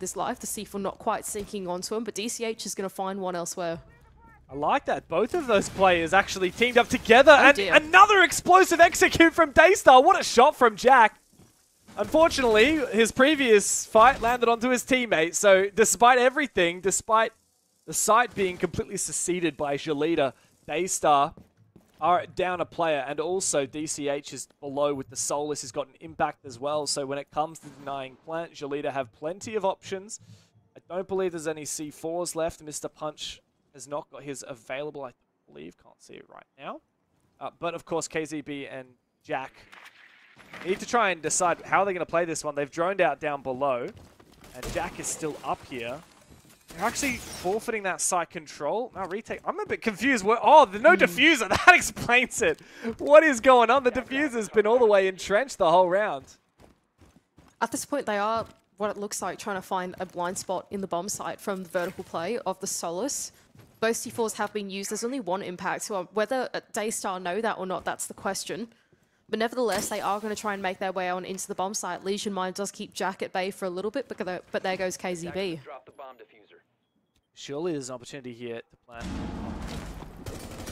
this life. The C4 not quite sinking onto him, but DCH is going to find one elsewhere. I like that. Both of those players actually teamed up together. And another explosive execute from Daystar. What a shot from Jack. Unfortunately, his previous fight landed onto his teammate. So despite everything, despite the site being completely seceded by Jolita, Daystar are down a player. And also DCH is below with the Solus. He's got an impact as well. So when it comes to denying plant, Jolita have plenty of options. I don't believe there's any C4s left. Mr. Punch has not got his available, I believe. Can't see it right now. But of course, KZB and Jack need to try and decide how they're going to play this one. They've droned out down below, and Jack is still up here. They're actually forfeiting that site control. Now retake. I'm a bit confused. Oh, there's no diffuser. That explains it. What is going on? The diffuser's been all the way entrenched the whole round. At this point, they are, what it looks like, trying to find a blind spot in the bomb site from the vertical play of the Solus. Both C4s have been used. There's only one impact. So whether Daystar know that or not, that's the question. But nevertheless, they are going to try and make their way on into the bomb site. Legion Mind does keep Jack at bay for a little bit, but there goes KZB. Surely there's an opportunity here to plant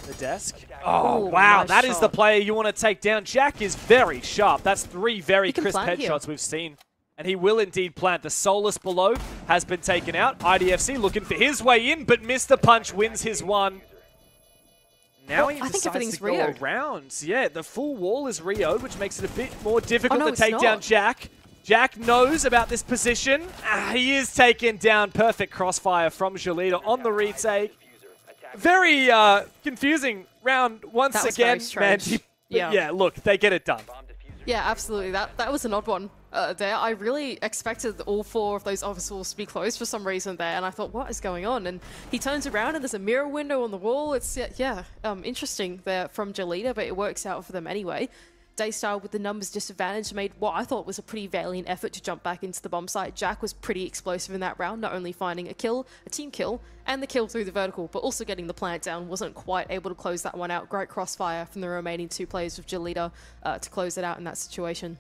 the desk. Oh, wow. Nice that shot. is the player you want to take down. Jack is very sharp. That's 3 very crisp headshots we've seen. And he will indeed plant. The Solus below has been taken out. IDFC looking for his way in, but Mr. Punch wins his one. Now he decides to go around. Yeah, the full wall is Rio, which makes it a bit more difficult to take down Jack. Jack knows about this position. He is taken down. Perfect crossfire from Jolita on the retake. Very confusing round once again. Man, yeah, look, they get it done. Yeah, absolutely. That was an odd one there. I really expected all 4 of those office walls to be closed for some reason there, and I thought, what is going on? And he turns around and there's a mirror window on the wall. It's, interesting there from Jolita, but it works out for them anyway. Daystar, with the numbers disadvantage, made what I thought was a pretty valiant effort to jump back into the bomb site. Jack was pretty explosive in that round, not only finding a kill, a team kill, and the kill through the vertical, but also getting the plant down. Wasn't quite able to close that one out. Great crossfire from the remaining 2 players with Jolita to close it out in that situation.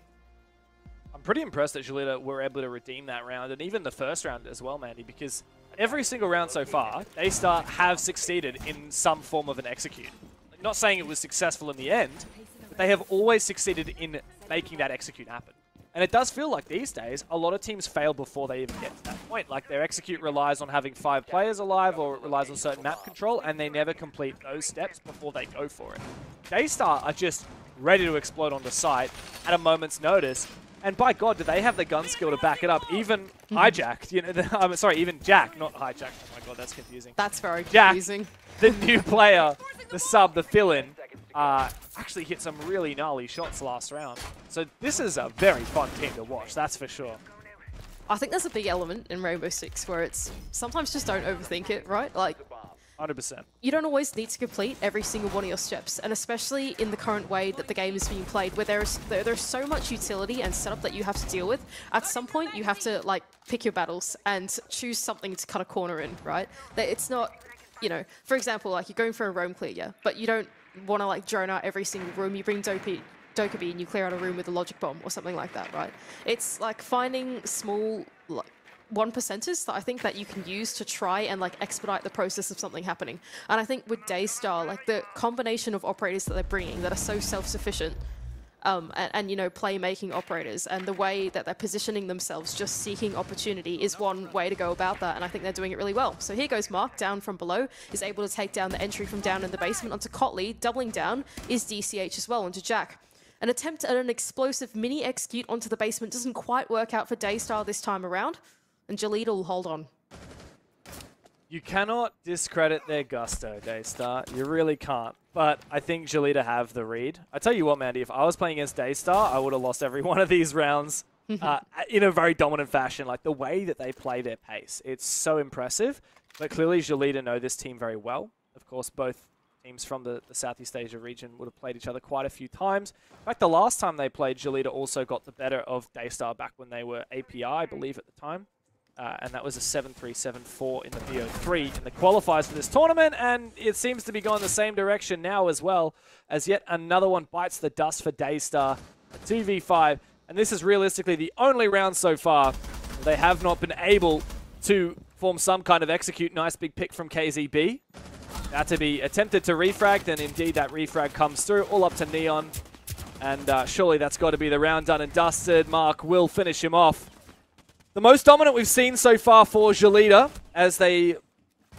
I'm pretty impressed that Jolita were able to redeem that round, and even the first round as well, Mandy, because every single round so far, Daystar have succeeded in some form of an execute. Not saying it was successful in the end, but they have always succeeded in making that execute happen. And it does feel like these days, a lot of teams fail before they even get to that point. Like their execute relies on having 5 players alive, or it relies on certain map control, and they never complete those steps before they go for it. Daystar are just ready to explode on the site at a moment's notice. And by God, do they have the gun skill to back it up? Even Hijack, I'm sorry, even Jack, not Hijack. Oh my God, that's confusing. That's very confusing. The new player, the sub, the fill-in, actually hit some really gnarly shots last round. So this is a very fun team to watch, that's for sure. I think there's a big element in Rainbow Six where it's sometimes just don't overthink it, right? Like, 100%. You don't always need to complete every single one of your steps, and especially in the current way that the game is being played, where there's so much utility and setup that you have to deal with. At some point, you have to like pick your battles and choose something to cut a corner in, right? That it's not, for example, like you're going for a roam clear, yeah, but you don't want to like drone out every single room. You bring Dokkaebi and you clear out a room with a logic bomb or something like that, right? It's like finding small, like, 1%ers that I think that you can use to try and like expedite the process of something happening. And I think with Daystar, like the combination of operators that they're bringing that are so self-sufficient and playmaking operators, and the way that they're positioning themselves, just seeking opportunity, is one way to go about that, and I think they're doing it really well. So here goes Mark down from below, is able to take down the entry from down in the basement onto Kotley. Doubling down is DCH as well onto Jack. An attempt at an explosive mini execute onto the basement doesn't quite work out for Daystar this time around, and Jolita will hold on. You cannot discredit their gusto, Daystar. You really can't. But I think Jolita have the read. I tell you what, Mandy, if I was playing against Daystar, I would have lost every one of these rounds in a very dominant fashion. Like the way that they play their pace, it's so impressive. But clearly Jolita know this team very well. Of course, both teams from the Southeast Asia region would have played each other quite a few times. In fact, the last time they played, Jolita also got the better of Daystar back when they were API, I believe, at the time. And that was a 7-3, 7-4 in the BO3 in the qualifiers for this tournament, and it seems to be going the same direction now as well, as yet another one bites the dust for Daystar, a 2v5, and this is realistically the only round so far they have not been able to form some kind of execute. Nice big pick from KZB. That to be attempted to refrag, and indeed that refrag comes through, all up to Neon. And surely that's got to be the round done and dusted. Mark will finish him off. The most dominant we've seen so far for Gelida, as they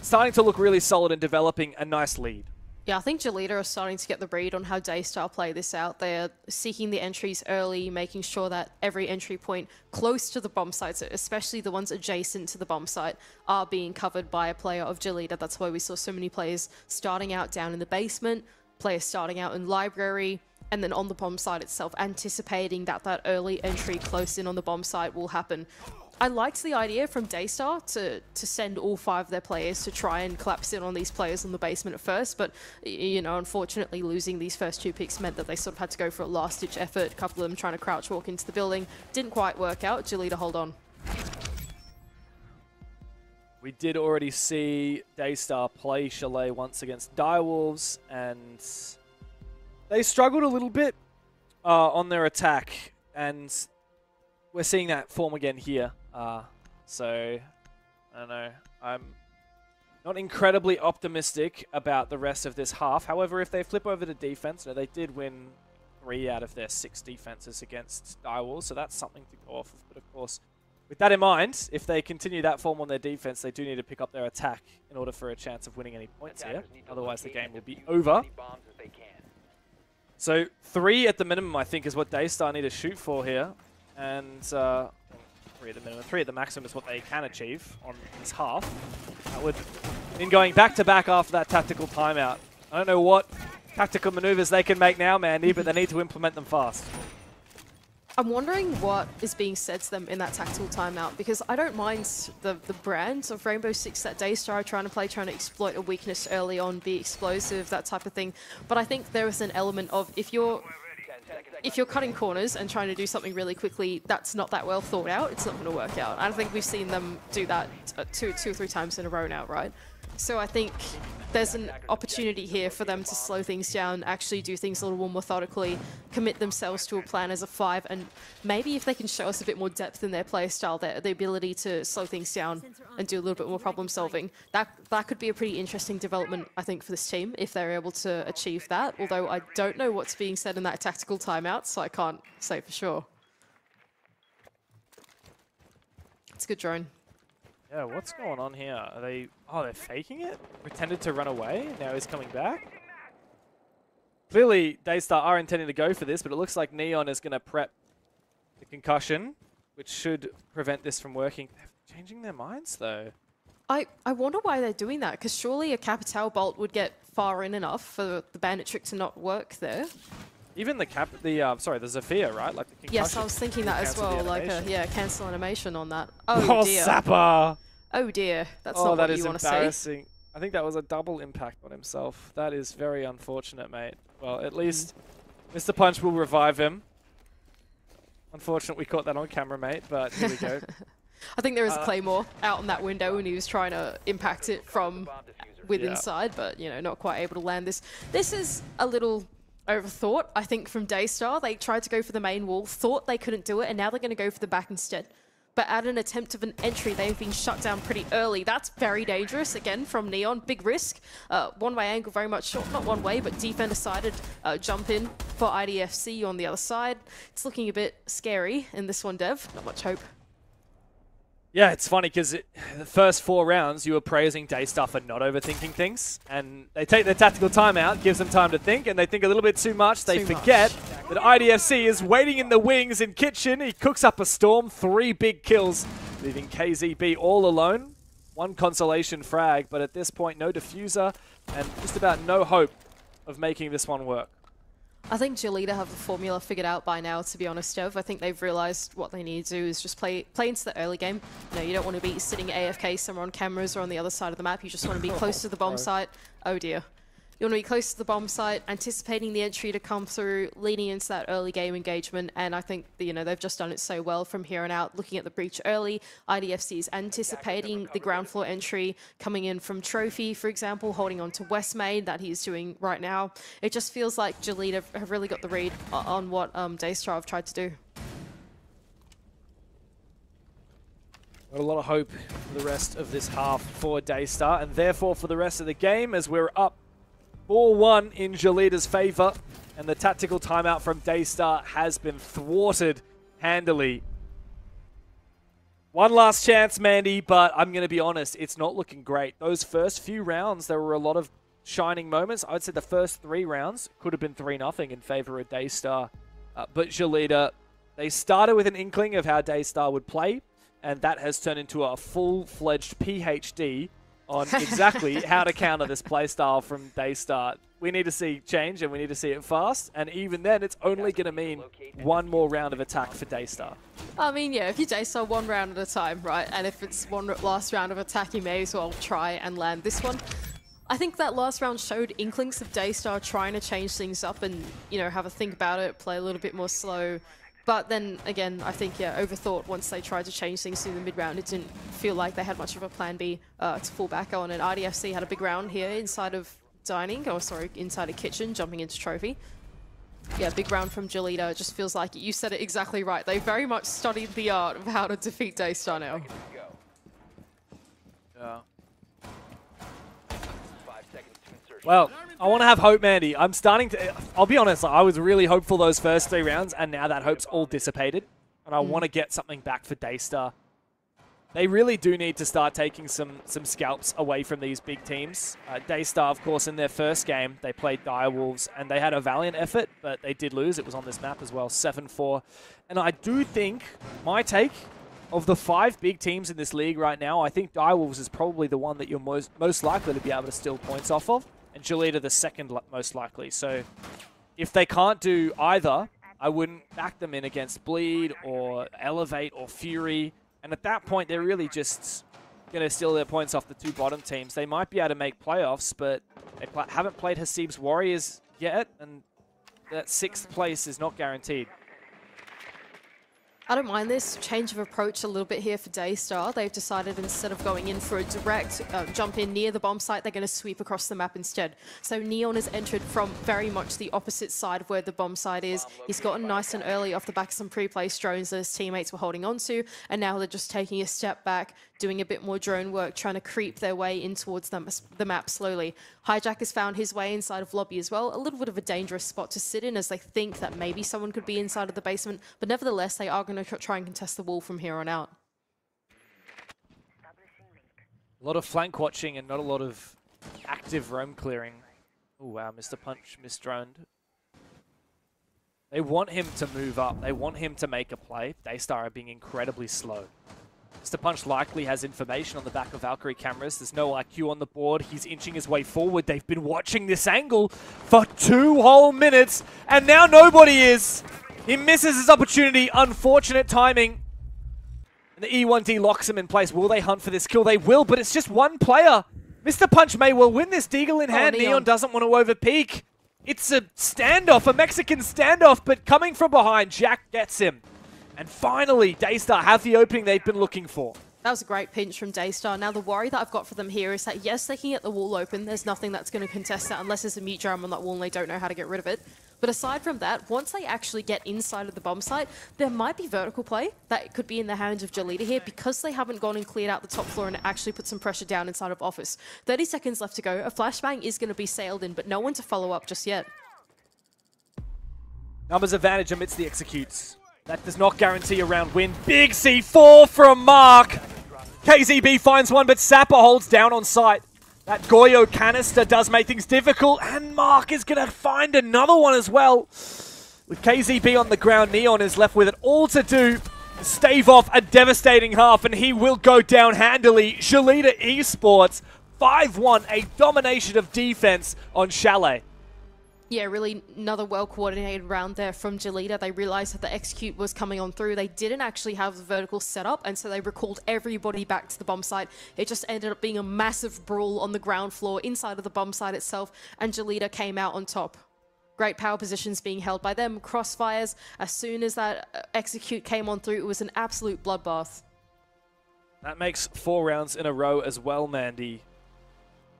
starting to look really solid and developing a nice lead. Yeah, I think Gelida are starting to get the read on how Daystar play this out. They're seeking the entries early, making sure that every entry point close to the bomb sites, especially the ones adjacent to the bomb site, are being covered by a player of Gelida. That's why we saw so many players starting out down in the basement, players starting out in library, and then on the bomb site itself, anticipating that that early entry close in on the bomb site will happen. I liked the idea from Daystar to send all 5 of their players to try and collapse in on these players in the basement at first, but, you know, unfortunately losing these first 2 picks meant that they sort of had to go for a last-ditch effort. A couple of them trying to crouch walk into the building. Didn't quite work out. Gelida hold on. We did already see Daystar play Chalet once against Direwolves, and they struggled a little bit on their attack, and we're seeing that form again here. So, I don't know. I'm not incredibly optimistic about the rest of this half. However, if they flip over to defense, they did win 3 out of their 6 defenses against Direwolves, so that's something to go off of. But of course, with that in mind, if they continue that form on their defense, they do need to pick up their attack in order for a chance of winning any points here. Otherwise, the game will be over. So 3 at the minimum, I think, is what Daystar need to shoot for here. And 3 at the minimum, 3 at the maximum is what they can achieve on this half. That would, in going back-to-back after that tactical timeout. I don't know what tactical maneuvers they can make now, Mandy, but they need to implement them fast. I'm wondering what is being said to them in that tactical timeout, because I don't mind the brand of Rainbow Six that Daystar are trying to play, trying to exploit a weakness early on, be explosive, that type of thing. But I think there is an element of if you're cutting corners and trying to do something really quickly, that's not that well thought out, it's not going to work out. I don't think we've seen them do that two or 3 times in a row now, right? So I think there's an opportunity here for them to slow things down, actually do things a little more methodically, commit themselves to a plan as a 5, and maybe if they can show us a bit more depth in their play style, the ability to slow things down and do a little bit more problem solving, that could be a pretty interesting development, I think, for this team, if they're able to achieve that, although I don't know what's being said in that tactical timeout, so I can't say for sure. It's a good drone. Yeah, what's going on here? Are they... Oh, they're faking it? Pretended to run away? Now he's coming back? Clearly, Daystar are intending to go for this, but it looks like Neon is going to prep the concussion, which should prevent this from working. They're changing their minds, though. I wonder why they're doing that, because surely a Capital Bolt would get far in enough for the Bandit trick to not work there. Even the Zephyr, right? Like the concussion. Yes, I was thinking that as well. Like cancel animation on that. Oh dear. Sapper! Oh dear. That's not what you want to see. Embarrassing. I think that was a double impact on himself. That is very unfortunate, mate. Well, at least Mr. Punch will revive him. Unfortunately, we caught that on camera, mate, but here we go. I think there is a Claymore out on that window and he was trying to impact it from within inside, but, you know, not quite able to land this. This is a little overthought, I think, from Daystar. They tried to go for the main wall, thought they couldn't do it, and now they're going to go for the back instead. But at an attempt of an entry, they've been shut down pretty early. That's very dangerous, again, from Neon. Big risk. One-way angle, very much short. Not one way, but defender-sided jump in for IDFC on the other side. It's looking a bit scary in this one, Dev. Not much hope. Yeah, it's funny because the first 4 rounds you were praising Daystar for not overthinking things, and they take their tactical timeout, gives them time to think, and they think a little bit too much. They forget that IDFC is waiting in the wings in Kitchen. He cooks up a storm, 3 big kills, leaving KZB all alone. 1 consolation frag, but at this point no diffuser and just about no hope of making this one work. I think Gelida have the formula figured out by now, to be honest, Dev. I think they've realized what they need to do is just play into the early game. You know, you don't want to be sitting AFK somewhere on cameras or on the other side of the map. You just want to be close to the bomb site. Oh dear. You want to be close to the bomb site, anticipating the entry to come through, leading into that early game engagement, and I think that, you know, they've just done it so well from here on out, looking at the breach early. IDFC is anticipating the ground floor entry coming in from Trophy, for example, holding on to West Main that he's doing right now. It just feels like Gelida have really got the read on what Daystar have tried to do. Got a lot of hope for the rest of this half for Daystar, and therefore for the rest of the game, as we're up 4-1 in Jolita's favor, and the tactical timeout from Daystar has been thwarted handily. One last chance, Mandy, but I'm going to be honest, it's not looking great. Those first few rounds, there were a lot of shining moments. I would say the first 3 rounds could have been 3-0 in favor of Daystar. But Jolita, they started with an inkling of how Daystar would play, and that has turned into a full-fledged PhD on exactly how to counter this playstyle from Daystar. We need to see change, and we need to see it fast, and even then, it's only going to mean one more round of attack for Daystar. I mean, yeah, if you Daystar one round at a time, right, and if it's one last round of attack, you may as well try and land this one. I think that last round showed inklings of Daystar trying to change things up and, you know, have a think about it, play a little bit more slow. But then, again, I think, yeah, overthought once they tried to change things through the mid-round. It didn't feel like they had much of a plan B to fall back on. And RDFC had a big round here inside of dining, or sorry, inside of kitchen, jumping into trophy. Yeah, big round from Jolita. It just feels like you said it exactly right. They very much studied the art of how to defeat Daystar now. Yeah. Well, I want to have hope, Mandy. I'm starting to... I'll be honest, I was really hopeful those first 3 rounds, and now that hope's all dissipated. And I want to get something back for Daystar. They really do need to start taking some scalps away from these big teams. Daystar, of course, in their first game, they played Direwolves, and they had a valiant effort, but they did lose. It was on this map as well, 7-4. And I do think, my take, of the 5 big teams in this league right now, I think Direwolves is probably the one that you're most likely to be able to steal points off of. And Jolita the second most likely. So if they can't do either, I wouldn't back them in against Bleed or Elevate or Fury. And at that point, they're really just going to steal their points off the 2 bottom teams. They might be able to make playoffs, but they haven't played Hasib's Warriors yet, and that 6th place is not guaranteed. I don't mind this change of approach a little bit here for Daystar. They've decided instead of going in for a direct jump in near the bomb site, they're going to sweep across the map instead. So Neon has entered from very much the opposite side of where the bomb site is. He's gotten nice and early off the back of some pre-placed drones that his teammates were holding on to, and now they're just taking a step back, doing a bit more drone work, trying to creep their way in towards the map slowly. Hijack has found his way inside of lobby as well. A little bit of a dangerous spot to sit in as they think that maybe someone could be inside of the basement, but nevertheless, they are going to try and contest the wall from here on out. A lot of flank watching and not a lot of active roam clearing. Oh wow, Mr. Punch misdroned. They want him to move up. They want him to make a play. Daystar are being incredibly slow. Mr. Punch likely has information on the back of Valkyrie cameras. There's no IQ on the board. He's inching his way forward. They've been watching this angle for 2 whole minutes, and now nobody is. He misses his opportunity. Unfortunate timing. And the E1D locks him in place. Will they hunt for this kill? They will, but it's just one player. Mr. Punch may well win this. Deagle in hand. Neon doesn't want to overpeak. It's a standoff, a Mexican standoff, but coming from behind, Jack gets him. And finally, Daystar have the opening they've been looking for. That was a great pinch from Daystar. Now, the worry that I've got for them here is that, yes, they can get the wall open. There's nothing that's going to contest that unless there's a mute drum on that wall and they don't know how to get rid of it. But aside from that, once they actually get inside of the bomb site, there might be vertical play that could be in the hands of Jolita here because they haven't gone and cleared out the top floor and actually put some pressure down inside of office. 30 seconds left to go. A flashbang is going to be sailed in, but no one to follow up just yet. Numbers advantage amidst the executes. That does not guarantee a round win. Big C4 from Mark. KZB finds one, but Sapper holds down on site. That Goyo canister does make things difficult, and Mark is going to find another one as well. With KZB on the ground, Neon is left with it all to do to stave off a devastating half, and he will go down handily. Jolita Esports, 5-1, a domination of defense on Chalet. Yeah, really another well-coordinated round there from Jolita. They realized that the execute was coming on through. They didn't actually have the vertical set up, and so they recalled everybody back to the bomb site. It just ended up being a massive brawl on the ground floor inside of the bomb site itself, and Jolita came out on top. Great power positions being held by them, crossfires. As soon as that execute came on through, it was an absolute bloodbath. That makes 4 rounds in a row as well, Mandy.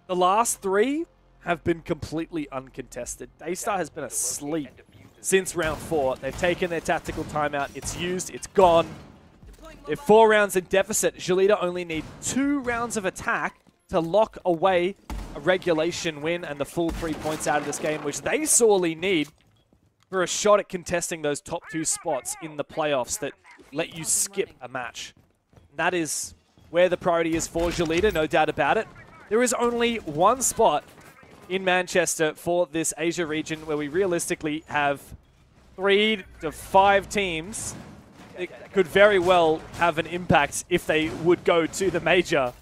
The last 3 have been completely uncontested. Daystar has been asleep since round 4. They've taken their tactical timeout. It's used. It's gone. They're 4 rounds in deficit. Jolita only need 2 rounds of attack to lock away a regulation win and the full 3 points out of this game, which they sorely need for a shot at contesting those top 2 spots in the playoffs that let you skip a match. And that is where the priority is for Jolita, no doubt about it. There is only one spot in Manchester for this Asia region where we realistically have 3 to 5 teams that could very well have an impact if they would go to the major.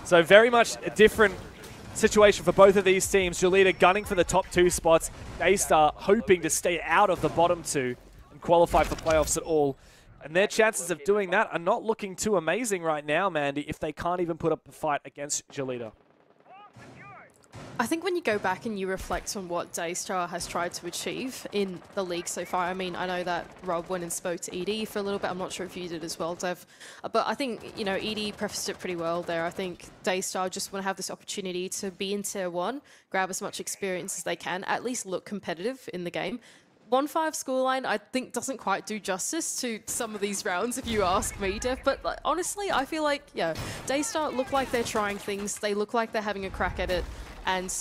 So very much a different situation for both of these teams. Jolita gunning for the top 2 spots. Daystar hoping to stay out of the bottom 2 and qualify for playoffs at all. And their chances of doing that are not looking too amazing right now, Mandy, if they can't even put up a fight against Jolita. I think when you go back and you reflect on what Daystar has tried to achieve in the league so far, I mean, I know that Rob went and spoke to ED for a little bit. I'm not sure if you did as well, Dev. But I think, you know, ED prefaced it pretty well there. I think Daystar just want to have this opportunity to be in Tier 1, grab as much experience as they can, at least look competitive in the game. 1-5 scoreline, I think, doesn't quite do justice to some of these rounds, if you ask me, Dev. But like, honestly, I feel like, yeah, Daystar look like they're trying things. They look like they're having a crack at it. And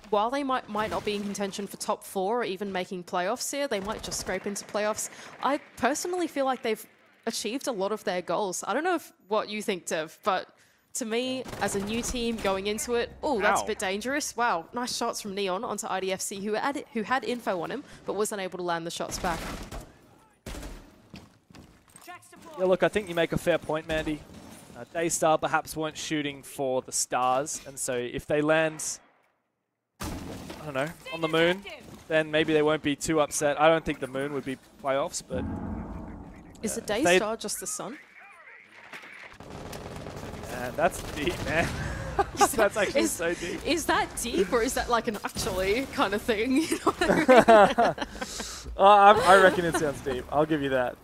while they might not be in contention for top 4 or even making playoffs here, they might just scrape into playoffs. I personally feel like they've achieved a lot of their goals. I don't know what you think, Dev, but to me, as a new team going into it, oh, that's a bit dangerous. Wow, nice shots from Neon onto IDFC, who had info on him, but was unable to land the shots back. Yeah, look, I think you make a fair point, Mandy. Daystar perhaps weren't shooting for the stars, and so if they land, I don't know, on the moon, then maybe they won't be too upset. I don't think the moon would be playoffs, but... Is the Daystar just the sun? That's deep, man. That's actually so deep. Is that deep, or is that like an actually kind of thing? You know what I mean? I reckon it sounds deep. I'll give you that.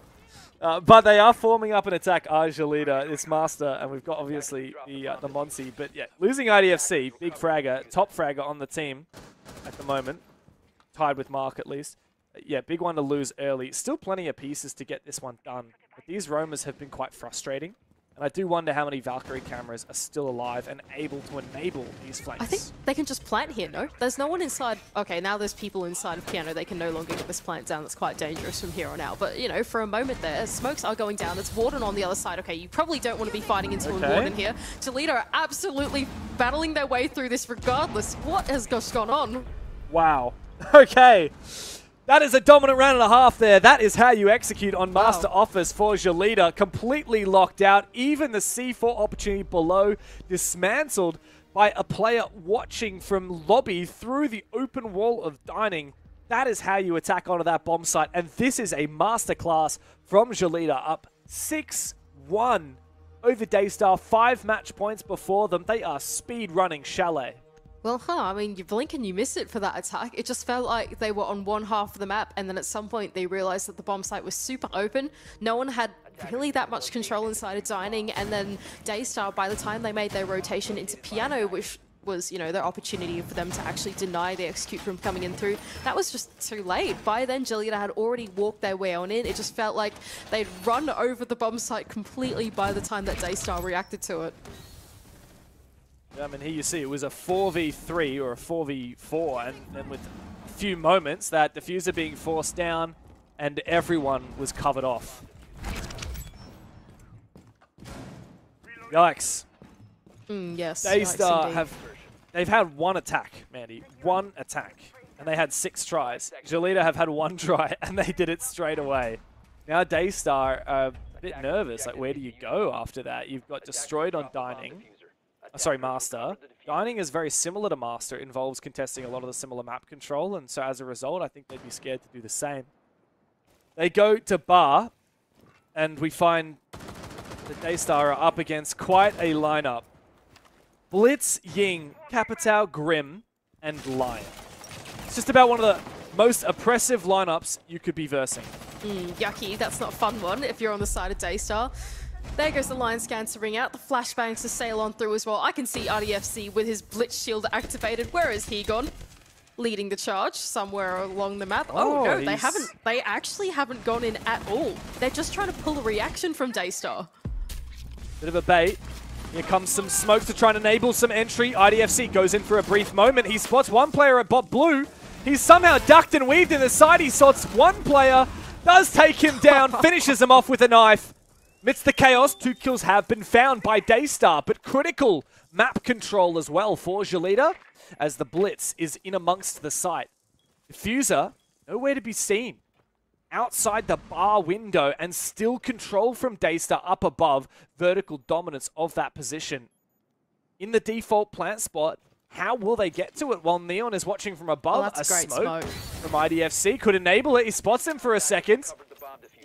But they are forming up an attack, Jolita, this Master, and we've got obviously the Monsi. But yeah, losing IDFC, big fragger, top fragger on the team at the moment, tied with Mark at least. Yeah, big one to lose early. Still plenty of pieces to get this one done. But these roamers have been quite frustrating. And I do wonder how many Valkyrie cameras are still alive and able to enable these flanks. I think they can just plant here, no? There's no one inside. Okay, now there's people inside of Piano. They can no longer get this plant down. That's quite dangerous from here on out. But, you know, for a moment there, smokes are going down. There's Warden on the other side. Okay, you probably don't want to be fighting into a Warden here. Jolita are absolutely battling their way through this regardless. What has just gone on? Wow. Okay. That is a dominant round and a half there. That is how you execute on Master Office for Jolita. Completely locked out. Even the C4 opportunity below dismantled by a player watching from lobby through the open wall of dining. That is how you attack onto that bomb site. And this is a masterclass from Jolita, up 6-1 over Daystar. 5 match points before them. They are speed running Chalet. Well, I mean, you blink and you miss it for that attack. It just felt like they were on one half of the map, and then at some point they realized that the bomb site was super open. No one had really that much control inside of dining, and then Daystar, by the time they made their rotation into Piano, which was, you know, their opportunity for them to actually deny the execute from coming in through, that was just too late. By then, Jolita had already walked their way on in. It just felt like they'd run over the bomb site completely by the time that Daystar reacted to it. I mean, here you see it was a 4v3 or a 4v4, and then with a few moments, that diffuser being forced down, and everyone was covered off. Yikes. Yes. Daystar they've had one attack, Mandy. One attack. And they had 6 tries. Jolita have had 1 try, and they did it straight away. Now Daystar are a bit nervous. Like, where do you go after that? You've got destroyed on Dining. Sorry, Master. Dining is very similar to Master. It involves contesting a lot of the similar map control, and so as a result, I think they'd be scared to do the same. They go to Bar, and we find that Daystar are up against quite a lineup. Blitz, Ying, Capitao, Grim, and Lion. It's just about one of the most oppressive lineups you could be versing. Yucky, that's not a fun one if you're on the side of Daystar. There goes the line scan to ring out, the flashbangs to sail on through as well. I can see RDFC with his Blitz shield activated. Where is he gone? Leading the charge somewhere along the map. Oh no, they actually haven't gone in at all. They're just trying to pull a reaction from Daystar. Bit of a bait. Here comes some smoke to try and enable some entry. IDFC goes in for a brief moment. He spots one player at bot blue. He's somehow ducked and weaved in the side. He spots one player, does take him down, finishes him off with a knife. Amidst the chaos, 2 kills have been found by Daystar, but critical map control as well for Jolita as the Blitz is in amongst the site. Diffuser, nowhere to be seen. Outside the bar window and still control from Daystar up above. Vertical dominance of that position. In the default plant spot, how will they get to it while Neon is watching from above? Oh, that's a great smoke from IDFC could enable it. He spots him for a second.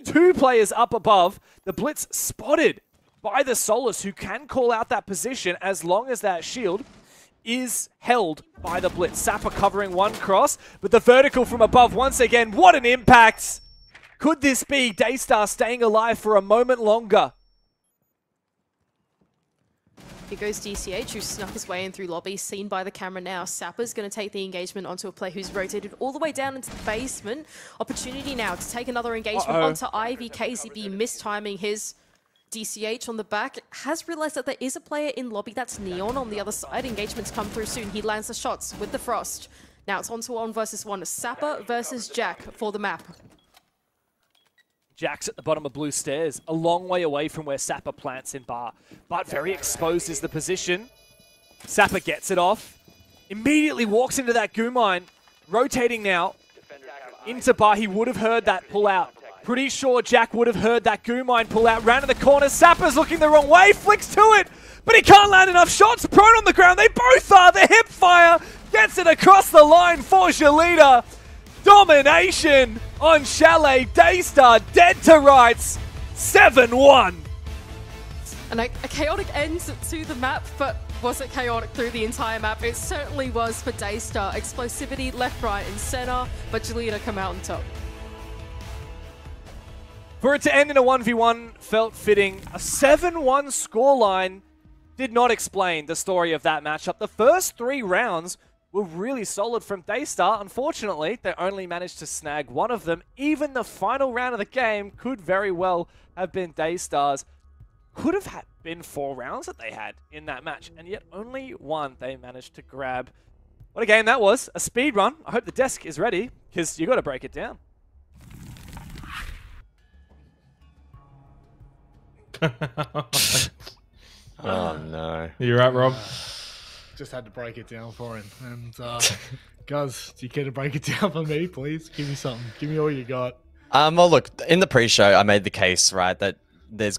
2 players up above. The Blitz spotted by the Solis, who can call out that position as long as that shield is held by the Blitz. Sapper covering one cross, but the vertical from above once again. What an impact! Could this be Daystar staying alive for a moment longer? Here goes DCH, who snuck his way in through lobby, seen by the camera now. Sapper's going to take the engagement onto a player who's rotated all the way down into the basement. Opportunity now to take another engagement onto Ivy. KZB mistiming his DCH on the back. Has realized that there is a player in lobby. That's Neon on the other side. Engagements come through soon. He lands the shots with the Frost. Now it's on to 1 versus 1. Sapper versus Jack for the map. Jack's at the bottom of blue stairs, a long way away from where Sapper plants in bar. But very exposed is the position. Sapper gets it off. Immediately walks into that goo mine. Rotating now into bar. He would have heard that pull out. Pretty sure Jack would have heard that goo mine pull out. Ran to the corner. Sapper's looking the wrong way. Flicks to it. But he can't land enough shots. Prone on the ground. They both are. The hip fire gets it across the line for Jolita. Domination on Chalet. Daystar dead to rights. 7-1. And a chaotic end to the map, but was it chaotic through the entire map? It certainly was for Daystar. Explosivity left, right, and center, but Jolita come out on top. For it to end in a 1v1 felt fitting. A 7-1 scoreline did not explain the story of that matchup. The first 3 rounds were really solid from Daystar. Unfortunately, they only managed to snag one of them. Even the final round of the game could very well have been Daystar's. Could have been 4 rounds that they had in that match, and yet only 1 they managed to grab. What a game that was. A speed run. I hope the desk is ready, because you got to break it down. Oh no. You're right, Rob. Just had to break it down for him. And guys, do you care to break it down for me, please? Give me something. Give me all you got. Well, look, in the pre-show, I made the case, right, that there's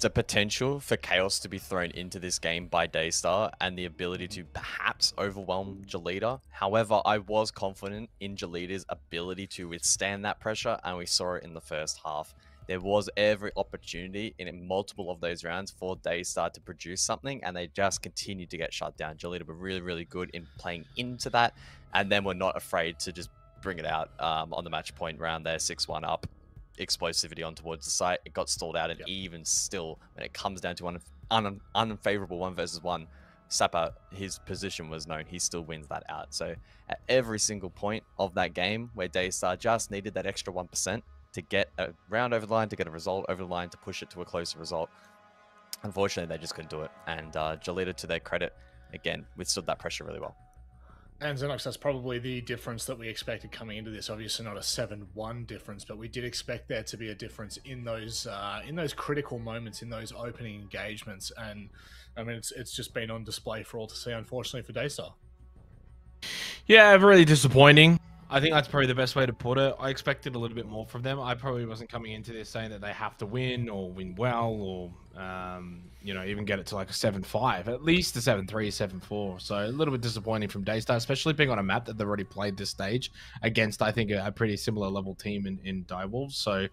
a potential for chaos to be thrown into this game by Daystar and the ability to perhaps overwhelm Jolita. However, I was confident in Jolita's ability to withstand that pressure, and we saw it in the first half. There was every opportunity in multiple of those rounds for Daystar to produce something, and they just continued to get shut down. Jolita were really, really good in playing into that, and then were not afraid to just bring it out on the match point round there, 6-1 up. Explosivity on towards the site. It got stalled out, and even still, when it comes down to an unfavorable 1 versus 1, Sapper, his position was known. He still wins that out. So at every single point of that game where Daystar just needed that extra 1%, to get a round over the line, to get a result over the line, to push it to a closer result. Unfortunately, they just couldn't do it. And Jolita, to their credit, again, withstood that pressure really well. And Xenox, that's probably the difference that we expected coming into this. Obviously not a 7-1 difference, but we did expect there to be a difference in those critical moments, in those opening engagements. And I mean, it's just been on display for all to see, unfortunately, for Daystar. Yeah, really disappointing. I think that's probably the best way to put it. I expected a little bit more from them. I probably wasn't coming into this saying that they have to win or win well or, you know, even get it to like a 7-5. At least a 7-3, 7-4. So a little bit disappointing from Daystar, especially being on a map that they've already played this stage against, I think, a pretty similar level team in Direwolves. So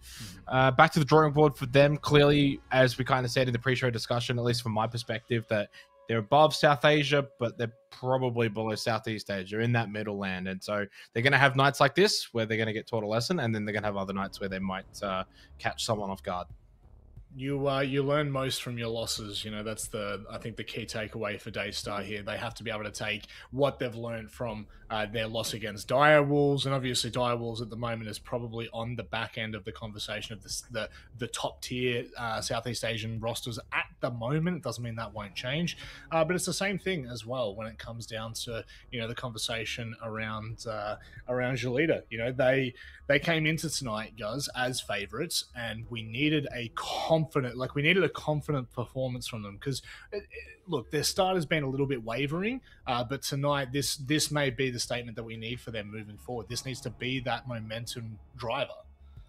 back to the drawing board for them. Clearly, as we kind of said in the pre-show discussion, at least from my perspective, that they're above South Asia, but they're probably below Southeast Asia, in that middle land. And so they're going to have nights like this where they're going to get taught a lesson, and then they're going to have other nights where they might catch someone off guard. You learn most from your losses. You know, that's I think the key takeaway for Daystar here. They have to be able to take what they've learned from their loss against Direwolves, and obviously Direwolves at the moment is probably on the back end of the conversation of the top tier Southeast Asian rosters at the moment. It doesn't mean that won't change, but it's the same thing as well when it comes down to, you know, the conversation around Jolita. You know, they came into tonight, guys, as favourites, and we needed a confident performance from them, because look, their start has been a little bit wavering, but tonight this may be the statement that we need for them moving forward. This needs to be that momentum driver.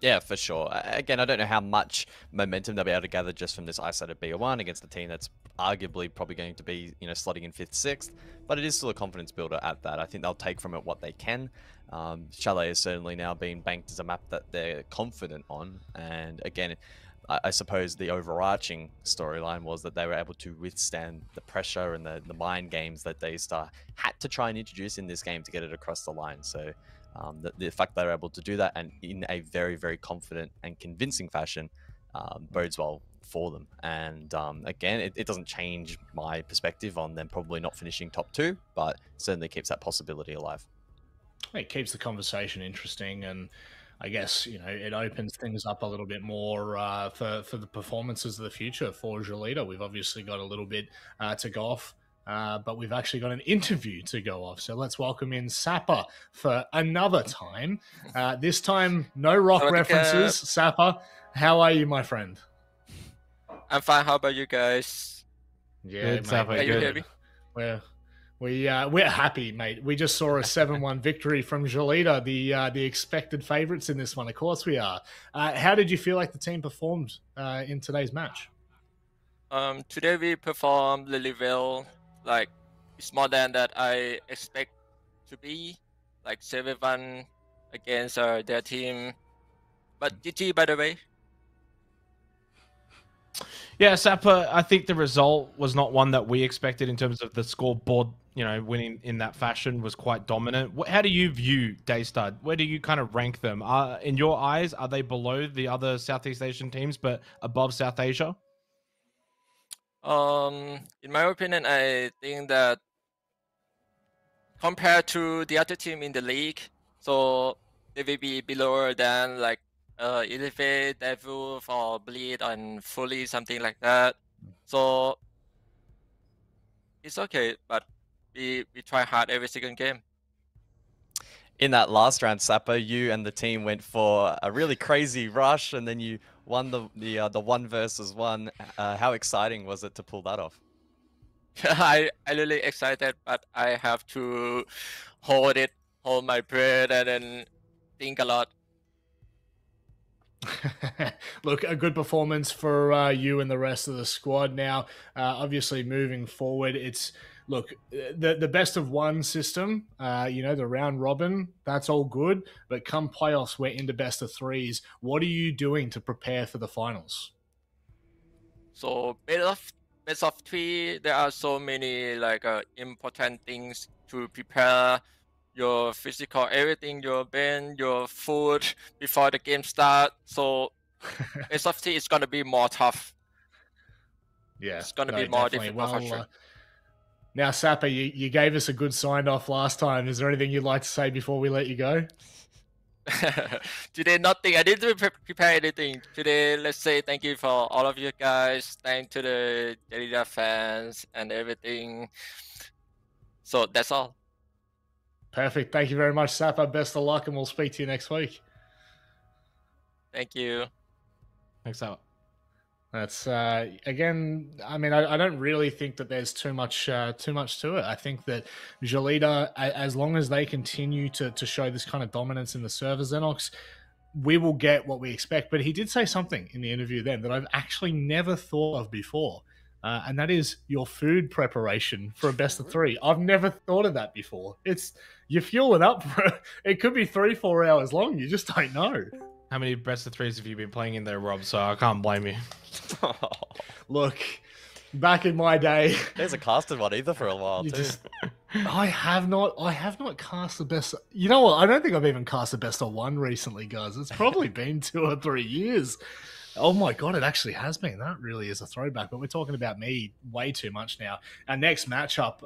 Yeah, for sure. Again, I don't know how much momentum they'll be able to gather just from this isolated BO1 against a team that's arguably probably going to be, you know, slotting in 5th, 6th, but it is still a confidence builder at that. I think they'll take from it what they can. Chalet is certainly now being banked as a map that they're confident on, and again, I suppose the overarching storyline was that they were able to withstand the pressure and the mind games that Daystar had to try and introduce in this game to get it across the line. So the fact they were able to do that, and in a very, very confident and convincing fashion, bodes well for them. And again, it doesn't change my perspective on them probably not finishing top 2, but certainly keeps that possibility alive. It keeps the conversation interesting, and I guess, you know, it opens things up a little bit more for the performances of the future for Jolita. We've obviously got a little bit to go off, but we've actually got an interview to go off. So let's welcome in Sapper for another time. This time, no rock references. Sapper, how are you, my friend? I'm fine. How about you guys? Yeah, good, Sapper. Are you hear me? We're happy, mate. We just saw a 7-1 victory from Jolita, the expected favourites in this one. Of course we are. How did you feel like the team performed in today's match? Today we performed really well. Like, it's more than that I expect to be. Like 7-1 against their team. But GG, by the way. Yeah, Sapper, I think the result was not one that we expected in terms of the scoreboard. You know, winning in that fashion was quite dominant. How do you view Daystar? Where do you kind of rank them? In your eyes, are they below the other Southeast Asian teams, but above South Asia? In my opinion, I think that compared to the other team in the league, so they will be below than like Elevate, Devil, or Bleed, and Fully, something like that. So it's okay, but we try hard every single game. In that last round, Sapper, you and the team went for a really crazy rush, and then you won the 1 versus 1. How exciting was it to pull that off? I really excited, but I have to hold my breath, and then think a lot. Look, a good performance for you and the rest of the squad. Now, obviously, moving forward, it's the best of 1 system. You know, the round robin, that's all good. But come playoffs, we're into best of 3s. What are you doing to prepare for the finals? So best of 3, there are so many like important things to prepare. Your physical, everything, your band, your food before the game starts. So best of 3 is gonna be more tough. Yeah, it's gonna be more difficult. Well, for sure. Now, Sapper, you gave us a good sign off last time. Is there anything you'd like to say before we let you go? Today, nothing. I didn't prepare anything. Today, let's say thank you for all of you guys. Thank to the Jolita fans and everything. So that's all. Perfect. Thank you very much, Sapper. Best of luck, and we'll speak to you next week. Thank you. Thanks, Sapper. That's again. I mean, I don't really think that there's too much to it. I think that Jolita, as long as they continue to show this kind of dominance in the server, Xenox, we will get what we expect. But he did say something in the interview then that I've actually never thought of before, and that is your food preparation for a best of 3. I've never thought of that before. You're fueling up for it. Could be 3-4 hours long. You just don't know. How many best of 3s have you been playing in there, Rob? So I can't blame you. Look, back in my day, there's a casted one either for a while too. I have not cast the best. You know what? I don't think I've even cast the best of 1 recently, guys. It's probably been 2 or 3 years. Oh my god, it actually has been. That really is a throwback. But we're talking about me way too much now. Our next matchup,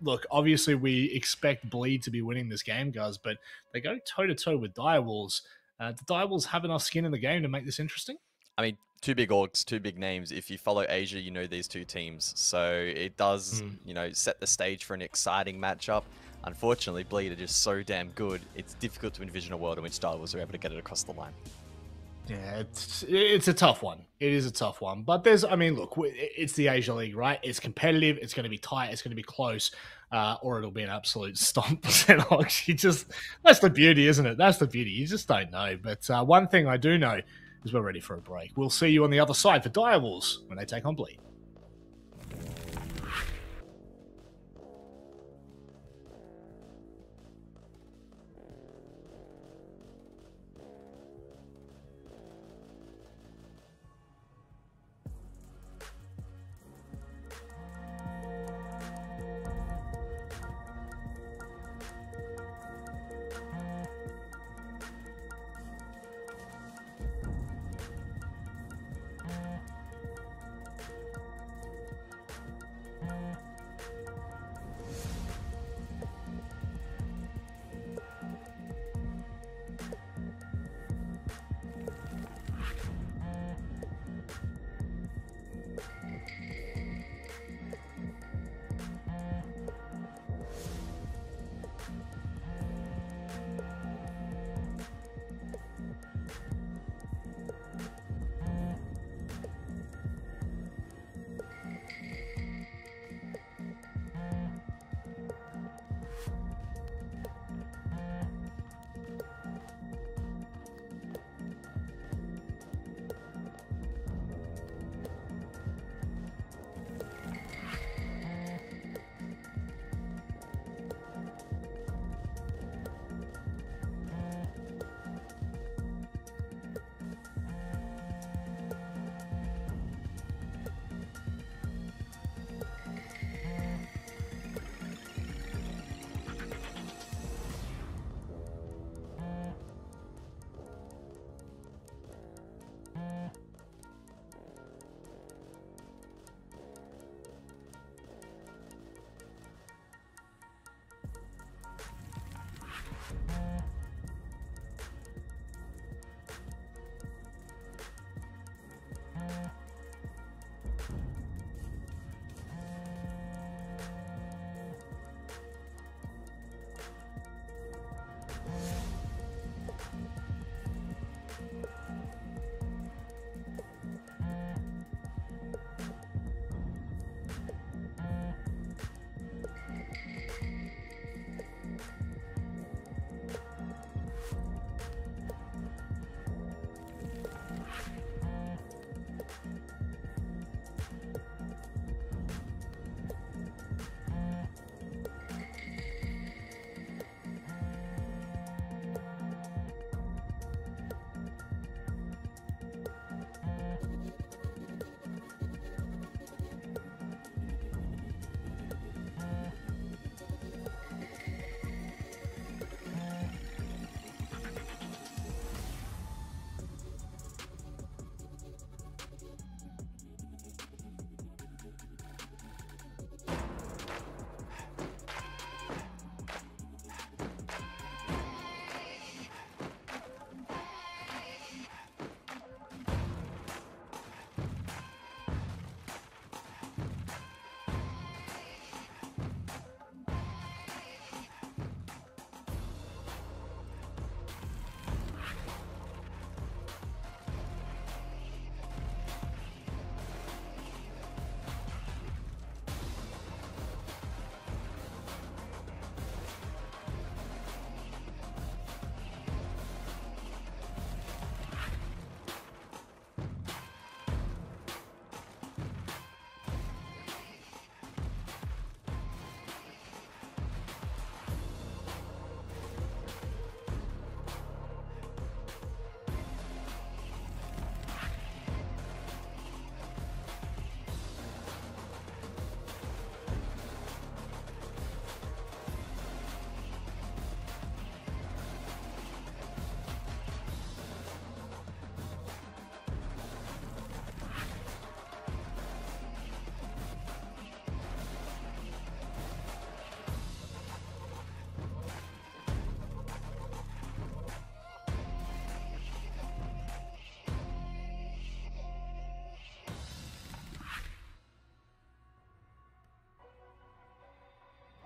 look, obviously we expect Bleed to be winning this game, guys, but they go toe-to-toe with Direwolves. Do Direwolves have enough skin in the game to make this interesting? I mean, two big orgs, two big names. If you follow Asia, you know these two teams. So it does, you know, set the stage for an exciting matchup. Unfortunately, Bleed are just so damn good, it's difficult to envision a world in which Direwolves are able to get it across the line. Yeah, it's a tough one. It is a tough one. But there's, I mean, look, it's the Asia League, right? It's competitive. It's going to be tight. It's going to be close, or it'll be an absolute stomp. You just, that's the beauty, isn't it? That's the beauty. You just don't know. But one thing I do know is we're ready for a break. We'll see you on the other side for Direwolves when they take on Bleed.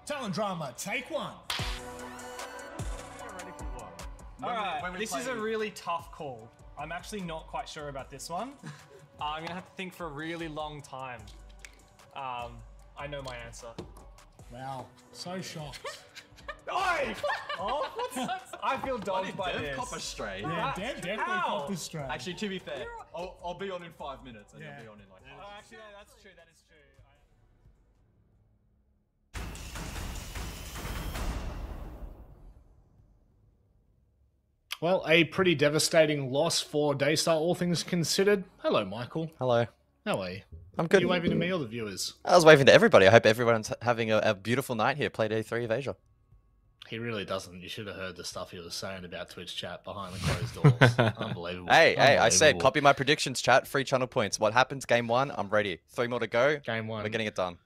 Talent Drama, take one. Alright, this is a really tough call. I'm actually not quite sure about this one. I'm gonna have to think for a really long time. I know my answer. Wow, so shocked. Oi! Oh, what's that? I feel dogged by this. Copper straight. Yeah, Dan definitely got this straight. Actually, to be fair, I'll be on in 5 minutes, and you'll be on in like 5. Oh, actually, no, that's true. That is true. Well, a pretty devastating loss for Daystar, all things considered. Hello, Michael. Hello. How are you? I'm Are good. you waving to me or the viewers? I was waving to everybody. I hope everyone's having a beautiful night here. Play day 3 of Asia. He really doesn't. You should have heard the stuff he was saying about Twitch chat behind the closed doors. Unbelievable. Hey, I said, Unbelievable. copy my predictions, chat. 3 channel points. What happens? Game 1, I'm ready. 3 more to go. Game 1. We're getting it done.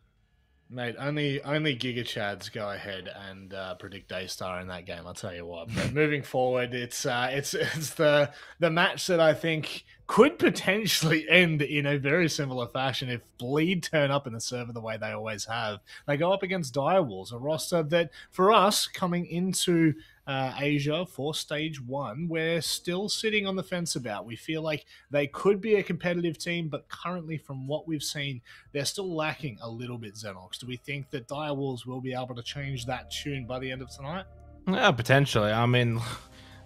Mate, only Giga Chads go ahead and predict Daystar in that game. I'll tell you what. But moving forward, it's the match that I think could potentially end in a very similar fashion if Bleed turn up in the server the way they always have. They go up against Direwolves, a roster that for us coming into Asia for stage 1, we're still sitting on the fence about. We feel like they could be a competitive team, but currently from what we've seen, they're still lacking a little bit, Xenox. Do we think that Direwolves will be able to change that tune by the end of tonight? Yeah, potentially. I mean,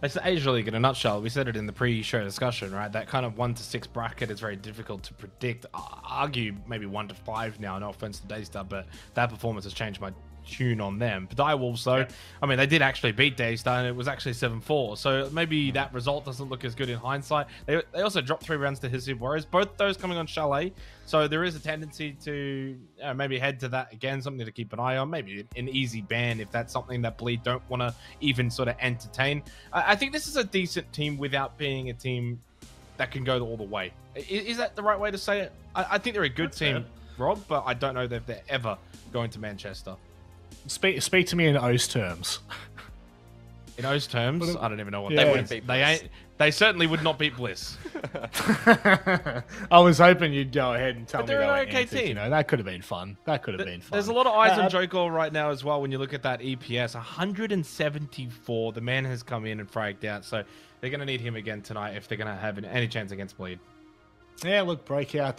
it's the Asia League in a nutshell. We said it in the pre-show discussion, right? That kind of 1 to 6 bracket is very difficult to predict. I argue maybe 1 to 5 now, no offense to Daystar, but that performance has changed my tune on them. But Direwolves, though, I mean, they did actually beat Daystar, and it was actually 7-4. So maybe that result doesn't look as good in hindsight. They also dropped 3 rounds to Hisib Warriors, both those coming on Chalet. So there is a tendency to maybe head to that again, something to keep an eye on. Maybe an easy ban if that's something that Bleed don't want to even sort of entertain. I think this is a decent team without being a team that can go all the way. Is that the right way to say it? I think they're a good team, Rob, but I don't know that they're ever going to Manchester. Speak to me in O's terms. In O's terms, I don't even know what Yeah. they wouldn't beat Bliss. They certainly would not beat Bliss. I was hoping you'd go ahead and tell But me they're they an were okay antic, team. You know, that could have been fun. That could have been fun. There's a lot of eyes on Joko right now as well when you look at that EPS. 174. The man has come in and fragged out, so they're going to need him again tonight if they're going to have any chance against Bleed. Yeah, look, breakout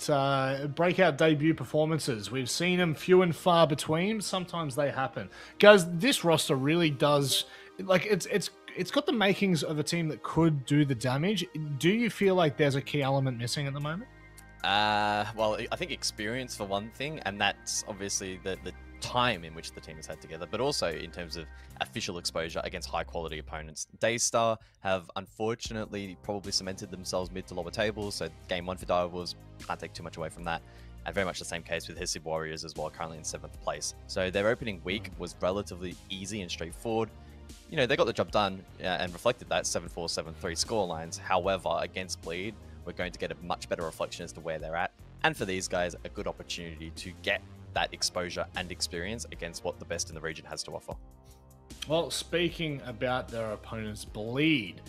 debut performances. We've seen them few and far between. Sometimes they happen. Guys, this roster really does, like, it's got the makings of a team that could do the damage. Do you feel like there's a key element missing at the moment? Well, I think experience for one thing, and that's obviously the time in which the team has had together, but also in terms of official exposure against high quality opponents. Daystar have unfortunately probably cemented themselves mid to lower tables, so game 1 for Direwolves, can't take too much away from that. And very much the same case with Hisib Warriors as well, currently in 7th place. So their opening week was relatively easy and straightforward. You know, they got the job done and reflected that 7-4, 7-3 scorelines. However, against Bleed, we're going to get a much better reflection as to where they're at. And for these guys, a good opportunity to get that exposure and experience against what the best in the region has to offer. Well, speaking about their opponents, Bleed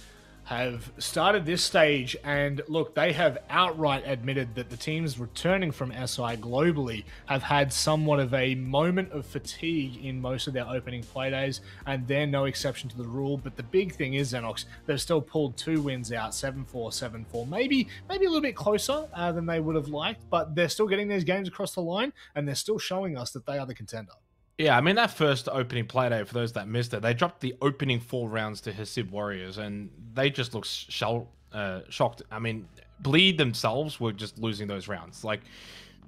have started this stage, and look, they have outright admitted that the teams returning from SI globally have had somewhat of a moment of fatigue in most of their opening playdays, and they're no exception to the rule. But the big thing is, Xenox, they've still pulled 2 wins out, 7-4, 7-4, maybe a little bit closer than they would have liked, but they're still getting these games across the line, and they're still showing us that they are the contender. Yeah, I mean, that first opening playday, for those that missed it, they dropped the opening 4 rounds to Hisib Warriors, and they just looked shocked. I mean, Bleed themselves were just losing those rounds. Like,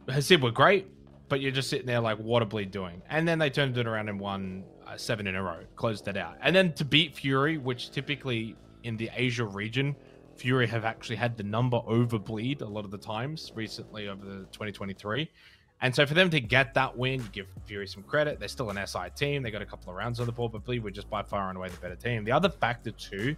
Hisib were great, but you're just sitting there like, what are Bleed doing? And then they turned it around and won 7 in a row, closed it out. And then to beat Fury, which typically in the Asia region, Fury have actually had the number over Bleed a lot of the times recently over the 2023. And so for them to get that win, you give Fury some credit. They're still an SI team. They got a couple of rounds on the board, but Bleed were just by far and away the better team. The other factor too,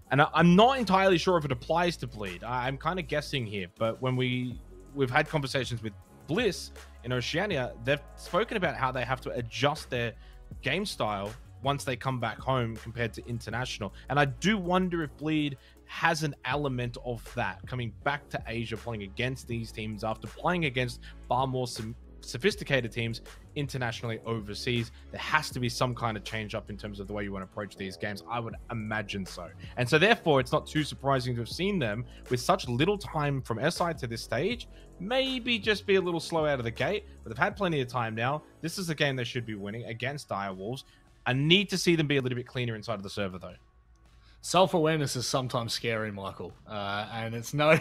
and I'm not entirely sure if it applies to Bleed. I'm kind of guessing here, but when we've had conversations with Bliss in Oceania, they've spoken about how they have to adjust their game style once they come back home compared to international. And I do wonder if Bleed has an element of that coming back to Asia, playing against these teams after playing against far more sophisticated teams internationally overseas. There has to be some kind of change up in terms of the way you want to approach these games. I would imagine so. And so therefore, it's not too surprising to have seen them with such little time from SI to this stage, maybe just be a little slow out of the gate, but they've had plenty of time now. This is a game they should be winning against Direwolves. I need to see them be a little bit cleaner inside of the server, though. Self-awareness is sometimes scary, Michael, and it's no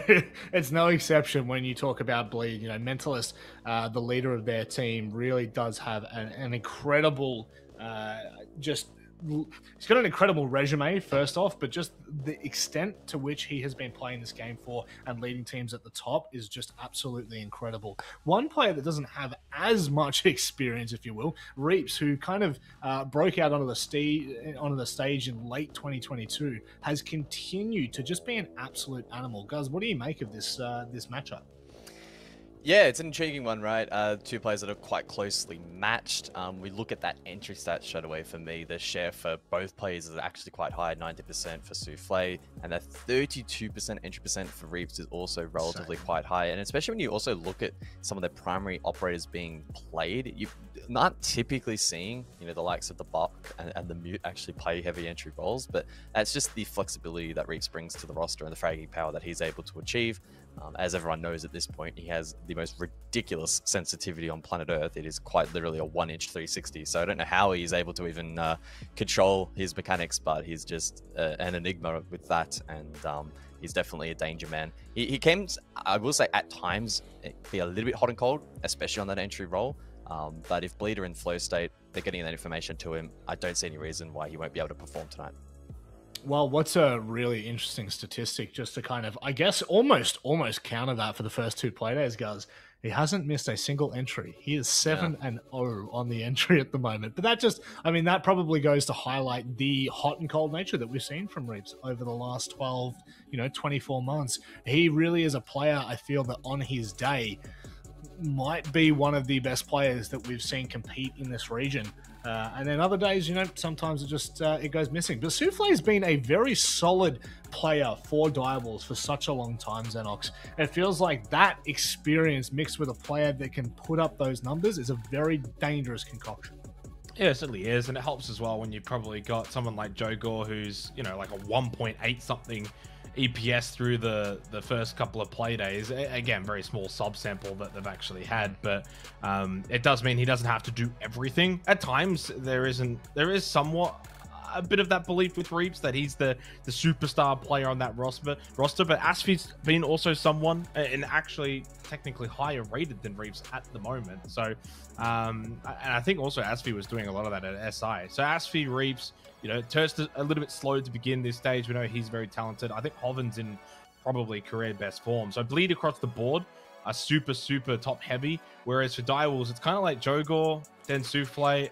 it's no exception when you talk about Bleed. You know, Mentalist, the leader of their team, really does have an incredible he's got an incredible resume, first off, but just the extent to which he has been playing this game for and leading teams at the top is just absolutely incredible. One player that doesn't have as much experience, if you will, Reaps, who kind of broke out onto the stage in late 2022, has continued to just be an absolute animal. Guys, what do you make of this matchup? Yeah, it's an intriguing one, right? Two players that are quite closely matched. We look at that entry stat straight away. For me, the share for both players is actually quite high, 90% for Souffle, and that 32% entry percent for Reaps is also relatively quite high. And especially when you also look at some of the primary operators being played, you're not typically seeing, you know, the likes of the Buck and the Mute actually play heavy entry roles, but that's just the flexibility that Reaps brings to the roster and the fragging power that he's able to achieve. As everyone knows at this point, he has the most ridiculous sensitivity on planet Earth. It is quite literally a 1-inch 360. So I don't know how he's able to even control his mechanics, but he's just an enigma with that. And he's definitely a danger man. He can, I will say, at times be a little bit hot and cold, especially on that entry role. But if Bleed are in flow state, they're getting that information to him. I don't see any reason why he won't be able to perform tonight. Well, what's a really interesting statistic, just to kind of, I guess, almost counter that for the first two play days, guys. He hasn't missed a single entry. He is 7-0 on the entry at the moment. But that just, I mean, that probably goes to highlight the hot and cold nature that we've seen from Reaps over the last 12, 24 months. He really is a player, I feel, that on his day might be one of the best players that we've seen compete in this region. And then other days, sometimes it just it goes missing. But Souffle has been a very solid player for Direwolves for such a long time, Xenox. It feels like that experience mixed with a player that can put up those numbers is a very dangerous concoction. Yeah, it certainly is, and it helps as well when you've probably got someone like Jogor who's, like a 1.8 something EPS through the first couple of play days. Again, very small subsample that they've actually had, but it does mean he doesn't have to do everything. At times, there is somewhat a bit of that belief with Reaps that he's the superstar player on that roster, but Asfi's been also someone, and actually technically higher rated than Reaps at the moment. So, and I think also Asfi was doing a lot of that at SI. So Asfi, Reaps, Turst a little bit slow to begin this stage. We know he's very talented. I think Hoven's in probably career best form. So Bleed across the board are super top heavy. Whereas for Direwolves, it's kind of like Jogor, then Souffle,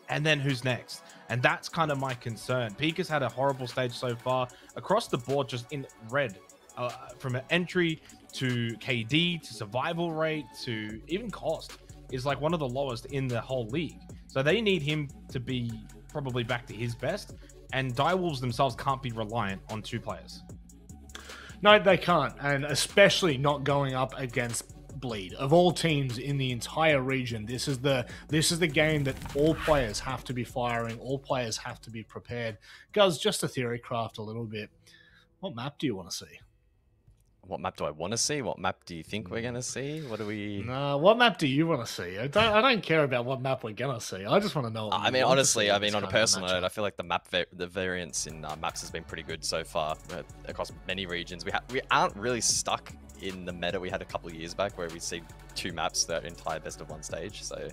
and then who's next? And that's kind of my concern. Pika's had a horrible stage so far. Across the board, just in red. From an entry to KD to survival rate to even cost is like one of the lowest in the whole league. So they need him to be probably back to his best. And Direwolves themselves can't be reliant on two players. No, they can't. And especially not going up against Bleed. Of all teams in the entire region, this is the game that all players have to be firing, all players have to be prepared. Guys, just to theory craft a little bit, what map do you want to see? What map do I want to see? What map do you think we're going to see? What do we... No, what map do you want to see? I don't care about what map we're going to see. I just want to know. I mean, honestly, on a personal note, I feel like the variance in maps has been pretty good so far across many regions. We aren't really stuck in the meta we had a couple of years back where we see two maps that entire best of one stage. So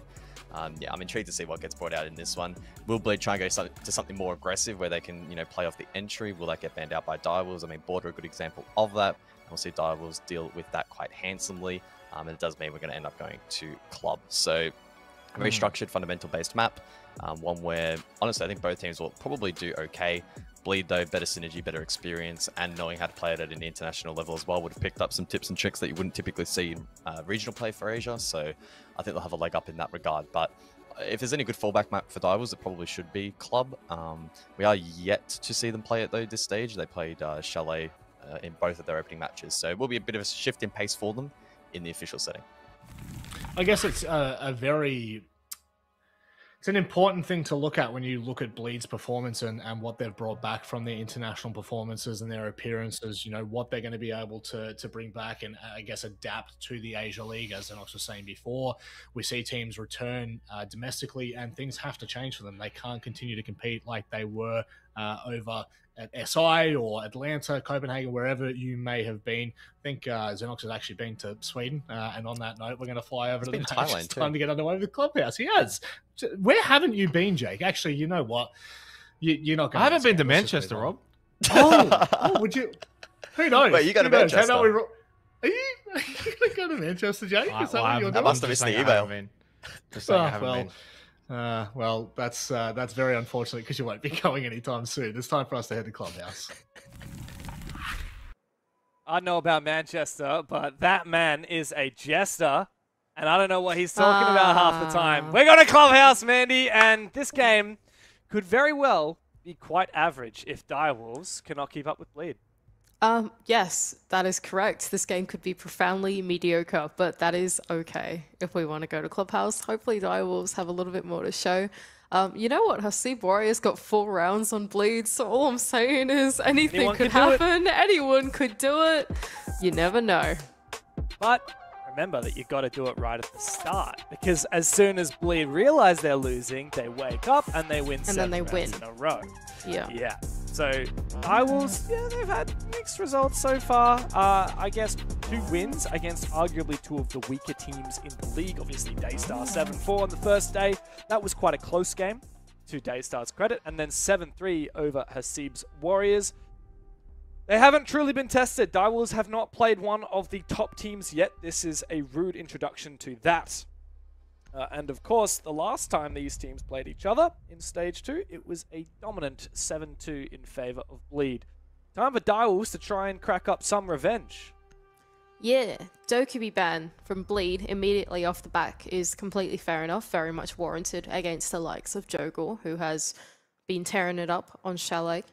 yeah, I'm intrigued to see what gets brought out in this one. Will Bleed try and go to something more aggressive where they can, play off the entry? Will that get banned out by Direwolves? I mean, Border a good example of that. We'll see Direwolves deal with that quite handsomely. And it does mean we're going to end up going to Club. So a very structured, fundamental-based map. One where, honestly, I think both teams will probably do okay. Bleed, though, better synergy, better experience, and knowing how to play it at an international level as well would have picked up some tips and tricks that you wouldn't typically see in regional play for Asia. So I think they'll have a leg up in that regard. But if there's any good fallback map for Direwolves, it probably should be Club. We are yet to see them play it, though, this stage. They played Chalet in both of their opening matches. So it will be a bit of a shift in pace for them in the official setting. I guess it's it's an important thing to look at when you look at Bleed's performance and what they've brought back from their international performances and their appearances, you know, what they're going to be able to bring back and I guess adapt to the Asia League. As Xenox was saying before, we see teams return domestically and things have to change for them. They can't continue to compete like they were over at SI or Atlanta, Copenhagen, wherever you may have been. I think Xenox has actually been to Sweden. And on that note, we're going to fly over to Thailand. It's time to get underway with the clubhouse. He has. Where haven't you been, Jake? Actually, you know what? You're not going to. I haven't been to Manchester, Rob. Oh, would you? Who knows? Wait, you go to Manchester? Are you going to go to Manchester, Jake? Is that what you're doing? I must have missed the email. Just saying I haven't been. Well, that's very unfortunate because you won't be going anytime soon. It's time for us to head to Clubhouse. I know about Manchester, but that man is a jester, and I don't know what he's talking about half the time. We're going to Clubhouse, Mandy, and this game could very well be quite average if Direwolves cannot keep up with Bleed. Yes, that is correct. This game could be profoundly mediocre, but that is okay if we want to go to Clubhouse. Hopefully Direwolves have a little bit more to show. You know what? Hasib Warriors got 4 rounds on Bleed, so all I'm saying is anything could happen. Anyone could do it. You never know. But remember that you got to do it right at the start, because as soon as Bleed realize they're losing, they wake up and they win 7 rounds in a row. Yeah. So, Direwolves, yeah, they've had mixed results so far. I guess 2 wins against arguably 2 of the weaker teams in the league. Obviously, Daystar 7-4 on the first day. That was quite a close game, to Daystar's credit. And then 7-3 over Hasib's Warriors. They haven't truly been tested. Direwolves have not played one of the top teams yet. This is a rude introduction to that. And of course, the last time these teams played each other in Stage 2, it was a dominant 7-2 in favor of Bleed. Time for Direwolves to try and crack up some revenge. Yeah, Dokkaebi ban from Bleed immediately off the back is completely fair enough, very much warranted against the likes of Jogor, who has been tearing it up on Chalet.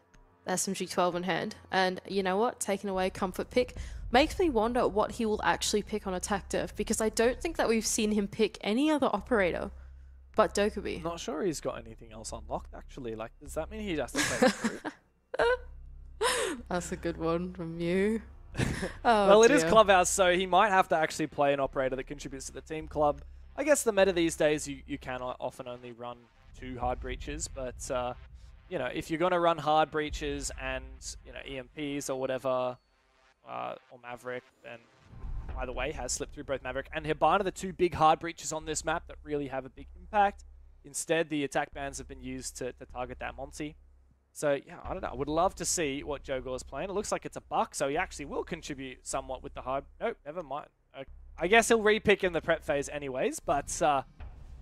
SMG12 in hand. And you know what? Taking away Comfort Pick makes me wonder what he will actually pick on attack def, because I don't think that we've seen him pick any other operator but Dokkaebi. I'm not sure he's got anything else unlocked, actually. Like, does that mean he has to play through? That's a good one from you. Well, it is Clubhouse, so he might have to actually play an operator that contributes to the team club. I guess the meta these days, you can often only run 2 hard breaches, but you know, if you're going to run hard breaches and, you know, EMPs or whatever, or Maverick, then, by the way, has slipped through both Maverick and Hibana, the 2 big hard breaches on this map that really have a big impact. Instead, the attack bans have been used to target that Monty. So, yeah, I don't know. I would love to see what Jogor is playing. It looks like it's a buck, so he actually will contribute somewhat with the hard... Nope, never mind. I guess he'll re-pick in the prep phase anyways, but,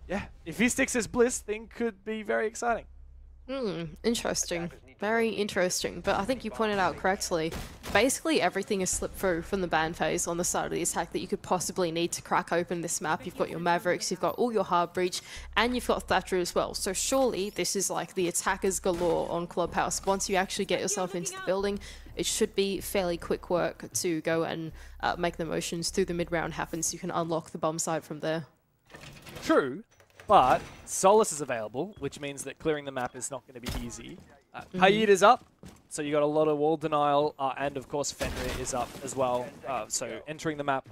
yeah, if he sticks his Bliss, thing could be very exciting. Interesting. Very interesting. But I think you pointed out correctly, basically everything is slipped through from the ban phase on the side of the attack that you could possibly need to crack open this map. You've got your Mavericks, you've got all your hard breach, and you've got Thatcher as well. So surely this is like the attackers galore on Clubhouse. Once you actually get yourself into the building, it should be fairly quick work to go and make the motions through the mid-round happen so you can unlock the bomb site from there. True. But Solus is available, which means that clearing the map is not going to be easy. Payid is up, so you got a lot of wall denial, and of course Fenrir is up as well. So entering the map.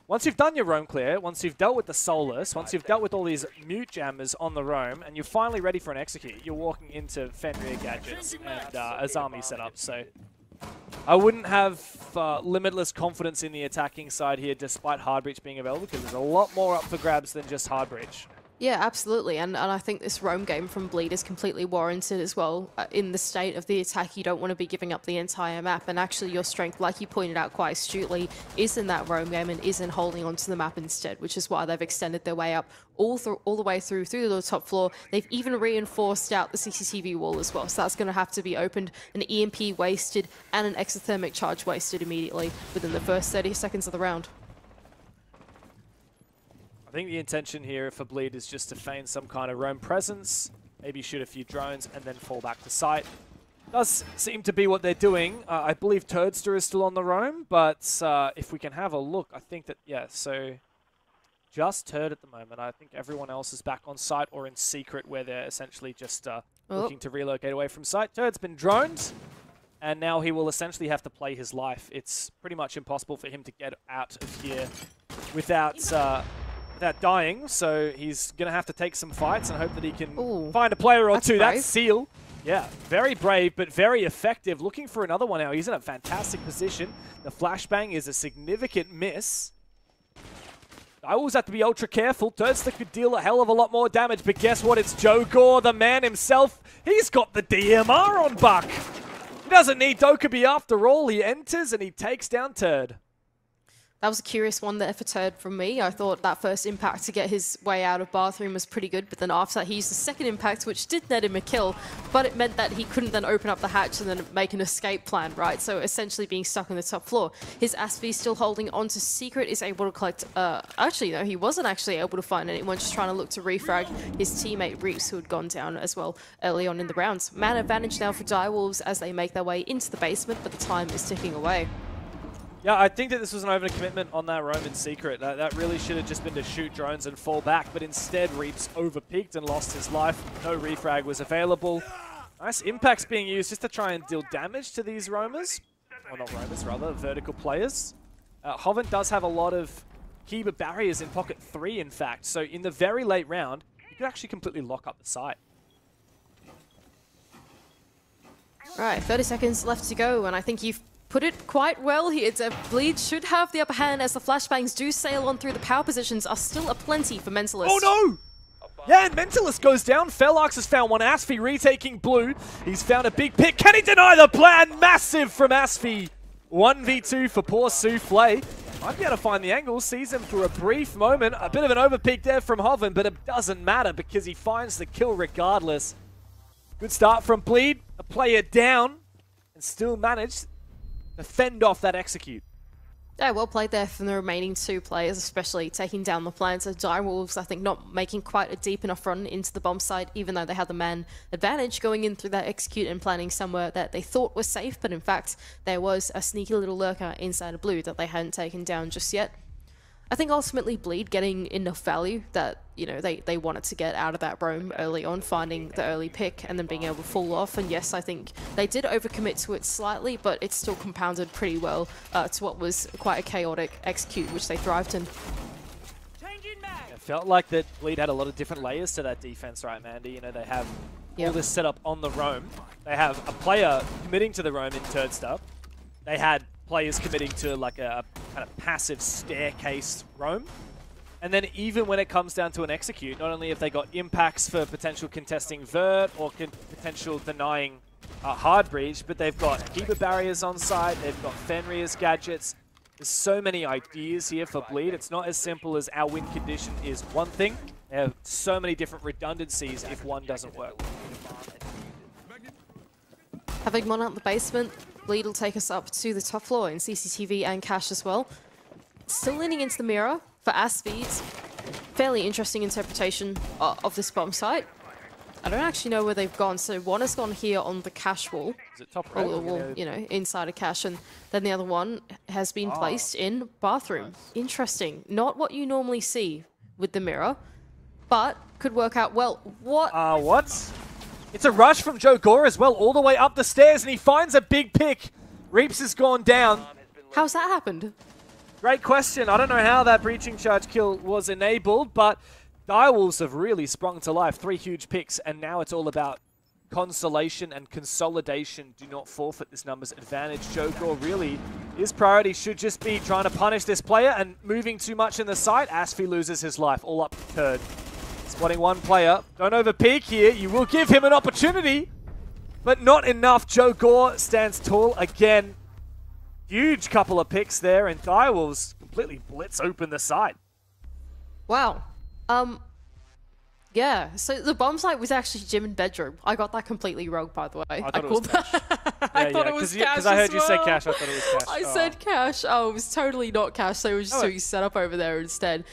Once you've done your roam clear, once you've dealt with the Solus, once you've dealt with all these mute jammers on the roam, and you're finally ready for an execute, you're walking into Fenrir gadgets and Azami setup. So I wouldn't have limitless confidence in the attacking side here, despite hard breach being available, because there's a lot more up for grabs than just hard breach. Yeah, absolutely, and I think this roam game from Bleed is completely warranted as well. In the state of the attack, you don't want to be giving up the entire map, and actually your strength, like you pointed out quite astutely, is in that roam game and is in holding onto the map instead, which is why they've extended their way up all the way through the top floor. They've even reinforced out the CCTV wall as well, so that's going to have to be opened, an EMP wasted, and an exothermic charge wasted immediately within the first 30 seconds of the round. I think the intention here for Bleed is just to feign some kind of roam presence, maybe shoot a few drones, and then fall back to site. Does seem to be what they're doing. I believe Turdster is still on the roam, but if we can have a look, I think that, yeah, so just Turd at the moment. I think everyone else is back on site or in secret where they're essentially just looking to relocate away from site. Turd's been droned, and now he will essentially have to play his life. It's pretty much impossible for him to get out of here without dying, so he's going to have to take some fights and hope that he can find a player or two. That's Seal. Yeah, very brave, but very effective. Looking for another one now. He's in a fantastic position. The flashbang is a significant miss. I always have to be ultra careful. Turdster could deal a hell of a lot more damage, but guess what? It's Joe Gore, the man himself. He's got the DMR on Buck. He doesn't need Dokkaebi after all. He enters and he takes down Turd. That was a curious one there for Turd from me. I thought that first impact to get his way out of Bathroom was pretty good, but then after that he used the second impact, which did net him a kill, but it meant that he couldn't then open up the hatch and then make an escape plan, right? So essentially being stuck on the top floor. His Aspie still holding on to Secret, is able to collect... actually, no, he wasn't actually able to find anyone, just trying to look to refrag his teammate Reaps, who had gone down as well early on in the rounds. Man advantage now for Direwolves as they make their way into the basement, but the time is ticking away. Yeah, I think that this was an overcommitment on that roam in secret. That really should have just been to shoot drones and fall back, but instead Reaps overpeaked and lost his life. No refrag was available. Nice impacts being used just to try and deal damage to these roamers. Or not roamers, rather, vertical players. Hoven does have a lot of Kiba barriers in pocket 3, in fact. So in the very late round, you could actually completely lock up the site. Right, 30 seconds left to go, and I think you've put it quite well here. Bleed should have the upper hand as the flashbangs do sail on through. The power positions are still aplenty for Mentalist. Oh no! Yeah, and Mentalist goes down. Felarx has found one. Aspie retaking blue. He's found a big pick. Can he deny the plan? Massive from Aspie. 1v2 for poor Souffle. Might be able to find the angle. Sees him for a brief moment. A bit of an overpeak there from Hoven, but it doesn't matter because he finds the kill regardless. Good start from Bleed. A player down and still managed to fend off that execute. Yeah, well played there from the remaining two players, especially taking down the plans of Direwolves. I think not making quite a deep enough run into the bomb site, even though they had the man advantage going in through that execute and planning somewhere that they thought was safe, but in fact there was a sneaky little lurker inside of blue that they hadn't taken down just yet. I think ultimately Bleed getting enough value that, you know, they wanted to get out of that roam early on, finding the early pick and then being able to fall off. And yes, I think they did overcommit to it slightly, but it still compounded pretty well to what was quite a chaotic execute, which they thrived in. It felt like that Bleed had a lot of different layers to that defense, right, Mandy? You know, they have all this set up on the roam. They have a player committing to the roam in Turdster. They had players committing to like a kind of passive staircase roam. And then even when it comes down to an execute, not only have they got impacts for potential contesting vert or potential denying hard breach, but they've got Kiba barriers on site, they've got Fenrir's gadgets. There's so many ideas here for Bleed. It's not as simple as our win condition is one thing. They have so many different redundancies if one doesn't work. Having one out the basement, Bleed will take us up to the top floor in CCTV and Cash as well. Still leaning into the mirror for Aspie. Fairly interesting interpretation of this bomb site. I don't actually know where they've gone. So one has gone here on the Cash wall. Is it top or right? the wall, you know, inside a Cash, and then the other one has been placed in Bathroom. Nice. Interesting. Not what you normally see with the mirror, but could work out well. What? What? It's a rush from Joe Gore as well, all the way up the stairs, and he finds a big pick. Reaps has gone down. How's that happened? Great question. I don't know how that breaching charge kill was enabled, but Direwolves have really sprung to life. 3 huge picks, and now it's all about consolation and consolidation. Do not forfeit this numbers advantage. Joe Gore really, his priority should just be trying to punish this player, and moving too much in the site, Aspie loses his life, all up to Turd. Spotting one player. Don't overpeak here. You will give him an opportunity, but not enough. Joe Gore stands tall again. Huge couple of picks there, and Direwolves completely blitz open the site. Wow. Yeah, so the bomb site was actually gym and bedroom. I got that completely wrong, by the way. I called that. I thought it was Cash because I heard you say Cash, I thought it was Cash. I said Cash. Oh, it was totally not Cash. So it was just doing setup over there instead.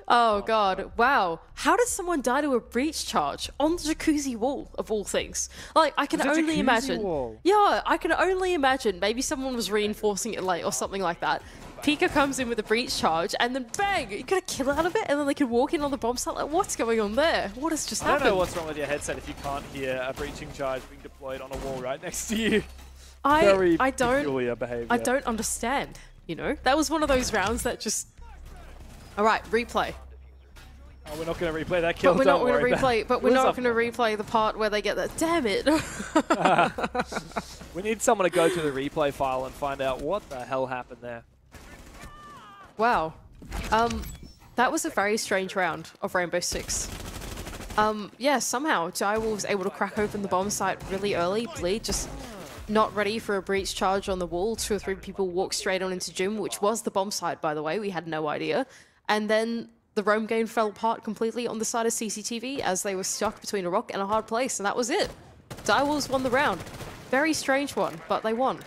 Oh, God. Wow. How did someone die to a breach charge on the jacuzzi wall, of all things? Like, I can only imagine. Wall? Yeah, I can only imagine. Maybe someone was reinforcing it late or something like that. Pika comes in with a breach charge, and then bang, you got a kill out of it, and then they can walk in on the bomb site. Like, what's going on there? What has just happened? I don't know what's wrong with your headset if you can't hear a breaching charge being deployed on a wall right next to you. Very peculiar behavior. I don't understand, you know? That was one of those rounds that just... Alright, replay. Oh, we're not going to replay that kill. But we're not going to replay. But we're not going to replay the part where they get that. Damn it! We need someone to go to the replay file and find out what the hell happened there. Wow. That was a very strange round of Rainbow Six. Yeah, somehow Direwolf was able to crack open the bomb site really early. Bleed just not ready for a breach charge on the wall. 2 or 3 people walked straight on into Gym, which was the bomb site, by the way. We had no idea. And then the roam game fell apart completely on the side of CCTV as they were stuck between a rock and a hard place, and that was it. Direwolves won the round. Very strange one, but they won.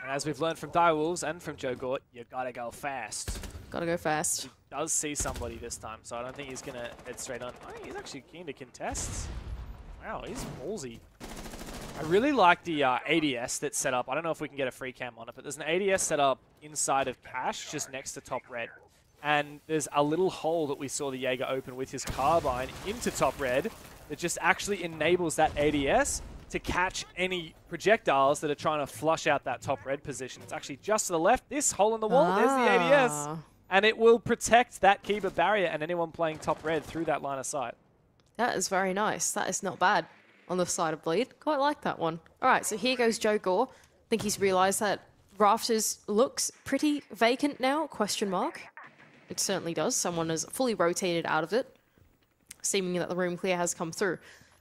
And as we've learned from Direwolves and from Joe Gort, you gotta go fast. Gotta go fast. He does see somebody this time, so I don't think he's gonna head straight on. Oh, he's actually keen to contest. Wow, he's ballsy. I really like the ADS that's set up. I don't know if we can get a free cam on it, but there's an ADS set up inside of Cash, just next to Top Red. And there's a little hole that we saw the Jaeger open with his carbine into Top Red that just actually enables that ADS to catch any projectiles that are trying to flush out that Top Red position. It's actually just to the left, this hole in the wall, there's the ADS. And it will protect that Kiba barrier and anyone playing Top Red through that line of sight. That is very nice. That is not bad on the side of Bleed. Quite like that one. All right, so here goes Joe Gore. I think he's realized that Rafters looks pretty vacant now, question mark. It certainly does. Someone has fully rotated out of it, seeming that the room clear has come through.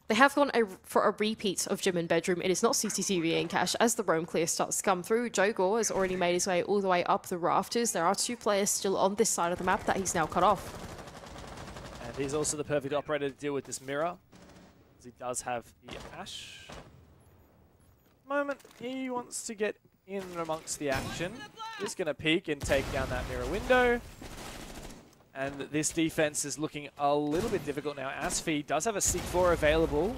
They have gone for a repeat of Gym and Bedroom. It is not CCTV and Cash. As the roam clear starts to come through, Joe Gore has already made his way all the way up the rafters. There are 2 players still on this side of the map that he's now cut off. And he's also the perfect operator to deal with this mirror, as he does have the Ash. Moment, he wants to get in amongst the action. He's going to peek and take down that mirror window. And this defense is looking a little bit difficult now. Asfi does have a C4 available.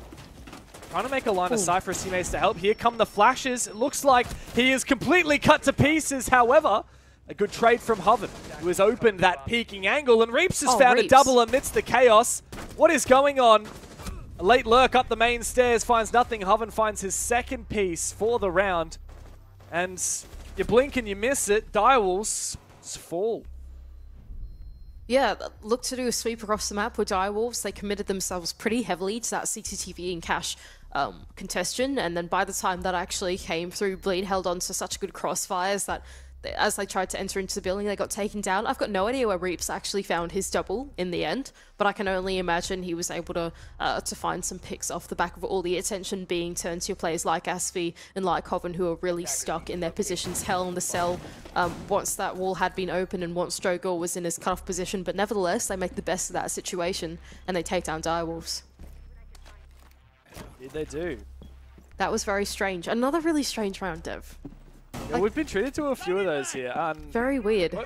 Trying to make a line of sight for his teammates to help. Here come the flashes. It looks like he is completely cut to pieces. However, a good trade from Hoven, who has opened that peeking angle. And Reaps has found a double amidst the chaos. What is going on? A late lurk up the main stairs finds nothing. Hoven finds his second piece for the round. And you blink and you miss it. Direwolves fall. Yeah, look to do a sweep across the map with Direwolves. They committed themselves pretty heavily to that CCTV and Cash contestation, and then by the time that actually came through, Bleed held on to such good crossfires that as they tried to enter into the building, they got taken down. I've got no idea where Reaps actually found his double in the end, but I can only imagine he was able to find some picks off the back of all the attention being turned to players like Asfi and like Hoven, who are really stuck in their positions. Hell in the cell once that wall had been open and once Joe Gore was in his cutoff position, but nevertheless, they make the best of that situation and they take down Direwolves. Did they do? That was very strange. Another really strange round, Dev. Yeah, we've been treated to a few of those here. Very weird.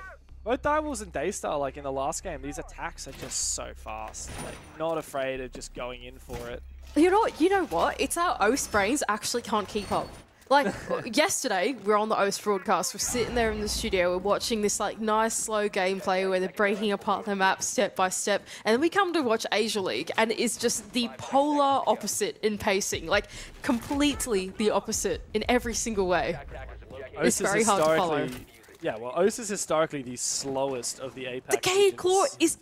Both Direwolves and Daystar, like in the last game, these attacks are just so fast. Like, not afraid of just going in for it. You know what? It's our OS brains actually can't keep up. Like, yesterday, we're on the OS broadcast, we're sitting there in the studio, we're watching this like nice slow gameplay where they're breaking apart the map step by step, and then we come to watch Asia League, and it's just the polar opposite in pacing, like completely the opposite in every single way. It's very hard to follow. Yeah, well, OS is historically the slowest of the APAC The Cade Claw is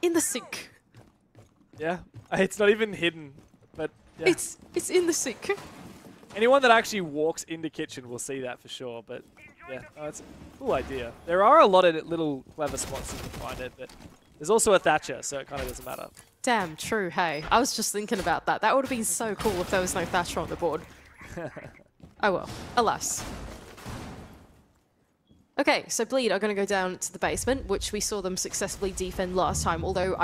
in the sink. Yeah, it's not even hidden, but yeah. It's in the sink. Anyone that actually walks into Kitchen will see that for sure, but yeah, no, it's a cool idea. There are a lot of little clever spots you can find it, but there's also a Thatcher, so it kind of doesn't matter. Damn, true, hey. I was just thinking about that. That would have been so cool if there was no Thatcher on the board. Oh well, alas. Okay, so Bleed are going to go down to the basement, which we saw them successfully defend last time, although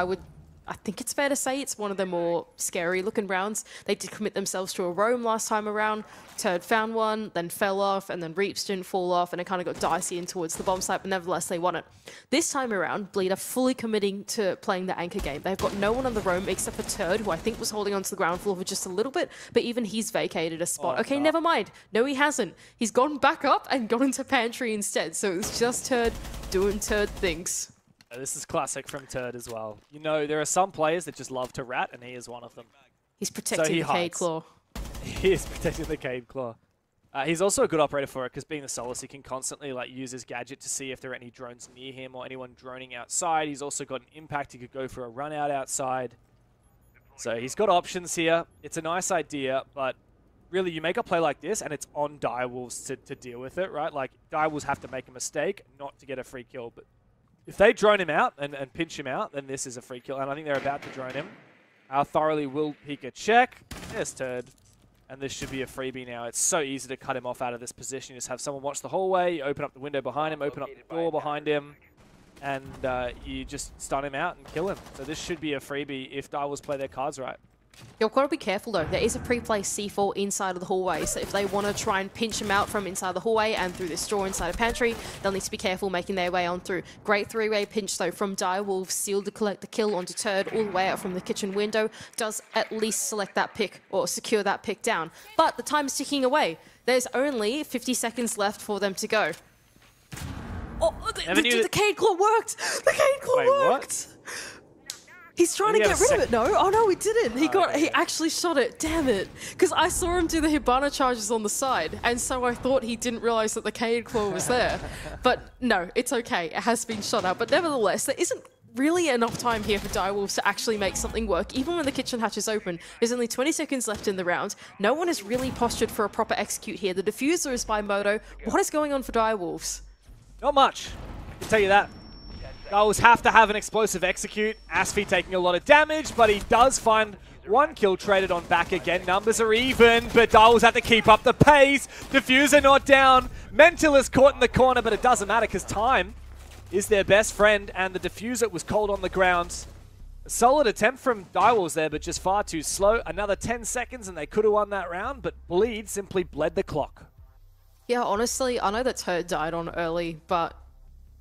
I think it's fair to say it's one of the more scary looking rounds. They did commit themselves to a roam last time around. Turd found one, then fell off, and then Reaps didn't fall off, and it kind of got dicey in towards the bomb site, but nevertheless they won it. This time around, Bleed are fully committing to playing the anchor game. They've got no one on the roam except for Turd, who I think was holding onto the ground floor for just a little bit, but even he's vacated a spot. Okay, never mind. No, he hasn't. He's gone back up and gone into Pantry instead, so it's just Turd doing Turd things. This is classic from Turd as well. You know, there are some players that just love to rat, and he is one of them. He's protecting the Cade Claw. He is protecting the Cade Claw. He's also a good operator for it, because being the Solus, he can constantly use his gadget to see if there are any drones near him or anyone droning outside. He's also got an impact. He could go for a run out outside. So he's got options here. It's a nice idea, but really you make a play like this, and it's on Direwolves to deal with it, right? Like, Direwolves have to make a mistake not to get a free kill, but if they drone him out and pinch him out, then this is a free kill, and I think they're about to drone him. How thoroughly will peek a check? There's Turd. And this should be a freebie now. It's so easy to cut him off out of this position. You just have someone watch the hallway, you open up the window behind him, open up the door behind him, and you just stun him out and kill him. So this should be a freebie if Direwolves play their cards right. You've got to be careful though. There is a pre-placed C4 inside of the hallway, so if they want to try and pinch him out from inside the hallway and through this door inside of Pantry, they'll need to be careful making their way on through. Great three-way pinch though from Direwolves, sealed to collect the kill onto Turd all the way out from the kitchen window, does at least select that pick or secure that pick down. But the time is ticking away. There's only 50 seconds left for them to go. Oh, the Cade Claw worked! The Cade Claw worked! What? He's trying to get rid of it. No, oh no, he didn't. He actually shot it. Damn it! Because I saw him do the Hibana charges on the side, and so I thought he didn't realize that the Cade Claw was there. But no, it's okay. It has been shot out. But nevertheless, there isn't really enough time here for Direwolves to actually make something work. Even when the kitchen hatch is open, there's only 20 seconds left in the round. No one is really postured for a proper execute here. The diffuser is by Moto. What is going on for Direwolves? Not much. I can tell you that. Direwolves have to have an explosive execute. Asfi taking a lot of damage, but he does find one kill traded on back again. Numbers are even, but Direwolves have to keep up the pace. Diffuser not down. Mental is caught in the corner, but it doesn't matter because time is their best friend, and the diffuser was cold on the ground. A solid attempt from Direwolves there, but just far too slow. Another 10 seconds, and they could have won that round, but Bleed simply bled the clock. Yeah, honestly, I know that Turd died on early, but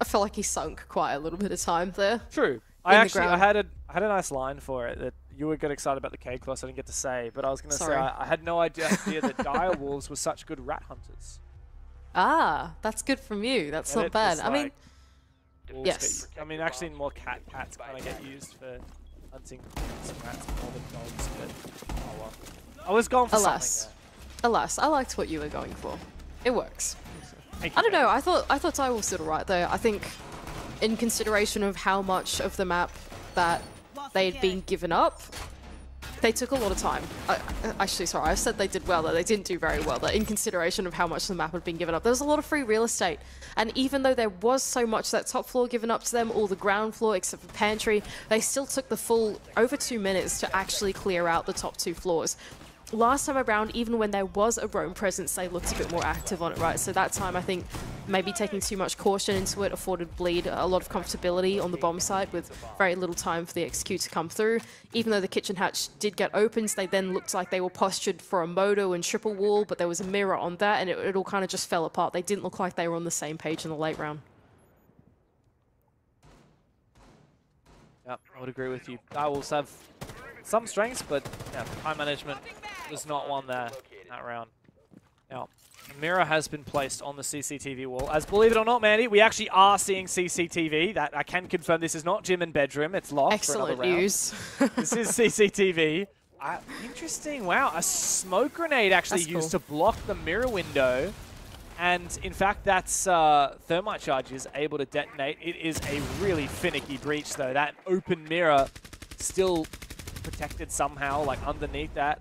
I feel like he sunk quite a little bit of time there. True. I had a nice line for it that you would get excited about the Cade Claw, so I didn't get to say, but I was going to say I had no idea that Direwolves were such good rat hunters. Ah, that's good from you. That's not bad. I mean, yes. I mean, actually, more cats kind of get used for hunting some rats more than dogs, but oh well. I was going for something there. Alas, I liked what you were going for. It works. I don't know. I thought Direwolves did alright though. I think, in consideration of how much of the map that they'd been given up, they took a lot of time. Actually, sorry, I said they did well, though. They didn't do very well, though. In consideration of how much the map had been given up, there was a lot of free real estate. And even though there was so much that top floor given up to them, all the ground floor except for Pantry, they still took the full over 2 minutes to actually clear out the top 2 floors. Last time around, even when there was a roam presence, they looked a bit more active on it, right? So that time, I think, maybe taking too much caution into it afforded Bleed a lot of comfortability on the bomb side with very little time for the execute to come through. Even though the kitchen hatch did get opened, they then looked like they were postured for a Moto and triple wall, but there was a mirror on that, and it all kind of just fell apart. They didn't look like they were on the same page in the late round. Yep, I would agree with you. Direwolves have some strengths, but yeah, time management was not one there in that round. Now, a mirror has been placed on the CCTV wall. As believe it or not, Mandy, we actually are seeing CCTV. That I can confirm this is not gym and bedroom. It's locked. Excellent for another news. This is CCTV. Interesting. Wow, a smoke grenade actually used to block the mirror window. And in fact, that's thermite charge is able to detonate. It is a really finicky breach, though. That open mirror still protected somehow, like underneath that.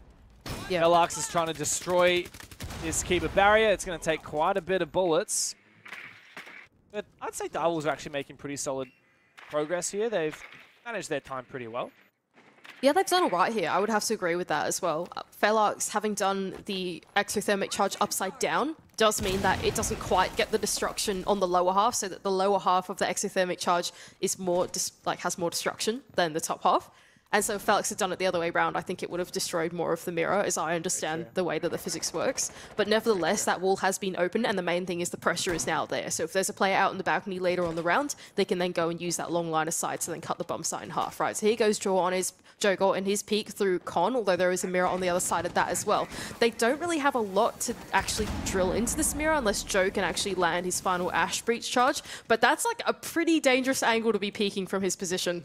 Yeah. Velox is trying to destroy this keeper barrier. It's going to take quite a bit of bullets. But I'd say Direwolves are actually making pretty solid progress here. They've managed their time pretty well. Yeah, they've done all right here. I would have to agree with that as well. Velox, having done the exothermic charge upside down, does mean that it doesn't quite get the destruction on the lower half, so that the lower half of the exothermic charge is more has more destruction than the top half. And so if Felix had done it the other way around, I think it would have destroyed more of the mirror, as I understand the way that the physics works. But nevertheless, that wall has been opened, and the main thing is the pressure is now there. So if there's a player out in the balcony later on the round, they can then go and use that long line of sight to then cut the bomb site in half, right? So here goes Jaw on his Jogor and his peek through Con, although there is a mirror on the other side of that as well. They don't really have a lot to actually drill into this mirror unless Joe can actually land his final Ash Breach charge, but that's like a pretty dangerous angle to be peeking from his position.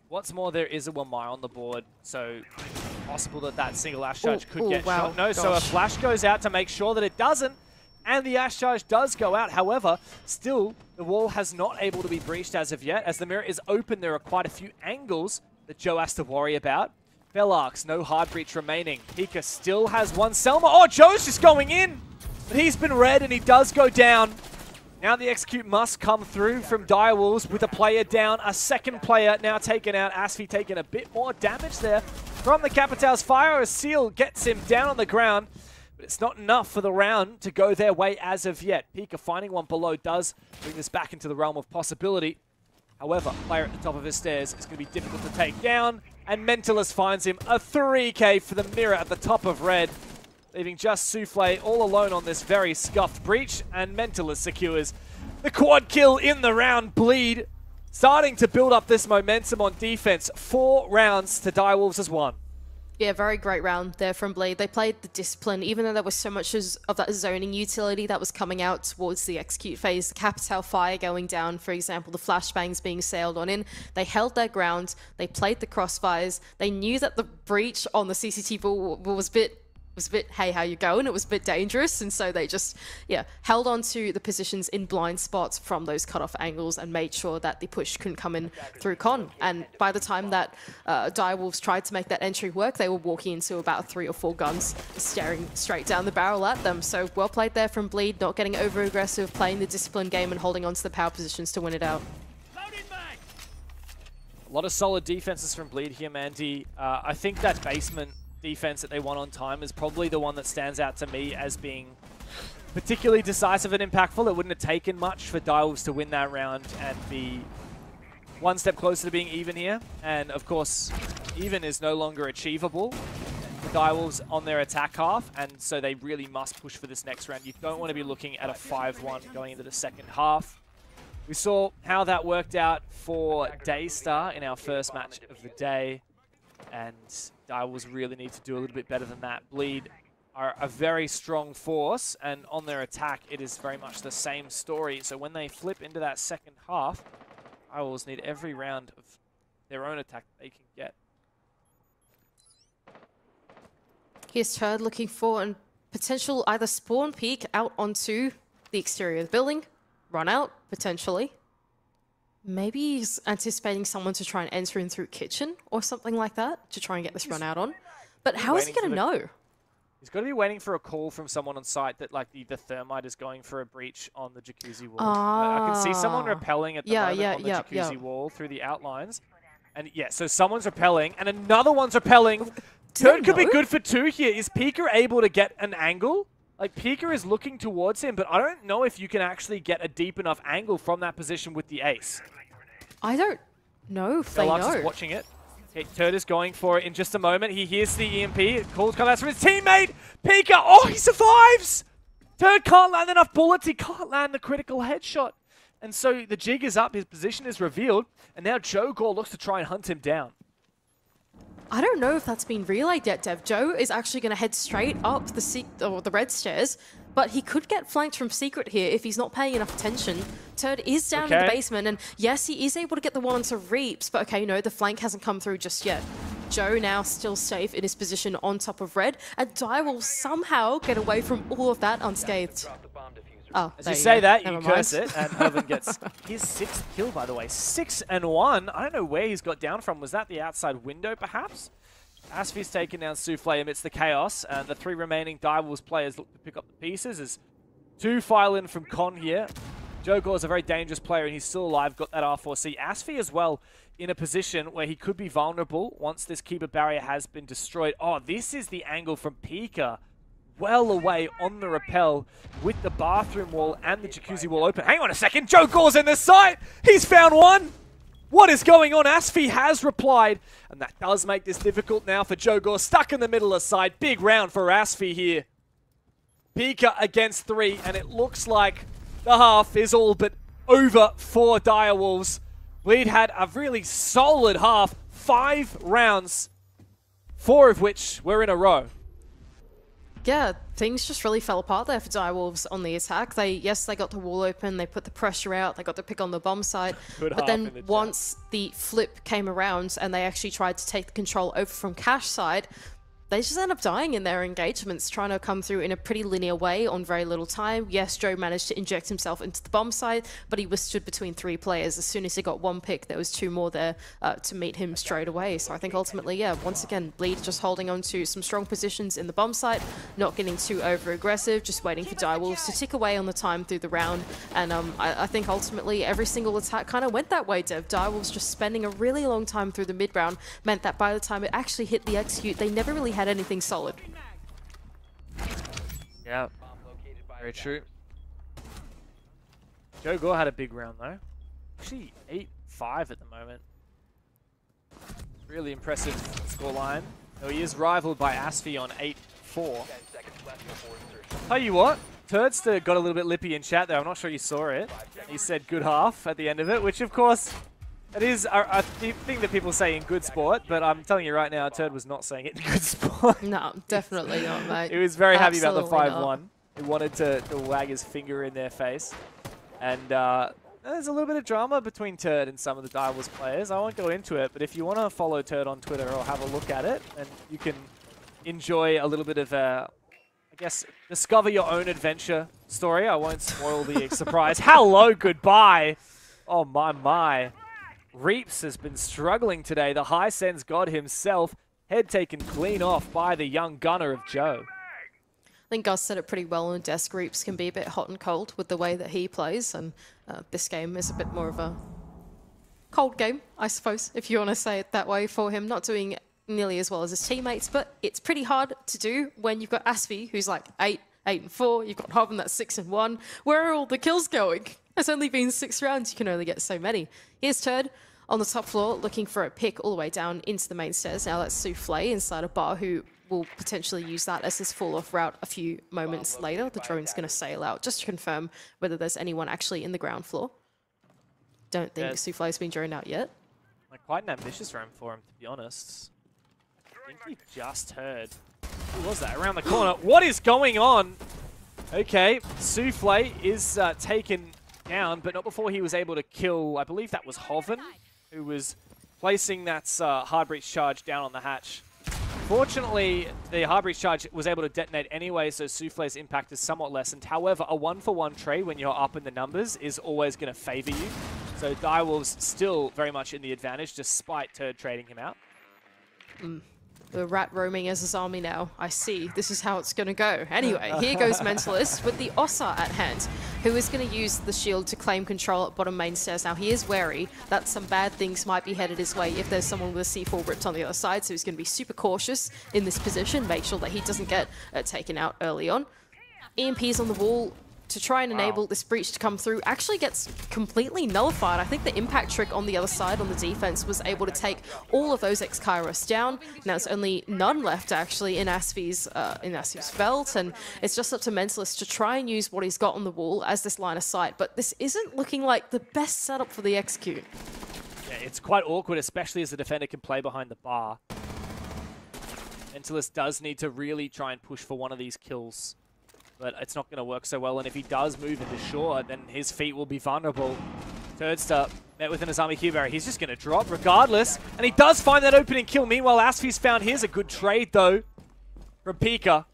What's more, there is a Wamai on the board, so possible that that single Ash charge could get shot. No, so a flash goes out to make sure that it doesn't, and the Ash charge does go out. However, still, the wall has not able to be breached as of yet. As the mirror is open, there are quite a few angles that Joe has to worry about. Belarx, no hard breach remaining. Pika still has one Selma. Oh, Joe's just going in, but he's been red and he does go down. Now the execute must come through from Direwolves with a player down, a second player now taken out. Asfi taking a bit more damage there from the Capitals. Fire a Seal gets him down on the ground, but it's not enough for the round to go their way as of yet. Pika finding one below does bring this back into the realm of possibility. However, player at the top of his stairs is going to be difficult to take down, and Mentalist finds him a 3K for the mirror at the top of red, leaving just Souffle all alone on this very scuffed breach, and Mentalist secures the quad kill in the round. Bleed starting to build up this momentum on defense. 4 rounds to Direwolves as 1. Yeah, very great round there from Bleed. They played the discipline, even though there was so much of that zoning utility that was coming out towards the execute phase. The Capital Fire going down, for example, the flashbangs being sailed on in. They held their ground. They played the crossfires. They knew that the breach on the CCTV was a bit, hey, how you going? It was a bit dangerous, and so they just, held on to the positions in blind spots from those cutoff angles and made sure that the push couldn't come in through Con. And by the time that Direwolves tried to make that entry work, they were walking into about 3 or 4 guns staring straight down the barrel at them. So well played there from Bleed, not getting over aggressive, playing the discipline game and holding on to the power positions to win it out. A lot of solid defenses from Bleed here, Mandy. I think that basement defense that they won on time is probably the one that stands out to me as being particularly decisive and impactful. It wouldn't have taken much for Direwolves to win that round and be one step closer to being even here. And of course, even is no longer achievable for Direwolves on their attack half, and so they really must push for this next round. You don't want to be looking at a 5-1 going into the second half. We saw how that worked out for Daystar in our first match of the day, and Direwolves really need to do a little bit better than that. Bleed are a very strong force, and on their attack, it is very much the same story. So when they flip into that second half, Direwolves need every round of their own attack they can get. Here's Turd looking for a potential either spawn peek out onto the exterior of the building, run out, potentially. Maybe he's anticipating someone to try and enter in through kitchen or something like that to try and get this run out on. But how is he going to know? He's got to be waiting for a call from someone on site that like the thermite is going for a breach on the jacuzzi wall. I can see someone repelling at the moment on the jacuzzi wall through the outlines. And yeah, so someone's repelling and another one's repelling. Turd could be good for 2 here. Is Pika able to get an angle? Like, Pika is looking towards him, but I don't know if you can actually get a deep enough angle from that position with the ace. I don't know if they know. Belarx is watching it. Okay, Turd is going for it in just a moment. He hears the EMP. Calls come out from his teammate. Pika, oh, he survives! Turd can't land enough bullets. He can't land the critical headshot. And so the jig is up. His position is revealed. And now Jogor looks to try and hunt him down. I don't know if that's been relayed yet, Dev. Joe is actually going to head straight up the red stairs, but he could get flanked from Secret here if he's not paying enough attention. Turd is down in the basement, and yes, he is able to get the one onto Reaps, but okay, no, the flank hasn't come through just yet. Joe now still safe in his position on top of red, and Dai will somehow get away from all of that unscathed. Oh, as you say that, you curse it, and Irvin gets his 6th kill, by the way. 6-1. I don't know where he's got down from. Was that the outside window, perhaps? Asfi's taken down Souffle amidst the chaos, and the 3 remaining Direwolves players look to pick up the pieces as 2 file in from Con here. Jogor is a very dangerous player, and he's still alive, got that R4C. Asfi as well in a position where he could be vulnerable once this keeper barrier has been destroyed. Oh, this is the angle from Pika. Well away on the rappel with the bathroom wall and the jacuzzi wall open. Hang on a second, Jogor's in the site! He's found one! What is going on? Asfi has replied, and that does make this difficult now for Jogor. Stuck in the middle of side. Big round for Asfi here. Pika against 3, and it looks like the half is all but over for Direwolves. Bleed had a really solid half. 5 rounds, 4 of which were in a row. Yeah, things just really fell apart there for Direwolves on the attack. They got the wall open, they put the pressure out, they got the pick on the bomb side. But then once the flip came around and they actually tried to take the control over from Cash side, they just end up dying in their engagements, trying to come through in a pretty linear way on very little time. Yes, Joe managed to inject himself into the bomb side, but he was stood between 3 players. As soon as he got 1 pick, there was 2 more there to meet him straight away. So I think ultimately, yeah, once again, Bleed just holding on to some strong positions in the bomb side, not getting too over-aggressive, just waiting for Direwolves to tick away on the time through the round. And I think ultimately every single attack kind of went that way, Dev. Direwolves just spending a really long time through the mid-round meant that by the time it actually hit the execute, they never really had anything solid. Yeah, very true. Jogor had a big round though. Actually 8-5 at the moment. Really impressive scoreline. Though he is rivaled by Asfi on 8-4. Tell you what, Turdster got a little bit lippy in chat there. I'm not sure you saw it. He said good half at the end of it, which of course it is a thing that people say in good sport, but I'm telling you right now, Turd was not saying it in good sport. No, definitely not, mate. He was very happy about the Absolutely 5-1. He wanted to wag his finger in their face. And there's a little bit of drama between Turd and some of the Direwolves players. I won't go into it, but if you want to follow Turd on Twitter or have a look at it, and you can enjoy a little bit of I guess, discover your own adventure story. I won't spoil the surprise. Hello, goodbye. Oh, my. Reaps has been struggling today. The High Sense God himself, head taken clean off by the young gunner of Joe. I think Gus said it pretty well on desk. Reaps can be a bit hot and cold with the way that he plays, and this game is a bit more of a cold game, I suppose, if you want to say it that way for him. Not doing nearly as well as his teammates, but it's pretty hard to do when you've got Asfi, who's like 8-4, you've got Hobbin that's 6-1. Where are all the kills going? It's only been 6 rounds, you can only get so many. Here's Turd on the top floor, looking for a pick all the way down into the main stairs. Now that's Souffle inside a bar, who will potentially use that as his fall-off route a few moments later. The drone's going to sail out just to confirm whether there's anyone actually in the ground floor. Don't think Souffle's been droned out yet. Like, quite an ambitious round for him, to be honest. I think he just heard. Who was that? Around the corner. What is going on? Okay, Souffle is taken down, but not before he was able to kill, I believe that was Hoven, who was placing that hard breach charge down on the hatch. Fortunately, the hard breach charge was able to detonate anyway, so Souffle's impact is somewhat lessened. However, a 1-for-1 trade when you're up in the numbers is always going to favor you. So Direwolves still very much in the advantage, despite Turd trading him out. The rat roaming as his army now. I see. This is how it's going to go. Anyway, here goes Mentalist with the Ossa at hand, who is going to use the shield to claim control at bottom main stairs. Now, he is wary that some bad things might be headed his way if there's someone with a C4 ripped on the other side, so he's going to be super cautious in this position, make sure that he doesn't get taken out early on. EMPs on the wall to try and enable this breach to come through actually gets completely nullified. I think the impact trick on the other side on the defense was able to take all of those ex-Kairos down. Now there's only none left actually in Asfi's belt, and it's just up to Mentalist to try and use what he's got on the wall as this line of sight. But this isn't looking like the best setup for the execute. Yeah, it's quite awkward, especially as the defender can play behind the bar. Mentalist does need to really try and push for one of these kills, but it's not going to work so well, and if he does move into shore, then his feet will be vulnerable. Turdster met with an Azami Q-Barrier. He's just going to drop regardless, and he does find that opening kill. Meanwhile, Asfi's found his. A good trade, though, from Pika.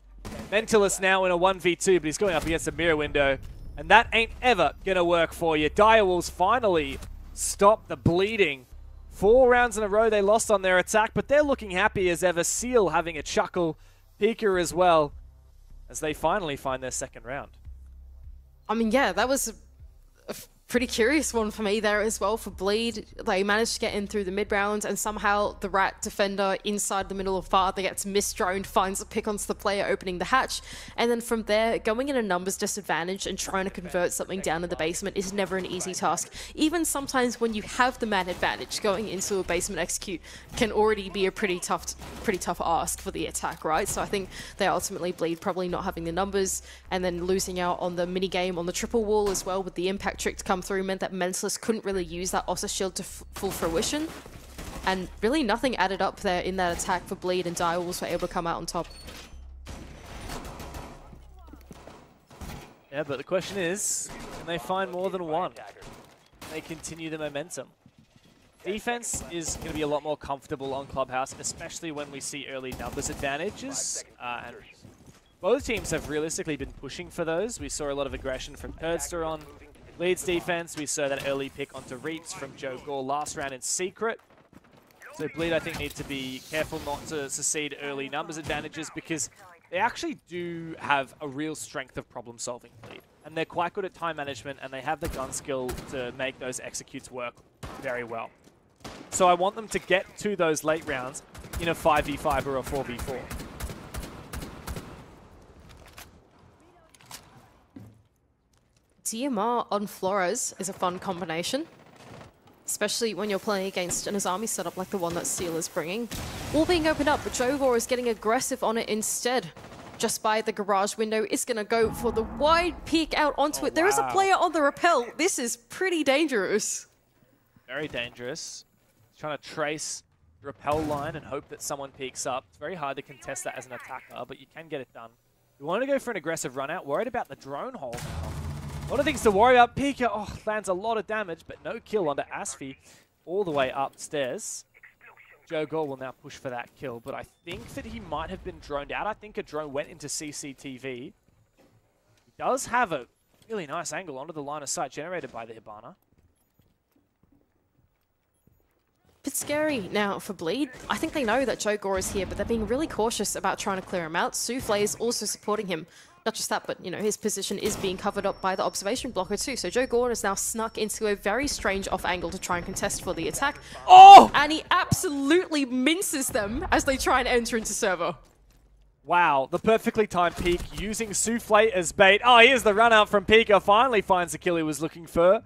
Mentalist now in a 1v2, but he's going up against a mirror window, and that ain't ever going to work for you. Direwolves finally stop the bleeding. 4 rounds in a row they lost on their attack, but they're looking happy as ever. Seal having a chuckle. Pika as well, as they finally find their second round. I mean, yeah, that was a pretty curious one for me there as well for Bleed. They managed to get in through the mid round, and somehow the Rat defender inside the middle of Father gets misdroned, finds a pick onto the player opening the hatch, and then from there, going in a numbers disadvantage and trying to convert something down in the basement is never an easy task. Even sometimes when you have the man advantage, going into a basement execute can already be a pretty tough ask for the attack, right? So I think they ultimately Bleed probably not having the numbers, and then losing out on the mini game on the triple wall as well with the impact trick to come through meant that Mentalist couldn't really use that Ossa shield to full fruition, and really nothing added up there in that attack for Bleed, and Direwolves were able to come out on top. Yeah, but the question is, can they find more than one? Can they continue the momentum? Defense is going to be a lot more comfortable on Clubhouse, especially when we see early numbers advantages. And both teams have realistically been pushing for those. We saw a lot of aggression from Turdster on Bleed's defense. We saw that early pick onto Reaps from Joe Gore last round in secret. So Bleed, I think, need to be careful not to succeed early numbers advantages, because they actually do have a real strength of problem solving, Bleed. And they're quite good at time management, and they have the gun skill to make those executes work very well. So I want them to get to those late rounds in a 5v5 or a 4v4. DMR on Flores is a fun combination, especially when you're playing against an Azami setup like the one that Seal is bringing. All being opened up, but Jogor is getting aggressive on it instead. Just by the garage window, it's going to go for the wide peek out onto it. There is a player on the rappel. This is pretty dangerous. Very dangerous. Trying to trace the rappel line and hope that someone peeks up. It's very hard to contest that as an attacker, but you can get it done. We wanted to go for an aggressive run out. Worried about the drone hole now. A lot of things to worry about. Pika lands a lot of damage, but no kill onto Asfi all the way upstairs. Joe Gore will now push for that kill, but I think that he might have been droned out. I think a drone went into CCTV. He does have a really nice angle onto the line of sight generated by the Hibana. Bit scary now for Bleed. I think they know that Joe Gore is here, but they're being really cautious about trying to clear him out. Souffle is also supporting him. Not just that, but, you know, his position is being covered up by the observation blocker too. So Joe Gore has now snuck into a very strange off angle to try and contest for the attack. Oh! And he absolutely minces them as they try and enter into server. Wow, the perfectly timed peek using Souffle as bait. Oh, here's the run out from Pika. Finally finds the kill he was looking for.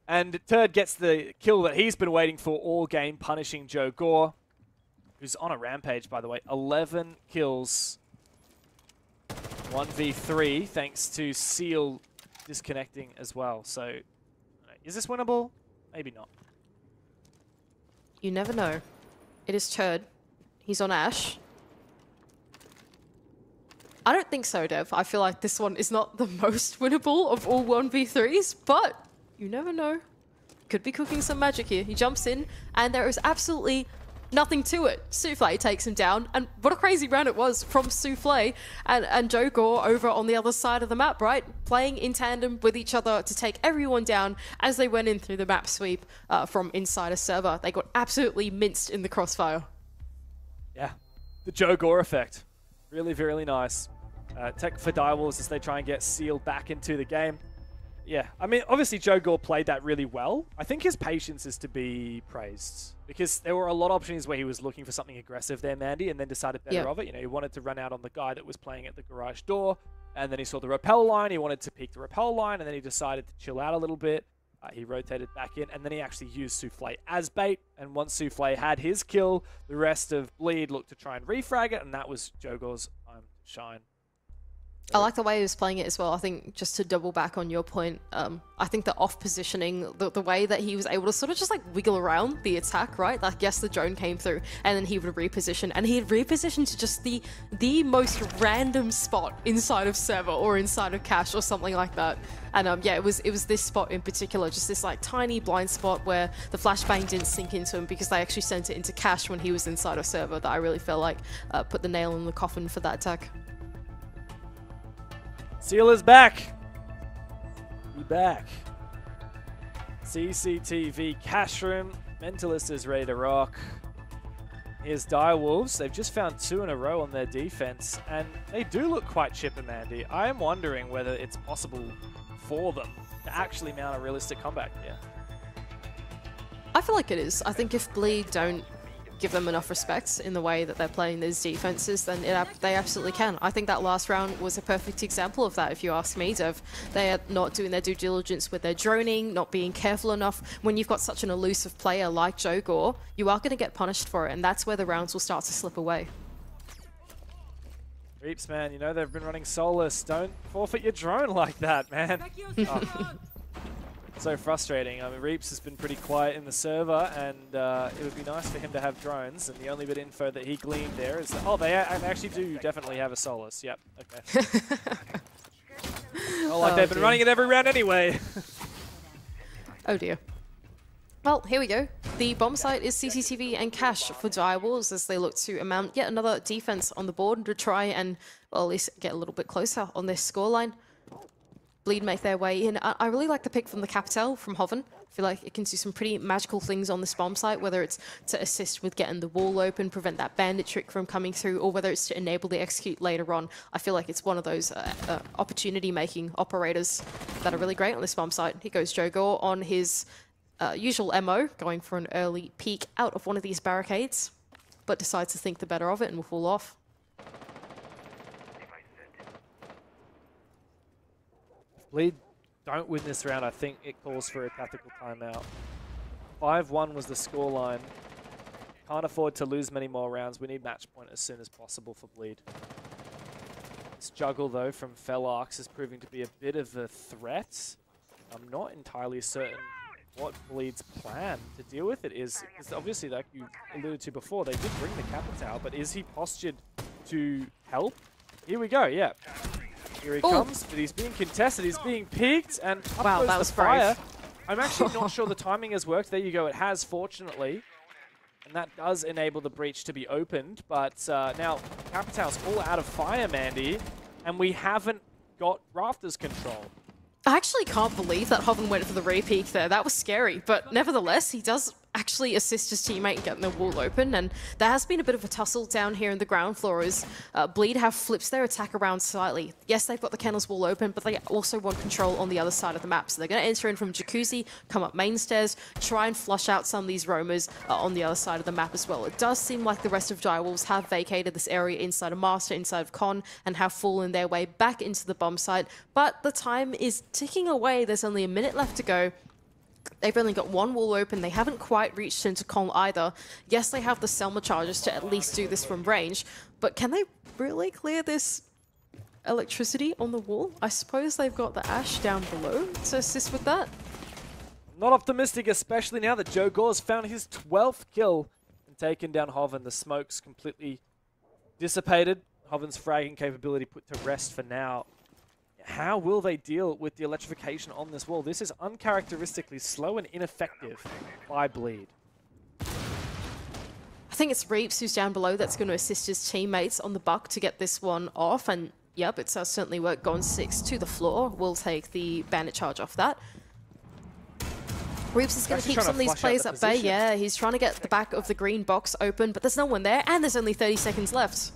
And Turd gets the kill that he's been waiting for all game, punishing Joe Gore, who's on a rampage, by the way. 11 kills. 1v3, thanks to Seal disconnecting as well. So, is this winnable? Maybe not. You never know. It is Turd. He's on Ash. I don't think so, Dev. I feel like this one is not the most winnable of all 1v3s, but you never know. Could be cooking some magic here. He jumps in, and there is absolutely nothing to it. Souffle takes him down, and what a crazy round it was from Souffle and Joe Gore over on the other side of the map, right? Playing in tandem with each other to take everyone down as they went in through the map sweep from inside a server. They got absolutely minced in the crossfire. Yeah, the Joe Gore effect. Really, really nice. Tech for Direwolves as they try and get Seal back into the game. Yeah, I mean, obviously Joe Gore played that really well. I think his patience is to be praised, because there were a lot of opportunities where he was looking for something aggressive there, Mandy, and then decided better of it. You know, he wanted to run out on the guy that was playing at the garage door, and then he saw the rappel line. He wanted to peek the rappel line, and then he decided to chill out a little bit. He rotated back in, and then he actually used Souffle as bait. And once Souffle had his kill, the rest of Bleed looked to try and refrag it, and that was Joe Gore's time to shine. I like the way he was playing it as well. I think, just to double back on your point, I think the off positioning, the way that he was able to sort of just like wiggle around the attack, right? Like, yes, the drone came through and then he would reposition, and he'd reposition to just the most random spot inside of server or inside of cache or something like that. And yeah, it was this spot in particular, just this like tiny blind spot where the flashbang didn't sink into him because they actually sent it into cache when he was inside of server, that I really felt like put the nail in the coffin for that attack. Seal is back. Be back. CCTV cash room. Mentalist is ready to rock. Here's Direwolves. They've just found 2 in a row on their defense, and they do look quite chipper, Mandy. I am wondering whether it's possible for them to actually mount a realistic comeback here. I feel like it is. I think if Bleed don't give them enough respect in the way that they're playing these defenses, then they absolutely can. I think that last round was a perfect example of that, if you ask me, Dev. They are not doing their due diligence with their droning, not being careful enough. When you've got such an elusive player like Joe Gore, you are going to get punished for it, and that's where the rounds will start to slip away. Reaps, man, you know they've been running Solus. Don't forfeit your drone like that, man. Oh. So frustrating. I mean, Reaps has been pretty quiet in the server, and it would be nice for him to have drones. And the only bit of info that he gleaned there is that, oh, they actually do definitely have a Solus. Yep, okay. Oh, like they've been running it every round anyway. Oh dear. Well, here we go. The bomb site is CCTV and Cash for Direwolves as they look to mount yet another defense on the board to try and, well, at least get a little bit closer on their scoreline. Bleed make their way in. I really like the pick from the Capital from Hoven. I feel like it can do some pretty magical things on this bomb site, whether it's to assist with getting the wall open, prevent that bandit trick from coming through, or whether it's to enable the execute later on. I feel like it's one of those opportunity-making operators that are really great on this bomb site. Here goes Joe Gore on his usual MO, going for an early peek out of one of these barricades, but decides to think the better of it and will fall off. Bleed don't win this round, I think it calls for a tactical timeout. 5-1 was the scoreline. Can't afford to lose many more rounds. We need match point as soon as possible for Bleed. This juggle, though, from Felarx is proving to be a bit of a threat. I'm not entirely certain what Bleed's plan to deal with it is. Because obviously, like you alluded to before, they did bring the Capitao, but is he postured to help? Here we go, yeah. Here he comes, but he's being contested, he's being peeked, and up wow, goes that the was fire. brave. I'm actually not sure the timing has worked. There you go, it has, fortunately. And that does enable the breach to be opened, but now Capitao's all out of fire, Mandy, and we haven't got Rafters control. I actually can't believe that Hoven went for the re-peek there. That was scary, but nevertheless, he does actually assist his teammate in getting the wall open, and there has been a bit of a tussle down here in the ground floor as Bleed have flips their attack around slightly. Yes, they've got the kennels wall open, but they also want control on the other side of the map, so they're going to enter in from Jacuzzi, come up main stairs, try and flush out some of these roamers on the other side of the map as well. It does seem like the rest of Direwolves have vacated this area inside of Master, inside of Con, and have fallen their way back into the bomb site, but the time is ticking away. There's only a minute left to go. They've only got one wall open. They haven't quite reached into Con either. Yes, they have the Selma charges to at least do this from range, but can they really clear this electricity on the wall? I suppose they've got the Ash down below to assist with that. Not optimistic, especially now that Joe Gore's found his 12th kill and taken down Hoven. The smoke's completely dissipated. Hoven's fragging capability put to rest for now. How will they deal with the electrification on this wall? This is uncharacteristically slow and ineffective by Bleed. I think it's Reaps who's down below that's going to assist his teammates on the buck to get this one off. And yep, it's certainly worked. Gone 6 to the floor. We'll take the bandit charge off that. Reaps is going to keep some of these players at bay. Yeah, he's trying to get the back of the green box open, but there's no one there, and there's only 30 seconds left.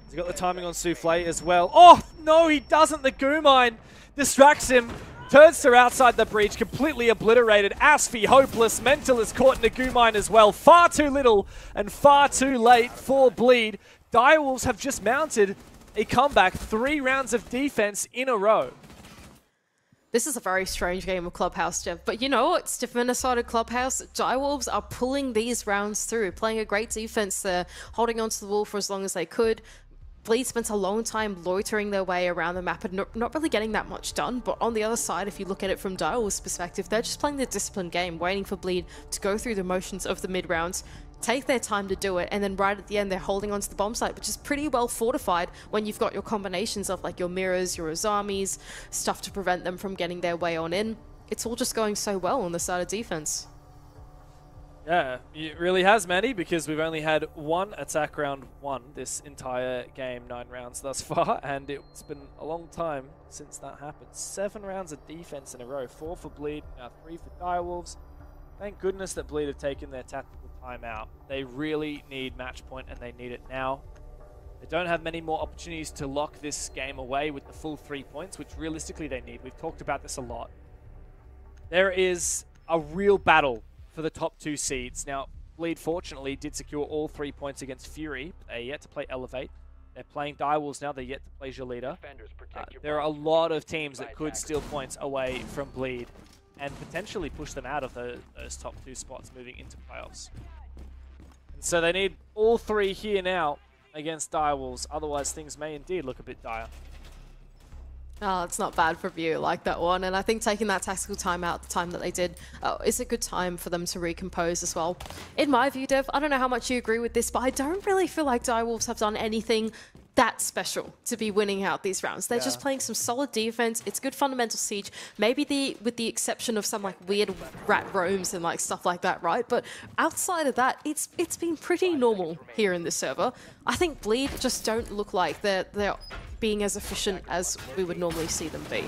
He's got the timing on Souffle as well. Oh, no, he doesn't. The goo mine distracts him. Turns to outside the breach, completely obliterated. Asphy, hopeless. Mental is caught in the goo mine as well. Far too little and far too late for Bleed. Direwolves have just mounted a comeback. 3 rounds of defense in a row. This is a very strange game of Clubhouse, Jeff. But you know what? Stiff Minnesota Clubhouse, Direwolves are pulling these rounds through, playing a great defense there, holding onto the wall for as long as they could. Bleed spent a long time loitering their way around the map and not really getting that much done, but on the other side, if you look at it from Direwolves' perspective, they're just playing the disciplined game, waiting for Bleed to go through the motions of the mid-rounds, take their time to do it, and then right at the end, they're holding onto the bomb site, which is pretty well fortified when you've got your combinations of like your mirrors, your Azamis, stuff to prevent them from getting their way on in. It's all just going so well on the side of defense. Yeah, it really has, Manny, because we've only had 1 attack round 1 this entire game, 9 rounds thus far, and it's been a long time since that happened. 7 rounds of defense in a row, 4 for Bleed, now 3 for Direwolves. Thank goodness that Bleed have taken their tactical timeout. They really need match point, and they need it now. They don't have many more opportunities to lock this game away with the full 3 points, which realistically they need. We've talked about this a lot. there is a real battle for the top 2 seeds. Now, Bleed fortunately did secure all 3 points against Fury. They're yet to play Elevate. They're playing Direwolves now. They're yet to play Jolita. There are a lot of teams that could steal points away from Bleed and potentially push them out of those top 2 spots moving into playoffs. And so they need all 3 here now against Direwolves. Otherwise, things may indeed look a bit dire. Oh, it's not bad for View like that one. And I think taking that tactical timeout, the time that they did, is a good time for them to recompose as well. In my view, Dev, I don't know how much you agree with this, but I don't really feel like Direwolves have done anything that special to be winning out these rounds. They're just playing some solid defense. It's good fundamental siege. Maybe with the exception of some like weird rat roams and like stuff like that, right? But outside of that, it's been pretty normal here in this server. I think Bleed just don't look like they're being as efficient as we would normally see them be.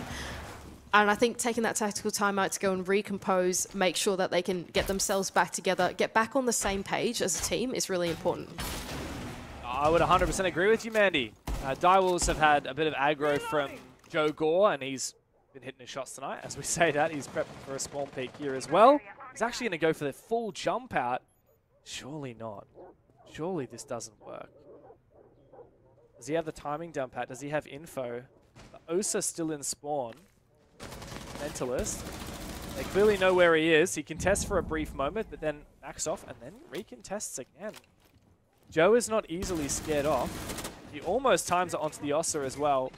And I think taking that tactical timeout to go and recompose, make sure that they can get themselves back together, get back on the same page as a team is really important. I would 100% agree with you, Mandy. Direwolves have had a bit of aggro from Joe Gore, and he's been hitting his shots tonight. As we say that, he's prepping for a spawn peek here as well. He's actually going to go for the full jump out. Surely not. Surely this doesn't work. Does he have the timing down pat? Does he have info? Osa still in spawn. Mentalist. They clearly know where he is. He contests for a brief moment, but then backs off and then recontests again. Joe is not easily scared off. He almost times it onto the Osa as well.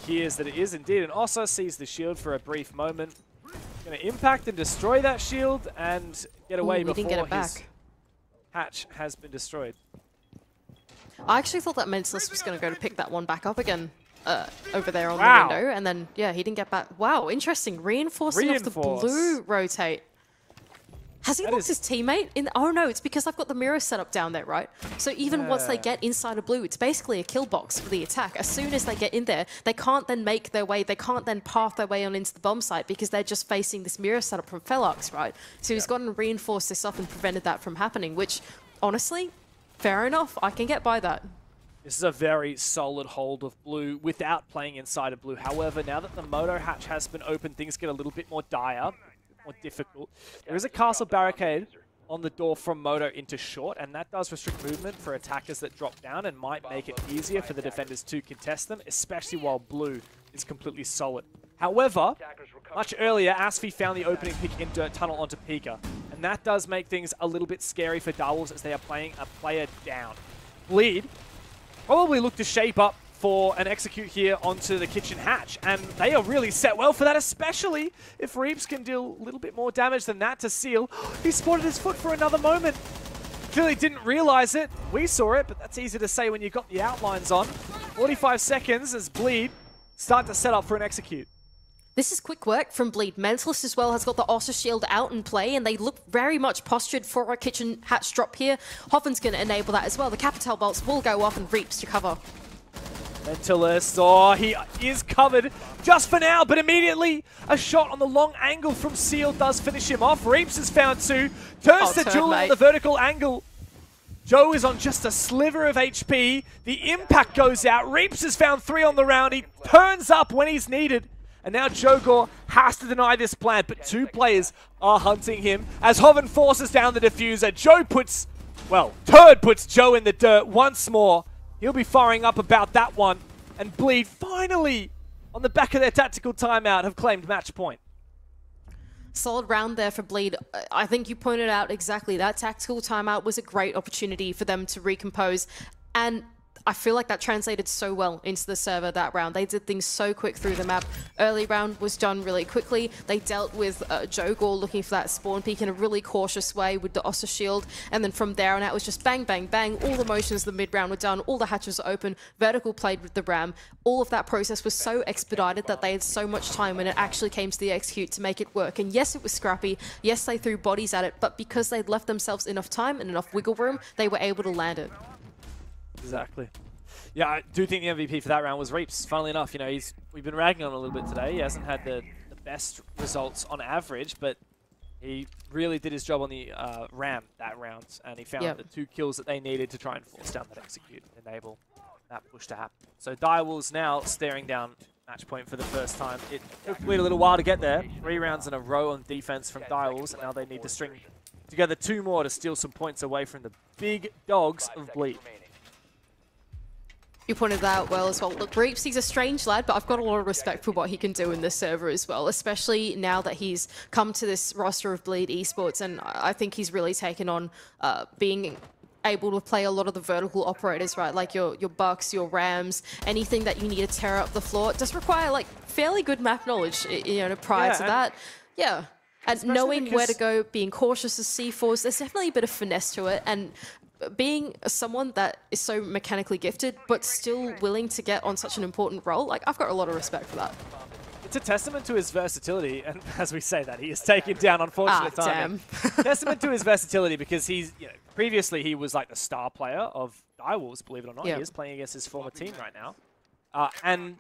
He hears that it is indeed, and Osa sees the shield for a brief moment. Going to impact and destroy that shield and get away before his hatch has been destroyed. I actually thought that Mentalist was going to go to pick that one back up again over there on the window. And then, yeah, he didn't get back. Wow, interesting. Reinforcing off the blue rotate. Has he looked his teammate? Oh, no, it's because I've got the mirror set up down there, right? So even once they get inside of blue, it's basically a kill box for the attack. As soon as they get in there, they can't then make their way, they can't then path their way on into the bomb site because they're just facing this mirror setup from Felox, right? So he's gotten to reinforce this up and prevented that from happening, which, honestly, fair enough. I can get by that. This is a very solid hold of blue without playing inside of blue. However, now that the Moto hatch has been opened, things get a little bit more dire, more difficult. There is a castle barricade on the door from Moto into short, and that does restrict movement for attackers that drop down and might make it easier for the defenders to contest them, especially while blue is completely solid. However, much earlier, Asfi found the opening pick in Dirt Tunnel onto Pika, and that does make things a little bit scary for Direwolves as they are playing a player down. Bleed probably look to shape up for an execute here onto the kitchen hatch, and they are really set well for that, especially if Reaps can deal a little bit more damage than that to Seal. He spotted his foot for another moment. Clearly didn't realize it. We saw it, but that's easy to say when you've got the outlines on. 45 seconds as Bleed start to set up for an execute. This is quick work from Bleed. Mentalist as well has got the Osa shield out in play, and they look very much postured for a kitchen hatch drop here. Hoffin's going to enable that as well. The Capital bolts will go off and Reaps to cover. Mentalist, oh, he is covered just for now, but immediately a shot on the long angle from Seal does finish him off. Reaps has found 2, turns to Jewel on the vertical angle. Joe is on just a sliver of HP. The impact goes out. Reaps has found 3 on the round. He turns up when he's needed. And now Joe Gore has to deny this plant, but 2 players are hunting him. As Hoven forces down the diffuser, Turd puts Joe in the dirt once more. He'll be firing up about that one. And Bleed finally, on the back of their tactical timeout, have claimed match point. Solid round there for Bleed. I think you pointed out exactly that tactical timeout was a great opportunity for them to recompose. And I feel like that translated so well into the server that round. They did things so quick through the map. Early round was done really quickly. They dealt with Joe Gore looking for that spawn peak in a really cautious way with the Osa shield. And then from there on out, it was just bang, bang, bang. All the motions of the mid round were done. All the hatches were open. Vertical played with the Ram. All of that process was so expedited that they had so much time when it actually came to the execute to make it work. And yes, it was scrappy. Yes, they threw bodies at it. But because they'd left themselves enough time and enough wiggle room, they were able to land it. Exactly. Yeah, I do think the MVP for that round was Reaps. Funnily enough, you know, we've been ragging on him a little bit today. He hasn't had the best results on average, but he really did his job on the Ram that round, and he found the 2 kills that they needed to try and force down that execute and enable that push to happen. So Direwolves now staring down Match point for the first time. It took Bleed a little while to get there. 3 rounds in a row on defense from Direwolves, and now they need to string together 2 more to steal some points away from the big dogs of Bleed. You pointed that out well as well. Look, Reaps, he's a strange lad, but I've got a lot of respect for what he can do in this server as well, especially now that he's come to this roster of Bleed Esports, and I think he's really taken on being able to play a lot of the vertical operators, right? Like your Bucks, your Rams, anything that you need to tear up the floor. It does require like fairly good map knowledge, you know, prior to that. Yeah. And knowing where to go, being cautious of C4s, there's definitely a bit of finesse to it. And being someone that is so mechanically gifted, but still willing to get on such an important role, like I've got a lot of respect for that. It's a testament to his versatility, and as we say that, he is taken down, unfortunate timing. Testament to his versatility, because he's, you know, previously he was like the star player of Direwolves, believe it or not. He is playing against his former team right now. And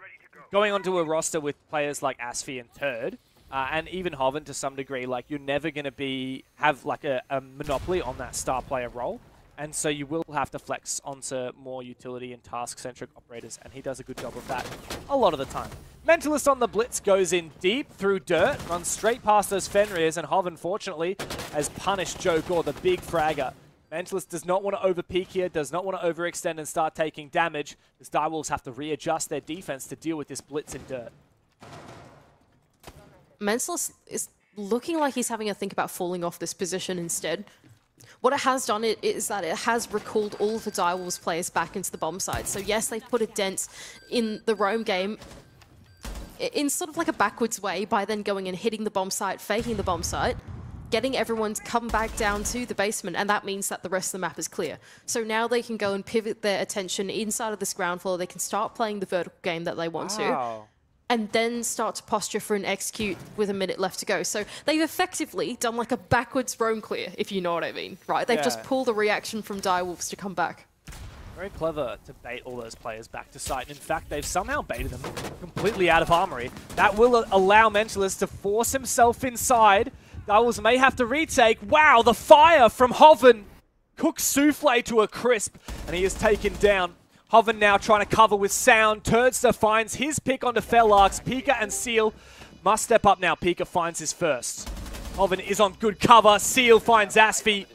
going onto a roster with players like Asfi and Turd, and even Hoven to some degree, like you're never going to have like a monopoly on that star player role. And so you will have to flex onto more utility and task-centric operators, and he does a good job of that a lot of the time. Mentalist on the blitz goes in deep through dirt, runs straight past those Fenriers, and Hoven, fortunately, has punished Joe Gore, the big fragger. Mentalist does not want to overpeak here, does not want to overextend and start taking damage, as Direwolves have to readjust their defense to deal with this blitz in dirt. Mentalist is looking like he's having a think about falling off this position instead. What it has done is that it has recalled all of the Direwolves players back into the bomb side. So yes, they've put a dent in the roam game in sort of like a backwards way by then going and hitting the bomb site, faking the bomb site, getting everyone to come back down to the basement, and that means that the rest of the map is clear. So now they can go and pivot their attention inside of this ground floor. They can start playing the vertical game that they want to. And then start to posture for an execute with a minute left to go. So they've effectively done like a backwards roam clear, if you know what I mean, right? They've just pulled the reaction from Direwolves to come back. Very clever to bait all those players back to site. In fact, they've somehow baited them completely out of Armory. That will allow Mentalist to force himself inside. Direwolves may have to retake. Wow, the fire from Hoven cooks Souffle to a crisp, and he is taken down. Hoven now trying to cover with sound. Turdster finds his pick onto Felarx. Pika and Seal must step up now. Pika finds his first. Hoven is on good cover. Seal finds Asfi.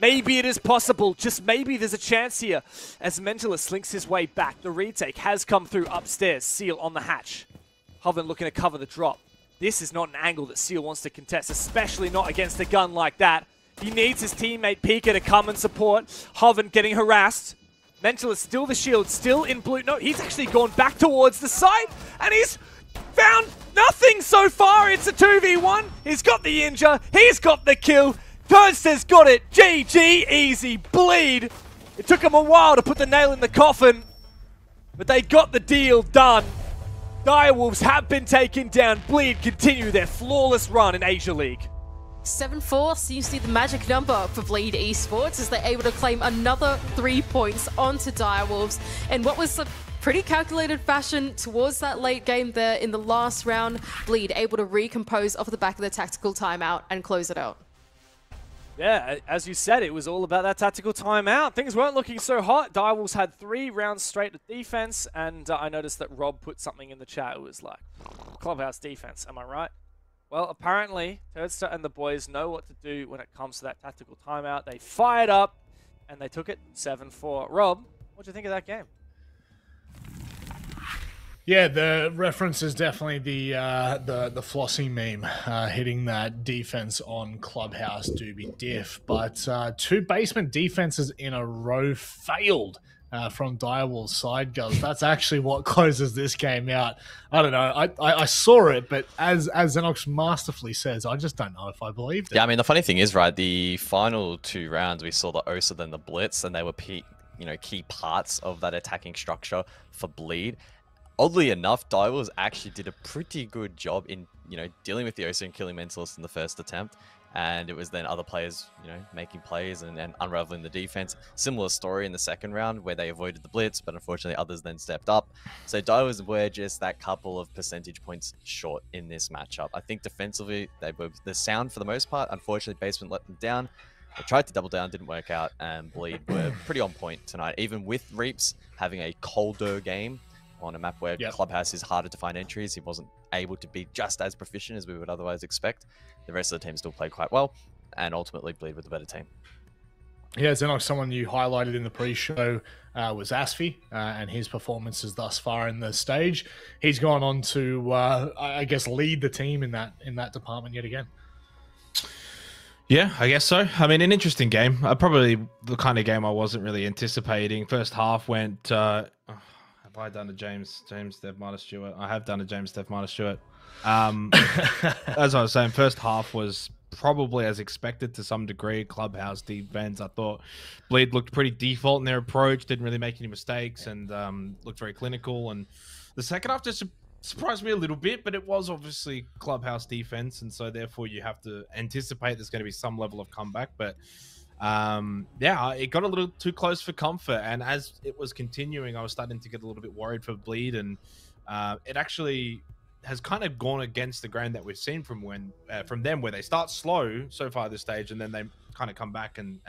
Maybe it is possible. Just maybe there's a chance here. As Mentalist slinks his way back. The retake has come through upstairs. Seal on the hatch. Hoven looking to cover the drop. This is not an angle that Seal wants to contest, especially not against a gun like that. He needs his teammate Pika to come and support. Hoven getting harassed. Mentalist still the shield, still in blue. No, he's actually gone back towards the site, and he's found nothing so far. It's a 2v1. He's got the injure. He's got the kill. Turdster's got it. GG, easy. Bleed. It took him a while to put the nail in the coffin, but they got the deal done. Direwolves have been taken down. Bleed continue their flawless run in Asia League. 7-4 seems to be the magic number for Bleed Esports as they're able to claim another 3 points onto Direwolves in what was a pretty calculated fashion towards that late game there in the last round. Bleed able to recompose off the back of the tactical timeout and close it out. Yeah, as you said, it was all about that tactical timeout. Things weren't looking so hot. Direwolves had 3 rounds straight of defense, and I noticed that Rob put something in the chat. It was like, clubhouse defense, am I right? Well, apparently, Turdster and the boys know what to do when it comes to that tactical timeout. They fired up, and they took it 7-4. Rob, what do you think of that game? Yeah, the reference is definitely the Flossie meme, hitting that defense on Clubhouse Doobie Diff. But 2 basement defenses in a row failed from Direwolves side guns. That's actually what closes this game out. I don't know. I saw it, but as Xenox masterfully says, I just don't know if I believed it. Yeah, I mean, the funny thing is, right, the final 2 rounds, we saw the Osa then the Blitz, and they were key parts of that attacking structure for Bleed. Oddly enough, Direwolves actually did a pretty good job in, dealing with the Osa and killing Mentalist in the first attempt. And it was then other players, making plays and unraveling the defense. Similar story in the second round where they avoided the blitz, but unfortunately others then stepped up. So Direwolves were just that couple of percentage points short in this matchup. I think defensively, they were the sound for the most part. Unfortunately, Basement let them down. They tried to double down, didn't work out, and Bleed were pretty on point tonight. Even with Reaps having a colder game, on a map where Clubhouse is harder to find entries. He wasn't able to be just as proficient as we would otherwise expect. The rest of the team still played quite well, and ultimately Bleed with the better team. Yeah, Xenox, someone you highlighted in the pre-show was Asfi, and his performances thus far in the stage. He's gone on to, I guess, lead the team in that department yet again. Yeah, I guess so. I mean, an interesting game. Probably the kind of game I wasn't really anticipating. First half went. Have I done a James Dev minus Stewart? I have done a James Dev minus Stewart. As I was saying, first half was probably as expected to some degree. Clubhouse defense, I thought Bleed looked pretty default in their approach, didn't really make any mistakes, and looked very clinical. And the second half just surprised me a little bit, but it was obviously Clubhouse defense, and so therefore you have to anticipate there's going to be some level of comeback. But yeah, it got a little too close for comfort, and as it was continuing, I was starting to get a little bit worried for Bleed, and it actually has kind of gone against the grain that we've seen from them, where they start slow so far this stage, and then they kind of come back and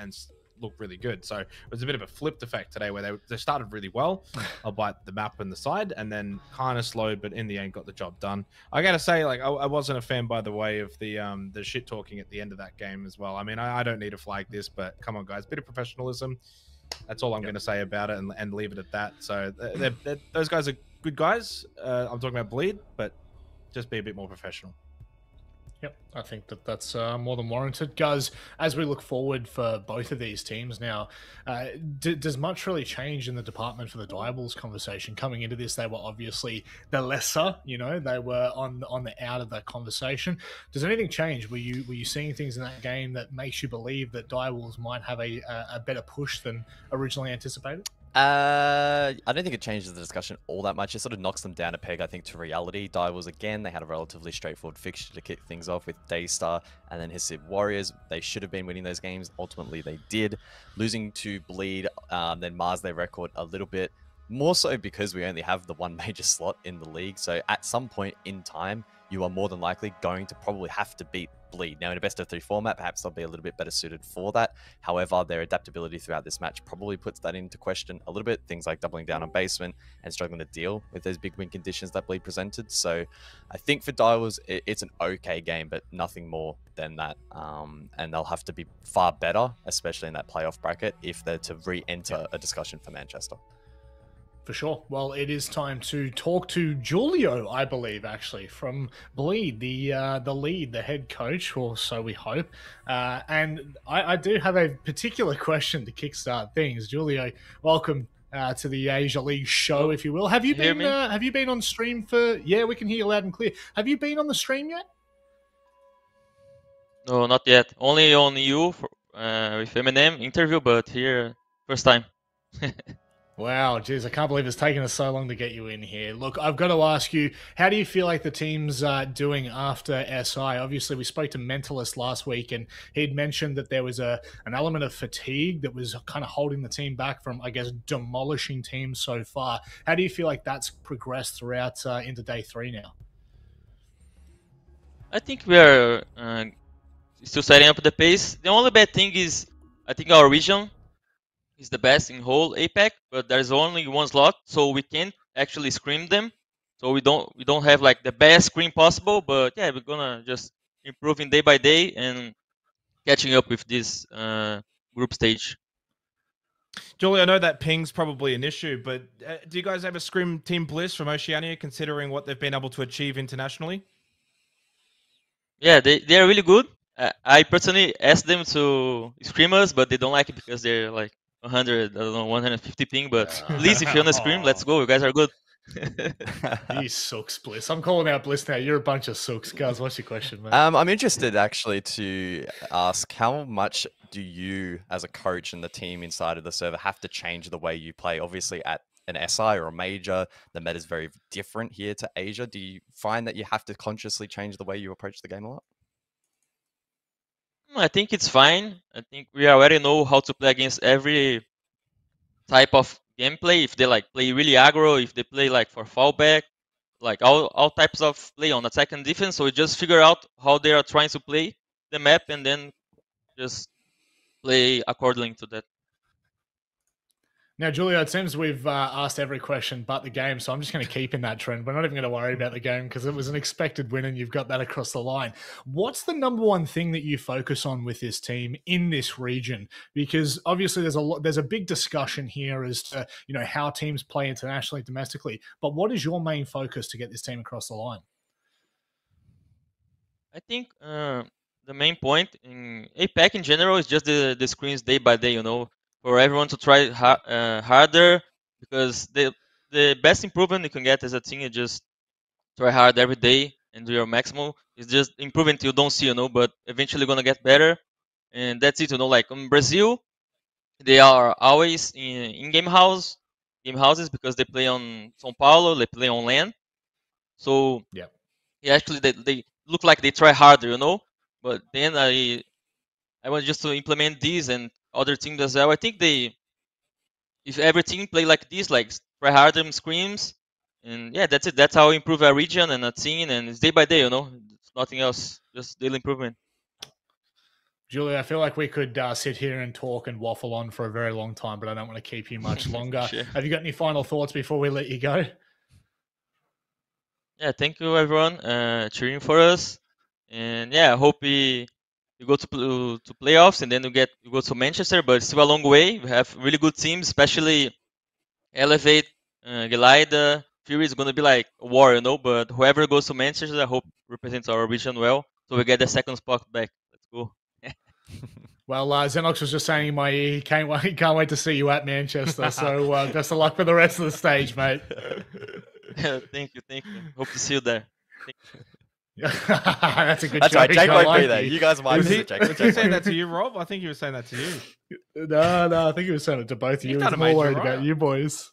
look really good. So it was a bit of a flipped effect today, where they started really well, albeit the map and the side, and then kind of slowed, but in the end got the job done. I gotta say, like, I wasn't a fan, by the way, of the shit talking at the end of that game as well. I mean, I don't need to flag this, but come on, guys, bit of professionalism. That's all I'm going to say about it, and leave it at that. So those guys are good guys. I'm talking about Bleed, but just be a bit more professional. Yep, I think that's more than warranted. Guys, as we look forward for both of these teams now, does much really change in the department for the Diables conversation? Coming into this, they were obviously the lesser, they were on the out of that conversation. Does anything change? Were you seeing things in that game that makes you believe that Diables might have a better push than originally anticipated? I don't think it changes the discussion all that much. It sort of knocks them down a peg, I think, to reality. Diables, again, they had a relatively straightforward fixture to kick things off with Daystar and then Hasib Warriors. They should have been winning those games. Ultimately, they did. Losing to Bleed then mars their record a little bit. More so because we only have the one major slot in the league. So at some point in time, you are more than likely going to probably have to beat Bleed. Now, in a best-of-3 format, perhaps they'll be a little bit better suited for that. However, their adaptability throughout this match probably puts that into question a little bit. Things like doubling down on basement and struggling to deal with those big win conditions that Bleed presented. So I think for Diables, it's an okay game, but nothing more than that. And they'll have to be far better, especially in that playoff bracket, if they're to re-enter a discussion for Manchester. For sure. Well, it is time to talk to Julio, I believe, actually, from Bleed, the lead, the head coach, or so we hope. And I do have a particular question to kickstart things. Julio, welcome to the Asia League show, if you will. Have you been on stream for? Yeah, we can hear you loud and clear. Have you been on the stream yet? No, not yet. Only on you for, with Eminem interview, but here first time. Wow, geez, I can't believe it's taken us so long to get you in here. Look, I've got to ask you, how do you feel like the team's doing after SI? Obviously, we spoke to Mentalist last week, and he'd mentioned that there was an element of fatigue that was kind of holding the team back from, I guess, demolishing teams so far. How do you feel like that's progressed throughout into day 3 now? I think we are still setting up the pace. The only bad thing is, I think our region is the best in whole APAC, but there's only one slot, so we can't actually scrim them. So we don't have like the best scrim possible, but yeah, we're gonna just improving day by day and catching up with this group stage. Julie, I know that ping's probably an issue, but do you guys have a scrim Team Bliss from Oceania, considering what they've been able to achieve internationally? Yeah, they are really good. I personally asked them to scrim us, but they don't like it because they're like 100, I don't know, 150 ping, but at least if you want to scream, let's go. You guys are good. You sucks, Bliss. I'm calling out Bliss now. You're a bunch of sucks. Guys, what's your question, man? I'm interested, actually, to ask how much do you, as a coach and the team inside of the server, have to change the way you play? Obviously, at an SI or a major, the meta is very different here to Asia. Do you find that you have to consciously change the way you approach the game a lot? I think it's fine. I think we already know how to play against every type of gameplay. If they like play really aggro, if they play like for fallback, like all types of play on attack and defense. So we just figure out how they are trying to play the map and then just play according to that. Now, Julia, it seems we've asked every question but the game, so I'm just going to keep in that trend. We're not even going to worry about the game because it was an expected win and you've got that across the line. What's the number one thing that you focus on with this team in this region? Because obviously there's a big discussion here as to, you know, how teams play internationally, domestically. But what is your main focus to get this team across the line? I think the main point in APAC in general is just the screens day by day, you know, for everyone to try harder, because the best improvement you can get as a team is just try hard every day and do your maximum. It's just improvement you don't see, you know, but eventually gonna get better, and that's it, you know. Like in Brazil, they are always in game houses because they play on São Paulo, they play on LAN, so yeah, actually they look like they try harder, you know. But then I want just to implement these and other teams as well. I think if every team play like this, like try harder and screams, and yeah, that's it. That's how we improve our region and a team, and it's day by day, you know. It's nothing else, just daily improvement. Julia, I feel like we could sit here and talk and waffle on for a very long time, but I don't want to keep you much longer. Sure. Have you got any final thoughts before we let you go? Yeah, thank you everyone cheering for us, and yeah, I hope we go to playoffs, and then you go to Manchester, but it's still a long way. We have really good teams, especially Elevate, Gelida, Fury is going to be like a war, you know, but whoever goes to Manchester, I hope represents our region well, so we get the second spot back. Let's go. Well, Xenox was just saying in my ear, he can't wait to see you at Manchester, so best of luck for the rest of the stage, mate. Thank you. Hope to see you there. That's a good. That's right. Jake won't be there. You guys might be there. Was he saying that to you, Rob? I think he was saying that to you. No, I think he was saying it to both of you. He's more worried about you boys.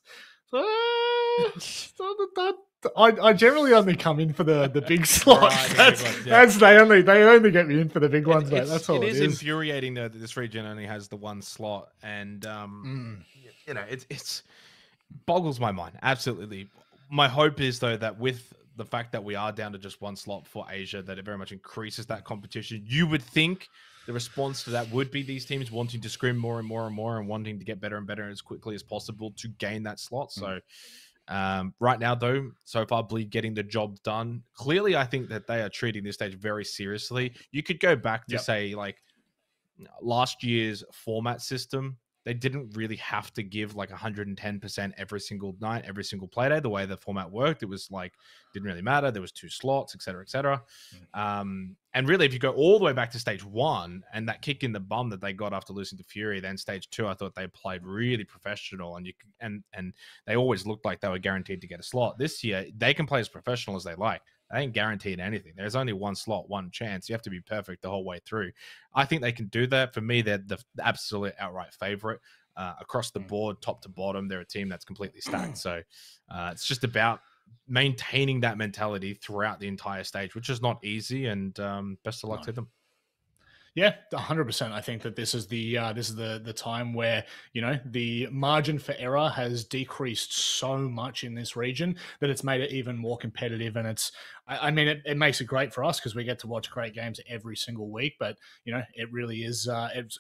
I generally only come in for the big slots. Right, they only get me in for the big ones, mate. That's all it is. It is infuriating though that this region only has the one slot, and you know, it's boggles my mind absolutely. My hope is though that with the fact that we are down to just one slot for Asia, that it very much increases that competition. You would think the response to that would be these teams wanting to scrim more and more and more and wanting to get better and better as quickly as possible to gain that slot. So right now, though, so far, Bleed getting the job done. Clearly, I think that they are treating this stage very seriously. You could go back to say like last year's format system. They didn't really have to give like 110% every single night, every single playday. The way the format worked, it was like, didn't really matter. There was 2 slots, et cetera, et cetera. And really, if you go all the way back to stage 1 and that kick in the bum that they got after losing to Fury, then stage 2, I thought they played really professional, and they always looked like they were guaranteed to get a slot. This year, they can play as professional as they like. They ain't guaranteed anything. There's only one slot, one chance. You have to be perfect the whole way through. I think they can do that. For me, they're the absolute outright favorite. Across the board, top to bottom, they're a team that's completely stacked. So it's just about maintaining that mentality throughout the entire stage, which is not easy. And best of luck to them. Yeah, 100%. I think that this is the time where, you know, the margin for error has decreased so much in this region that it's made it even more competitive. And it makes it great for us because we get to watch great games every single week. But you know, it really is.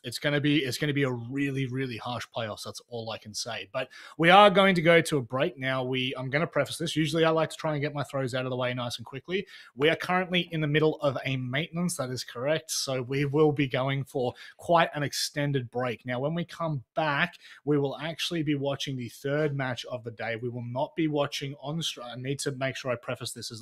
It's going to be a really, really harsh playoffs. That's all I can say. But we are going to go to a break now. I'm going to preface this. Usually, I like to try and get my throws out of the way nice and quickly. We are currently in the middle of a maintenance. That is correct. So we will be going for quite an extended break. Now, when we come back, we will actually be watching the third match of the day. We will not be watching on the stream. I need to make sure I preface this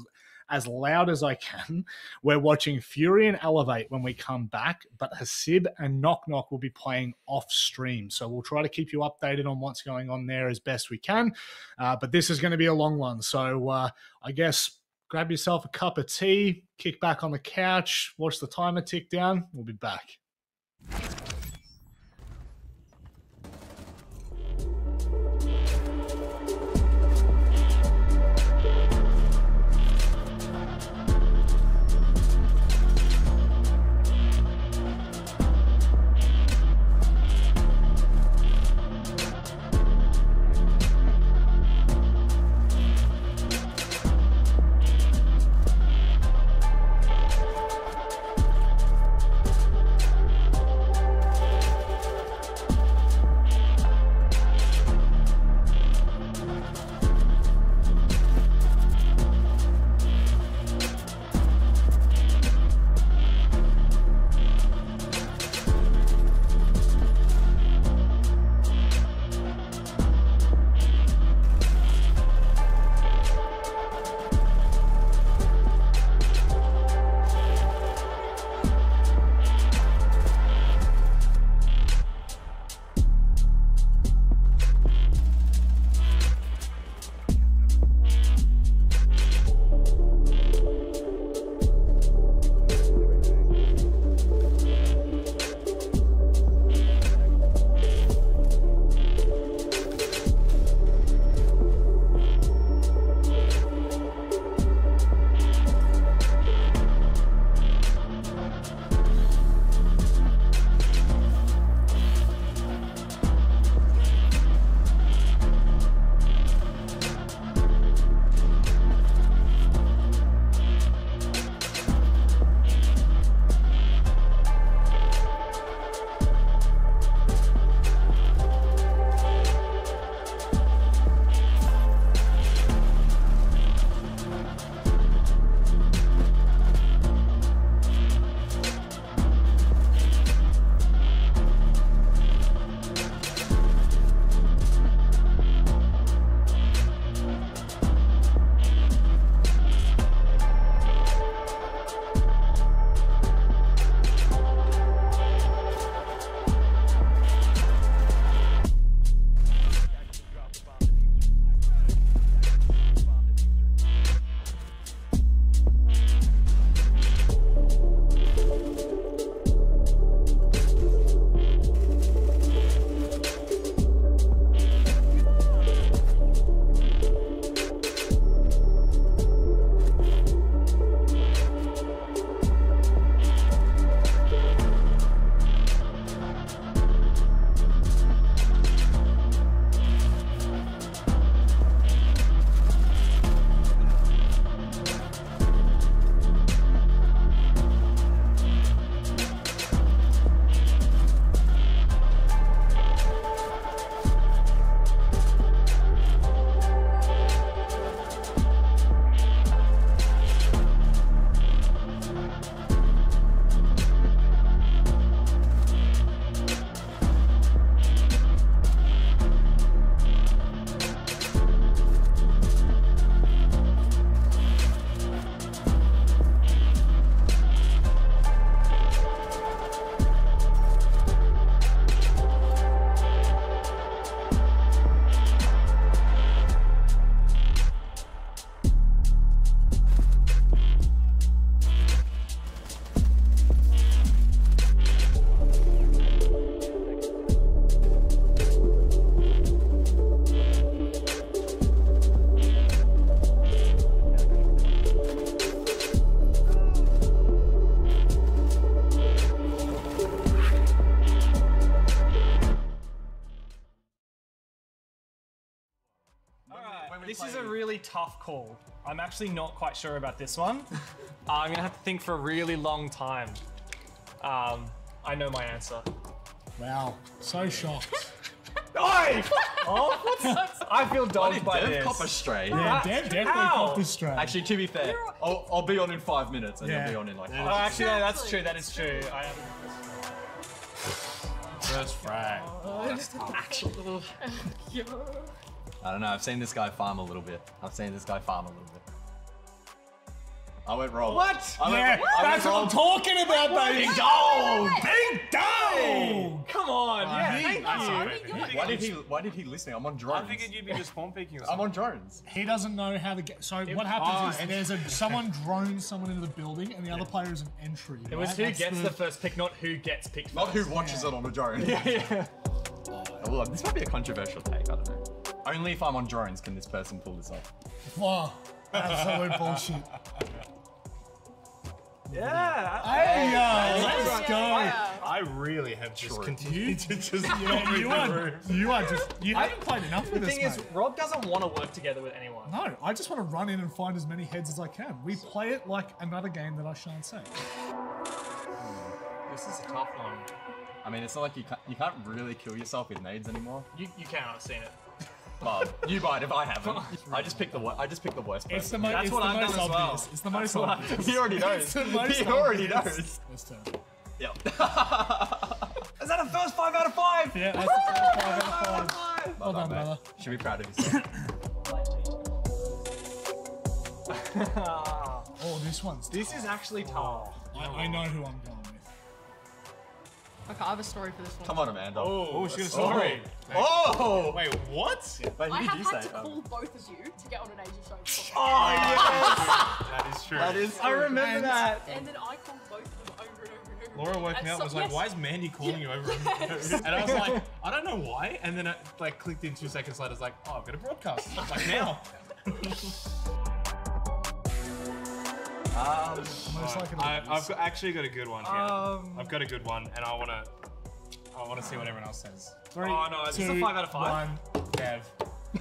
as loud as I can. We're watching Fury and Elevate when we come back, but Hasib and Knock Knock will be playing off stream. So we'll try to keep you updated on what's going on there as best we can. But this is going to be a long one. So I guess grab yourself a cup of tea, kick back on the couch, watch the timer tick down. We'll be back. Alright, this is a really tough call. I'm actually not quite sure about this one. I'm gonna have to think for a really long time. I know my answer. Wow, so shocked. Oi! Oh, what's that? I feel dogged by this. Copper straight. Yeah, Dev definitely copped this straight. Actually, to be fair, I'll be on in 5 minutes, and you'll be on in like 5. Oh, actually, no, that's true. That is true. I am. First frag. Actually, I don't know. I've seen this guy farm a little bit. I went wrong. What? That's what I'm talking about, baby. Big dog! Big dog! Come on. Thank you. Why did he listen? I'm on drones. I figured you'd be just spawn picking or I'm something. on drones. He doesn't know how to get. So what happens is someone drones someone into the building, and the other player is an entry. It was who gets the first pick, not who gets picked first. Not who watches it on a drone. Yeah. Well, this might be a controversial take. I don't know. Only if I'm on drones can this person pull this off. Wow, absolute bullshit. Yeah. Hey, let's go. I really have just continued to just you haven't played enough with The us, thing is, mate. Rob doesn't want to work together with anyone. No, I just want to run in and find as many heads as I can. We play it like another game that I shan't say. This is a tough one. I mean, it's not like you can't really kill yourself with nades anymore. You can. I've seen it. Well, you might if I haven't. I just picked the worst. It's the, person. it's the most obvious. It's the most obvious. He already knows. It's the most He already obvious. knows. This turn. Yep. Is that a first 5 out of 5? Yeah, that's the first 5 out of 5. Well done, brother. Should be proud of yourself. Oh, this one's tough. This is actually tough. I know who I'm going with. Okay, I have a story for this one. Come on, Amanda. Oh, she got a story. Oh! Wait, what? Wait, I who have did you had say? to call both of you to get on an Asia show before. Oh, yes! That is true. That is I remember that. And then I called both of them over and over and over. Laura woke me up and was like, why is Mandy calling you over and over? And I was like, I don't know why. And then I like clicked in 2 seconds later, I was like, oh, I've got a broadcast. Like now. I've actually got a good one here. I've got a good one, and I want to see what everyone else says. 3, Oh no, this is a 5 out of 5. 1, Dev.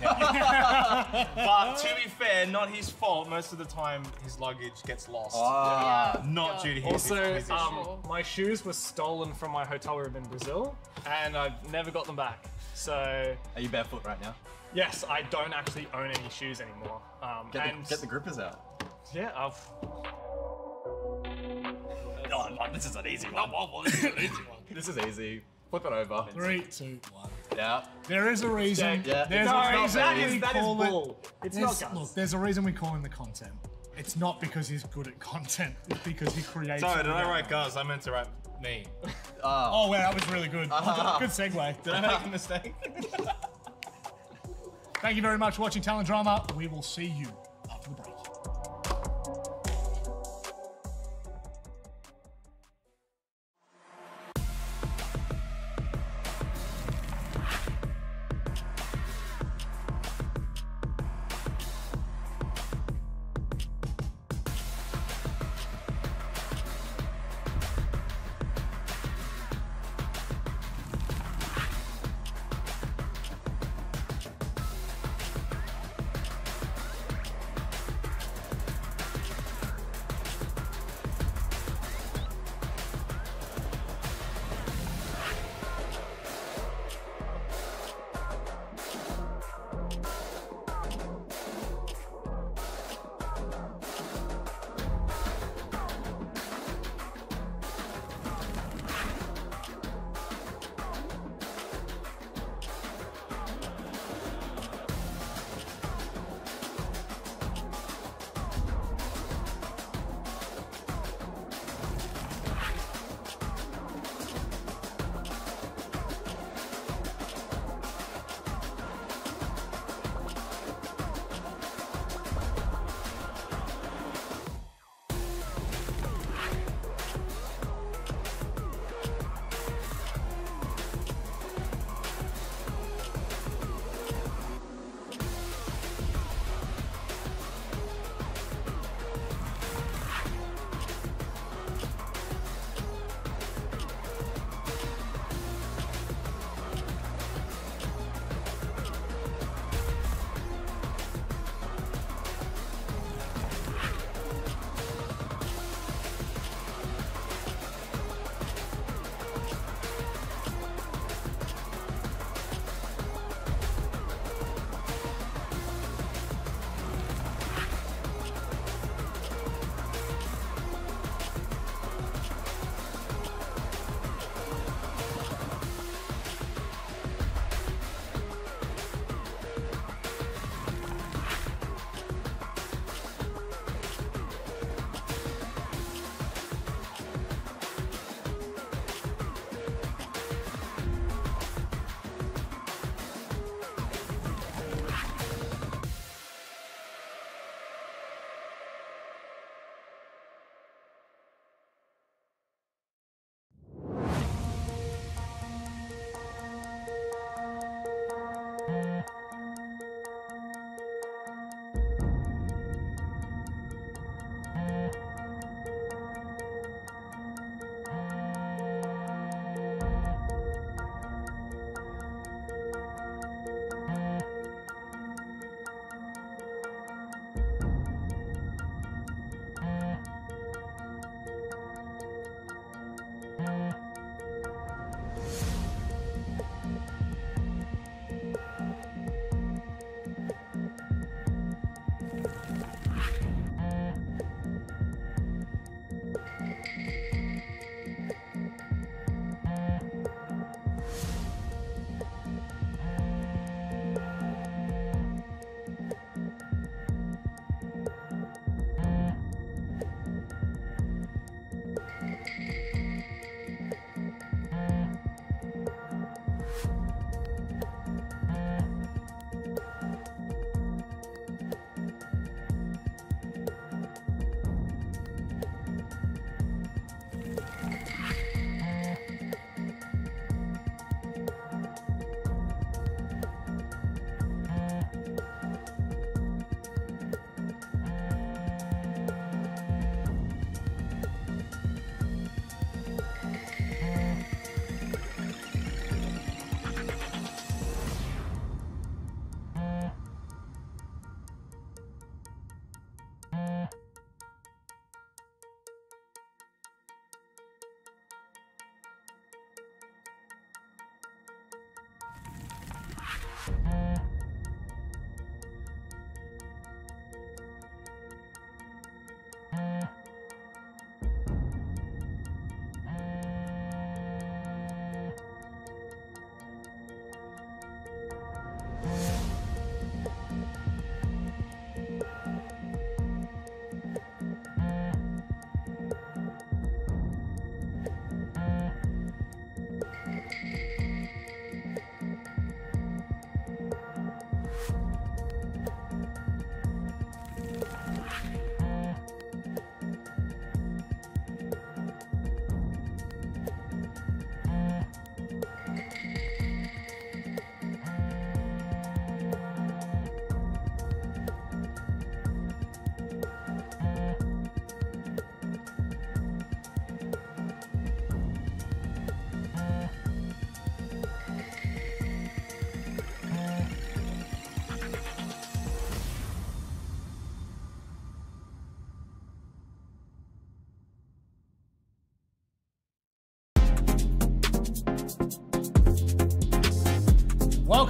But to be fair, not his fault. Most of the time, his luggage gets lost. Not due to his Also, issue. my shoes were stolen from my hotel room in Brazil, and I've never got them back. So, Are you barefoot right now? yes, I don't actually own any shoes anymore. Get the grippers out. Yeah, I've... This is an easy one. This is easy. Flip it over. 3, 2, 1. Yeah. There is a reason. Yeah. There's No, a reason that we is call it. bull. It's There's- not guns. Look, there's a reason we call him the content. It's not because he's good at content. It's because he creates. Sorry, it did I without- write Gus? I meant to write me. Oh wow, that was really good. Good segue. Did I make a mistake? Thank you very much for watching Talent Drama. We will see you after the break.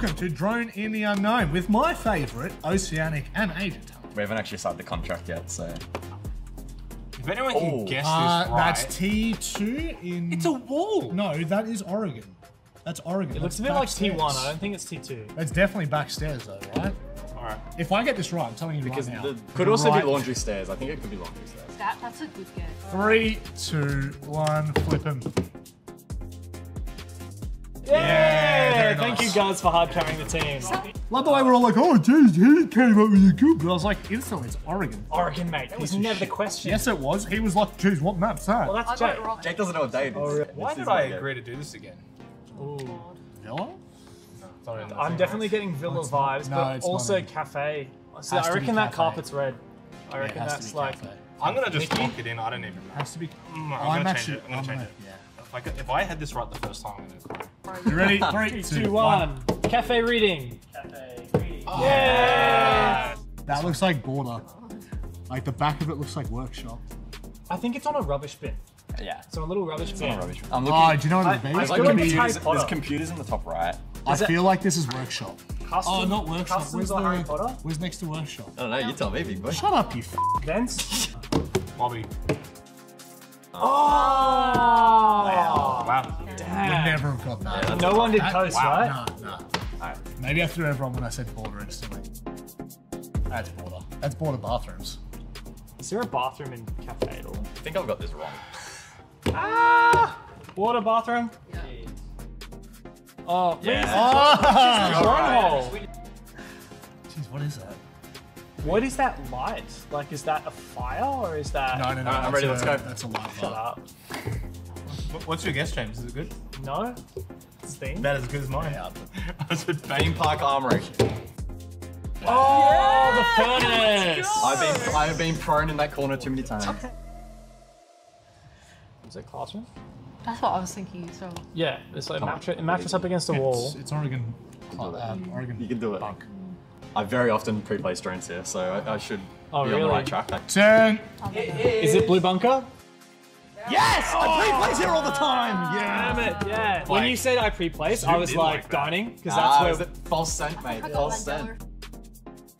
welcome to Drone in the Unknown with my favourite, Oceanic and Agent. We haven't actually started the contract yet, so... If anyone can guess this right... That's T2 in... It's a wall! No, that is Oregon. That's Oregon. It looks a bit like T1. I don't think it's T2. It's definitely backstairs though, right? Alright. If I get this right, I'm telling you because right now. Could also be laundry stairs. I think it could be laundry stairs. That's a good guess. 3, 2, 1, flip him. Yeah! very Thank nice. you guys for hard carrying the team. Love the way we're all like, oh, geez, he came up with a good. But I was like, instantly, it's Oregon. Oregon, mate. That was never the question. Yes, it was. He was like, geez, what map's that? Well, that's Jake. Jake doesn't know what day it is. Oh, really? Why did I agree to do this again? Ooh. Villa? I'm definitely getting Villa vibes, No, but it's also not. cafe. So Has I to be reckon that cafe. carpet's red. I reckon has to that's be like. cafe. I'm gonna just lock it in. I don't even know. Has to be. I'm I'm gonna actually. change it. I'm gonna change it. Yeah. If I had this right the first time, I'm gonna cry. You ready? 3, 3, 2, 2, 1. Cafe reading. Cafe reading. Yeah! That looks like border. Like the back of it looks like workshop. I think it's on a rubbish bin. Yeah. So a little rubbish bin. I'm Oh, looking. do you know what it means? I feel like it's Harry There's Potter. computers in the top right. I feel like this is workshop. Custom, Oh, not workshop. Customs Where's or Harry Potter? Where's next to workshop? I don't know. You tell me, big boy. Shut up, you Vents. Bobby. Oh! Wow. Would Damn. never have got that. No one did That- coast, wow, right? Nah. Maybe I threw everyone when I said border instantly. That's border. That's border bathrooms. Is there a bathroom in cafe at all? I think I've got this wrong. Ah! Water bathroom? Yeah. Oh, Yeah. wormhole. Jeez, what is that? What is that light? Like, is that a fire or is that? No. I'm that's ready, let's go. That's a light Shut bulb. up. What's your guess, James? Is it good? No. Steam. About as good as mine. I said Theme Park Armory. Oh, the furnace. I've been prone in that corner too many times. Is it classroom? That's what I was thinking as well. Yeah, it's like mattress up against the wall. It's Oregon. Oregon. You can do it. Punk. I very often pre-place drones here, so I should Oh, be on the really? right track. Turn. Is it blue bunker? Yes! I pre-place here all the time! Damn it, yeah. When you said I pre-placed, I Zoomed was in like like that. dining because that's where is it false scent, mate? False scent.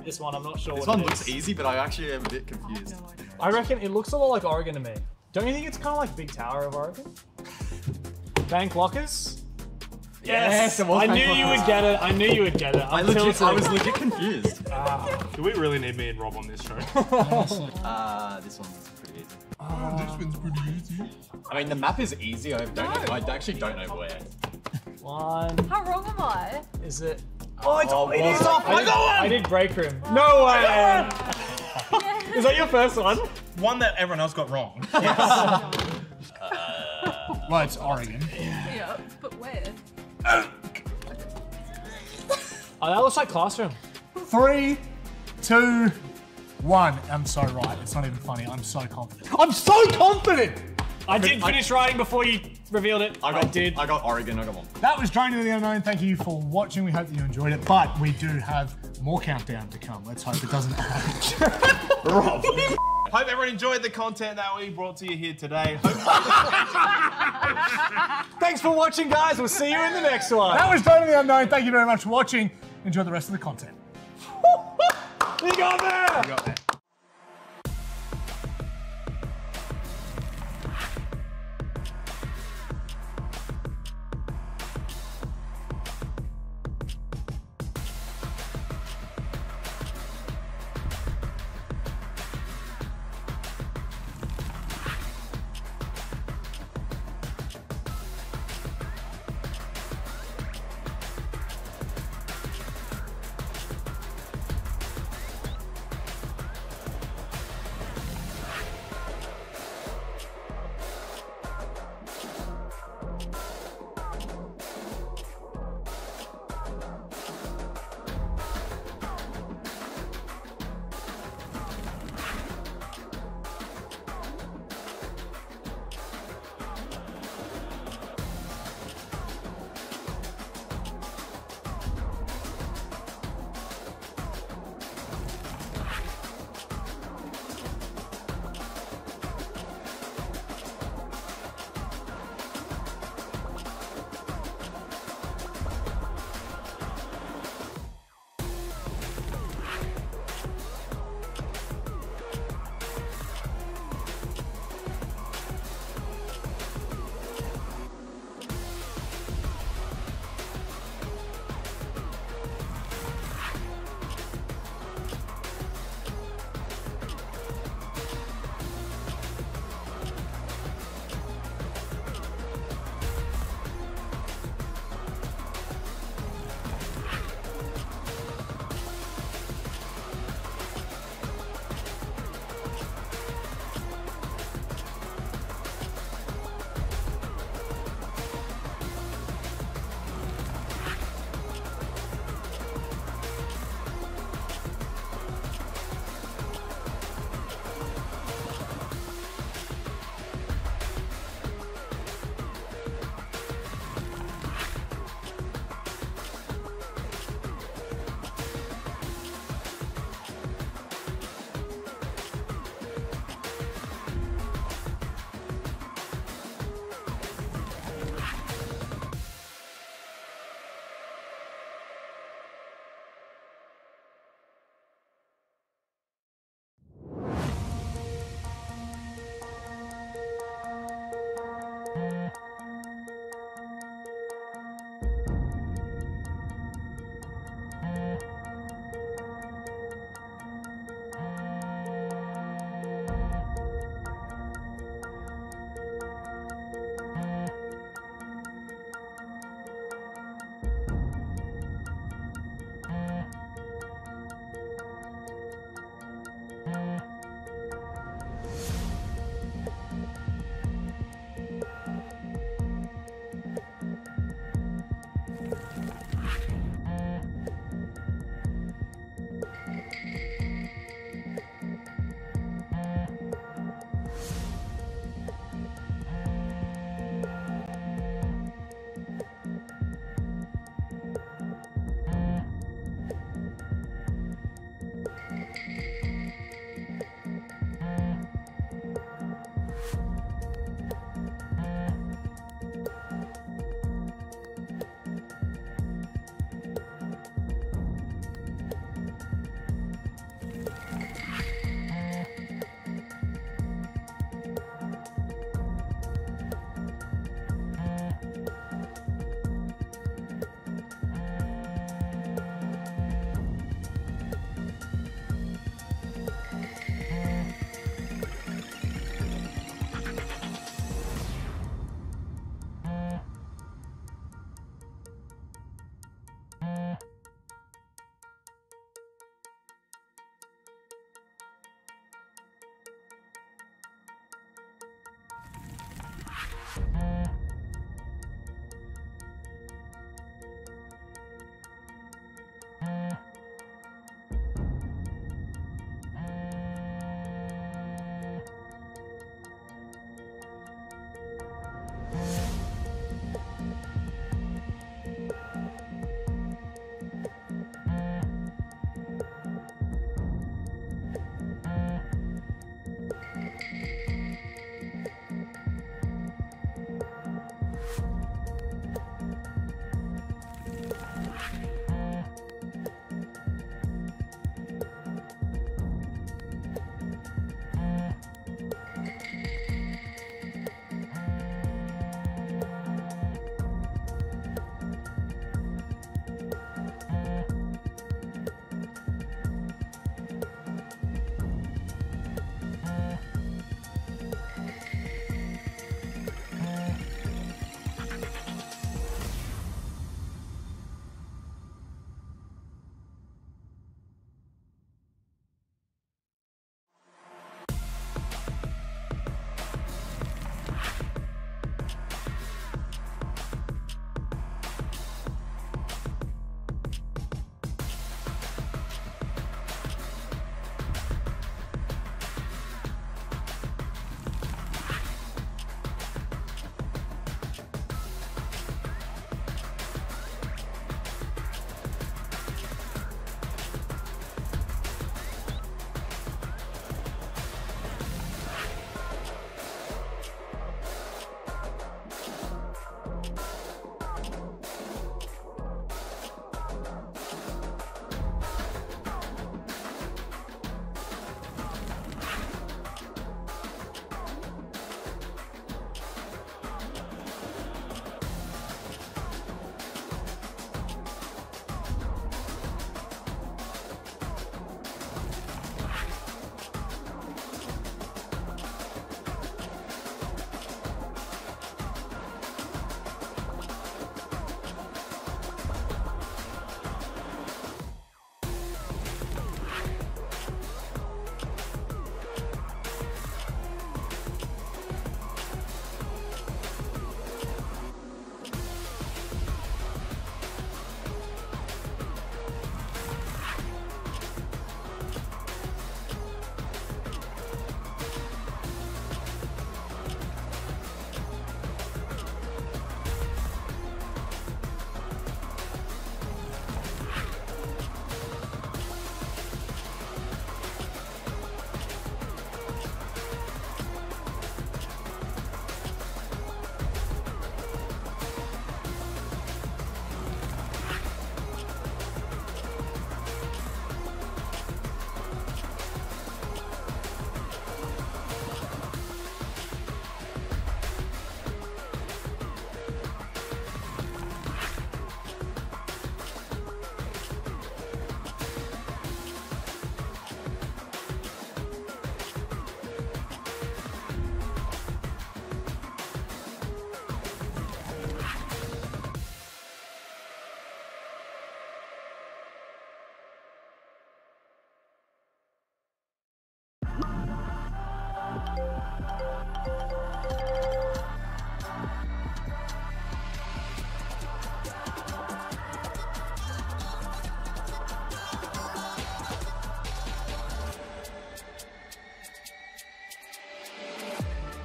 this one. I'm not sure This what one it looks is. easy, but I actually am a bit confused. I reckon it looks a lot like Oregon to me. Don't you think it's kind of like Big Tower of Oregon? Bank lockers? Yes! it was I bank knew you lockers. would get it. I knew you would get it. I was legit confused. Do we really need me and Rob on this show? This one's pretty easy. This one's pretty easy. I mean, the map is easy. I actually don't know where. One. How wrong am I? Is it? It is off. I did break room. No way! Is that your first one? One that everyone else got wrong. Well, it's Oregon. Yeah, but where? Oh, that looks like classroom. 3, 2, 1. I'm so right. It's not even funny. I'm so confident. I'm so confident! I did finish writing before you revealed it. I got Oregon. I got one. That was Drone to the Unknown. Thank you for watching. We hope that you enjoyed it. But we do have more countdown to come. Let's hope it doesn't Rob. Hope everyone enjoyed the content that we brought to you here today. Thanks for watching, guys. We'll see you in the next one. That was Drone to the Unknown. Thank you very much for watching. Enjoy the rest of the content. We got there! We got there.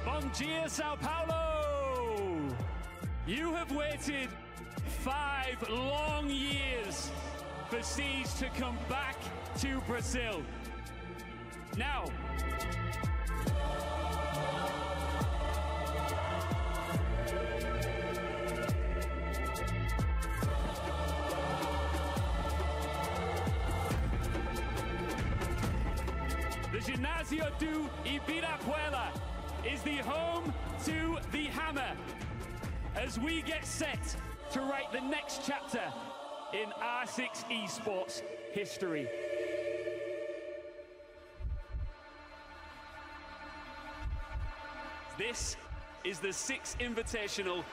Bom dia, Sao Paulo! You have waited 5 long years for Siege to come back to Brazil. Now, the Ginásio do Ibirapuera is the home to the Hammer as we get set to write the next chapter in R6 Esports history. This is the 6th Invitational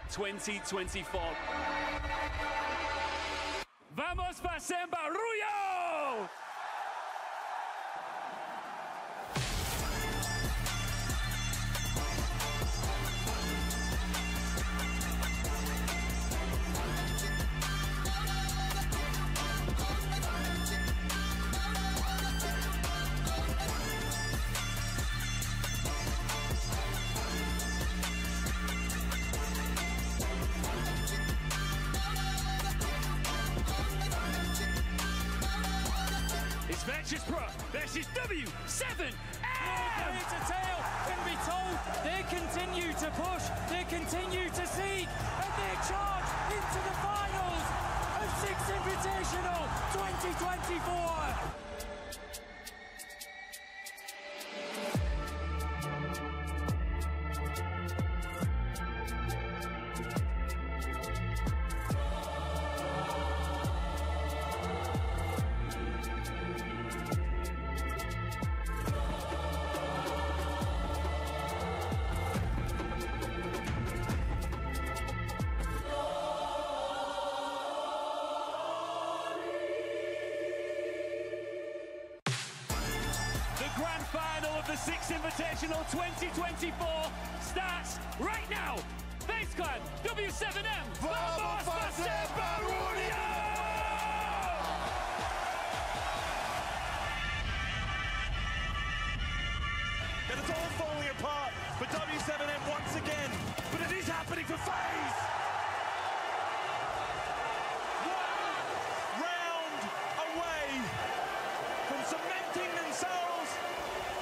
2024. Vamos para Sem Barulho! It's Ventures Pro versus W7M! To tail can be told they continue to push, they continue to seek, and they charge into the finals of 6th Invitational 2024. The grand final of the 6th Invitational 2024 starts right now. FaZe Clan, W7M, vamos para Sem Barulho! And it's all falling apart for W7M once again, but it is happening for FaZe! One round away from cementing themselves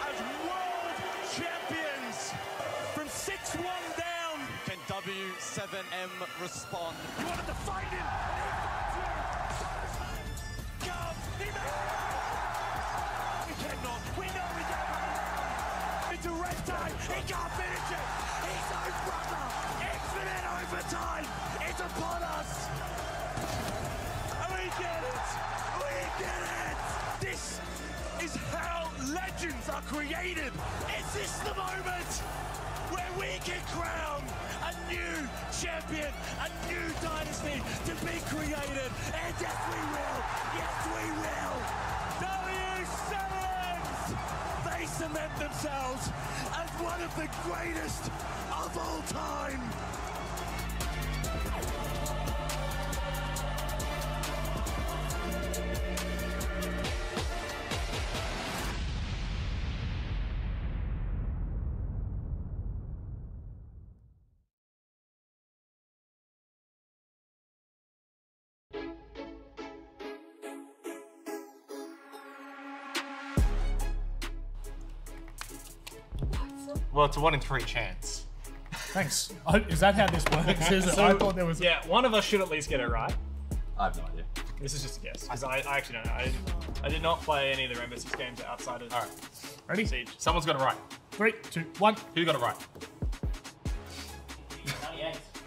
as world champions. From 6-1 down. Can W7M respond? You wanted to fight him, and he fights you! Come, he We cannot, we know we can't. Into red time, he can't finish it! He's no brother! Infinite overtime is upon us! We get it! We get it! This is how legends are created! Is this the moment where we can crown a new champion, a new dynasty to be created? And yes we will! Yes we will! W7s! They cement themselves as one of the greatest of all time! Well, it's a 1 in 3 chance. Thanks. Is that how this works? Is it? I thought there was. Yeah, one of us should at least get it right. I have no idea. This is just a guess because I actually don't know. I did not play any of the Rainbow Six games outside of. All right, Ready? Siege. someone's got it right. 3, 2, 1. Who got it right?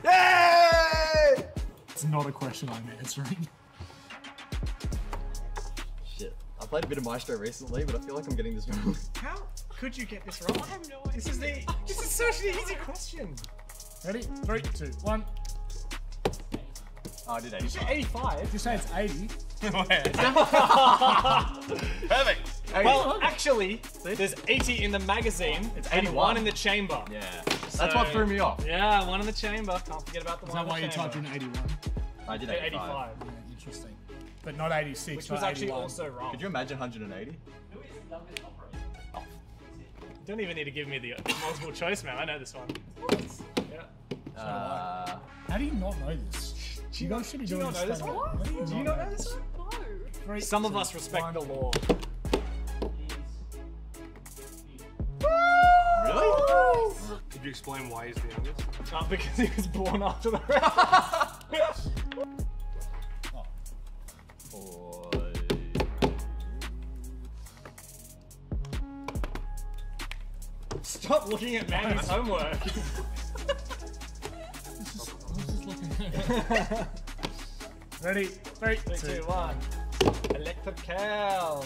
Yay! It's not a question I'm answering. Shit. I played a bit of Maestro recently, but I feel like I'm getting this wrong. How could you get this wrong? I have no idea. This is such an easy question. Ready? 3, 2, 1. Oh, I did Did you 85. say 85? Did you say it's 80? Perfect. Well, actually, there's 80 in the magazine It's and 81. 1 in the chamber. Yeah. That's what threw me off. Yeah, 1 in the chamber. Can't forget about the Is one that in why the you typed chamber. in 81? I did 85. 85. Yeah, interesting. But not 86. Which was not actually 81. also wrong. Could you imagine 180? You don't even need to give me the multiple choice, man. I know this one. Yeah. How do you not know this? You guys should be Do you doing not know this straight one? away. How do Do you not know this one? Three, Some of two, us respect one. the law. Really? Could you explain why he's the youngest? Because he was born after the rest. Stop looking at Manny's homework. Ready? 3, 3, 2, 1. Electrical.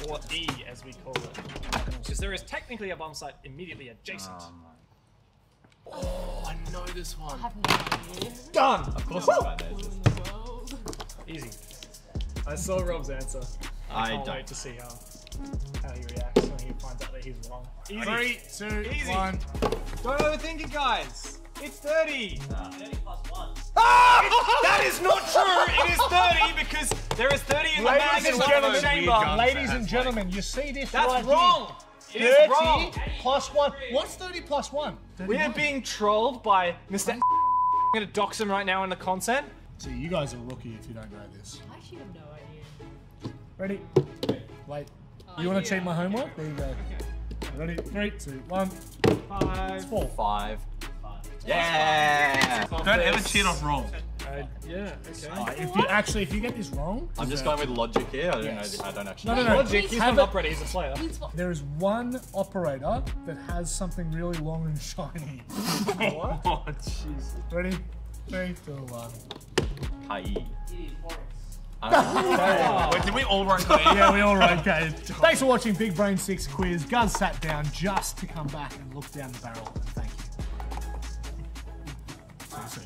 Or E, as we call it. Because there is technically a bomb site immediately adjacent. Oh, I know this one. Done! Of course it's about this. Easy. I saw Rob's answer. I can't don't. wait to see how he reacts when he finds out that he's wrong. Easy. 3, 2, Easy. 1. Don't overthink it, guys. It's 30. 30 plus 1. Ah! That is not true. It is 30 because there is 30 in the bag and 1 in the chamber. Ladies and gentlemen, you see this That's right wrong. It here. is wrong. 30 plus 1. What's 30 plus 1? We are being trolled by Mr. I'm going to dox him right now in the content. See, you guys are rookie if you don't know this. I actually have no idea. Ready? Wait. You want to cheat my homework? There you go. Ready? 3, 2, 1. 5. It's 4. 5. Yeah! Don't ever cheat off roll. Yeah, okay. If you get this wrong, I'm just going with logic here. I don't Yes. know. I don't actually. No. Logic, he's not an operator, he's a player. there is one operator that has something really long and shiny. What? Oh, jeez. Ready? 3, 2, 1. Kai. Wait, did we all write K? Yeah, we all wrote K. Thanks for watching Big Brain 6 quiz. Guz sat down just to come back and look down the barrel. Thank you. See you soon.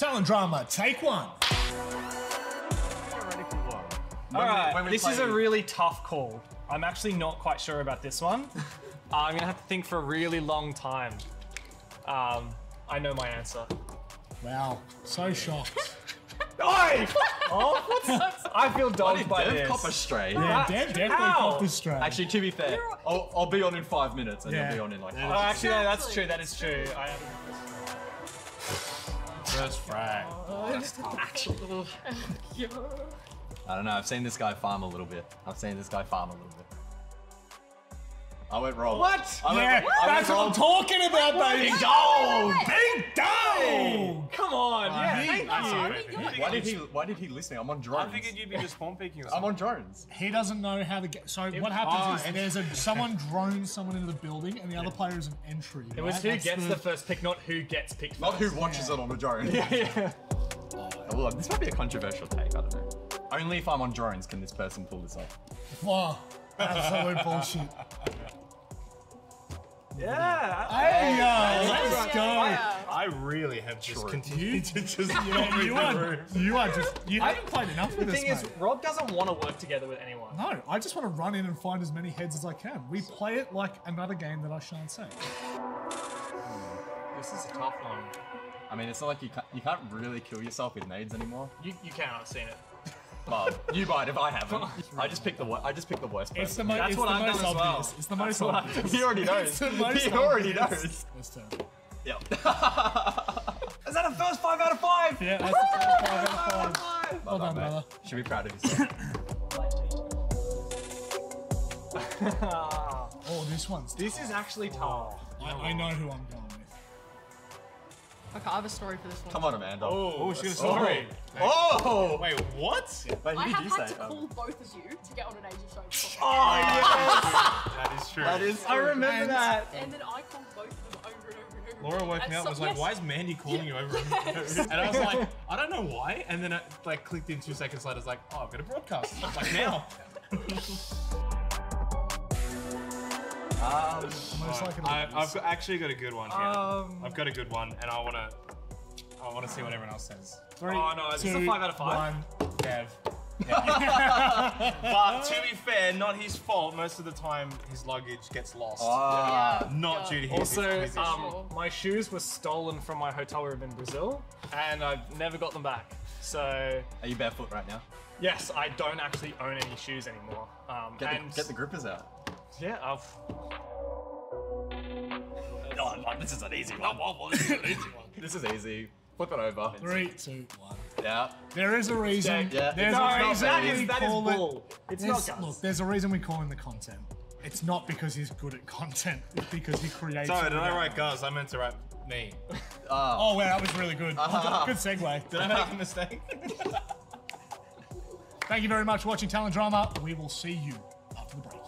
Talent Drama, take one. Alright, this is a really tough call. I'm actually not quite sure about this one. I'm gonna have to think for a really long time. I know my answer. Wow, so shocked. Oi! Oh, what's that? I feel dogged by Dev this. cop a stray? Yeah, Dev definitely copped a stray. Actually, to be fair, I'll be on in 5 minutes and you'll be on in like 5 Oh, actually, no, that's true. That is true. I am. First frag. I don't know, I've seen this guy farm a little bit. I went wrong. What? That's what I'm talking about, baby. Big dog! Big dog! Come on. Why did he listen? I'm on drones. I figured you'd be just spawn peeking or I'm something. on drones. He doesn't know how to get. So what happens is someone drones someone into the building, and the other player is an entry. It was who gets the first pick, not who gets picked first. Not who watches it on a drone. Well, this might be a controversial take, I don't know. Only if I'm on drones can this person pull this off. Wow, absolute bullshit. Yeah. Hey, let's go. I really have just continued to just You haven't played enough with The us, thing is, mate. Rob doesn't want to work together with anyone. No, I just want to run in and find as many heads as I can. We play it like another game that I shan't say. This is a tough one. I mean, it's not like you can't really kill yourself with nades anymore. You can, I've seen it. But you might if I haven't. I just picked the worst person. It's the most obvious. well. It's the most obvious. He already knows. It's the most He already obvious. knows. This turn. Yep. Is that a first 5 out of 5? Yeah, that's the first 5 out of 5. Well done, mate. brother. Should be proud of yourself. Oh, this one's This is actually tough. I know who I'm going with. Okay, I have a story for this one. Come on, Amanda. Oh, she's got a story. Oh! Wait, what? Wait, I who did have you had say? to call both of you to get on an Asia show before. Oh, yes! That is true. That is. I remember that. And then I called both of them over and over and over. Laura woke me up and was like, why is Mandy calling you over? And I was like, I don't know why. And then I clicked in 2 seconds later, I was like, oh, I've got a broadcast. I was like, now. I've actually got a good one here. I've got a good one, and I want to see what everyone else says. 3, Oh no, this is a 5 out of 5. 1, Dev. But to be fair, not his fault. Most of the time, his luggage gets lost. Not due to his Also, issue. my shoes were stolen from my hotel room in Brazil, and I've never got them back. So, Are you barefoot right now? yes, I don't actually own any shoes anymore. Get the grippers out. Yeah, This is an easy one. This is easy. Flip it over. 3, 2, 1. Yeah. There is a reason. Yeah. There's No, a it's reason not we bad. call it. bull. It's not guns. Look, there's a reason we call him the content. It's not because he's good at content. It's because he creates. Sorry, it did I without- write Guz? I meant to write me. Oh, wow, that was really good. Good segue. Did I make a mistake? Thank you very much for watching Talent Drama. We will see you after the break.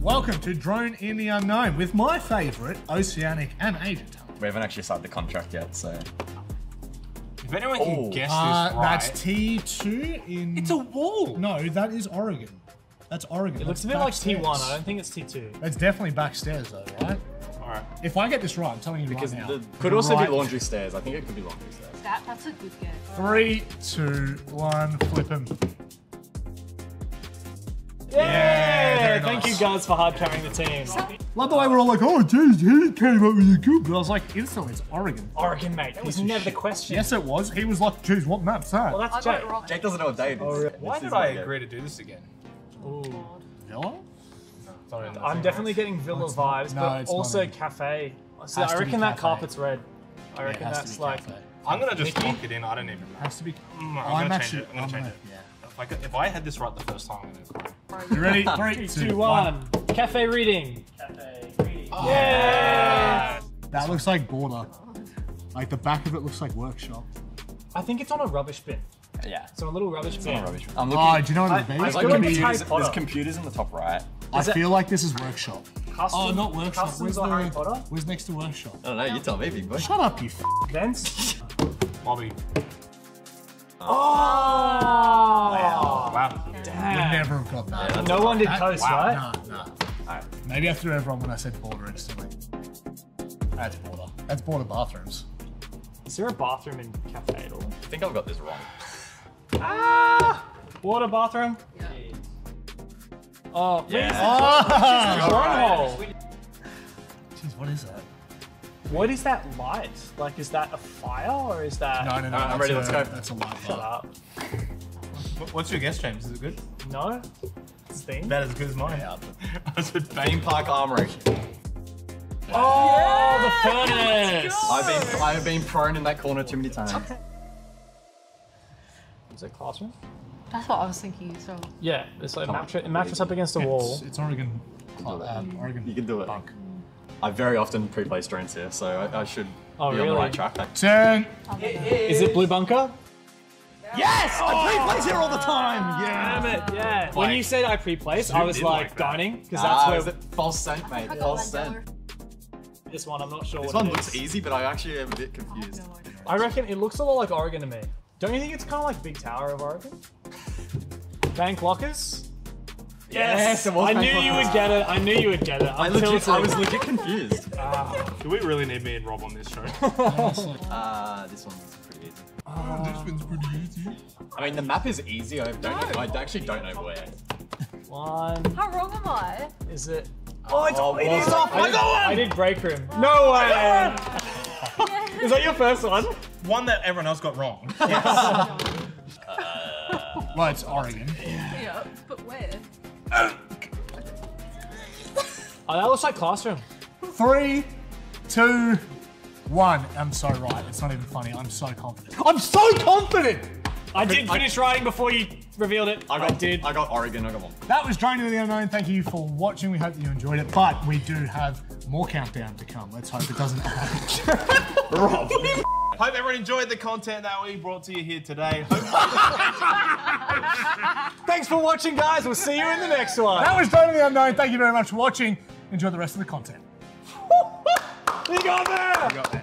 Welcome to Drone in the Unknown with my favourite Oceanic and Asian talent. We haven't actually signed the contract yet, so. If anyone can guess this right. That's T2 in. It's a wall. No, that is Oregon. That's Oregon. It looks a bit like T1. I don't think it's T2. It's definitely backstairs though, right? Alright. If I get this right, I'm telling you Because right now. could also be laundry stairs. I think it could be laundry stairs. That's a good guess. 3, 2, 1, flip him. Yeah, very thank nice. you guys for hard carrying the team. Love the way we're all like, oh, geez, he came up with a good. But I was like, instantly, it's Oregon. Oregon, mate. That was never the question. Yes, it was. He was like, geez, what map's that? Well, that's I got Jake. it wrong. Jake doesn't know what day it is. Oh, really? Why did I agree to do this again? Villa? I'm definitely getting Villa vibes, no, but it's also not. cafe. So Has I to be reckon that cafe. carpet's red. I Yeah, it reckon has to that's be like. cafe. I'm gonna just lock it in. I don't even know. Has to be. I'm I'm gonna actually. change it. I'm gonna change it. Yeah. If I had this right the first time, I'm gonna cry. You ready? 3, 3, 2, 2, 1. Cafe reading. Oh. Yeah. That looks like border. Like the back of it looks like workshop. I think it's on a rubbish bin. Yeah. So a little rubbish bin. I'm Oh, looking. do you know what it I is? feel like it's Harry There's Potter. computers in the top right. I feel like this is workshop. Customs, Not workshop. Customs or Harry Potter? Where's next to workshop? I don't know. You tell me, big boy. Shut up, you Vents. Bobby. Oh! Wow. Would Damn. never have got that. No one did Coast, right? Nah. Alright. Maybe I threw everyone when I said border instantly. That's border. That's border bathrooms. Is there a bathroom in cafe at all? I think I've got this wrong. Ah! Water bathroom? Yeah. Oh, Yeah. Wormhole. Jeez, what is that? What is that light? Like, is that a fire or is that? No. I'm that's ready, let's go. That's a light Shut bar. up. What's your guess, James? Is it good? No. Steam. About as good as mine. I said Theme Park Armory. Oh, the furnace. I've been prone in that corner too many times. Is it classroom? That's what I was thinking as well. Yeah, it's like mattress up against a wall. It's Oregon. Oregon. You can do it. Bunk. I very often pre-place drones here, so I should Oh, be on the really? right track. 10. Is it Blue Bunker? Yes! I pre-place here all the time! Damn it, yeah. When Like, you said I pre-placed, I was in like like that. dining, because that's where is it false scent, mate? False scent. this one, I'm not sure This what one it looks is. easy, but I actually am a bit confused. I reckon it looks a lot like Oregon to me. Don't you think it's kind of like Big Tower of Oregon? Bank lockers? Yes! it was I Bank knew you Lockers. would get it. I knew you would get it. I was legit confused. Do we really need me and Rob on this show? This one's pretty easy. This one's pretty easy. I mean, the map is easy. I actually don't know where. One. How wrong am I? Is it? Oh, it is off. I did break room. No way! Is that your first one? One that everyone else got wrong. Well, it's Oregon. Yeah, but where? Oh, that looks like classroom. 3, 2, 1. I'm so right. It's not even funny. I'm so confident. I'm so confident! I did finish writing before you revealed it. I got Oregon. I got one. That was Drone in the Unknown. Thank you for watching. We hope that you enjoyed it. But we do have more countdown to come. Let's hope it doesn't Rob. Hope everyone enjoyed the content that we brought to you here today. Thanks for watching, guys. We'll see you in the next one. That was Drone in the Unknown. Thank you very much for watching. Enjoy the rest of the content. We got there! We got there.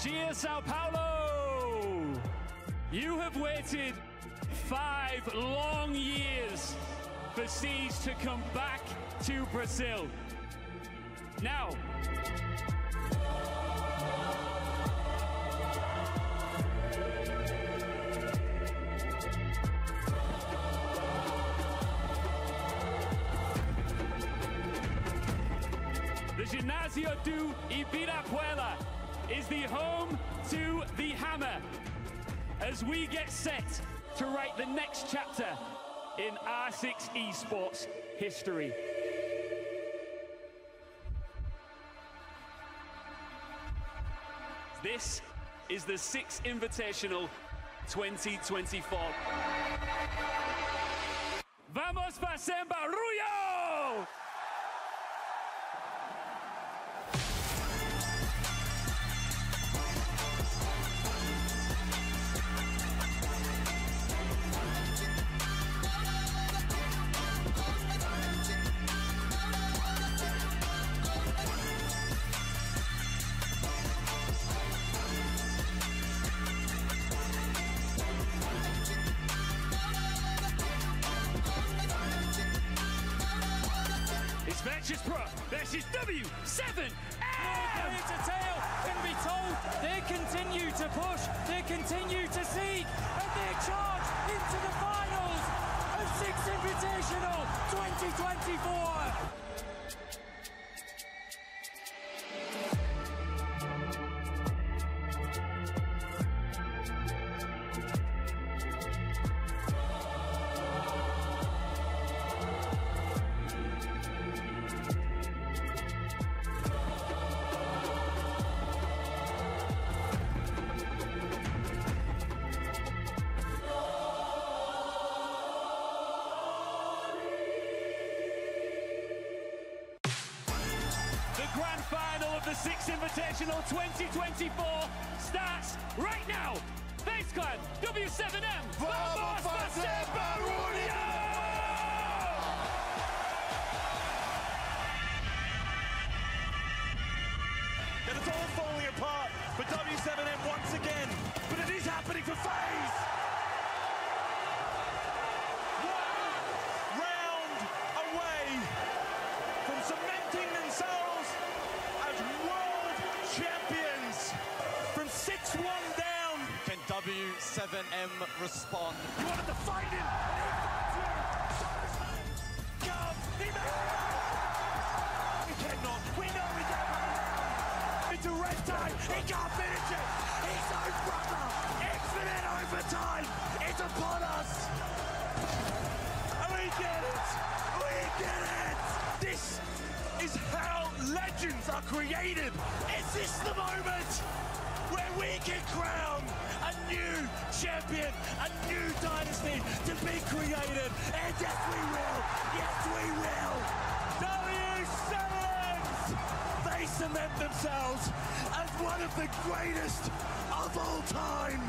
Gia Sao Paulo, you have waited 5 long years for Siege to come back to Brazil. Now, the Ginásio do Ibirapuera is the home to the Hammer as we get set to write the next chapter in R6 Esports history. This is the 6th Invitational 2024. Vamos para Sem Barulho! It's Ventures Pro versus W7M! It's a tale can be told. They continue to push, they continue to seek, and they charge into the finals of 6th Invitational 2024. Grand final of the 6th Invitational 2024 starts right now. FaZe Clan, W7M, vamos para Sem Barulho! And it's all falling apart for W7M once again, but it is happening for FaZe. 1 round away from cementing themselves as world champions. From 6-1 down. Can W7M respond? You wanted to find him, and he finds you. Come, he cannot. We know he can't. Into red time. He can't finish it. His own brother. Infinite overtime. It's upon us. We get it. We get it. This is how legends are created. Is this the moment where we can crown a new champion, a new dynasty to be created? And yes, we will. Yes, we will. W7s, they cement themselves as one of the greatest of all time.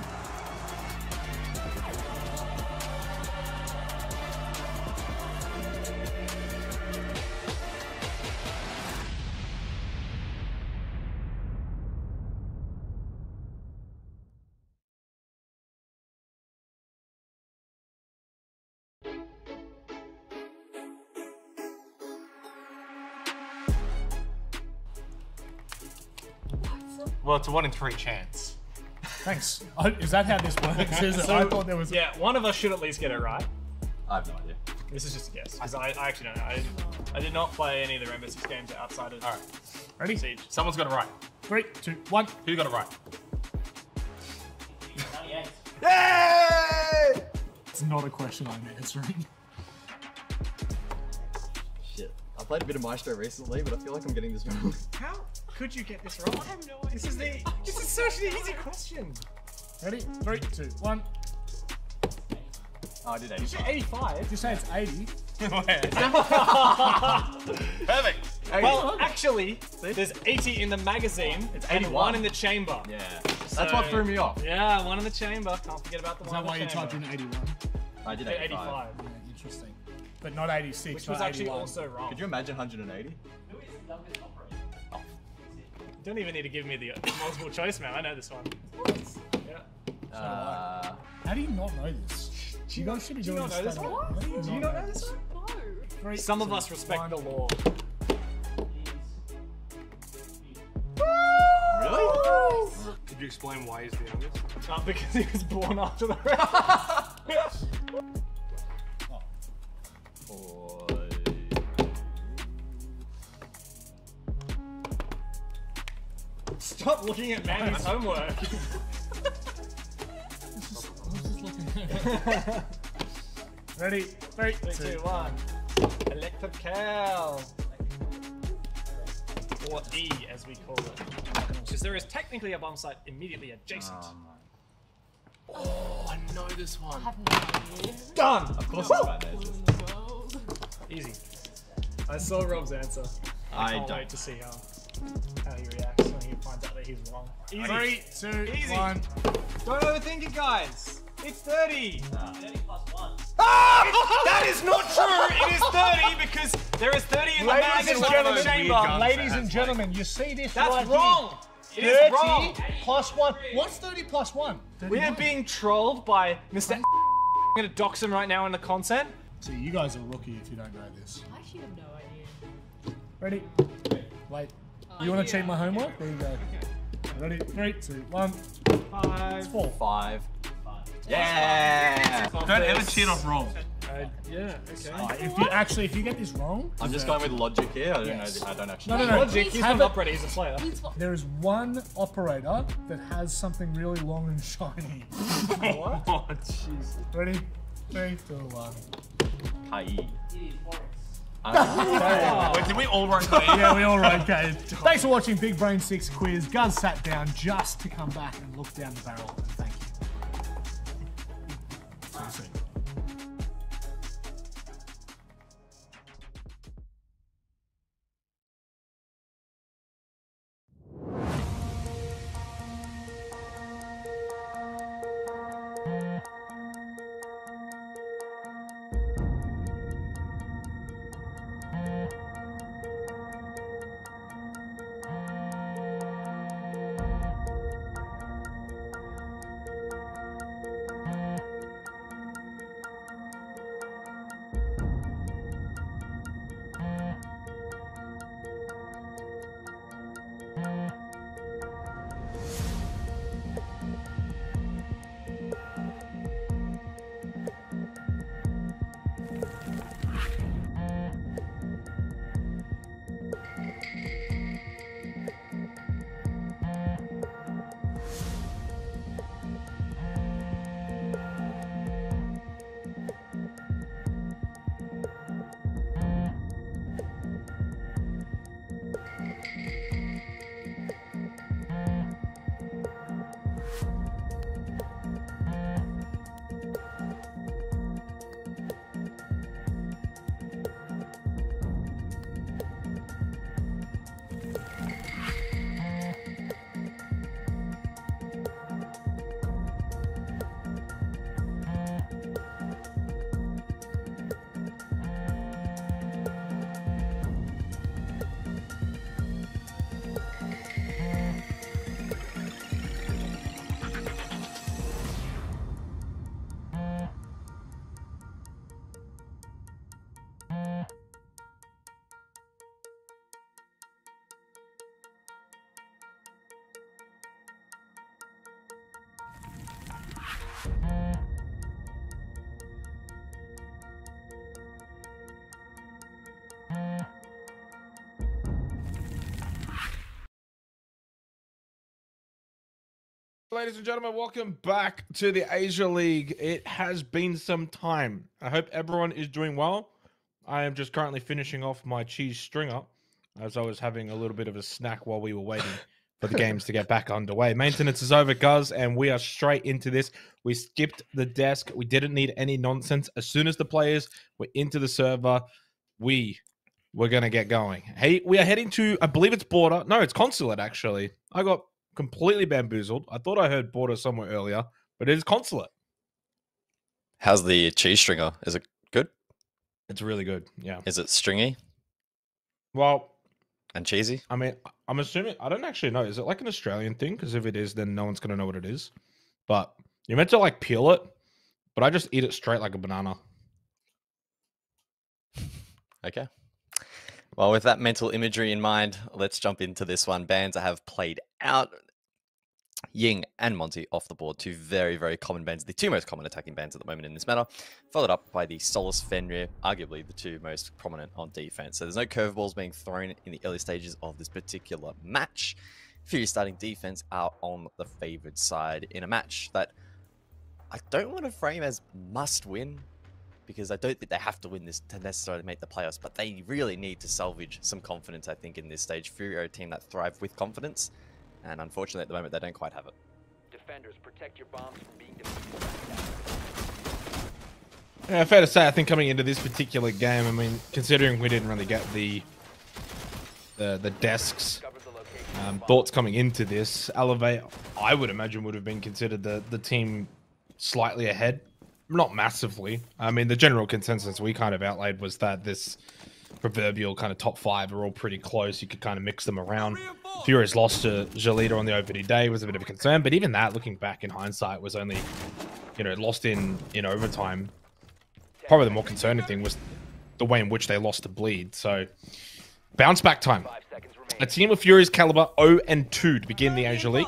Well, it's a 1 in 3 chance. Thanks. Is that how this works? Is it? So, I thought there was. Yeah, one of us should at least get it right. I have no idea. This is just a guess because I actually don't know. I did not play any of the Rainbow Six games outside of. All right, ready? Siege. Someone's got it right. 3, 2, 1. Who got it right? Yay! It's not a question I'm answering. Shit. I played a bit of Maestro recently, but I feel like I'm getting this wrong. How could you get this wrong? I have no idea. This is such an easy question. Ready? 3, 2, 1. Oh, I did Did you say 85. 85? Did you say it's 80? Perfect. 80. Well, actually, there's 80 in the magazine. It's and 81. 1 in the chamber. Yeah. So- That's what threw me off. Yeah, 1 in the chamber. Can't forget about the Is one that in why the you typed chamber. in 81? I did 85. 85. Yeah, interesting. But not 86. Which was not actually 81. also wrong. Could you imagine 180? Don't even need to give me the multiple choice, man. I know this one. Yeah. How do you not know this? You guys should be doing this. Do you not know this one? Some of us respect the law. Really? Could you explain why he's the youngest? Because he was born after the rest. Stop looking at Manny's homework. Ready? 3, 2, 1. Electrical. Or E, as we call it. Because there is technically a bomb site immediately adjacent. Oh, I know this one. Done! Of course it's about this. Easy. I saw Rob's answer. I can't wait to see how he reacts when he finds out that he's wrong. Easy. 3, 2, Easy. 1. Don't overthink it, guys. It's 30. 30 plus 1. Ah! That is not true. It is 30 because there is 30 in the bag and one in the chamber. Ladies and gentlemen, you see this That's right wrong. It here. is wrong. 30 plus 1. What's 30 plus 1? We are being trolled by Mr. I'm going to dox him right now in the content. See, you guys are rookie if you don't know this. I actually have no idea. Ready? Wait. You want to cheat my homework? There you go. Ready? 3, 2, 1. 5. It's 4. 5. Yeah! Don't ever cheat off Rob. Yeah, okay. If you get this wrong, I'm just going with logic here. I don't know. I don't actually. No. Logic, he's not an operator, he's a player. There is one operator that has something really long and shiny. What? Oh, jeez. Ready? 3, 2, 1. Kai. Wait, did we all write K? Yeah, we all wrote K. Thanks for watching Big Brain 6 quiz. Gus sat down just to come back and look down the barrel. And thank you. See you soon. Ladies and gentlemen, welcome back to the Asia League. It has been some time. I hope everyone is doing well. I am just currently finishing off my cheese stringer as I was having a little bit of a snack while we were waiting for the games to get back underway. Maintenance is over, guys, and we are straight into this. We skipped the desk. We didn't need any nonsense. As soon as the players were into the server, we were going to get going. Hey, we are heading to, I believe it's Border. No, it's Consulate, actually. I got completely bamboozled. I thought I heard Border somewhere earlier, but it is Consulate. How's the cheese stringer? Is it good? It's really good, yeah. Is it stringy? Well, And cheesy? I mean, I'm assuming, I don't actually know. Is it like an Australian thing? Because if it is, then no one's going to know what it is. But you're meant to like peel it, but I just eat it straight like a banana. Okay. Well, with that mental imagery in mind, let's jump into this one. Bans that have played out. Ying and Monty off the board, two very, very common bans, the two most common attacking bans at the moment in this meta, followed up by the Solus Fenrir, arguably the two most prominent on defense. So there's no curveballs being thrown in the early stages of this particular match. Fury starting defense are on the favored side in a match that I don't want to frame as must win, because I don't think they have to win this to necessarily make the playoffs, but they really need to salvage some confidence, I think, in this stage. Fury are a team that thrive with confidence, and unfortunately at the moment they don't quite have it. Defenders, protect your bombs from being defeated. Yeah, fair to say, I think coming into this particular game, I mean, considering we didn't really get the desks, thoughts coming into this, Elevate, I would imagine, would have been considered the team slightly ahead. Not massively. I mean, the general consensus we kind of outlaid was that this proverbial kind of top 5 are all pretty close. You could kind of mix them around. Furious lost to Jalita on the opening day was a bit of a concern, but even that, looking back in hindsight, was only, you know, lost in overtime. Probably the more concerning thing was the way in which they lost to Bleed. So, bounce back time. A team of Fury's caliber 0-2 to begin the Asia League.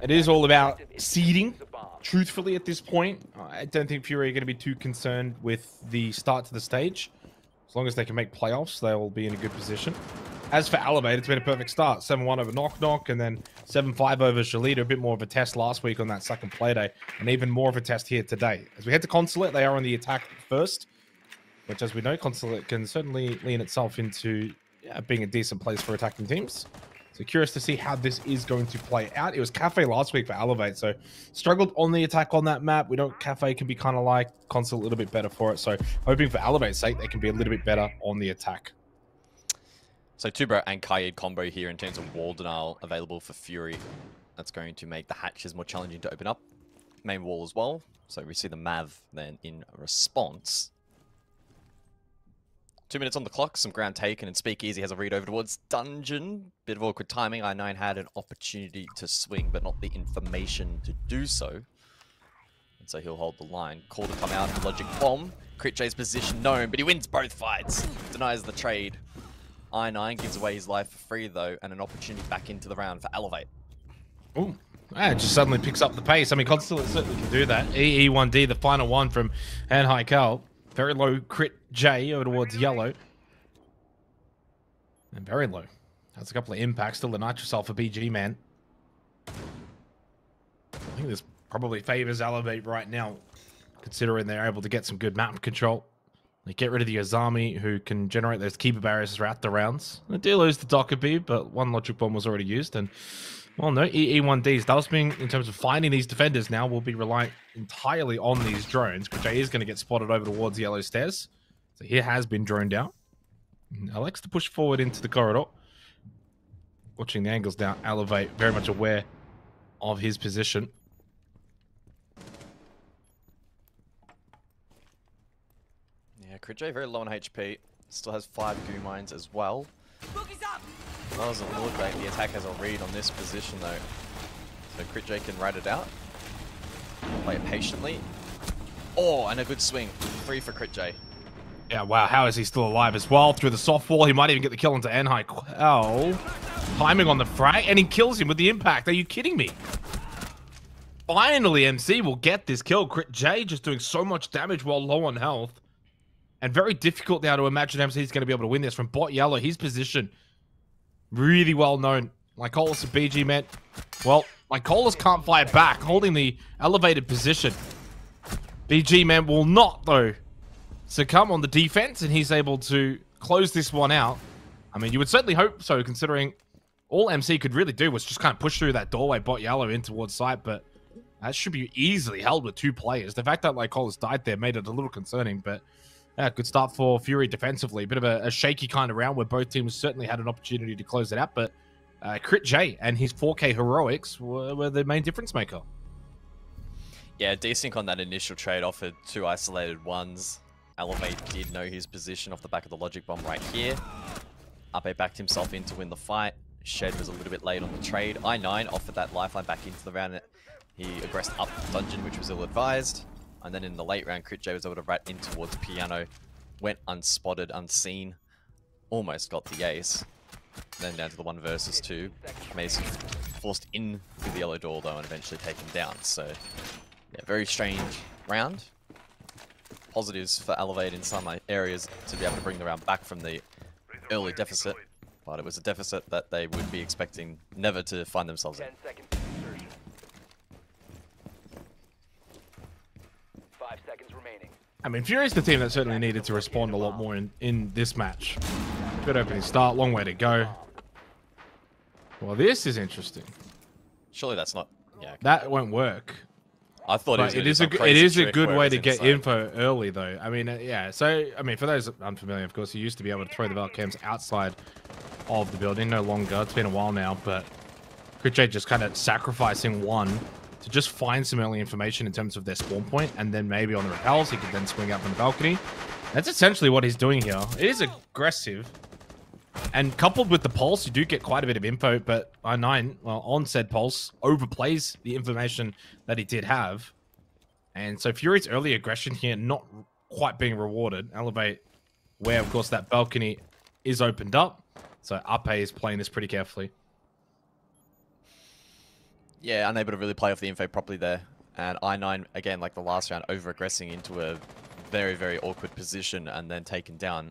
It is all about seeding. Truthfully, at this point, I don't think Fury are going to be too concerned with the start to the stage. As long as they can make playoffs, they will be in a good position. As for Elevate, it's been a perfect start. 7-1 over Knock Knock, and then 7-5 over Shalita. A bit more of a test last week on that second play day, and even more of a test here today. As we head to Consulate, they are on the attack first, which, as we know, Consulate can certainly lean itself into being a decent place for attacking teams. So curious to see how this is going to play out. It was Cafe last week for Elevate, so struggled on the attack on that map. We know Cafe can be kind of like Console a little bit better for it, so hoping for Elevate's sake they can be a little bit better on the attack. So Tubro and Kaid combo here in terms of wall denial available for Fury. That's going to make the hatches more challenging to open up. Main wall as well. So we see the Mav then in response. 2 minutes on the clock, some ground taken, and Speakeasy has a read over towards Dungeon. Bit of awkward timing. I9 had an opportunity to swing, but not the information to do so. And so he'll hold the line. Call to come out, Logic Bomb. Crit J's position known, but he wins both fights. Denies the trade. I9 gives away his life for free, though, and an opportunity back into the round for Elevate. Ooh. It just suddenly picks up the pace. I mean, Constellate certainly can do that. EE1D, the final one from Anhai Cal. Very low Crit J over towards Yellow. And very low. Has a couple of impacts. Still the Nitrosulf for BG, man. I think this probably favors Elevate right now, considering they're able to get some good map control. They get rid of the Azami, who can generate those keeper barriers throughout the rounds. They do lose the Dokkaebi, but one Logic Bomb was already used. And, well, no, EE1D's Dustbing, in terms of finding these defenders now, will be reliant entirely on these drones. Crit J is going to get spotted over towards Yellow Stairs. So he has been droned out. Alex to push forward into the corridor. Watching the angles down, Elevate, very much aware of his position. Yeah, Crit J very low on HP. Still has 5 goo mines as well. Well, doesn't look like the attack has a read on this position though. So Crit J can ride it out. Play it patiently. Oh, and a good swing. 3 for Crit J. Yeah, wow, how is he still alive as well? Through the soft wall, he might even get the kill into Anhai. Oh, timing on the frag, and he kills him with the impact. Are you kidding me? Finally, MC will get this kill. Crit J just doing so much damage while low on health. And very difficult now to imagine MC is going to be able to win this from Bot Yellow. His position, really well known. Lycolis and BG meant, well, Lycolis can't fire back, holding the elevated position. BG man will not, though, succumb on the defense, and he's able to close this one out. I mean, you would certainly hope so, considering all MC could really do was just kind of push through that doorway, Bot Yellow in towards site, but that should be easily held with 2 players. The fact that Lycolis died there made it a little concerning, but yeah, good start for Fury defensively. Bit of a shaky kind of round where both teams certainly had an opportunity to close it out, but Crit J and his 4K heroics were the main difference maker. Yeah, Desync on that initial trade offered 2 isolated ones. Elevate did know his position off the back of the Logic Bomb right here. Ape backed himself in to win the fight. Shed was a little bit late on the trade. I9 offered that lifeline back into the round. He aggressed up dungeon, which was ill-advised. And then in the late round, CritJ was able to rat in towards Piano. Went unspotted, unseen. Almost got the ace. Then down to the 1 versus 2. Mason forced in through the yellow door, though, and eventually taken down. So, yeah, very strange round. Positives for Elevate in some areas to be able to bring the round back from the early deficit. But it was a deficit that they would be expecting never to find themselves in. 10 seconds to insertion. 5 seconds remaining. I mean, Fury's the team that certainly needed to respond a lot more in this match. Good opening start, long way to go. Well, this is interesting. Surely that's not... Yeah. Okay. That won't work. I thought it is a good way to get info early, though. I mean, yeah. So, I mean, for those unfamiliar, of course, you used to be able to throw the Valcams outside of the building. No longer. It's been a while now, but CritJ just kind of sacrificing one to just find some early information in terms of their spawn point, and then maybe on the repels, he could then swing out from the balcony. That's essentially what he's doing here. It is aggressive. And coupled with the pulse, you do get quite a bit of info, but I9, well, on said pulse, overplays the information that he did have. And so Fury's early aggression here not quite being rewarded. Elevate, where, of course, that balcony is opened up. So Ape is playing this pretty carefully. Yeah, unable to really play off the info properly there. And I9, again, like the last round, over-aggressing into a very, very awkward position and then taken down.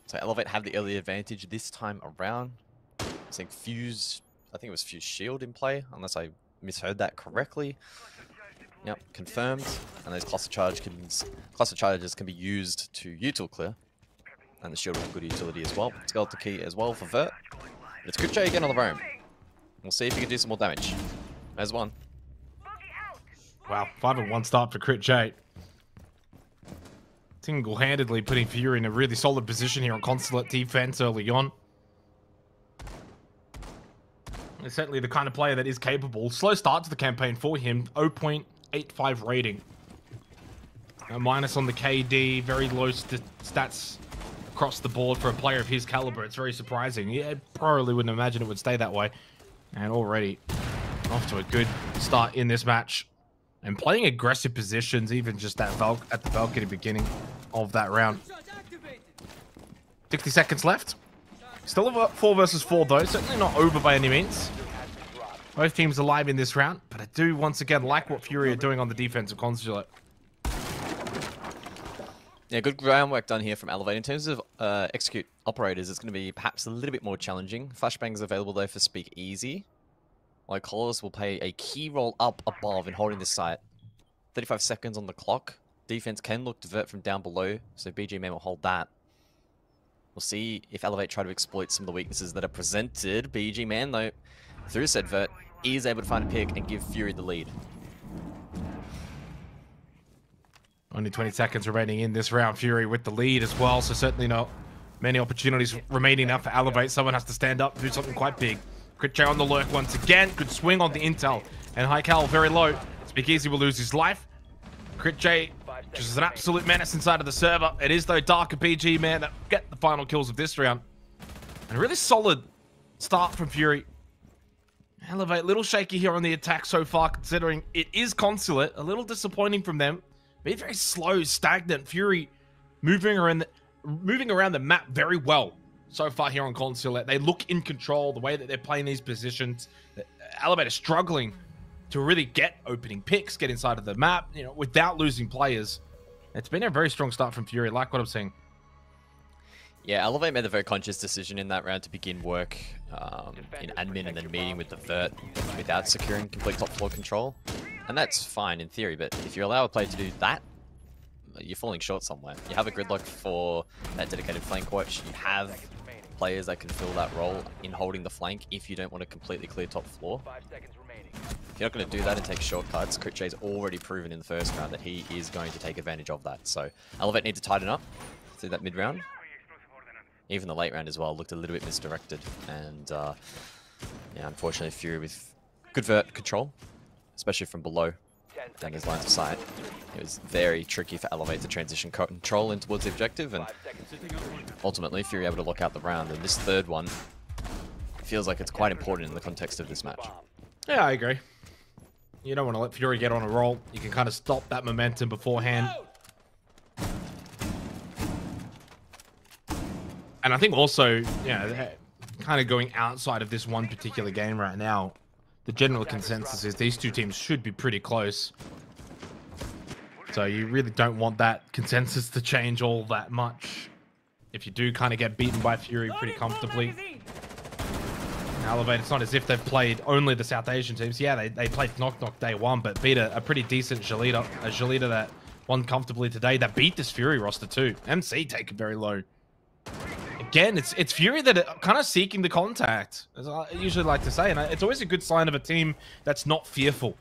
So Elevate have the early advantage this time around. I think Fuse, I think it was Fuse Shield in play, unless I misheard that correctly. Yep, confirmed. And those cluster charges can be used to util clear. And the shield will have good utility as well. Skeleton key as well for Vert. But it's CritJ again on the roam. We'll see if he can do some more damage. There's one. Wow, 5-1 start for CritJ. Single-handedly putting Fury in a really solid position here on Consulate defense early on. He's certainly the kind of player that is capable. Slow start to the campaign for him. 0.85 rating. A minus on the KD. Very low stats across the board for a player of his caliber. It's very surprising. Yeah, probably wouldn't imagine it would stay that way. And already off to a good start in this match. And playing aggressive positions, even just at the balcony beginning of that round. 60 seconds left. Still a 4 versus 4 though. Certainly not over by any means. Both teams alive in this round. But I do once again like what Fury are doing on the defensive consulate. Yeah, good groundwork done here from Elevate. In terms of execute operators, it's going to be perhaps a little bit more challenging. Flashbangs available though for Speak Easy. While Colossus will play a key role up above in holding this site. 35 seconds on the clock. Defense can look to Vert from down below, so BG Man will hold that. We'll see if Elevate try to exploit some of the weaknesses that are presented. BG Man, though, through said Vert, is able to find a pick and give Fury the lead. Only 20 seconds remaining in this round. Fury with the lead as well, so certainly not many opportunities remaining now for Elevate. Someone has to stand up, do something quite big. CritJ on the lurk once again. Good swing on the intel. And Hycal very low. Speak Easy will lose his life. CritJ just an absolute menace inside of the server. It is, though, Darker BG Man that get the final kills of this round. And a really solid start from Fury. Elevate, a little shaky here on the attack so far, considering it is Consulate. A little disappointing from them. Being very slow, stagnant. Fury moving around the map very well so far here on Consulate. They look in control, the way that they're playing these positions. Elevate is struggling to really get opening picks, get inside of the map, you know, without losing players. It's been a very strong start from Fury, like what I'm saying. Yeah, Elevate made a very conscious decision in that round to begin work in admin and then meeting with the Vert without securing complete top floor control. And that's fine in theory, but if you allow a player to do that, you're falling short somewhere. You have a gridlock for that dedicated flank watch. You have players that can fill that role in holding the flank if you don't want to completely clear top floor. If you're not going to do that and take shortcuts, CritJ's already proven in the first round that he is going to take advantage of that. So Elevate need to tighten up through that mid round. Even the late round as well looked a little bit misdirected. And yeah, unfortunately Fury with good Vert control, especially from below. down his lines of sight. It was very tricky for Elevate to transition control in towards the objective, and ultimately Fury able to lock out the round. And this third one feels like it's quite important in the context of this match. Yeah, I agree. You don't want to let Fury get on a roll. You can kind of stop that momentum beforehand. And I think also, yeah, kind of going outside of this one particular game right now, the general consensus is these two teams should be pretty close. So you really don't want that consensus to change all that much. If you do kind of get beaten by Fury pretty comfortably. Elevate, it's not as if they've played only the South Asian teams. Yeah, they played Knock Knock day one, but beat a pretty decent Jaleeda. A Jaleeda that won comfortably today. That beat this Fury roster too. MC take it very low. Again, it's Fury that are kind of seeking the contact, as I usually like to say. And it's always a good sign of a team that's not fearful.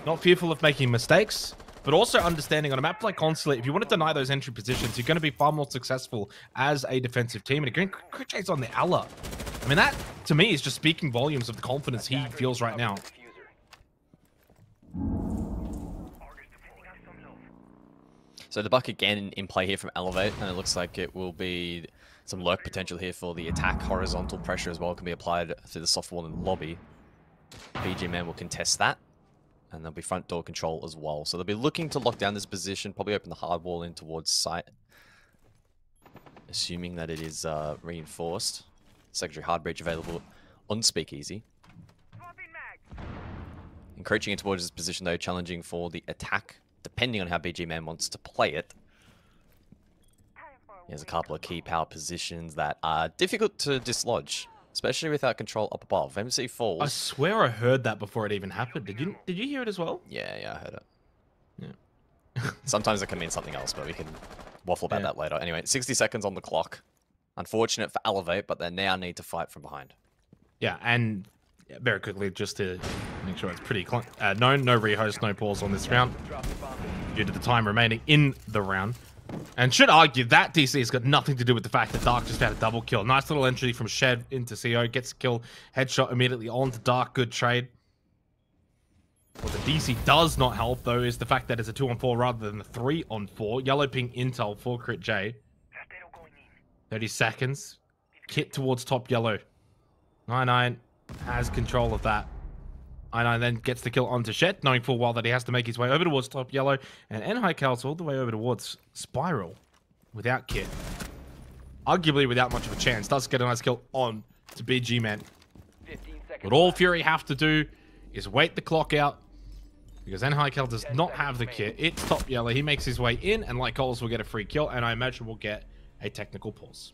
Not fearful of making mistakes, but also understanding on a map like Consulate, if you want to deny those entry positions, you're going to be far more successful as a defensive team. And again, CritJ's on the Alla. I mean, that, to me, is just speaking volumes of the confidence he feels right now. So the buck again in play here from Elevate, and it looks like it will be some lurk potential here for the attack. Horizontal pressure as well can be applied through the soft wall in the lobby. BG Man will contest that, and there'll be front door control as well. So they'll be looking to lock down this position, probably open the hard wall in towards site, assuming that it is reinforced. Secondary hard breach available on Speakeasy. Encroaching in towards this position though, challenging for the attack, depending on how BG Man wants to play it. There's a couple of key power positions that are difficult to dislodge, especially without control up above. MC falls. I swear I heard that before it even happened. Did you hear it as well? Yeah, I heard it. Yeah. Sometimes it can mean something else, but we can waffle about that later. Anyway, 60 seconds on the clock. Unfortunate for Elevate, but they now need to fight from behind. Yeah, and very quickly, just to make sure it's pretty clean. No rehost, no pause on this round due to the time remaining in the round. And should argue that DC has got nothing to do with the fact that Dark just had a double kill. Nice little entry from Shed into CO, gets a kill, headshot immediately onto Dark, good trade. What the DC does not help, though, is the fact that it's a 2-on-4 rather than a 3-on-4. Yellow ping intel for CritJ. 30 seconds. Kit towards top yellow. 99 has control of that. 99 then gets the kill onto Shed, knowing full well that he has to make his way over towards top yellow. And Nhaikal's all the way over towards Spiral without Kit. Arguably without much of a chance. Does get a nice kill on to BG Man. What all Fury have to do is wait the clock out, because Nhaikal does not have the kit. It's top yellow. He makes his way in, and Lycoles will get a free kill, and I imagine we'll get a technical pause.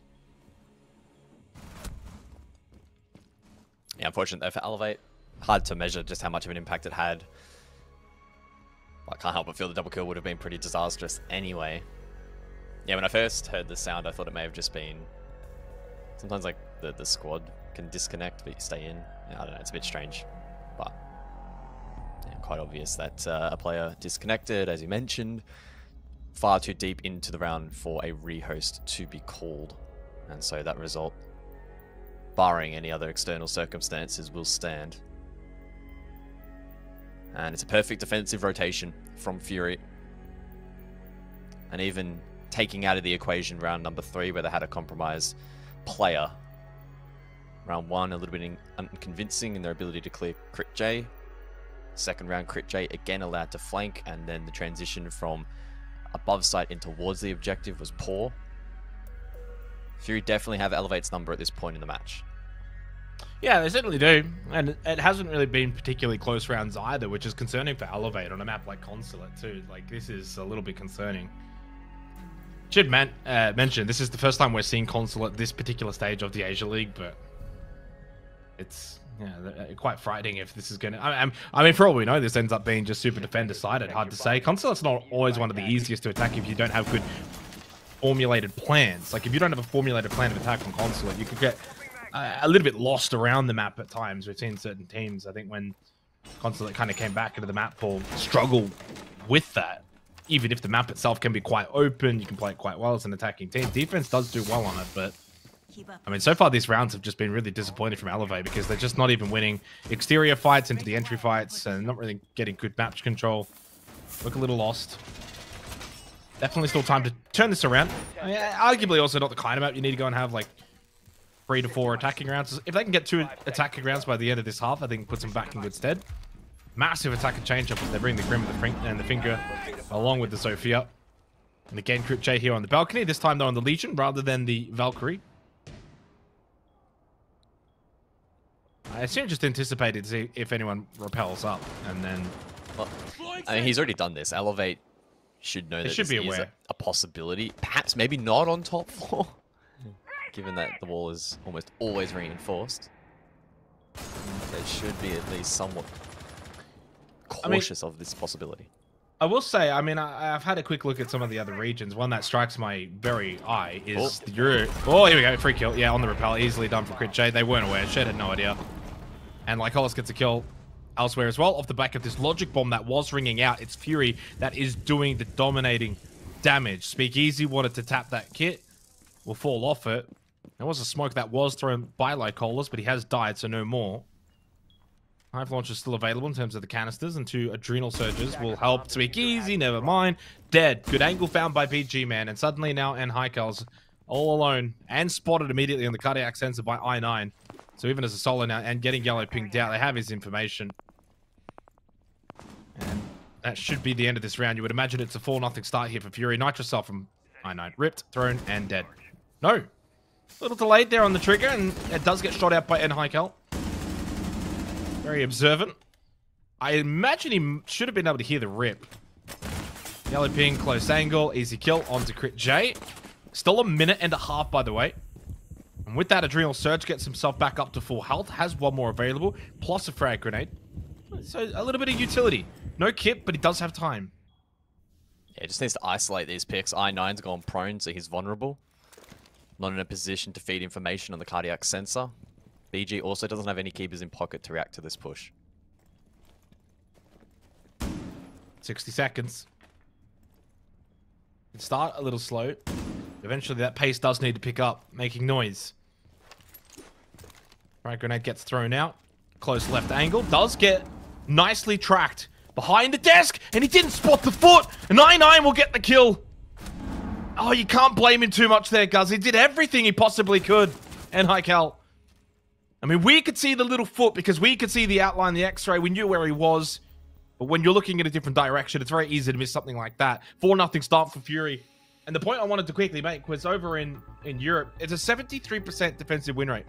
Yeah, unfortunate though for Elevate. Hard to measure just how much of an impact it had. I can't help but feel the double kill would have been pretty disastrous anyway. Yeah, when I first heard the sound, I thought it may have just been... Sometimes like the squad can disconnect, but you stay in. Yeah, I don't know, it's a bit strange. But yeah, quite obvious that a player disconnected, as you mentioned. Far too deep into the round for a rehost to be called. And so that result, barring any other external circumstances, will stand. And it's a perfect defensive rotation from Fury. And even taking out of the equation round number 3, where they had a compromise player. Round 1, a little bit unconvincing in their ability to clear CritJ. Second round, CritJ again allowed to flank, and then the transition from above site in towards the objective was poor. Fury definitely have Elevate's number at this point in the match. Yeah, they certainly do. And it hasn't really been particularly close rounds either, which is concerning for Elevate on a map like Consulate too. Like, this is a little bit concerning. Should mention, this is the first time we're seeing Consulate this particular stage of the Asia League, but it's quite frightening if this is going to... I mean, for all we know, this ends up being just super defender-sided. Hard to say. Consulate's not always one of the easiest to attack if you don't have good formulated plans. Like, if you don't have a formulated plan of attack on Consulate, you could get a little bit lost around the map at times. We've seen certain teams, I think, when Consulate kind of came back into the map pool, struggle with that. Even if the map itself can be quite open, you can play it quite well as an attacking team. Defense does do well on it, but I mean, so far these rounds have just been really disappointing from Elevate, because they're just not even winning exterior fights into the entry fights and not really getting good match control. Look a little lost. Definitely still time to turn this around. I mean, arguably also not the kind of map you need to go and have like 3 to 4 attacking rounds. If they can get 2 attacking rounds by the end of this half, I think it puts them back in good stead. Massive attacker change-up as they bring the Grim and the Finger along with the Sophia. And again, Crit J here on the balcony. This time, though, on the Legion rather than the Valkyrie. I assume just anticipated to see if anyone repels up, and then... Well, I mean, he's already done this. Elevate should know that this is a possibility. Perhaps maybe not on top floor, given that the wall is almost always reinforced. They should be at least somewhat cautious of this possibility. I will say, I mean, I've had a quick look at some of the other regions. One that strikes my very eye is the Euro. Oh, here we go. Free kill. Yeah, on the repel. Easily done for Crit J. They weren't aware. Shed had no idea. And Lycolis gets a kill elsewhere as well off the back of this Logic Bomb that was ringing out. It's Fury that is doing the dominating damage. Speakeasy wanted to tap that kit. Will fall off it. There was a smoke that was thrown by Lycolis, but he has died, so no more. Hive launch is still available in terms of the canisters, and 2 Adrenal Surges will help Speakeasy, never mind. Dead. Good angle found by PG, man, and suddenly now Nhaikal's all alone and spotted immediately on the cardiac sensor by I9. So even as a solo now and getting yellow pinged out, they have his information. And that should be the end of this round. You would imagine it's a 4-0 start here for Fury. Nitrocell from I9. Ripped, thrown, and dead. No. A little delayed there on the trigger, and it does get shot out by Nhaikal. Very observant. I imagine he should have been able to hear the rip. Yellow ping, close angle, easy kill onto Crit J. Still a minute and a half, by the way. And with that, Adrenal Surge gets himself back up to full health. Has 1 more available, plus a frag grenade. So a little bit of utility. No kit, but he does have time. Yeah, just needs to isolate these picks. I9's gone prone, so he's vulnerable. Not in a position to feed information on the cardiac sensor. BG also doesn't have any keepers in pocket to react to this push. 60 seconds. Start a little slow. Eventually that pace does need to pick up, making noise. Right, grenade gets thrown out. Close left angle. Does get nicely tracked behind the desk, and he didn't spot the foot. And I9 will get the kill. Oh, you can't blame him too much there, Guz. He did everything he possibly could. Nhaikal. I mean, we could see the little foot because we could see the outline, the x-ray. We knew where he was. But when you're looking in a different direction, it's very easy to miss something like that. 4-0 start for Fury. And the point I wanted to quickly make was over in Europe, it's a 73% defensive win rate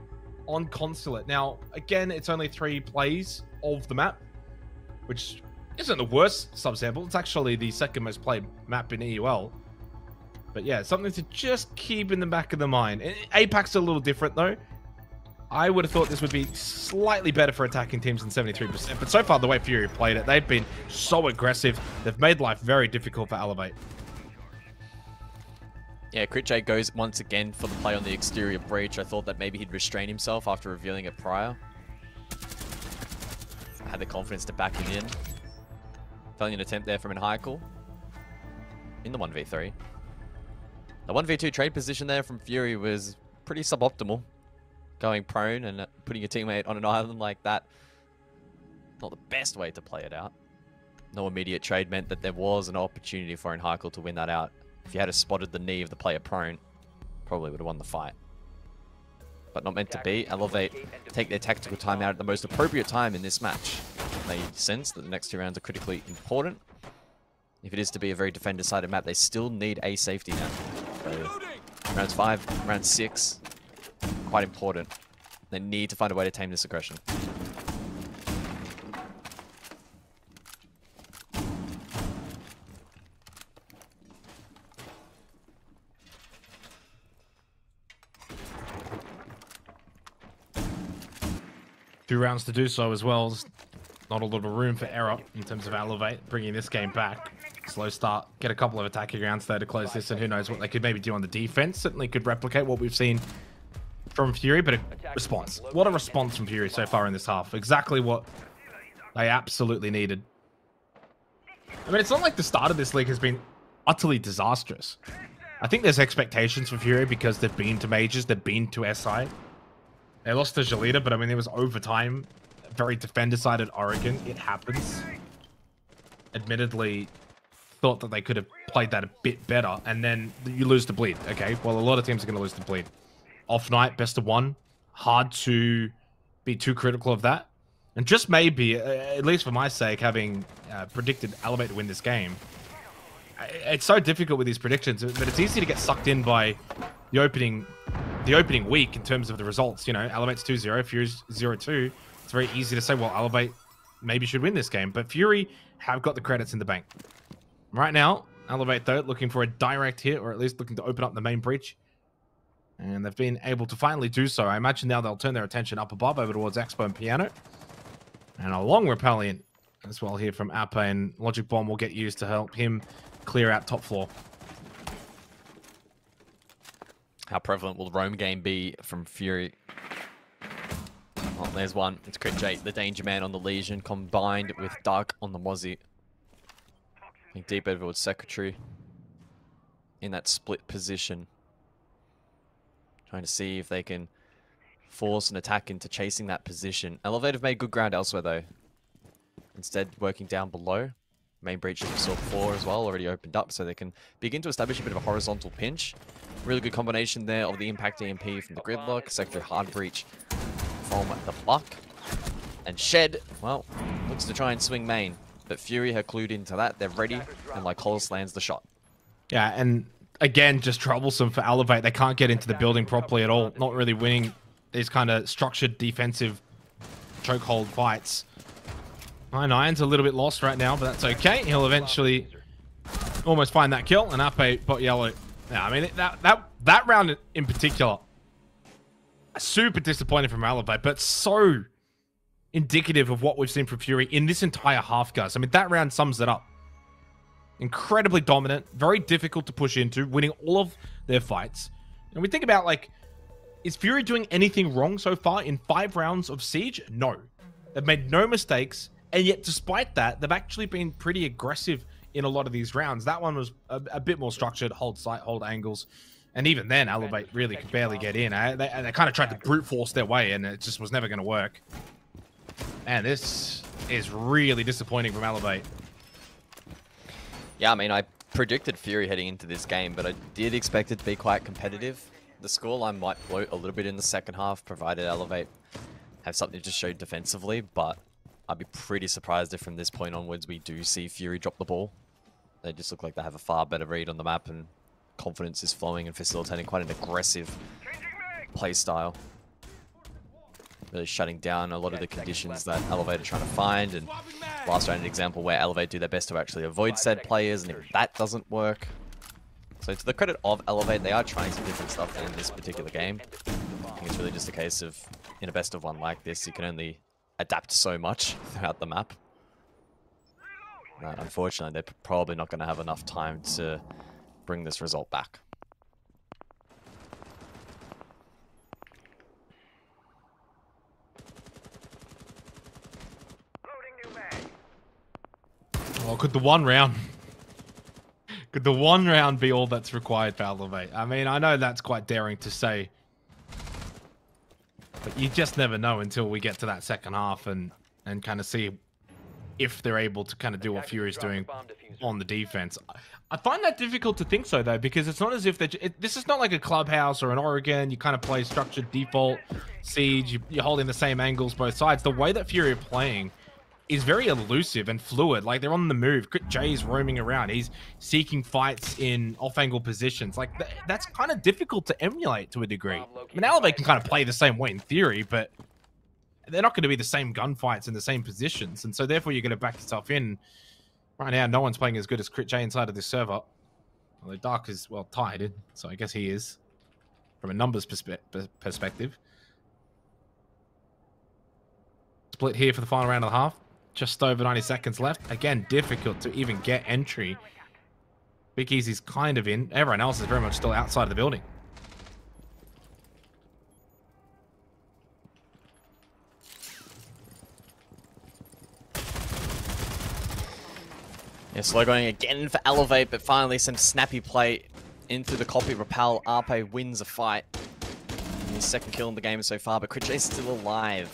on Consulate. Now, again, it's only 3 plays of the map, which isn't the worst subsample. It's actually the 2nd most played map in EUL. But yeah, something to just keep in the back of the mind. APAC's a little different, though. I would have thought this would be slightly better for attacking teams than 73%. But so far, the way Fury have played it, they've been so aggressive. They've made life very difficult for Elevate. Yeah, Crit J goes once again for the play on the exterior breach. I thought that maybe he'd restrain himself after revealing it prior. Had the confidence to back it in. Valiant attempt there from Nhaikal in the 1v3. The 1v2 trade position there from Fury was pretty suboptimal. Going prone and putting your teammate on an island like that. Not the best way to play it out. No immediate trade meant that there was an opportunity for Nhaikal to win that out. If you had spotted the knee of the player prone, probably would have won the fight. But not meant to be. Elevate take their tactical time out at the most appropriate time in this match. They sense that the next 2 rounds are critically important. If it is to be a very defender-sided map, they still need a safety net. So, rounds 5, round 6, quite important. They need to find a way to tame this aggression. Two rounds to do so as well. There's not a lot of room for error in terms of Elevate, bringing this game back. Slow start, get a couple of attacking rounds there to close this, and who knows what they could maybe do on the defense. Certainly could replicate what we've seen from Fury, but a response. What a response from Fury so far in this half. Exactly what they absolutely needed. I mean, it's not like the start of this league has been utterly disastrous. I think there's expectations for Fury because they've been to Majors, they've been to SI. They lost to Jalita, but I mean, it was overtime. Very defender-sided Oregon. It happens. Admittedly, thought that they could have played that a bit better, and then you lose the bleed. Okay, well, a lot of teams are going to lose the bleed. Off night, best of one. Hard to be too critical of that. And just maybe, at least for my sake, having predicted Elevate to win this game, it's so difficult with these predictions, but it's easy to get sucked in by the opening week in terms of the results. You know, Elevate's 2-0, Fury's 0-2. It's very easy to say, well, Elevate maybe should win this game, but Fury have got the credits in the bank. Right now, Elevate, though, looking for a direct hit, or at least looking to open up the main breach. And they've been able to finally do so. I imagine now they'll turn their attention up above over towards Expo and Piano. And a long Repellion as well here from Ape, and Logic Bomb will get used to help him clear out top floor. How prevalent will the roam game be from Fury? Oh, there's one. It's Crit J, the Danger Man on the Legion, combined with Dark on the Mozzie. I think deep over towards Secretary in that split position. Trying to see if they can force an attack into chasing that position. Elevate have made good ground elsewhere, though. Instead, working down below. Main breach, as we saw before as well, already opened up, so they can begin to establish a bit of a horizontal pinch. Really good combination there of the impact EMP from the Gridlock, Sector hard breach from the Buck. And Shed, well, looks to try and swing main. But Fury have clued into that. They're ready, and Lycolis lands the shot. Yeah, and again, just troublesome for Elevate. They can't get into the building properly at all. Not really winning these kind of structured defensive chokehold fights. I9's a little bit lost right now, but that's okay. He'll eventually almost find that kill, and Ape bot yellow. Yeah, I mean, that round in particular, super disappointing from Elevate, but so indicative of what we've seen from Fury in this entire half, guys. I mean, that round sums it up. Incredibly dominant, very difficult to push into, winning all of their fights. And we think about, like, is Fury doing anything wrong so far in 5 rounds of Siege? No. They've made no mistakes, and yet despite that, they've actually been pretty aggressive in a lot of these rounds. That one was a bit more structured, hold sight, hold angles. And even then, Elevate really could barely get in. They kind of tried to brute force their way, and it just was never going to work. And this is really disappointing from Elevate. Yeah, I mean, I predicted Fury heading into this game, but I did expect it to be quite competitive. The scoreline might float a little bit in the second half, provided Elevate have something to show defensively, but I'd be pretty surprised if from this point onwards we do see Fury drop the ball. They just look like they have a far better read on the map, and confidence is flowing and facilitating quite an aggressive play style. Really shutting down a lot of the conditions that Elevate are trying to find, and last round an example where Elevate do their best to actually avoid said players, and if that doesn't work. So to the credit of Elevate, they are trying some different stuff in this particular game. I think it's really just a case of, in a best of one like this, you can only adapt so much throughout the map. Unfortunately, they're probably not going to have enough time to bring this result back. Well, could the one round be all that's required for Elevate? I mean, I know that's quite daring to say, but you just never know until we get to that second half and kind of see if they're able to kind of do what Fury's doing on the defense. I find that difficult to think so, though, because it's not as if this is not like a Clubhouse or an Oregon. You kind of play structured default Siege. You're holding the same angles both sides. The way that Fury are playing is very elusive and fluid. Like, they're on the move. Crit J is roaming around. He's seeking fights in off-angle positions. Like, that's kind of difficult to emulate to a degree. I mean, Elevate can kind of play the same way in theory, but they're not going to be the same gunfights in the same positions. And so, therefore, you're going to back yourself in. Right now, no one's playing as good as Crit J inside of this server. Although Dark is, well, tied, so I guess he is, from a numbers perspective. Split here for the final round of the half. Just over 90 seconds left. Again, difficult to even get entry. Big Easy's kind of in. Everyone else is very much still outside of the building. Yeah, slow going again for Elevate, but finally some snappy play into the copy. Repel, Ape wins a fight. His second kill in the game so far, but Crit J's still alive.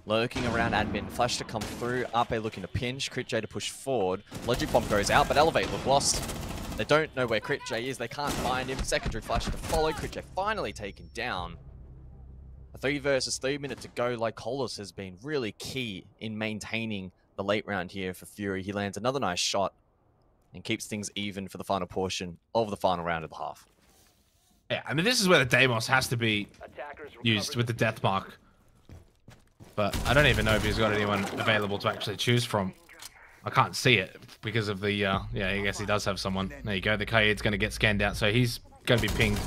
lurking around admin. Flash to come through. Ape looking to pinch. Crit J to push forward. Logic Bomb goes out, but Elevate look lost. They don't know where Crit J is. They can't find him. Secondary Flash to follow. Crit J finally taken down. A 3 versus 3 minute to go. Lycolis has been really key in maintaining the late round here for Fury. He lands another nice shot and keeps things even for the final portion of the final round of the half. Yeah, I mean, this is where the Deimos has to be used with the death mark. But I don't even know if he's got anyone available to actually choose from. I can't see it because of the, yeah, I guess he does have someone. There you go, the Kaid's going to get scanned out, so he's going to be pinged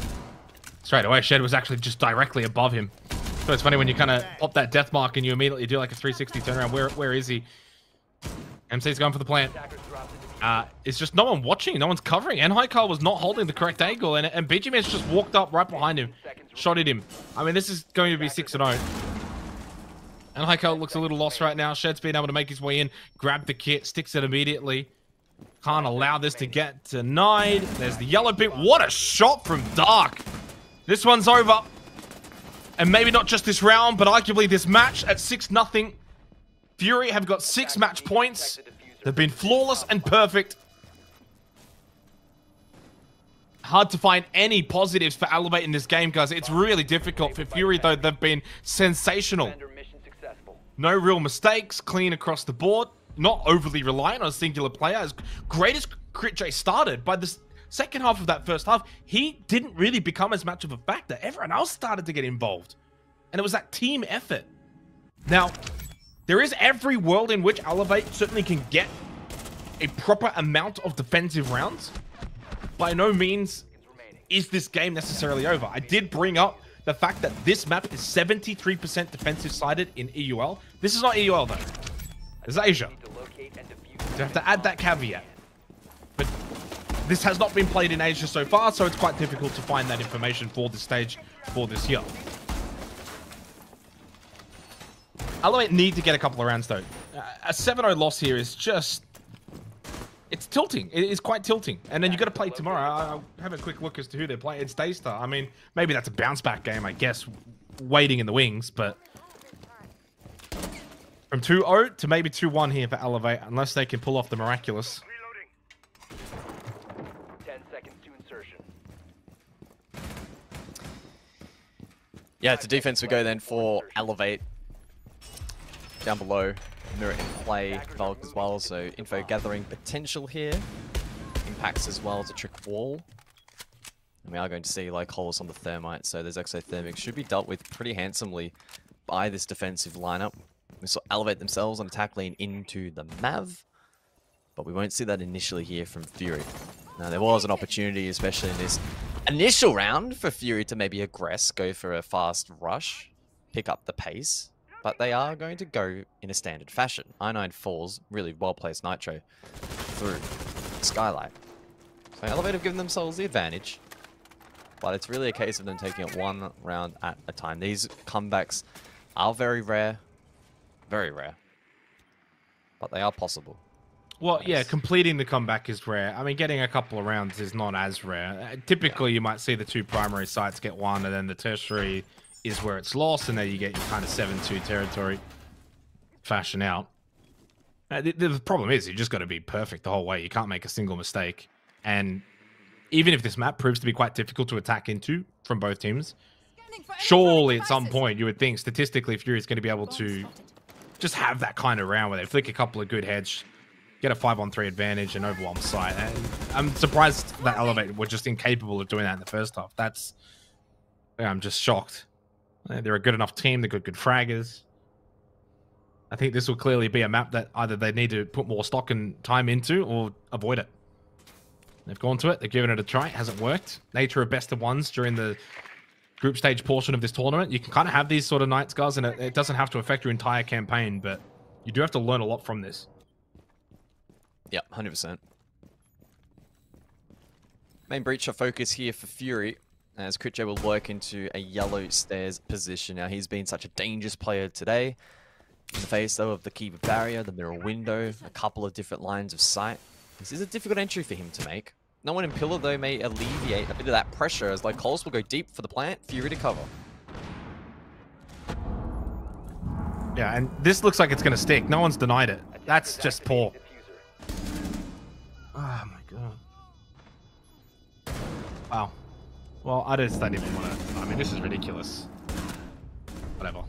straight away. Shed was actually just directly above him. So it's funny when you kind of pop that death mark and you immediately do like a 360 turnaround. Where is he? MC's going for the plant. It's just no one watching, no one's covering. And Haikal was not holding the correct angle, and BGMS just walked up right behind him, shot at him. I mean, this is going to be 6-0. And Haikal looks a little lost right now. Shed's been able to make his way in, grab the kit, sticks it immediately. Can't allow this to get denied. There's the yellow pin. What a shot from Dark. This one's over. And maybe not just this round, but arguably this match at 6-0. Fury have got 6 match points. They've been flawless and perfect. Hard to find any positives for Elevate in this game, guys. It's really difficult. For Fury, though, they've been sensational. No real mistakes, clean across the board. Not overly reliant on a singular player. As great as Crit J started, by the second half of that first half, he didn't really become as much of a factor. Everyone else started to get involved. And it was that team effort. Now, there is every world in which Elevate certainly can get a proper amount of defensive rounds. By no means is this game necessarily over. I did bring up the fact that this map is 73% defensive sided in EUL. This is not EUL though. This is Asia. You have to add that caveat. But this has not been played in Asia so far, so it's quite difficult to find that information for this stage for this year. Elevate need to get a couple of rounds though. A 7-0 loss here is just... It's tilting. It is quite tilting. And then you got to play tomorrow. I'll have a quick look as to who they're playing. It's Daystar. I mean, maybe that's a bounce back game, I guess, waiting in the wings, but from 2-0 to maybe 2-1 here for Elevate, unless they can pull off the miraculous. 10 seconds to insertion. Yeah, to defense we go then for Elevate. Down below. Mirror in play, Valk as well, so info gathering potential here. Impacts as well to trick wall. And we are going to see Lycolis on the Thermite, so there's Exothermic. Should be dealt with pretty handsomely by this defensive lineup. We saw Elevate themselves on attack lane into the Mav, but we won't see that initially here from Fury. Now there was an opportunity, especially in this initial round, for Fury to maybe aggress, go for a fast rush, pick up the pace. But they are going to go in a standard fashion. I9 falls, really well-placed Nitro through Skylight. So Elevate have given themselves the advantage. But it's really a case of them taking it one round at a time. These comebacks are very rare. Very rare. But they are possible. Well, yeah, completing the comeback is rare. I mean, getting a couple of rounds is not as rare. Typically, you might see the 2 primary sites get one, and then the tertiary is where it's lost, and then you get your kind of 7-2 territory fashion out. The problem is you just got to be perfect the whole way. You can't make a single mistake. And even if this map proves to be quite difficult to attack into from both teams, surely at some point you would think statistically Fury is going to be able to just have that kind of round where they flick a couple of good heads, get a 5-on-3 advantage, and overwhelm site. And I'm surprised that Elevate were just incapable of doing that in the first half. I'm just shocked. They're a good enough team. They're good fraggers. I think this will clearly be a map that either they need to put more stock and time into or avoid it. They've gone to it. They've given it a try. It hasn't worked. Nature of best of ones during the group stage portion of this tournament. You can kind of have these sort of nights, guys, and it doesn't have to affect your entire campaign, but you do have to learn a lot from this. Yep, 100%. Main breacher focus here for Fury, as Crit J will work into a yellow stairs position. Now, he's been such a dangerous player today. In the face, though, of the Kiva barrier, the mirror window, a couple of different lines of sight. This is a difficult entry for him to make. No one in Pillar, though, may alleviate a bit of that pressure, as Lycolis will go deep for the plant, Fury to cover. Yeah, and this looks like it's going to stick. No one's denied it. That's just poor. Oh my god. Wow. Well, I just don't even want to... I mean, this is ridiculous. Whatever.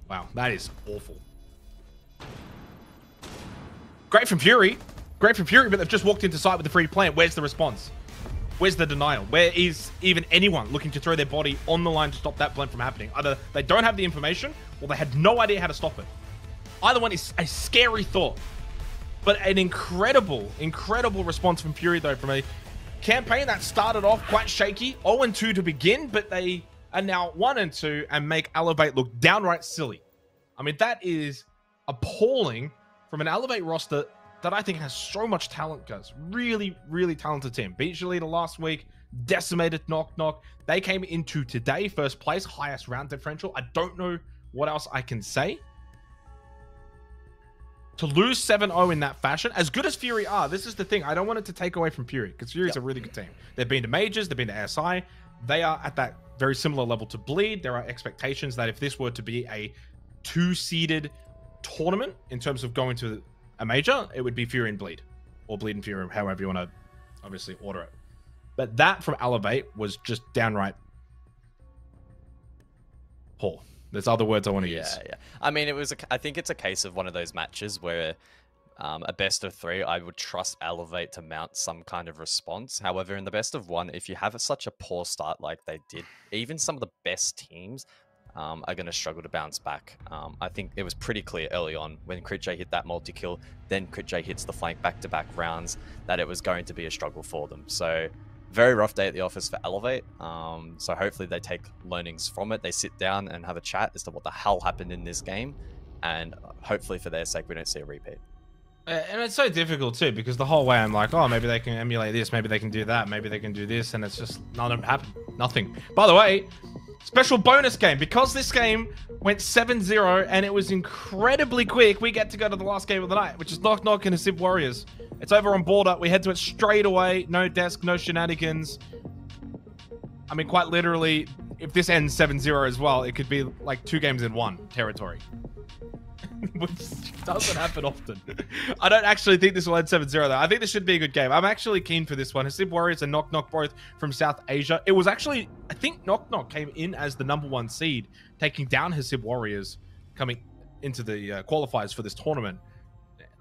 Wow, that is awful. Great from Fury. Great from Fury, but they've just walked into sight with the free plant. Where's the response? Where's the denial? Where is even anyone looking to throw their body on the line to stop that plant from happening? Either they don't have the information, or they had no idea how to stop it. Either one is a scary thought. But an incredible, incredible response from Fury, though, from a campaign that started off quite shaky. 0-2 to begin, but they are now 1-2 and make Elevate look downright silly. I mean, that is appalling from an Elevate roster that I think has so much talent, guys. Really, really talented team. Beat Jaleeda last week, decimated Knock Knock. They came into today, first place, highest round differential. I don't know what else I can say. To lose 7-0 in that fashion, as good as Fury are, this is the thing. I don't want it to take away from Fury, because Fury's a really good team. They've been to Majors, they've been to ASI. They are at that very similar level to Bleed. There are expectations that if this were to be a 2-seeded tournament in terms of going to a major, it would be Fury and Bleed, or Bleed and Fury, however you want to obviously order it. But that from Elevate was just downright poor. There's other words I want to use. Yeah. I mean, I think it's a case of one of those matches where a best of 3, I would trust Elevate to mount some kind of response. However, in the best of 1, if you have such a poor start like they did, even some of the best teams are going to struggle to bounce back. I think it was pretty clear early on when CritJ hit that multi-kill, then CritJ hits the flank back-to-back rounds, that it was going to be a struggle for them. So very rough day at the office for Elevate. So hopefully they take learnings from it. They sit down and have a chat as to what the hell happened in this game. And hopefully for their sake, we don't see a repeat. And it's so difficult too, because the whole way I'm like, oh, maybe they can emulate this, maybe they can do that, maybe they can do this, and it's just none of it happened. Nothing. By the way, special bonus game. Because this game went 7-0 and it was incredibly quick, we get to go to the last game of the night, which is Knock Knock and Hasib Warriors. It's over on Border. We head to it straight away. No desk, no shenanigans. I mean, quite literally, if this ends 7-0 as well, it could be like 2 games in 1 territory. Which doesn't happen often. I don't actually think this will end 7-0 though. I think this should be a good game. I'm actually keen for this one. Hasib Warriors and Knock Knock both from South Asia. It was actually, I think Knock Knock came in as the #1 seed, taking down Hasib Warriors coming into the qualifiers for this tournament.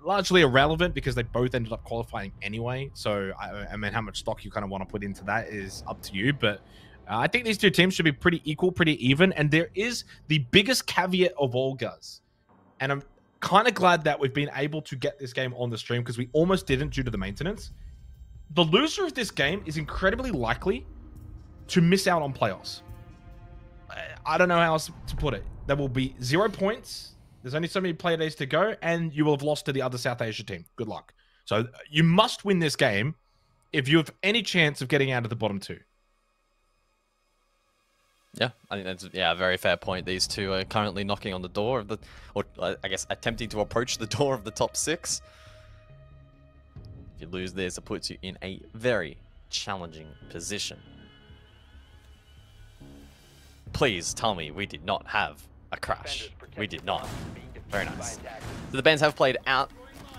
Largely irrelevant because they both ended up qualifying anyway. So, I mean, how much stock you kind of want to put into that is up to you. But I think these two teams should be pretty equal, pretty even. And there is the biggest caveat of all, guys. And I'm kind of glad that we've been able to get this game on the stream because we almost didn't due to the maintenance. The loser of this game is incredibly likely to miss out on playoffs. I don't know how else to put it. There will be 0 points. There's only so many play days to go, and you will have lost to the other South Asia team. Good luck. So you must win this game if you have any chance of getting out of the bottom 2. Yeah, I think that's a very fair point. These two are currently knocking on the door of the, or I guess attempting to approach the door of the top 6. If you lose this, it puts you in a very challenging position. Please tell me we did not have a crash. We did not. Very nice. So the Bands have played out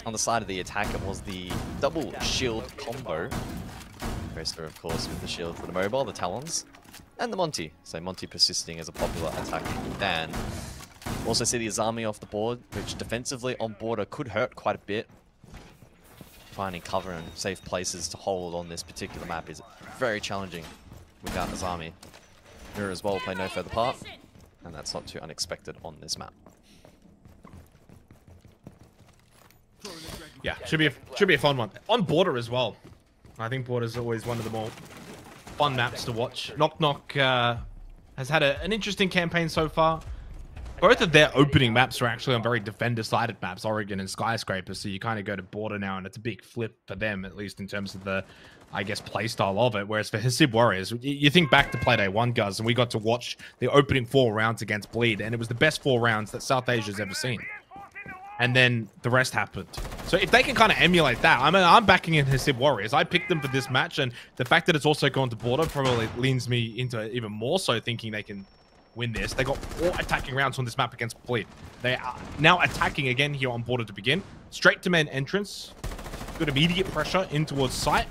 on the side of the attack. It was the double shield combo. Tracer, of course, with the shield for the mobile, the Talons, and the Monty. So Monty persisting as a popular attack ban. Also see the Azami off the board, which defensively on Border could hurt quite a bit. Finding cover and safe places to hold on this particular map is very challenging without Azami. Mirror as well will play no further part, and that's not too unexpected on this map. Yeah, should be a fun one. On Border as well. I think Border is always one of the more fun maps to watch. Knock Knock has had an interesting campaign so far. Both of their opening maps are actually on very defender-sided maps, Oregon and Skyscraper, so you kind of go to Border now, and it's a big flip for them, at least in terms of the, I guess, playstyle of it. Whereas for Hasib Warriors, you think back to Playday 1, guys, and we got to watch the opening 4 rounds against Bleed, and it was the best 4 rounds that South Asia's ever seen. And then the rest happened. So if they can kind of emulate that, I mean, I'm backing in Hasib Warriors. I picked them for this match, and the fact that it's also gone to Border probably leans me into even more so thinking they can win this. They got 4 attacking rounds on this map against Bleed. They are now attacking again here on border to begin. Straight to main entrance. Good immediate pressure in towards site.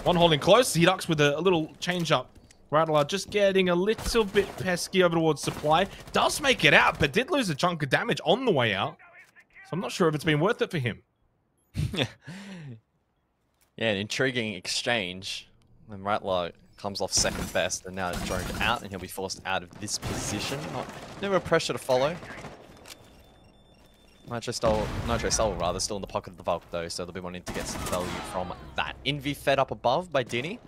One holding close. ZDUX with a little change up. Rattler just getting a little bit pesky over towards supply. Does make it out, but did lose a chunk of damage on the way out. So I'm not sure if it's been worth it for him. Yeah, an intriguing exchange. And Rattler comes off second best and now droned out, and he'll be forced out of this position. No real pressure to follow. Nitro Soul rather still in the pocket of the Valk though, so they'll be wanting to get some value from that. Envy fed up above by Dini,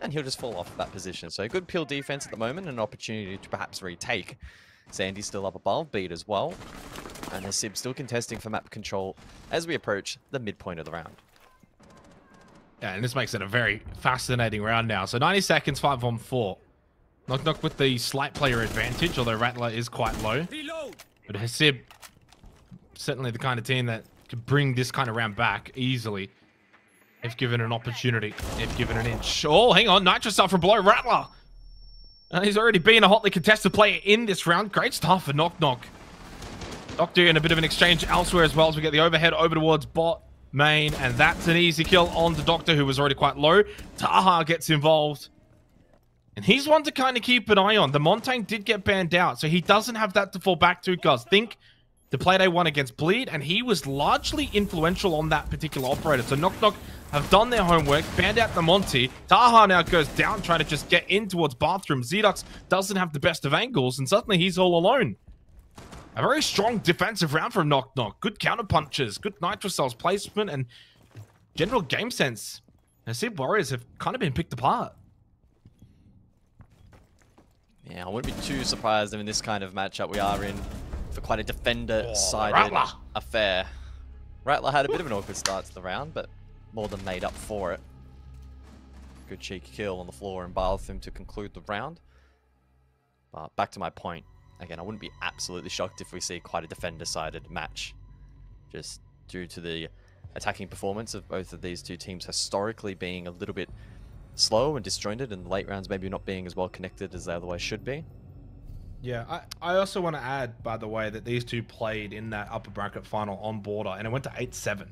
and he'll just fall off that position. So good peel defense at the moment, and an opportunity to perhaps retake. Sandy's still up above, Beat as well, and Hasib still contesting for map control as we approach the midpoint of the round. Yeah, and this makes it a very fascinating round now. So 90 seconds, 5-on-4. Knock Knock with the slight player advantage, although Rattler is quite low. But Hasib, certainly the kind of team that could bring this kind of round back easily if given an opportunity, if given an inch. Oh, hang on, Nitro Soul from below Rattler. He's already been a hotly contested player in this round. Great start for Knock Knock. Doctor in a bit of an exchange elsewhere as well as we get the overhead over towards bot main, and that's an easy kill on the Doctor, who was already quite low. Taha gets involved, and he's one to kind of keep an eye on. The Montagne did get banned out, so he doesn't have that to fall back to, guys. Think the play they won against Bleed, and he was largely influential on that particular operator. So Knock Knock have done their homework, banned out the Monty. Taha now goes down, trying to just get in towards bathroom. ZDUX doesn't have the best of angles, and suddenly he's all alone. A very strong defensive round from Knock Knock. Good counter punches, good Nitro Cells placement, and general game sense. Hasib Warriors have kind of been picked apart. Yeah, I wouldn't be too surprised if in this kind of matchup we are in for quite a defender-sided affair. Rattler had a bit of an awkward start to the round, but more than made up for it. Good cheeky kill on the floor in bathroom to conclude the round. But back to my point. Again, I wouldn't be absolutely shocked if we see quite a defender-sided match. Just due to the attacking performance of both of these two teams historically being a little bit slow and disjointed, and the late rounds maybe not being as well connected as they otherwise should be. Yeah, I also want to add, by the way, that these two played in that upper bracket final on border, and it went to 8-7.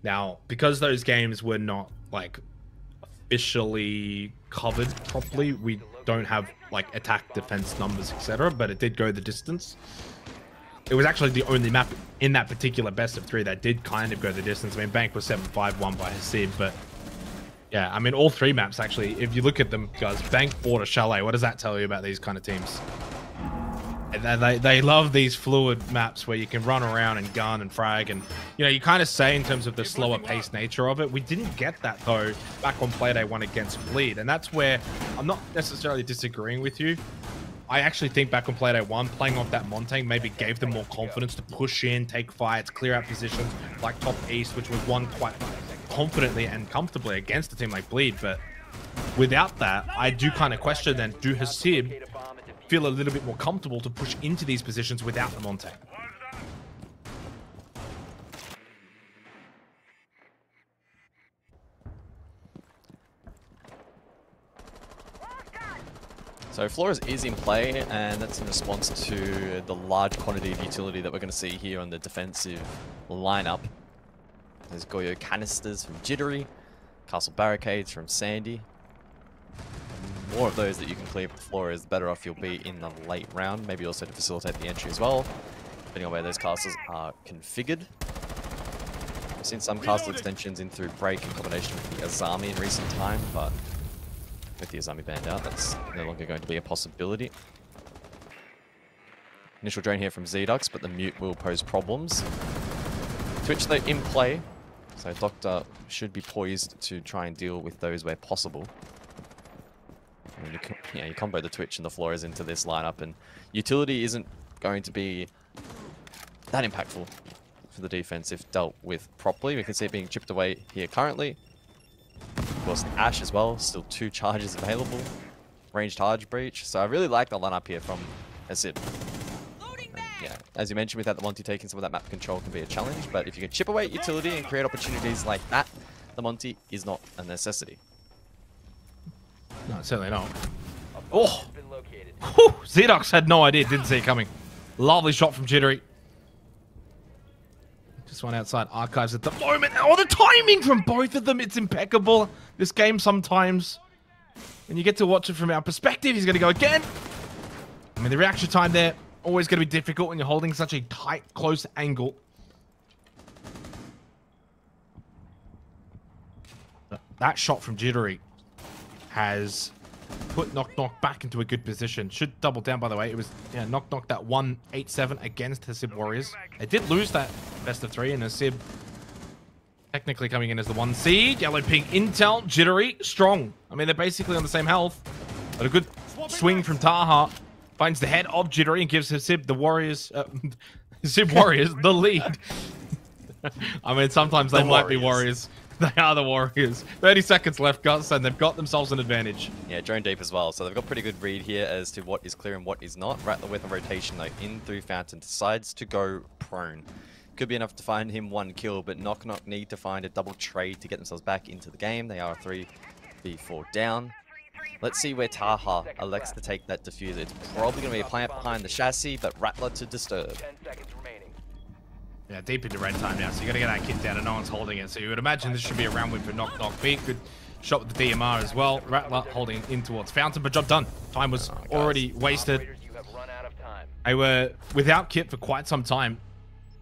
Now, because those games were not, like, officially covered properly, we don't have like attack, defense numbers, etc., but it did go the distance. It was actually the only map in that particular best of 3 that did kind of go the distance. I mean, Bank was 7-5, won by Hasib, but yeah, I mean, all 3 maps actually, if you look at them, guys, Bank, Border, Chalet, what does that tell you about these kind of teams? They love these fluid maps where you can run around and gun and frag, and you know, you kind of say in terms of the slower paced nature of it. We didn't get that though back on Playday 1 against Bleed, and that's where I'm not necessarily disagreeing with you. I actually think back on Playday 1, playing off that Montagne maybe gave them more confidence to push in, take fights, clear out positions like top east, which was won quite confidently and comfortably against a team like Bleed. But without that, I do kind of question then, do Hasib feel a little bit more comfortable to push into these positions without the Montagne? So Flores is in play, and that's in response to the large quantity of utility that we're going to see here on the defensive lineup. There's Goyo canisters from Jittery, Castle Barricades from Sandy. The more of those that you can clear with Flores, the better off you'll be in the late round. Maybe also to facilitate the entry as well, depending on where those castles are configured. I've seen some castle extensions in through Break in combination with the Azami in recent time, but with the Azami banned out, that's no longer going to be a possibility. Initial drain here from ZDUX, but the mute will pose problems. Twitch though in play, so Doctor should be poised to try and deal with those where possible. And you combo the Twitch and the Flores into this lineup, and utility isn't going to be that impactful for the defense if dealt with properly. We can see it being chipped away here currently. Of course, Ash as well, still 2 charges available. Ranged Harge Breach, so I really like the lineup here from Hasib. Yeah, as you mentioned, without the Monty taking some of that map control can be a challenge, but if you can chip away at utility and create opportunities like that, the Monty is not a necessity. No, certainly not. Oh, Whew, Zedox had no idea, didn't see it coming. Lovely shot from Jittery. Just one outside Archives at the moment. Oh, the timing from both of them, it's impeccable. This game sometimes, when you get to watch it from our perspective, he's going to go again. I mean, the reaction time there, always going to be difficult when you're holding such a tight, close angle. That shot from Jittery has put Knock Knock back into a good position. Should double down, by the way. It was Knock Knock that 1-8-7 against the Hasib Warriors. They did lose that best of 3, and Hasib technically coming in as the 1 seed. Yellow Pink Intel, Jittery, strong. I mean, they're basically on the same health. But a good swing from Taha finds the head of Jittery and gives Hasib the Warriors, Hasib Warriors the lead. I mean, sometimes they might be Warriors. They are the Warriors. 30 seconds left, Gus, and they've got themselves an advantage. Yeah, drone deep as well. So they've got pretty good read here as to what is clear and what is not. Rattler with a rotation though, in through Fountain, decides to go prone. Could be enough to find him 1 kill, but Knock Knock need to find a double trade to get themselves back into the game. They are 3v4 down. Let's see where Taha elects to take that diffuser. It's probably going to be a plant behind the chassis, but Rattler to disturb. Yeah, deep into red time now, so you got to get that kit down and no one's holding it. So you would imagine this should be a round win for Knock Knock B. Good shot with the DMR as well. Rattler holding in towards Fountain, but job done. Time was already wasted. They were without kit for quite some time.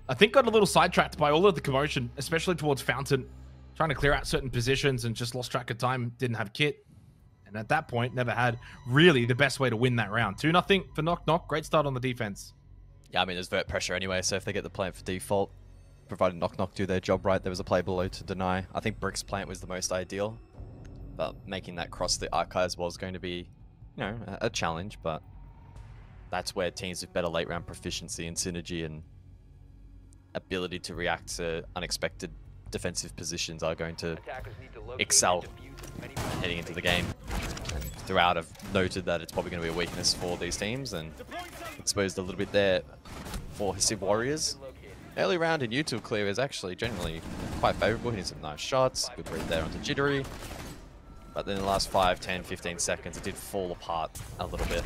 I think got a little sidetracked by all of the commotion, especially towards Fountain. Trying to clear out certain positions and just lost track of time. Didn't have kit. And at that point, never had really the best way to win that round. 2-0 for Knock Knock. Great start on the defense. Yeah, I mean, there's vert pressure anyway, so if they get the plant for default, provided Knock Knock do their job right, there was a play below to deny. I think Brick's plant was the most ideal, but making that cross the Archives was going to be, you know, a challenge, but that's where teams with better late round proficiency and synergy and ability to react to unexpected defensive positions are going to excel heading into the game. And throughout, I've noted that it's probably going to be a weakness for these teams, and exposed a little bit there for Hasib Warriors. Early round in util clear is actually generally quite favourable, hitting some nice shots. Good read there onto Jittery. But then in the last 5, 10, 15 seconds, it did fall apart a little bit.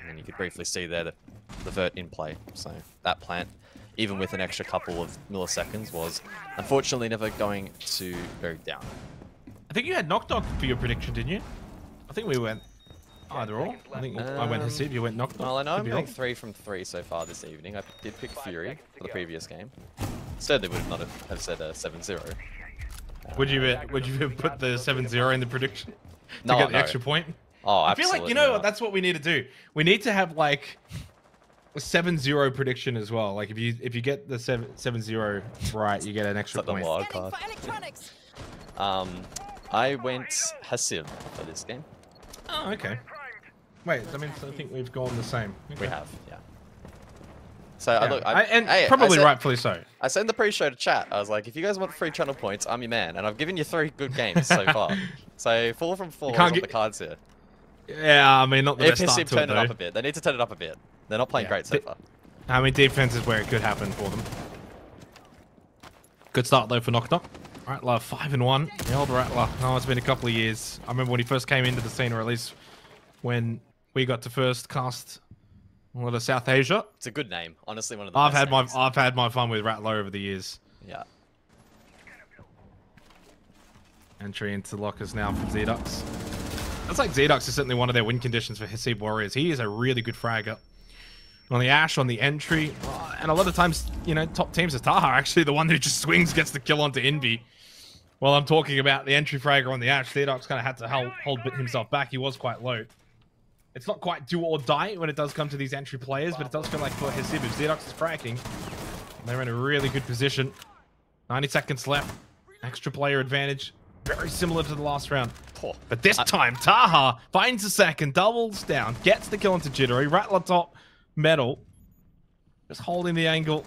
And you could briefly see there that the vert in play. So that plant, even with an extra couple of milliseconds, was unfortunately never going to go down. I think you had Knock Knock for your prediction, didn't you? I think we went either or. I think I went Hasib, you went Knock Knock. Well, I know I'm going 3 from 3 so far this evening. I did pick Fury for the previous game. Certainly would not have said a 7-0. Would you have put the 7-0 in the prediction to No, get the no. extra point? Oh, I feel like, you absolutely know, not. that's what we need to do. We need to have like a 7-0 prediction as well. Like if you get the 7-0 right, you get an extra point. Wild card. I went Hasib for this game. Oh, okay. Wait, I mean, I think we've gone the same. Okay. We have, yeah. So Yeah. Probably rightfully so. I said in the pre-show to chat, I was like, if you guys want free channel points, I'm your man, and I've given you 3 good games so far. So 4 from 4 is on the cards here. Yeah, I mean, not the best start to it, turn it up though. a bit. They need to turn it up a bit. They're not playing great so far. I mean, defense is where it could happen for them. Good start though for Knock Knock. Rattler 5-1. The old Rattler. Oh, it's been a couple of years. I remember when he first came into the scene, or at least when we got to first cast a lot of South Asia. It's a good name, honestly. One of the I've best had my fun with Rattler over the years. Yeah. Entry into lockers now from Zedox. That's like Zedox is certainly one of their win conditions for Hasib Warriors. He is a really good fragger. On the Ash, on the entry, and a lot of times, you know, top teams is Taha actually the one who just swings, gets the kill onto Envy. While I'm talking about the entry fragger on the Ash, Zedox kind of had to hold himself back. He was quite low. It's not quite do or die when it does come to these entry players, but it does feel like for Hasib, if Zedox is fragging, they're in a really good position. 90 seconds left. Extra player advantage. Very similar to the last round. But this time, Taha finds a second, doubles down, gets the kill into Jittery. Rattler top, metal. Just holding the angle.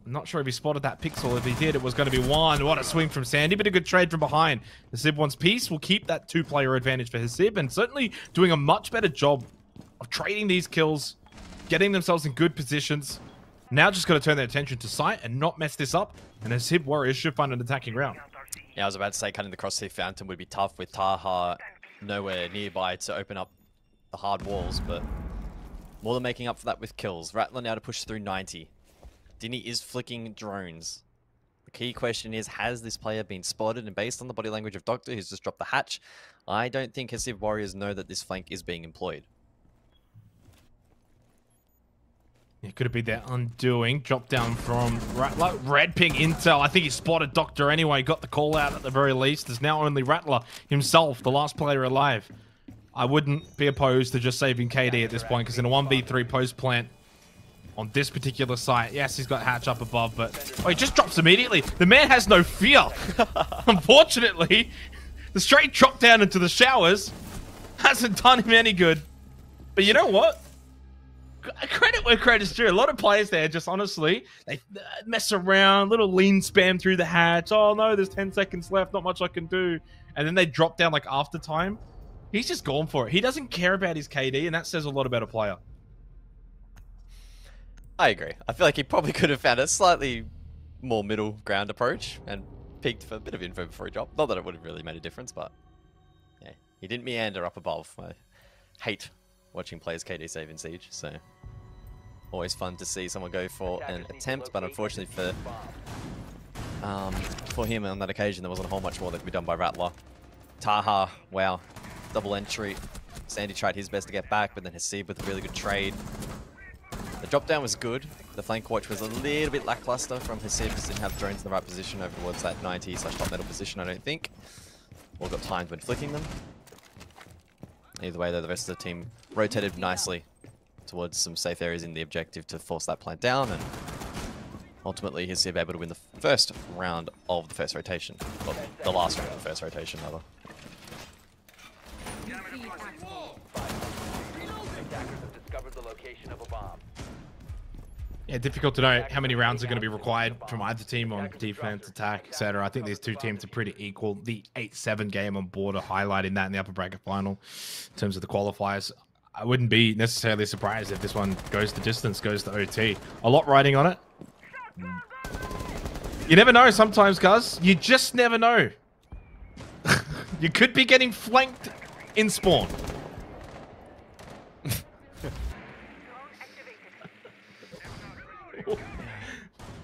I'm not sure if he spotted that pixel. If he did, it was going to be 1. What a swing from Sandy, but a good trade from behind. Hasib wants peace. Will keep that 2-player advantage for Hasib, and certainly doing a much better job of trading these kills, getting themselves in good positions. Now just got to turn their attention to sight and not mess this up, and Hasib Warriors should find an attacking round. Yeah, I was about to say cutting the crosshair Fountain would be tough with Taha nowhere nearby to open up the hard walls, but more than making up for that with kills. Rattler now to push through 90. Dinny is flicking drones. The key question is, has this player been spotted? And based on the body language of Doctor, who's just dropped the hatch, I don't think Hasiv Warriors know that this flank is being employed. It could have been their undoing. Drop down from Rattler. Red ping intel. I think he spotted Doctor anyway. Got the call out at the very least. There's now only Rattler himself, the last player alive. I wouldn't be opposed to just saving KD at this point, because in a 1v3 post plant on this particular site, yes, he's got hatch up above, but he just drops immediately. The man has no fear. Unfortunately, the straight drop down into the showers hasn't done him any good. But you know what? Credit where credit's due. A lot of players there just honestly, they mess around, little lean spam through the hatch. Oh no, there's 10 seconds left, not much I can do. And then they drop down like after time. He's just gone for it. He doesn't care about his KD, and that says a lot about a player. I agree. I feel like he probably could have found a slightly more middle ground approach and peeked for a bit of info before he dropped. Not that it would have really made a difference, but yeah, he didn't meander up above. I hate watching players KD save in Siege, so always fun to see someone go for an attempt, but unfortunately for him on that occasion, there wasn't a whole much more that could be done by Rattler. Taha, wow, double entry. Sandy tried his best to get back, but then Hasiv with a really good trade. The drop down was good. The flank watch was a little bit lackluster from Hasiv, because didn't have drones in the right position over towards that 90/top metal position, I don't think. Or got timed when flicking them. Either way though, the rest of the team rotated nicely towards some safe areas in the objective to force that plant down, and ultimately Hasiv able to win the first round of the first rotation. Well, the last round of the first rotation, rather. Yeah, difficult to know how many rounds are going to be required from either team on defense, attack, etc. I think these two teams are pretty equal. The 8-7 game on board are highlighting that in the upper bracket final in terms of the qualifiers. I wouldn't be necessarily surprised if this one goes the distance, goes to OT. A lot riding on it. You never know sometimes, guys. You just never know. You could be getting flanked in spawn.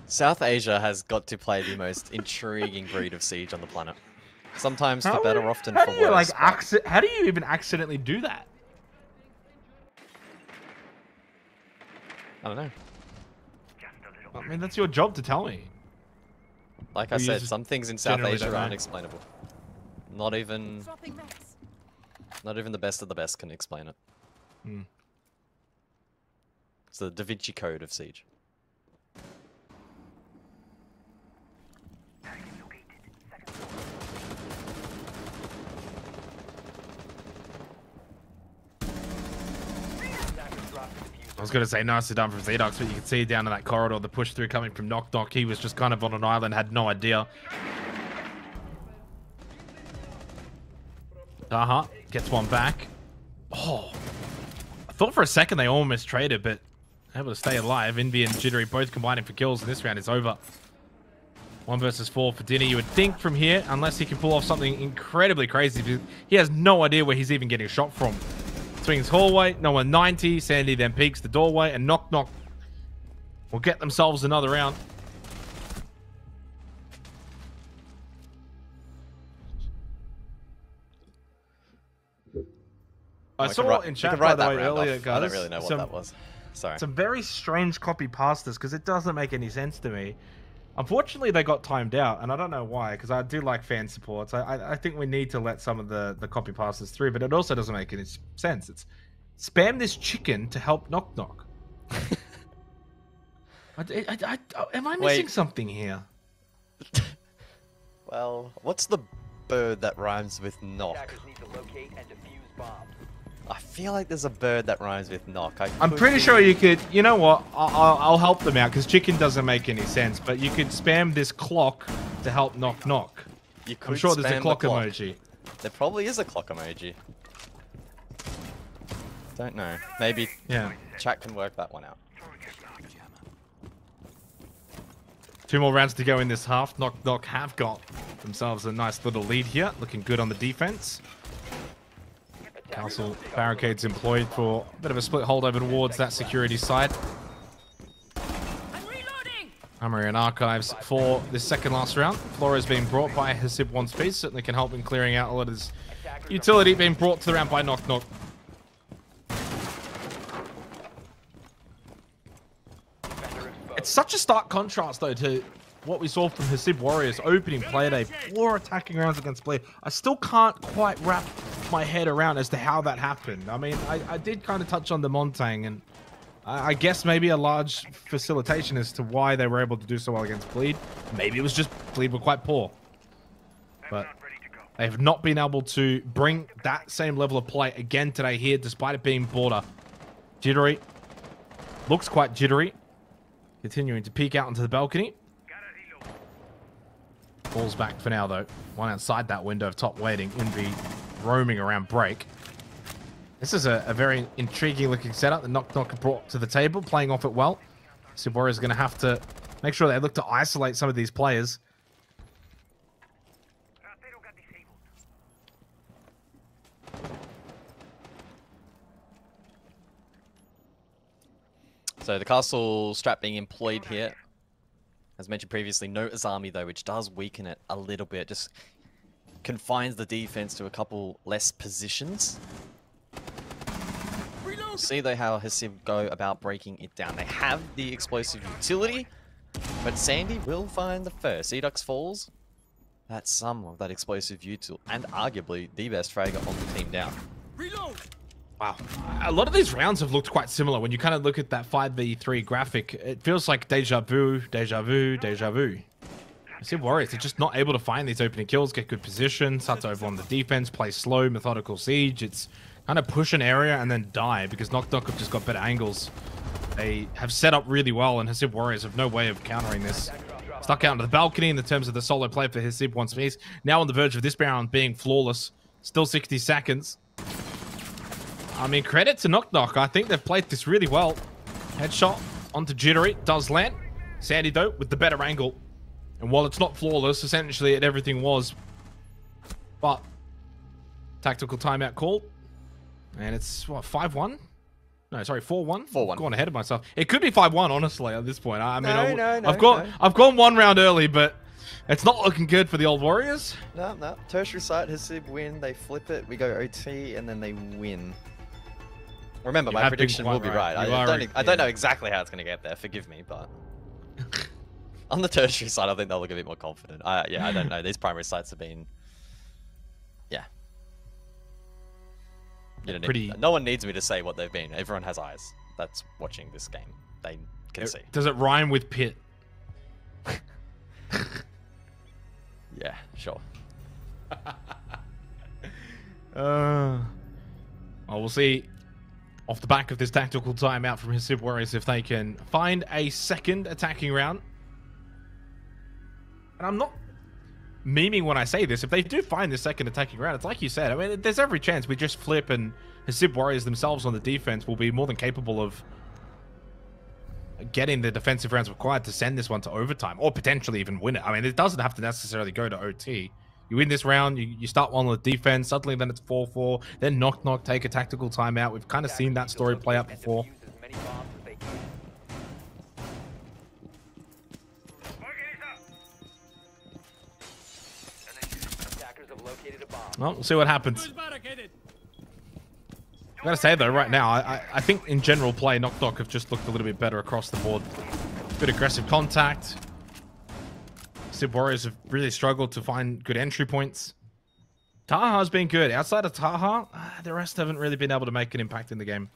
South Asia has got to play the most intriguing breed of Siege on the planet. Sometimes for better, often for worse. How do you even accidentally do that? I don't know. I mean, that's your job to tell me. Like I said, some things in South Asia are unexplainable. Not even the best of the best can explain it. Hmm. It's the Da Vinci Code of Siege. I was going to say nicely done from Zedox, but you can see down in that corridor the push through coming from Knock Knock. He was just kind of on an island, had no idea. Taha gets one back. Oh, I thought for a second they almost traded, but able to stay alive. Envy and Jittery both combining for kills, and this round is over. 1 versus 4 for Dinny. You would think from here, unless he can pull off something incredibly crazy, he has no idea where he's even getting shot from. Swings hallway, no one 90. Sandy then peeks the doorway, and Knock Knock will get themselves another round. I saw in chat, by the way, earlier, guys. I don't really know what that was. Sorry. Some very strange copy pastas, because it doesn't make any sense to me. Unfortunately, they got timed out, and I don't know why, because I do like fan supports. I think we need to let some of the copy pastas through, but it also doesn't make any sense. It's spam this chicken to help Knock Knock. Am I missing something here? Well, what's the bird that rhymes with knock? I feel like there's a bird that rhymes with knock. I'm pretty sure you could. You know what? I'll help them out, because chicken doesn't make any sense. But you could spam this clock to help Knock Knock. I'm sure there's a clock emoji. There probably is a clock emoji. Don't know. Maybe chat can work that one out. 2 more rounds to go in this half. Knock Knock have got themselves a nice little lead here. Looking good on the defense. Castle barricades employed for a bit of a split holdover towards that security side. Armory and Archives for this second last round. Flores being brought by Hasib one piece. Certainly can help in clearing out a lot of his utility being brought to the round by Knock Knock. It's such a stark contrast, though, to what we saw from Hasib Warriors opening play day, 4 attacking rounds against Bleed. I still can't quite wrap my head around as to how that happened. I mean, I did kind of touch on the Montang, and I guess maybe a large facilitation as to why they were able to do so well against Bleed. Maybe it was just Bleed were quite poor. But they have not been able to bring that same level of play again today here, despite it being border. Jittery. Looks quite jittery. Continuing to peek out onto the balcony. Ball's back for now, though. One outside that window of top waiting. Envy roaming around break. This is a very intriguing looking setup that Knock Knock brought to the table, playing off it well. Sibora is going to have to make sure they look to isolate some of these players. So the castle strat being employed here. As mentioned previously, no Azami though, which does weaken it a little bit. Just confines the defense to a couple less positions. We'll see though how Hasib go about breaking it down. They have the explosive utility, but Sandy will find the first. Edux falls. That's some of that explosive util, and arguably the best fragger on the team down. Reload. Wow. A lot of these rounds have looked quite similar. When you kind of look at that 5v3 graphic, it feels like deja vu, deja vu, deja vu. Hasib Warriors, they're just not able to find these opening kills, get good position, start to overwhelm the defense, play slow, methodical siege. It's kind of push an area and then die, because Knock Knock have just got better angles. They have set up really well, and Hasib Warriors have no way of countering this. Stuck out into the balcony in the terms of the solo play for Hasib once piece. Now on the verge of this round being flawless. Still 60 seconds. I mean, credit to Knock Knock. I think they've played this really well. Headshot onto Jittery. Does land. Sandy, though, with the better angle. And while it's not flawless, essentially everything was. But tactical timeout called. And it's, what, 5-1? No, sorry, 4-1? 4-1. Going ahead of myself. It could be 5-1, honestly, at this point. I mean, No, I've gone one round early, but it's not looking good for the old Warriors. No. Tertiary site, Hasib win. They flip it. We go OT, and then they win. Remember, my prediction will be right. I don't know exactly how it's going to get there. Forgive me, but on the tertiary side, I think they'll look a bit more confident. Yeah, I don't know. These primary sites have been, yeah. You know, no one needs me to say what they've been. Everyone has eyes that's watching this game. They can see. Does it rhyme with pit? Yeah, sure. Well, we'll see off the back of this tactical timeout from Hasib Warriors if they can find a second attacking round. And I'm not memeing when I say this. If they do find this second attacking round, it's like you said. I mean, there's every chance we just flip and Hasib Warriors themselves on the defense will be more than capable of getting the defensive rounds required to send this one to overtime or potentially even win it. I mean, it doesn't have to necessarily go to OT. You win this round, you start one on the defense, suddenly then it's 4-4, then Knock Knock take a tactical timeout. We've kind of seen that story play out before. Well, we'll see what happens. I gotta say though, right now, I think in general play, Knock Knock have just looked a little bit better across the board. Good aggressive contact. Hasib Warriors have really struggled to find good entry points. Taha's been good. Outside of Taha, the rest haven't really been able to make an impact in the game.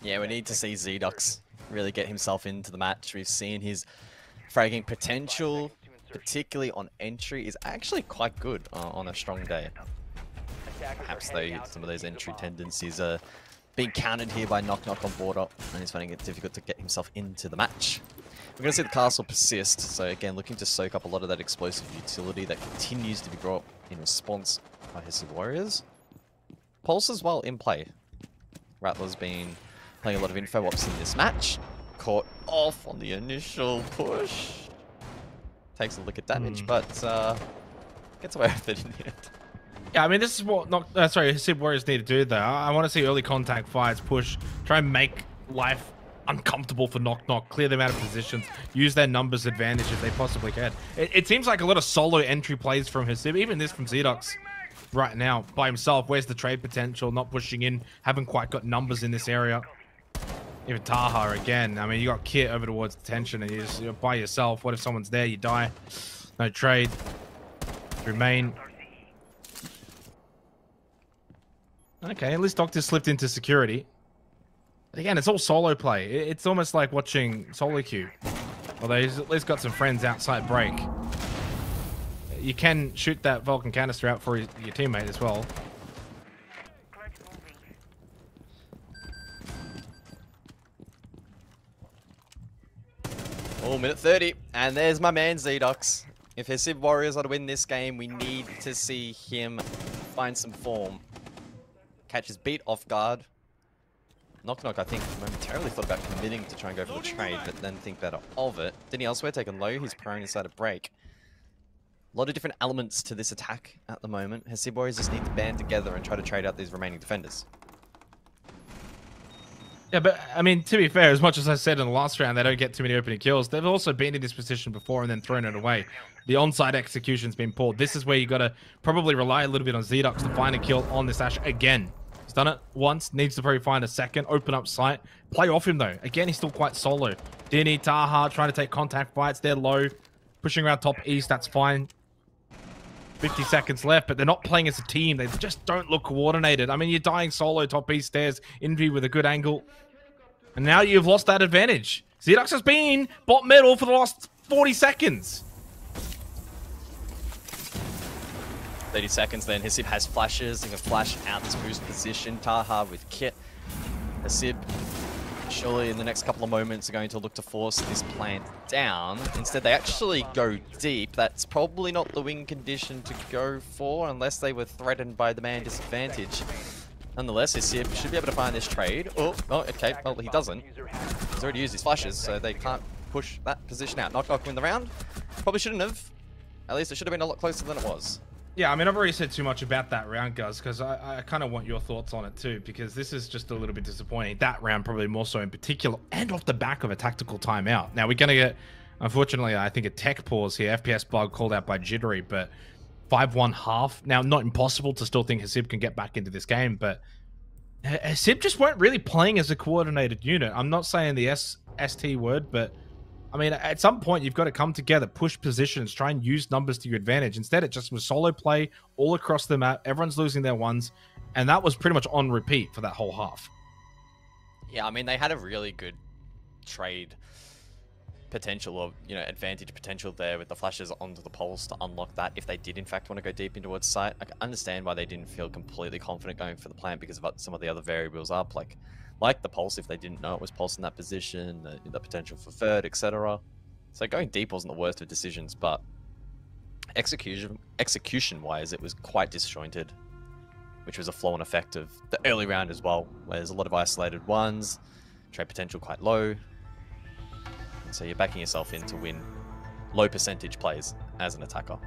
Yeah, we need to see Zdux really get himself into the match. We've seen his fragging potential, particularly on entry, is actually quite good on a strong day. Perhaps though some of those entry tendencies are being countered here by Knock Knock on border, and he's finding it difficult to get himself into the match. We're going to see the castle persist, so again looking to soak up a lot of that explosive utility that continues to be brought in response by Hasib Warriors. Pulse as well in play. Rattler's been playing a lot of info ops in this match. Caught off on the initial push. Takes a look at damage, but Gets away with it in the end. Yeah, I mean, this is what SIB Warriors need to do, though. I want to see early contact fights, push, try and make life uncomfortable for Knock Knock, clear them out of positions, use their numbers advantage if they possibly can. It seems like a lot of solo entry plays from SIB, even this from Zedox right now by himself. Where's the trade potential? Not pushing in, haven't quite got numbers in this area. Even Taha again. I mean, you got Kit over towards detention and you're by yourself. What if someone's there? You die. No trade. Remain. Okay, at least Doctor slipped into security. But again, it's all solo play. It's almost like watching solo queue. Although he's at least got some friends outside break. You can shoot that Vulcan canister out for your teammate as well. Oh, minute 30. And there's my man, Zedox. If his SIB Warriors are to win this game, we need to see him find some form. Catch his beat off guard. Knock Knock, I think, momentarily thought about committing to try and go for the trade, but then think better of it. Denny elsewhere taken low. He's prone inside a break. A lot of different elements to this attack at the moment. His SIB Warriors just need to band together and try to trade out these remaining defenders. Yeah, but I mean, to be fair, as much as I said in the last round, they don't get too many opening kills. They've also been in this position before and then thrown it away. The onside execution's been pulled. This is where you got to probably rely a little bit on Zedox to find a kill on this Ashe again. He's done it once, needs to probably find a second, open up sight, play off him though. Again, he's still quite solo. Denny, Taha trying to take contact fights. They're low, pushing around top east. That's fine. 50 seconds left, but they're not playing as a team. They just don't look coordinated. I mean, you're dying solo top east stairs, Envy with a good angle. And now you've lost that advantage. Zedox has been bot middle for the last 40 seconds. 30 seconds then. His SIB has flashes. He can flash out this boost position. Taha with Kit. SIB surely in the next couple of moments are going to look to force this plant down. Instead, they actually go deep. That's probably not the win condition to go for unless they were threatened by the man disadvantage. Nonetheless, his SIB should be able to find this trade. Oh, okay. Well, he doesn't. He's already used his flashes, so they can't push that position out. Knock Knock win the round. Probably shouldn't have. At least it should have been a lot closer than it was. Yeah, I mean, I've already said too much about that round, Guz, because I kind of want your thoughts on it too, because this is just a little bit disappointing. That round probably more so in particular, and off the back of a tactical timeout. Now, we're going to get, unfortunately, I think a tech pause here. FPS bug called out by Jittery, but 5-1 half. Now, not impossible to still think SIB can get back into this game, but SIB just weren't really playing as a coordinated unit. I'm not saying the ST word, but I mean, at some point, you've got to come together, push positions, try and use numbers to your advantage. Instead, it just was solo play all across the map. Everyone's losing their ones, and that was pretty much on repeat for that whole half. Yeah, I mean, they had a really good trade potential or, you know, advantage potential there with the flashes onto the poles to unlock that if they did, in fact, want to go deep into towards site. I can understand why they didn't feel completely confident going for the plant because of some of the other variables up, like the pulse if they didn't know it was pulse in that position, the potential for third, etc. So going deep wasn't the worst of decisions, but execution-wise, it was quite disjointed, which was a flow-on effect of the early round as well, where there's a lot of isolated ones, trade potential quite low, and so you're backing yourself in to win low percentage plays as an attacker.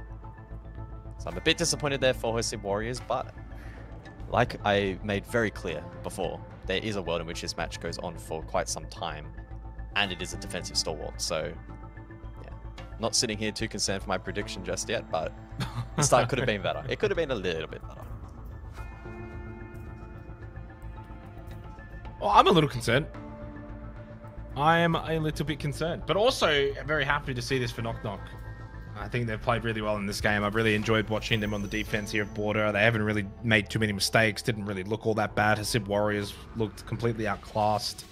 So I'm a bit disappointed there for SIB Warriors, but like I made very clear before, there is a world in which this match goes on for quite some time, and it is a defensive stalwart, so yeah. Not sitting here too concerned for my prediction just yet, but the start could have been better. It could have been a little bit better. Well, I'm a little concerned. I am a little bit concerned, but also very happy to see this for Knock Knock. I think they've played really well in this game. I've really enjoyed watching them on the defense here at Border. They haven't really made too many mistakes. Didn't really look all that bad. SIB Warriors looked completely outclassed.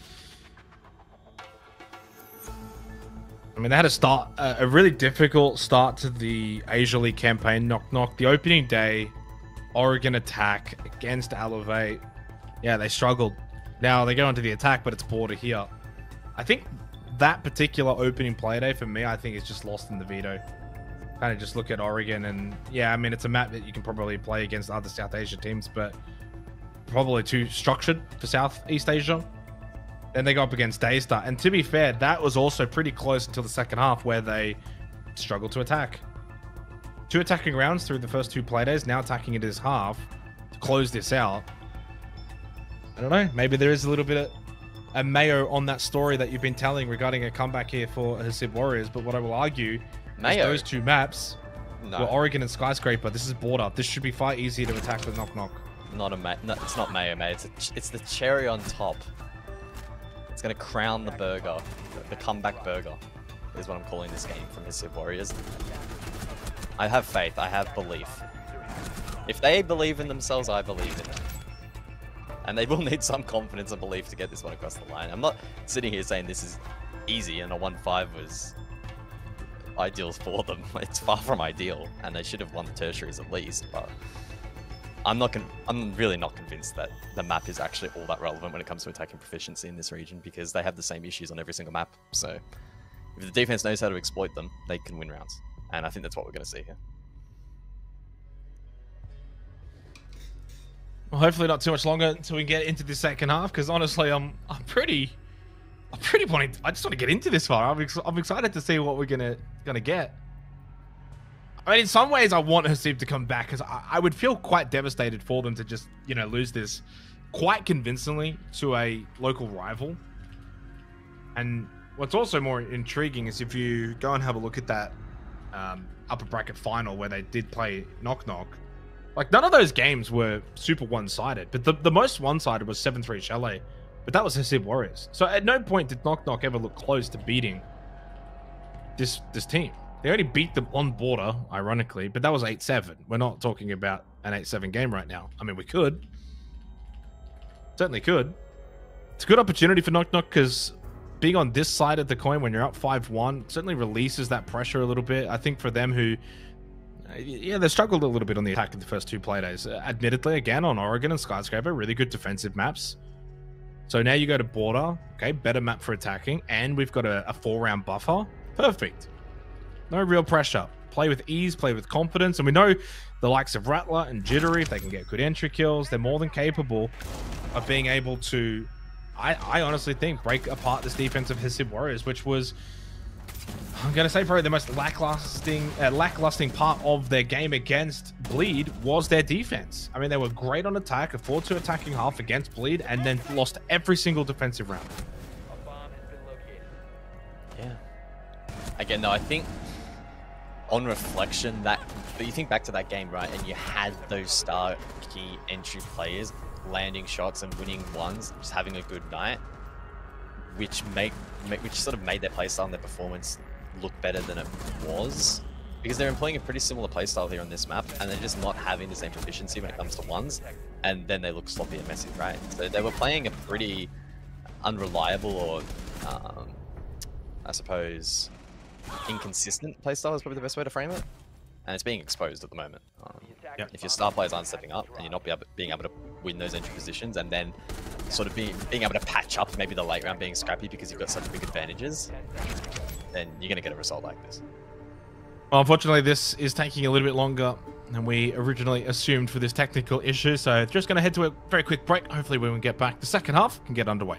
I mean, they had a really difficult start to the Asia League campaign, Knock Knock. The opening day, Oregon attack against Elevate. Yeah, they struggled. Now they go into the attack, but it's Border here. I think that particular opening play day for me, I think is just lost in the veto. Kind of just look at Oregon and yeah, I mean, it's a map that you can probably play against other South Asia teams, but probably too structured for Southeast Asia. Then they go up against Daystar, and to be fair, that was also pretty close until the second half where they struggled to attack. 2 attacking rounds through the first 2 play days, now attacking it as half to close this out. I don't know. Maybe there is a little bit of a mayo on that story that you've been telling regarding a comeback here for Hasib Warriors. But what I will argue is those 2 maps were Oregon and Skyscraper. This is Border. This should be far easier to attack with Knock Knock. Not a no, it's not mayo, mate. It's the cherry on top. It's gonna crown the burger, the comeback burger, is what I'm calling this game from Hasib Warriors. I have faith. I have belief. If they believe in themselves, I believe in them. And they will need some confidence and belief to get this one across the line. I'm not sitting here saying this is easy and a 1-5 was ideal for them. It's far from ideal, and they should have won the tertiaries at least. But I'm really not convinced that the map is actually all that relevant when it comes to attacking proficiency in this region, because they have the same issues on every single map. So if the defense knows how to exploit them, they can win rounds. And I think that's what we're going to see here. Well, hopefully not too much longer until we get into the second half, because honestly, I'm pretty wanting. I just want to get into this far. I'm excited to see what we're gonna get. I mean, in some ways, I want Hasib to come back, because I would feel quite devastated for them to just, you know, lose this quite convincingly to a local rival. And what's also more intriguing is if you go and have a look at that upper bracket final where they did play Knock Knock. Like, none of those games were super one-sided, but the most one-sided was 7-3 Chalet, but that was Hasib Warriors. So at no point did Knock Knock ever look close to beating this team. They only beat them on Border, ironically, but that was 8-7. We're not talking about an 8-7 game right now. I mean, we could. Certainly could. It's a good opportunity for Knock Knock, because being on this side of the coin when you're up 5-1 certainly releases that pressure a little bit. I think for them who... yeah, they struggled a little bit on the attack in the first 2 play days. Admittedly, again, on Oregon and Skyscraper, really good defensive maps. So now you go to Border, okay, better map for attacking, and we've got a 4-round buffer. Perfect. No real pressure. Play with ease, play with confidence, and we know the likes of Rattler and Jittery, if they can get good entry kills, they're more than capable of being able to, I honestly think, break apart this defense of Hasib Warriors, which was... I'm going to say probably the most lacklusting part of their game against Bleed was their defense. I mean, they were great on attack, a 4-2 attacking half against Bleed, and then lost every single defensive round. Yeah. Again, though, I think on reflection, but you think back to that game, right, and you had those star key entry players landing shots and winning ones, just having a good night, which sort of made their playstyle and their performance look better than it was, because they're employing a pretty similar playstyle here on this map, and they're just not having the same proficiency when it comes to ones, and then they look sloppy and messy, right? So they were playing a pretty unreliable, or I suppose inconsistent playstyle is probably the best way to frame it, and it's being exposed at the moment. If your star players aren't stepping up and you're not being able to win those entry positions, and then sort of being able to patch up maybe the late round being scrappy because you've got such big advantages, then you're going to get a result like this. Well, unfortunately, this is taking a little bit longer than we originally assumed for this technical issue, so just going to head to a very quick break. Hopefully when we get back, the second half can get underway.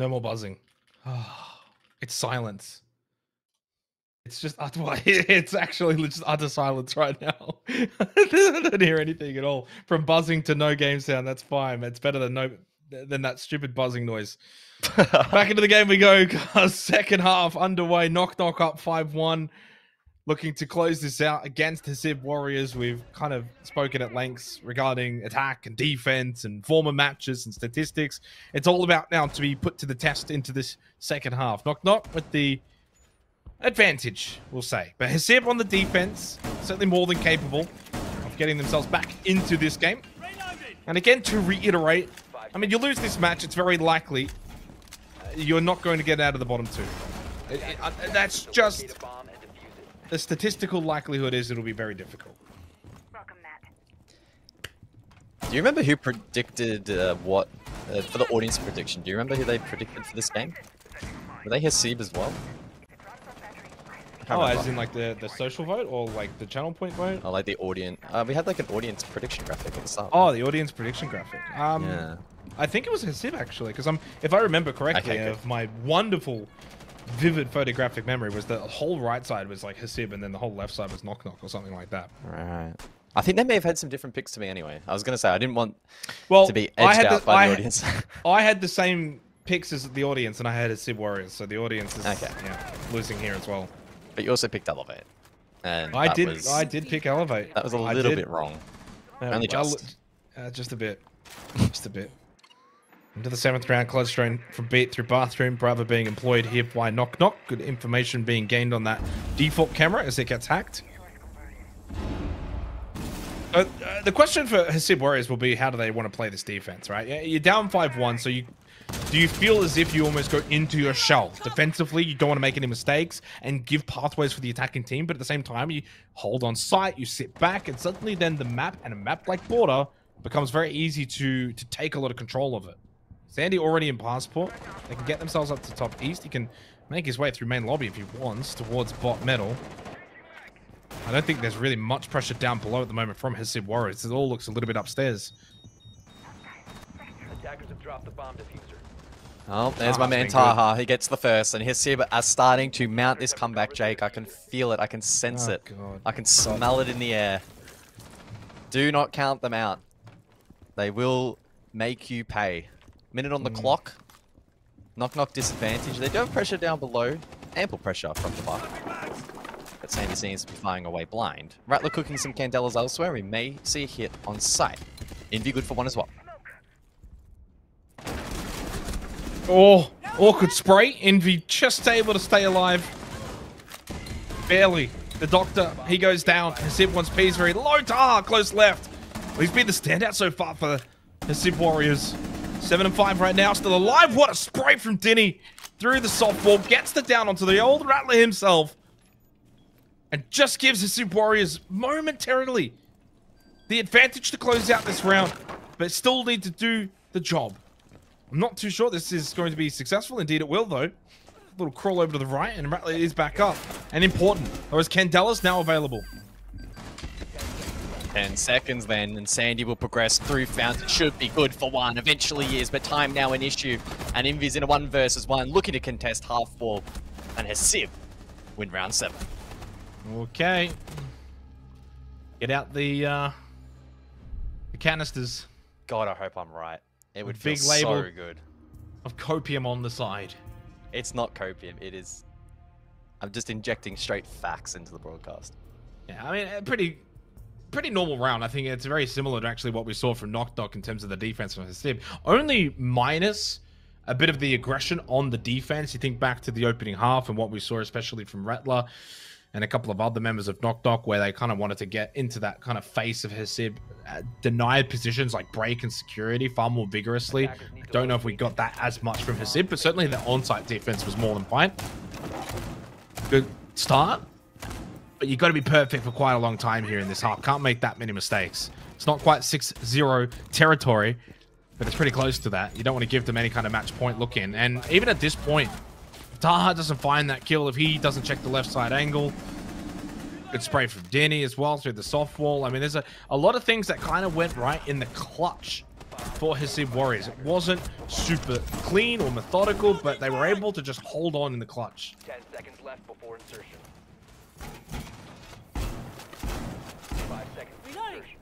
No more buzzing. It's silence. It's just it's actually just utter silence right now. I don't hear anything at all. From buzzing to no game sound, that's fine. It's better than that stupid buzzing noise. Back into the game we go, guys. Second half underway. Knock Knock up 5-1. Looking to close this out against the Hasib Warriors. We've kind of spoken at lengths regarding attack and defense and former matches and statistics. It's all about now to be put to the test into this second half. Knock Knock with the advantage, we'll say. But Hasib on the defense, certainly more than capable of getting themselves back into this game. And again, to reiterate, I mean, you lose this match, it's very likely you're not going to get out of the bottom two. That's just... The statistical likelihood is it'll be very difficult. Do you remember who predicted what for the audience prediction? Do you remember who they predicted for this game? Were they Hasib as well? Oh, as in like the social vote or like the channel point vote? Oh, like the audience. We had like an audience prediction graphic at the start. Oh, the audience prediction graphic. Yeah. I think it was Hasib actually, because if I remember correctly, of my wonderful, vivid photographic memory was the whole right side was like Hasib, and then the whole left side was Knock Knock or something like that. Right. I think they may have had some different picks to me anyway. I was gonna say I didn't want to be edged out by the audience. I had the same picks as the audience, and I had Hasib Warriors, so the audience is losing here as well. But you also picked Elevate, and I did pick Elevate. That was a little bit wrong. Only just. Just a bit. Just a bit. Into the 7th round, close strain from Beat through Bathroom. Bravo being employed here by Knock Knock. Good information being gained on that default camera as it gets hacked. The question for Hasib Warriors will be, how do they want to play this defense, right? You're down 5-1, so do you feel as if you almost go into your shell? Defensively, you don't want to make any mistakes and give pathways for the attacking team, but at the same time, you hold on site, you sit back, and suddenly then the map, and a map like Border, becomes very easy to take a lot of control of it. Sandy already in Passport. They can get themselves up to top east. He can make his way through main lobby if he wants towards bot metal. I don't think there's really much pressure down below at the moment from Hasib Warriors. It all looks a little bit upstairs. Attackers have dropped the bomb diffuser. Oh, there's my man Taha. He gets the first, and Hasib are starting to mount this comeback, Jake. I can feel it. I can sense it. God. I can smell it in the air. Do not count them out. They will make you pay. Minute on the clock. Knock Knock disadvantage. They do have pressure down below. Ample pressure from the bar. But Sandy seems to be flying away blind. Rattler cooking some candelas elsewhere. We may see a hit on sight. Envy good for one as well. Oh, awkward spray. Envy just able to stay alive. Barely. The Doctor, he goes down. Hasib wants P's very low. Taha, close left. Well, he's been the standout so far for the Hasib Warriors. 7-5 right now, still alive. What a spray from Denny through the softball. Gets the down onto the old Rattler himself. And just gives Hasib Warriors momentarily the advantage to close out this round. But still need to do the job. I'm not too sure this is going to be successful. Indeed it will, though. A little crawl over to the right, and Rattler is back up. And important. Whereas Candela's now available. 10 seconds then, and Sandy will progress through Fountain. Should be good for one. Eventually is, but time now an issue. And Envy's in a 1 versus 1, looking to contest half wall. And Hasib win round 7. Okay. Get out the canisters. God, I hope I'm right. It would big feel label so good. Of copium on the side. It's not copium, it is... I'm just injecting straight facts into the broadcast. Yeah, I mean, pretty normal round. I think it's very similar to actually what we saw from Knock Knock in terms of the defense from Hasib. Only minus a bit of the aggression on the defense. You think back to the opening half and what we saw especially from Rattler and a couple of other members of Knock Knock, where they kind of wanted to get into that kind of face of Hasib, denied positions like break and security far more vigorously. I don't know if we got that as much from Hasib, but certainly the on-site defense was more than fine. Good start, but you've got to be perfect for quite a long time here in this half. Can't make that many mistakes. It's not quite 6-0 territory, but it's pretty close to that. You don't want to give them any kind of match point look in. And even at this point, if Taha doesn't find that kill, if he doesn't check the left side angle, good spray from Denny as well through the soft wall. I mean, there's a lot of things that kind of went right in the clutch for Hasib Warriors. It wasn't super clean or methodical, but they were able to just hold on in the clutch. 10 seconds left before insertion. 5 seconds.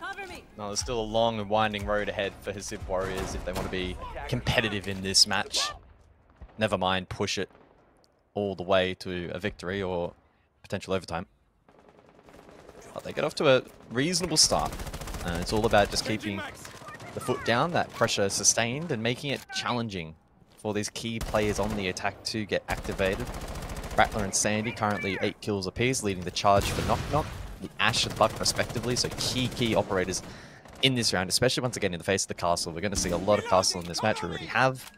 Cover me. No, there's still a long and winding road ahead for Hasib Warriors if they want to be competitive in this match. Never mind push it all the way to a victory or potential overtime. But they get off to a reasonable start. It's all about just keeping the foot down, that pressure sustained, and making it challenging for these key players on the attack to get activated. Rattler and Sandy currently 8 kills apiece, leading the charge for Knock Knock, the Ash and Buck respectively. So key operators in this round, especially once again in the face of the castle. We're going to see a lot of castle in this match. We already have.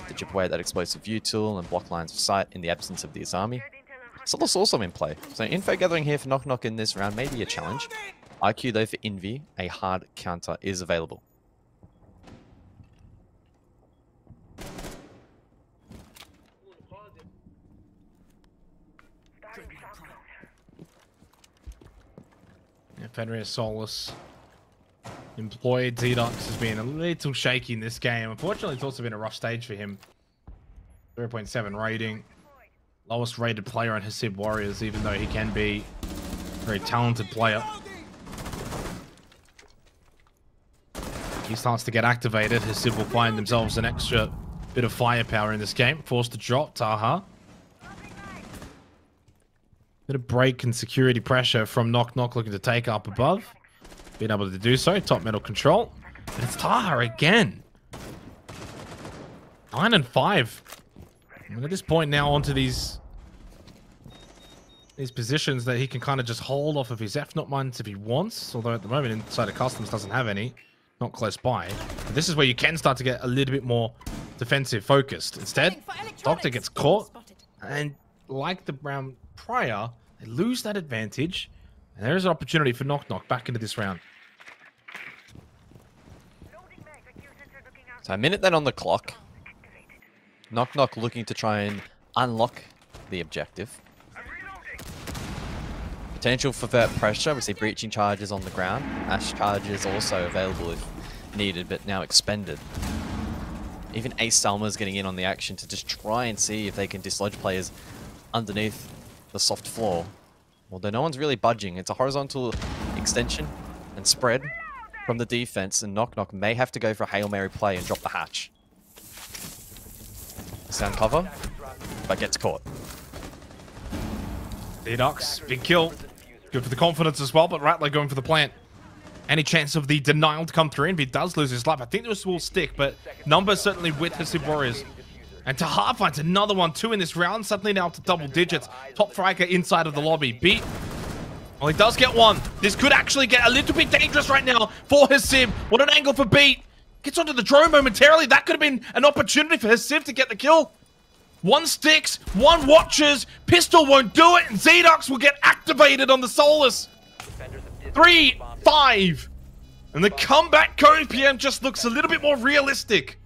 To chip away at that explosive view tool and block lines of sight in the absence of the Azami. Solus also in play. So info gathering here for Knock Knock in this round may be a challenge. IQ though for Envy, a hard counter is available. Yeah, Fenrir Solus employed. Zedox has been a little shaky in this game. Unfortunately, it's also been a rough stage for him. 0.7 rating. Lowest rated player on Hasib Warriors, even though he can be a very talented player. He starts to get activated. Hasib will find themselves an extra bit of firepower in this game. Forced to drop Taha. Bit of break and security pressure from Knock Knock looking to take up above. Being able to do so. Top metal control. But it's Taha again. 9 and 5. And at this point now onto these positions that he can kind of just hold off of his F-Not mines if he wants. Although at the moment inside of Customs doesn't have any. Not close by. But this is where you can start to get a little bit more defensive focused. Instead, Doctor gets caught. And like the round prior, they lose that advantage. And there is an opportunity for Knock Knock back into this round. So a minute then on the clock. Knock Knock looking to try and unlock the objective. Potential for vert pressure. We see breaching charges on the ground. Ash charges also available if needed, but now expended. Even Ace Salma's getting in on the action to just try and see if they can dislodge players underneath the soft floor. Although no one's really budging. It's a horizontal extension and spread from the defense, and Knock Knock may have to go for a Hail Mary play and drop the hatch. Sound cover, but gets caught. Zedox, big kill. Good for the confidence as well, but Rattler going for the plant. Any chance of the denial to come through, and he does lose his life. I think this will stick, but numbers certainly with Hasib Warriors. And Taha finds another one, 2 in this round, suddenly now up to double digits. Top Fragger inside of the lobby. Beat. Well, he does get one. This could actually get a little bit dangerous right now for Hasib. What an angle for Beat. Gets onto the drone momentarily. That could have been an opportunity for Hasib to get the kill. 1 sticks, 1 watches. Pistol won't do it, and Zedox will get activated on the Solus. 3-5. And the comeback Code PM just looks a little bit more realistic.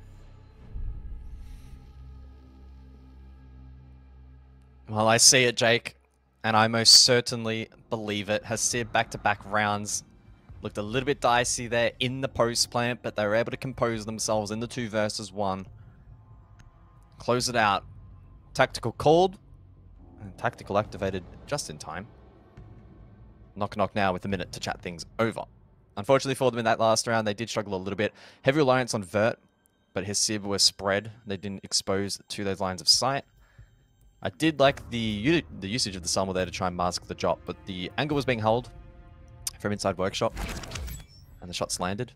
Well, I see it, Jake, and I most certainly believe it. Hasib back-to-back rounds looked a little bit dicey there in the post plant, but they were able to compose themselves in the 2 versus 1. Close it out. Tactical called, and tactical activated just in time. Knock Knock now with a minute to chat things over. Unfortunately for them in that last round, they did struggle a little bit. Heavy reliance on Vert, but Hasib were spread. They didn't expose to those lines of sight. I did like the usage of the Salma there to try and mask the drop, but the angle was being held from inside Workshop, and the shots landed.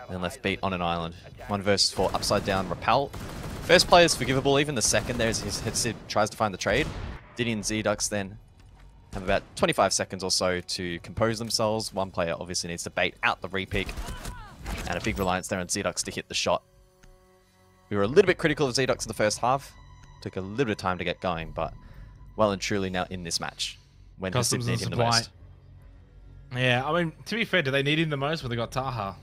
And left Beat on an island. 1 versus 4, upside down, repel. First play is forgivable, even the second there as Hasib tries to find the trade. Diddy and Zedox then have about 25 seconds or so to compose themselves. One player obviously needs to bait out the repeak, and a big reliance there on Zedox to hit the shot. We were a little bit critical of Zedox in the first half. Took a little bit of time to get going, but well and truly now in this match when Hasib need him the most. Yeah, I mean, to be fair, do they need him the most? Well, they got Taha.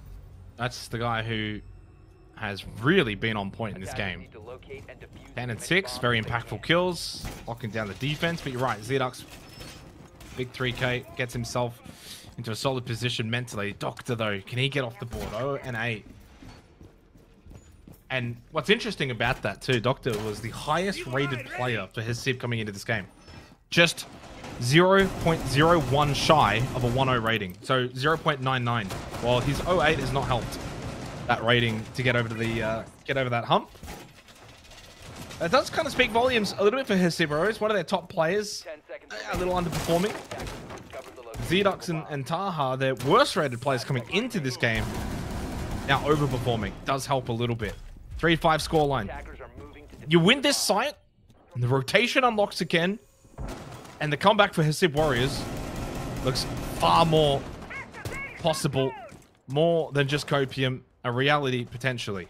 That's the guy who has really been on point in this game. 10 and 6, very impactful kills, locking down the defense. But you're right, Zedox, big 3K, gets himself into a solid position mentally. Doctor, though, can he get off the board? 0 and 8. And what's interesting about that, too, Doctor was the highest rated player for his SIB coming into this game. Just 0.01 shy of a 1-0 rating. So 0.99. While his 0.8 has not helped that rating to get over to the get over that hump. It does kind of speak volumes a little bit for Hesib Warriors. One of their top players, a little underperforming. Zedux and Taha, their worst rated players coming into this game, now overperforming. Does help a little bit. 3-5 scoreline. You win this site, and the rotation unlocks again, and the comeback for Hesib Warriors looks far more possible, more than just Copium, a reality potentially.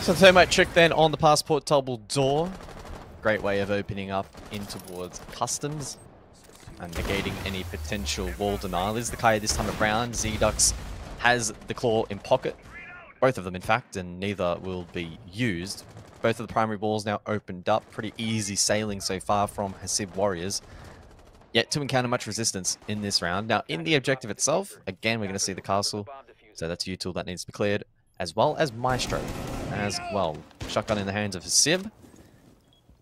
So thermite trick then on the passport double door. Great way of opening up in towards customs and negating any potential wall denial. Is the Kaya this time around. Zedux has the claw in pocket. Both of them, in fact, and neither will be used. Both of the primary balls now opened up. Pretty easy sailing so far from Hesib Warriors. Yet to encounter much resistance in this round. Now, in the objective itself, again, we're going to see the castle. So that's a util that needs to be cleared, as well as Maestro as well. Shotgun in the hands of Hesib.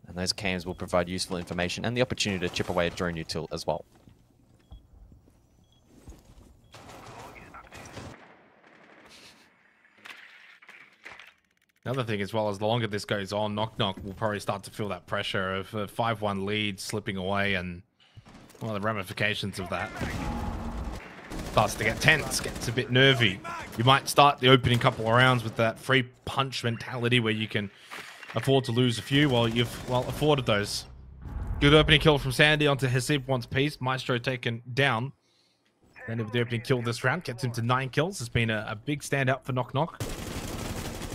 And those cams will provide useful information and the opportunity to chip away at drone util as well. Another thing as well, as the longer this goes on, Knock Knock will probably start to feel that pressure of a 5-1 lead slipping away, and well, the ramifications of that starts to get tense, gets a bit nervy. You might start the opening couple of rounds with that free punch mentality where you can afford to lose a few. Well, you've afforded those. Good opening kill from Sandy onto Hesib once piece. Maestro taken down. Then of the opening kill this round gets him to 9 kills. It's been a big standout for Knock Knock.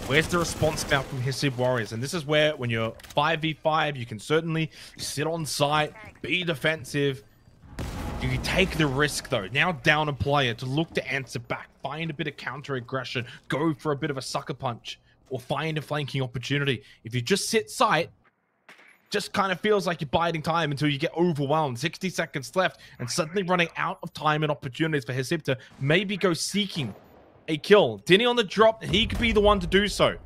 Where's the response now from Hesib Warriors? And this is where, when you're 5v5, you can certainly sit on site, be defensive. You take the risk, though, now down a player, to look to answer back, find a bit of counter-aggression, go for a bit of a sucker punch, or find a flanking opportunity. If you just sit site, just kind of feels like you're biding time until you get overwhelmed. 60 seconds left, and suddenly running out of time and opportunities for Hesib to maybe go seeking a kill. Dinny on the drop, he could be the one to do so.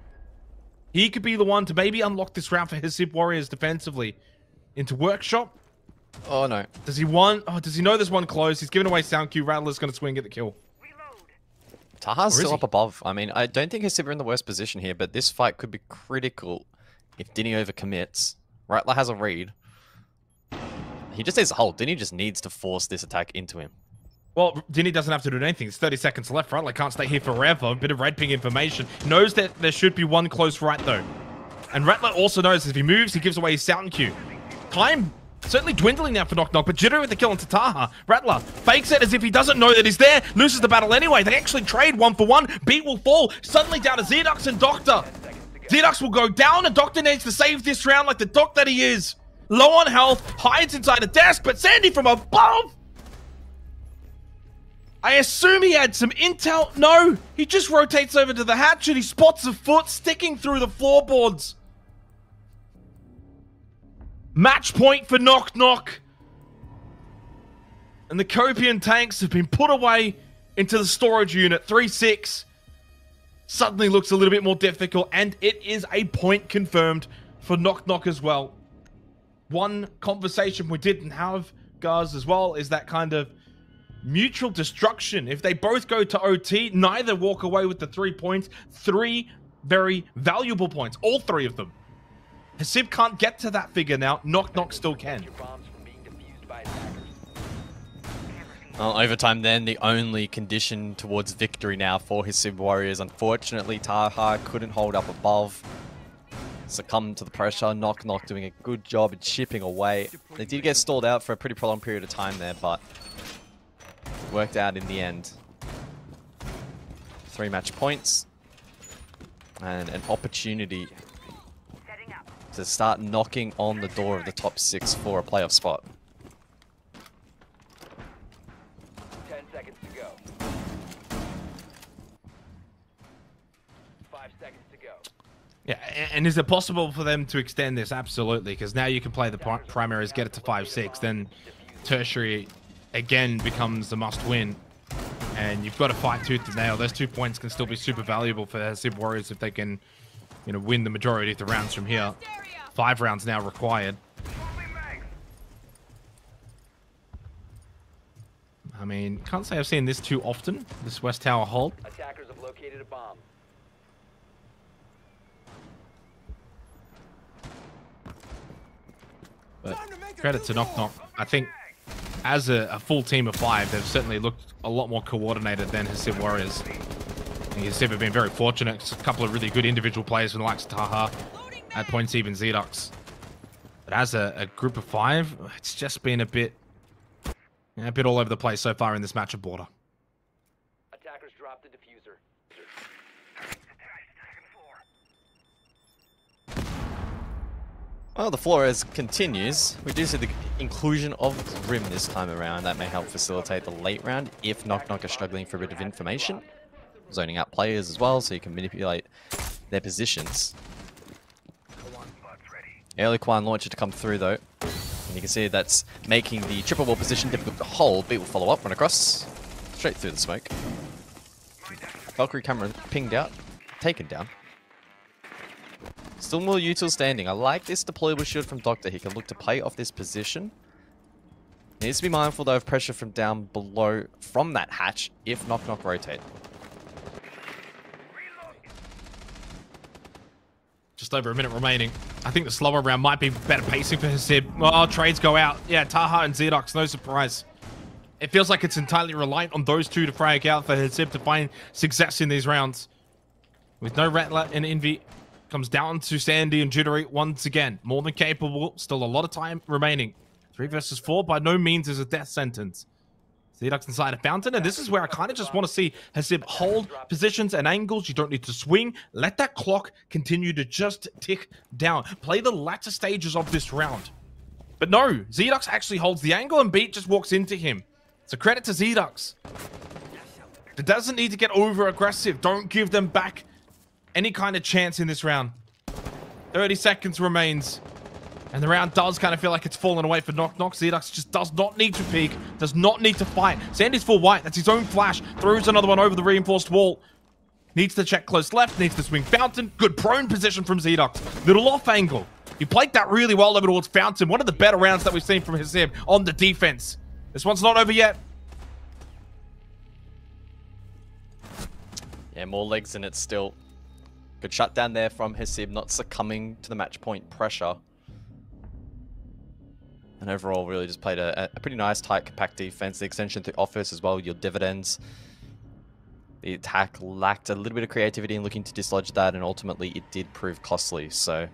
He could be the one to maybe unlock this round for Hesib Warriors defensively. Into Workshop. Oh no. Does he want? Oh, does he know there's one close? He's giving away sound cue. Rattler's going to swing at the kill. Taha's still up above. I mean, I don't think Hesib are in the worst position here, but this fight could be critical if Dinny overcommits. Rattler has a read. He just needs to hold. Dinny just needs to force this attack into him. Well, Dinny doesn't have to do anything. It's 30 seconds left. Rattler can't stay here forever. A bit of red ping information. Knows that there should be one close right, though. And Rattler also knows if he moves, he gives away his sound cue. Time certainly dwindling now for Knock Knock, but Jittery with the kill into Taha. Rattler fakes it as if he doesn't know that he's there. Loses the battle anyway. They actually trade 1-for-1. Beat will fall. Suddenly down to Zedux and Doctor. Zedux will go down, and Doctor needs to save this round like the doc that he is. Low on health, hides inside a desk, but Sandy from above. I assume he had some intel. No, he just rotates over to the hatch and he spots a foot sticking through the floorboards. Match point for Knock Knock. And the Copian tanks have been put away into the storage unit. 3-6. Suddenly looks a little bit more difficult, and it is a point confirmed for Knock Knock as well. One conversation we didn't have, guys, as well, is that kind of mutual destruction. If they both go to OT, neither walk away with the 3 points. 3 very valuable points. All 3 of them. Hesib can't get to that figure now. Knock Knock still can. Well, overtime then, the only condition towards victory now for Hesib Warriors. Unfortunately, Taha couldn't hold up above. Succumb to the pressure. Knock Knock doing a good job at chipping away. They did get stalled out for a pretty prolonged period of time there, but it worked out in the end. 3 match points. And an opportunity to start knocking on the door of the top 6 for a playoff spot. 10 seconds to go. 5 seconds to go. Yeah, and is it possible for them to extend this? Absolutely, because now you can play the primaries, get it to 5-6, then tertiary again becomes the must-win, and you've got to fight tooth to nail. Those 2 points can still be super valuable for Hasib Warriors if they can, you know, win the majority of the rounds from here. 5 rounds now required. I mean, can't say I've seen this too often, this West Tower hold. Attackers have located a bomb. But credit to Knock Knock. I think as a full team of 5, they've certainly looked a lot more coordinated than Hasib Warriors. And Hasib have been very fortunate. A couple of really good individual players from the likes of Taha, at points even Zedox. But as a group of 5, it's just been a bit all over the place so far in this match of Border. Attackers dropped the diffuser. Well, the Flores continues. We do see the inclusion of Grim this time around. That may help facilitate the late round if Knock Knock are struggling for a bit of information. Zoning out players as well, so you can manipulate their positions. Early Quan launcher to come through though. And you can see that's making the triple wall position difficult to hold. Beat will follow up, run across. Straight through the smoke. Valkyrie camera pinged out. Taken down. Still more util standing. I like this deployable shield from Doctor. He can look to play off this position. Needs to be mindful though of pressure from down below from that hatch if Knock Knock rotate. Just over a minute remaining. I think the slower round might be better pacing for Hasib. Oh, trades go out. Yeah, Taha and Zedox, no surprise. It feels like it's entirely reliant on those two to frag out for Hasib to find success in these rounds. With no Rattler and Envy, comes down to Sandy and Jittery once again. More than capable, still a lot of time remaining. 3 versus 4 by no means is a death sentence. Zedox inside a fountain, and this is where I kind of just want to see Hasib hold positions and angles. You don't need to swing. Let that clock continue to just tick down. Play the latter stages of this round. But no, Zedox actually holds the angle and Beat just walks into him. So credit to Zedox. It doesn't need to get over aggressive. Don't give them back any kind of chance in this round. 30 seconds remains. And the round does kind of feel like it's fallen away for Knock Knock. Zedox just does not need to peek, does not need to fight. Sandy's full white, that's his own flash. Throws another one over the reinforced wall. Needs to check close left, needs to swing Fountain. Good prone position from Zedox. Little off angle. He played that really well over towards Fountain. One of the better rounds that we've seen from Hasib on the defense. This one's not over yet. Yeah, more legs in it still. Good shutdown there from Hasib, not succumbing to the match point pressure. And overall, really just played a pretty nice, tight, compact defense. The extension through offense as well, your dividends. The attack lacked a little bit of creativity in looking to dislodge that, and ultimately it did prove costly. So,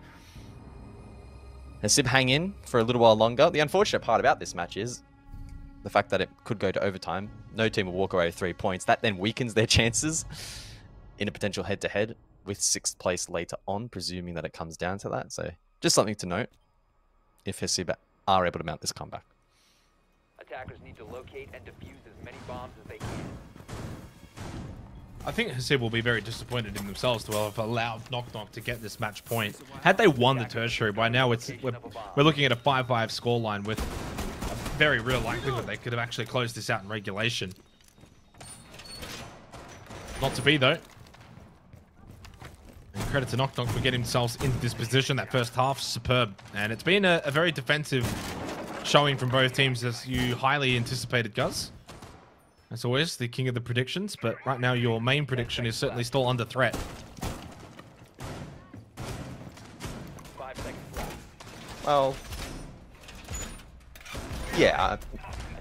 Hasib hang in for a little while longer. The unfortunate part about this match is the fact that it could go to overtime. No team will walk away with 3 points. That then weakens their chances in a potential head-to-head with 6th place later on, presuming that it comes down to that. So, just something to note if Hasib are able to mount this comeback. Attackers need to locate and defuse as many bombs as they can. I think Hasib will be very disappointed in themselves to have allowed Knock Knock to get this match point. Had they won the tertiary, by now we're looking at a 5-5 scoreline with a very real likelihood they could have actually closed this out in regulation. Not to be though. And credit to Knock Knock for getting themselves into this position. That first half, superb. And it's been a very defensive showing from both teams, as you highly anticipated, Guz. As always, the king of the predictions, but right now your main prediction is certainly still under threat. 5 seconds left. Well, yeah,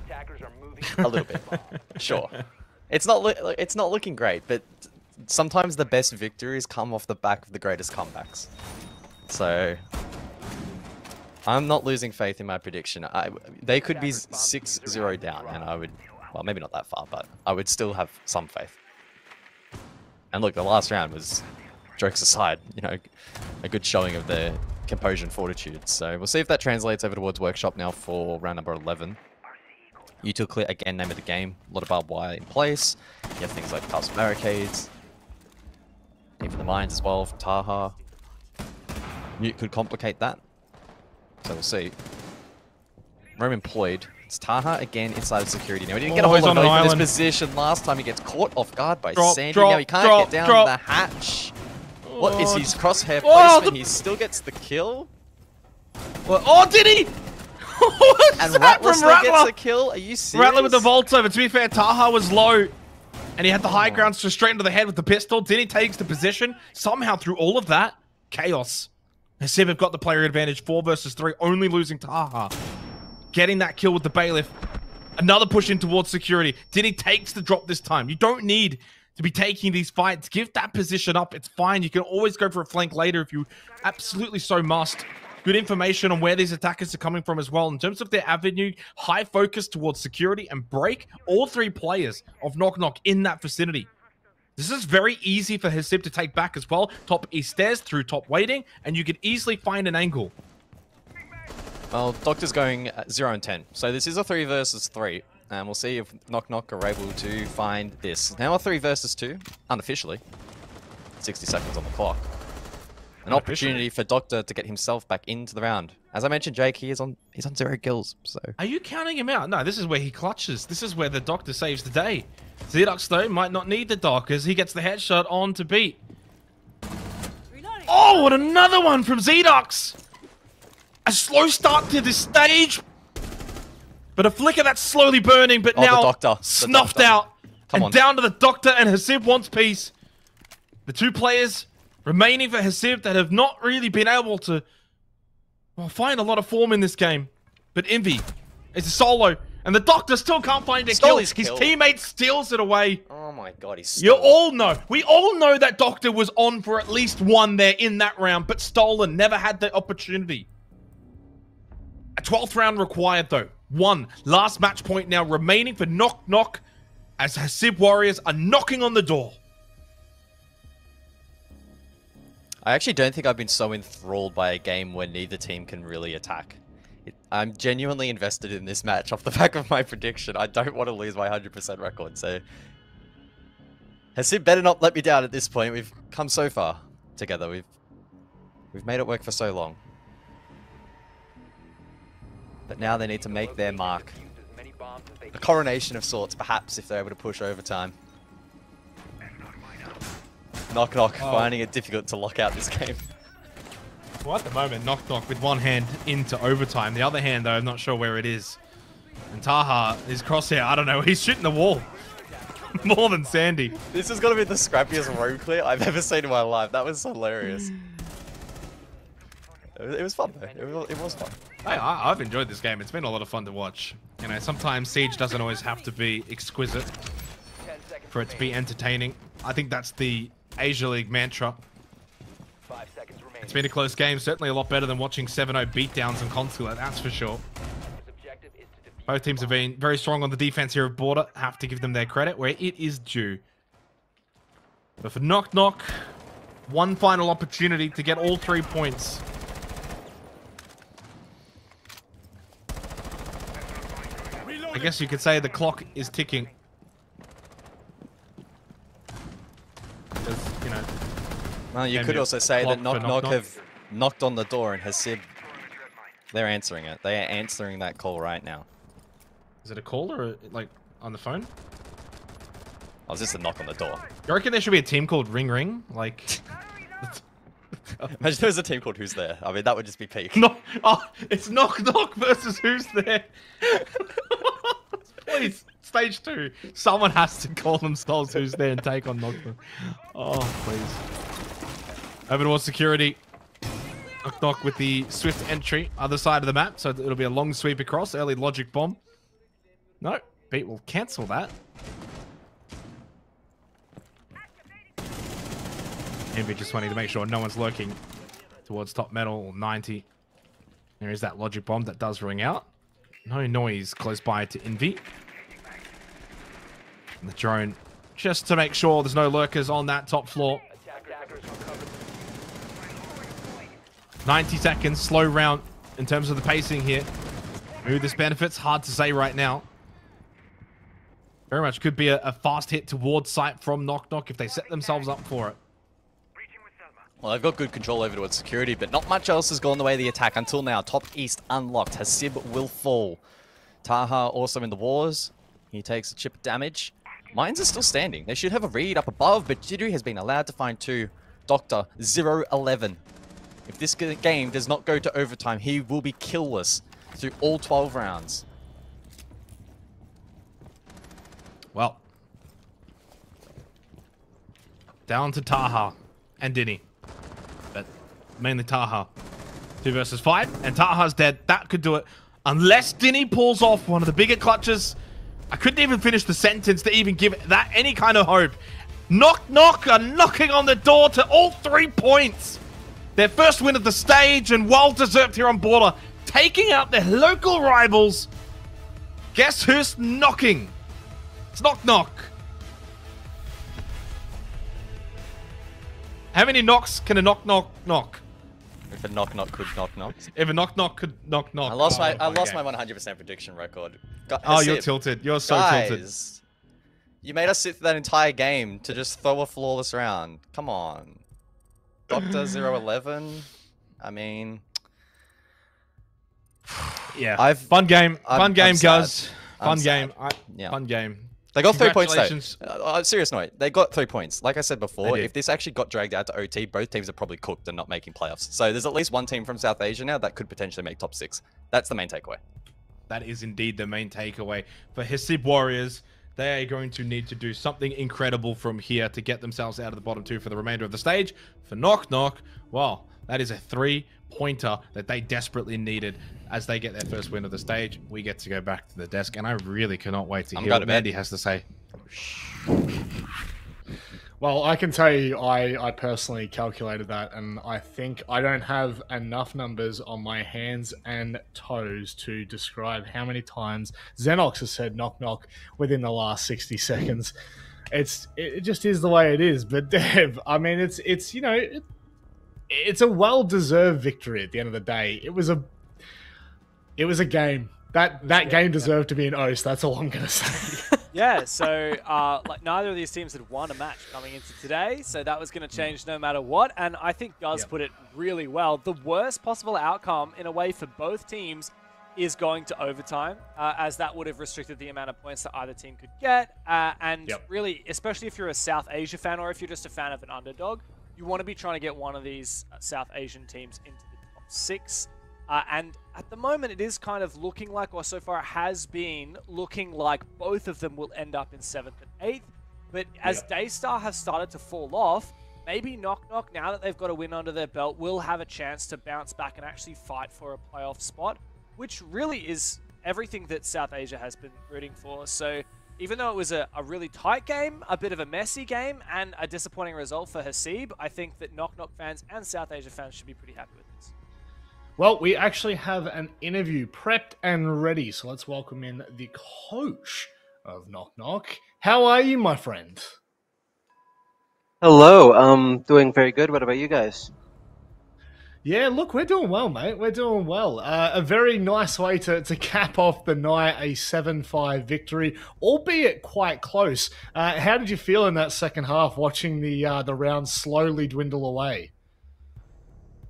Attackers are moving a little bit. Sure, it's not looking great, but sometimes the best victories come off the back of the greatest comebacks. So I'm not losing faith in my prediction. They could be 6-0 down, and I would, well, maybe not that far, but I would still have some faith. And look, the last round was, jokes aside, you know, a good showing of their composure and fortitude. So we'll see if that translates over towards Workshop now for round number 11. Util clear, again, name of the game. A lot of barbed wire in place. You have things like castle barricades. Even the mines as well from Taha. Newt could complicate that. So we'll see. Roam employed. It's Taha again inside of security. Now, he didn't get a hold of him in this position last time. He gets caught off guard by Sandy. Now he can't get down the hatch. What is his crosshair placement? He still gets the kill. Oh, did he? And Rattler still gets a kill? Are you serious? Rattler with the vault over. To be fair, Taha was low. And he had the high ground just straight into the head with the pistol. Diddy takes the position. Somehow through all of that, chaos. Hasib have got the player advantage 4 versus 3, only losing Taha. Getting that kill with the Bailiff. Another push in towards security. Diddy takes the drop this time. You don't need to be taking these fights. Give that position up. It's fine. You can always go for a flank later if you absolutely so must. Good information on where these attackers are coming from as well. In terms of their avenue, high focus towards security and break all 3 players of Knock Knock in that vicinity. This is very easy for Hasib to take back as well. Top east stairs through top waiting, and you can easily find an angle. Well, Doctor's going 0 and 10. So this is a 3 versus 3. And we'll see if Knock Knock are able to find this. Now a 3 versus 2, unofficially. 60 seconds on the clock. An opportunity for Doctor to get himself back into the round. As I mentioned, Jake, he's on 0 kills. So are you counting him out? No, this is where he clutches. This is where the Doctor saves the day. Zedux, though, might not need the Doc as he gets the headshot on to beat. Oh, and another one from Zedux! A slow start to this stage. But a flicker that's slowly burning, but now snuffed out. And down to the Doctor, and Hasib wants peace. The 2 players remaining for Hasib that have not really been able to find a lot of form in this game. But Envy is a solo, and the Doctor still can't find a kill. His teammate steals it away. Oh my god, he's stolen. We all know that Doctor was on for at least 1 there in that round, but stolen, never had the opportunity. A 12th round required though. 1 last match point now remaining for Knock Knock as Hasib Warriors are knocking on the door. I actually don't think I've been so enthralled by a game where neither team can really attack. I'm genuinely invested in this match off the back of my prediction. I don't want to lose my 100% record, so Hasib better not let me down at this point. We've come so far together. We've made it work for so long. But now they need to make their mark. A coronation of sorts, perhaps, if they're able to push overtime. Knock Knock finding it difficult to lock out this game. Well, at the moment, Knock Knock with 1 hand into overtime. The other hand, though, I'm not sure where it is. And Taha, his crosshair, I don't know, he's shooting the wall. More than Sandy. This is going to be the scrappiest road clear I've ever seen in my life. That was hilarious. It was fun, though. It was fun. I've enjoyed this game. It's been a lot of fun to watch. You know, sometimes Siege doesn't always have to be exquisite for it to be entertaining. I think that's the Asia League mantra. It's been a close game. Certainly a lot better than watching 7-0 beatdowns in Consulate, that's for sure. Both teams have been very strong on the defense here of Border. Have to give them their credit where it is due. But for Knock Knock, 1 final opportunity to get all 3 points. I guess you could say the clock is ticking. Because, you know. Well, you could also say that Knock Knock have knocked on the door and Hasib, they're answering it. They are answering that call right now. Is it a call or like on the phone? Oh, it's just a knock on the door. You reckon there should be a team called Ring Ring? Like. Imagine there was a team called Who's There. I mean, that would just be peak. No, it's Knock Knock versus Who's There. Please, stage 2. Someone has to call themselves Who's There and take on Knock Knock. Oh, please. Over towards security. Knock Knock with the swift entry, other side of the map, so it'll be a long sweep across. Early logic bomb. No, Beat will cancel that. Envy just wanting to make sure no one's lurking towards top metal or 90. There is that logic bomb that does ring out. No noise close by to Envy. And the drone just to make sure there's no lurkers on that top floor. 90 seconds, slow round in terms of the pacing here. Who this benefits, hard to say right now. Very much could be a fast hit towards site from Knock Knock if they set themselves up for it. Well, they've got good control over towards security, but not much else has gone the way of the attack until now. Top East unlocked. Hasib will fall. Taha also in the wars. He takes a chip of damage. Mines are still standing. They should have a read up above, but Jiddu has been allowed to find 2. Doctor 0-11. If this game does not go to overtime, he will be killless through all 12 rounds. Well, down to Taha and Dini, but mainly Taha. 2 versus 5, and Taha's dead. That could do it. Unless Dini pulls off one of the bigger clutches. I couldn't even finish the sentence to even give that any kind of hope. Knock Knock are knocking on the door to all 3 points. Their first win of the stage, and well-deserved here on Border. Taking out their local rivals. Guess who's knocking? It's Knock Knock. How many knocks can a knock knock? If a knock knock could knock knock. If a knock knock could knock knock. I lost my 100% prediction record. Oh, you're tilted. You're so tilted. You made us sit through that entire game to just throw a flawless round. Come on. Doctor 011. I mean, yeah. Fun game, guys. Fun game. Yeah. Fun game. They got 3 points though. Serious note, they got 3 points. Like I said before, if this actually got dragged out to OT, both teams are probably cooked and not making playoffs. So there's at least one team from South Asia now that could potentially make top 6. That's the main takeaway. That is indeed the main takeaway. For Hasib Warriors, they are going to need to do something incredible from here to get themselves out of the bottom 2 for the remainder of the stage. For Knock Knock, well, that is a 3-pointer that they desperately needed as they get their first win of the stage. We get to go back to the desk, and I really cannot wait to hear what Mandy has to say. Well, I can tell you, I personally calculated that, and I think I don't have enough numbers on my hands and toes to describe how many times Xenox has said knock knock within the last 60 seconds. It just is the way it is. But Dev, I mean, it's a well-deserved victory at the end of the day. It was a game. That game deserved to be an OS. That's all I'm gonna say. Yeah, so like neither of these teams had won a match coming into today, so that was going to change no matter what. And I think Guz put it really well. The worst possible outcome, in a way, for both teams is going to overtime, as that would have restricted the amount of points that either team could get. And really, especially if you're a South Asia fan or if you're just a fan of an underdog, you want to be trying to get one of these South Asian teams into the top 6. And at the moment, it is kind of looking like, or so far it has been looking like, both of them will end up in 7th and 8th. But as Daystar have started to fall off, maybe Knock Knock, now that they've got a win under their belt, will have a chance to bounce back and actually fight for a playoff spot, which really is everything that South Asia has been rooting for. So even though it was a really tight game, a bit of a messy game, and a disappointing result for Hasib, I think that Knock Knock fans and South Asia fans should be pretty happy with this. Well, we actually have an interview prepped and ready, so let's welcome in the coach of Knock Knock. How are you, my friend? Hello, doing very good. What about you guys? Yeah, look, we're doing well, mate. We're doing well. A very nice way to cap off the night, a 7-5 victory, albeit quite close. How did you feel in that second half, watching the round slowly dwindle away?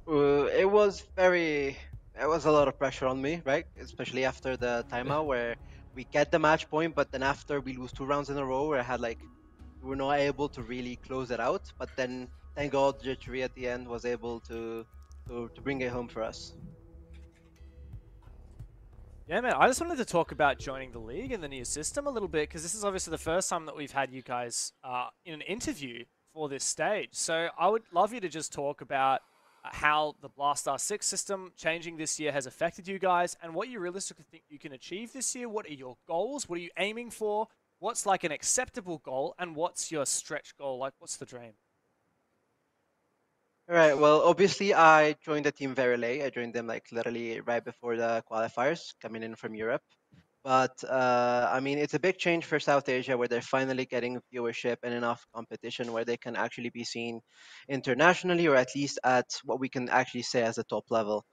It was a lot of pressure on me, right? Especially after the timeout where we get the match point, but then after we lose 2 rounds in a row where I had we were not able to really close it out. But then thank God Jittery at the end was able to bring it home for us. Yeah, man, I just wanted to talk about joining the league and the new system a little bit, because this is obviously the first time that we've had you guys in an interview for this stage. So I would love you to just talk about how the Blastar 6 system changing this year has affected you guys, and what you realistically think you can achieve this year. What are your goals? What are you aiming for? What's like an acceptable goal, and what's your stretch goal? Like, what's the dream? All right, well, obviously I joined the team very late. I joined them literally right before the qualifiers, coming in from Europe. But I mean, it's a big change for South Asia, where they're finally getting viewership and enough competition where they can actually be seen internationally, or at least at what we can actually say as a top level.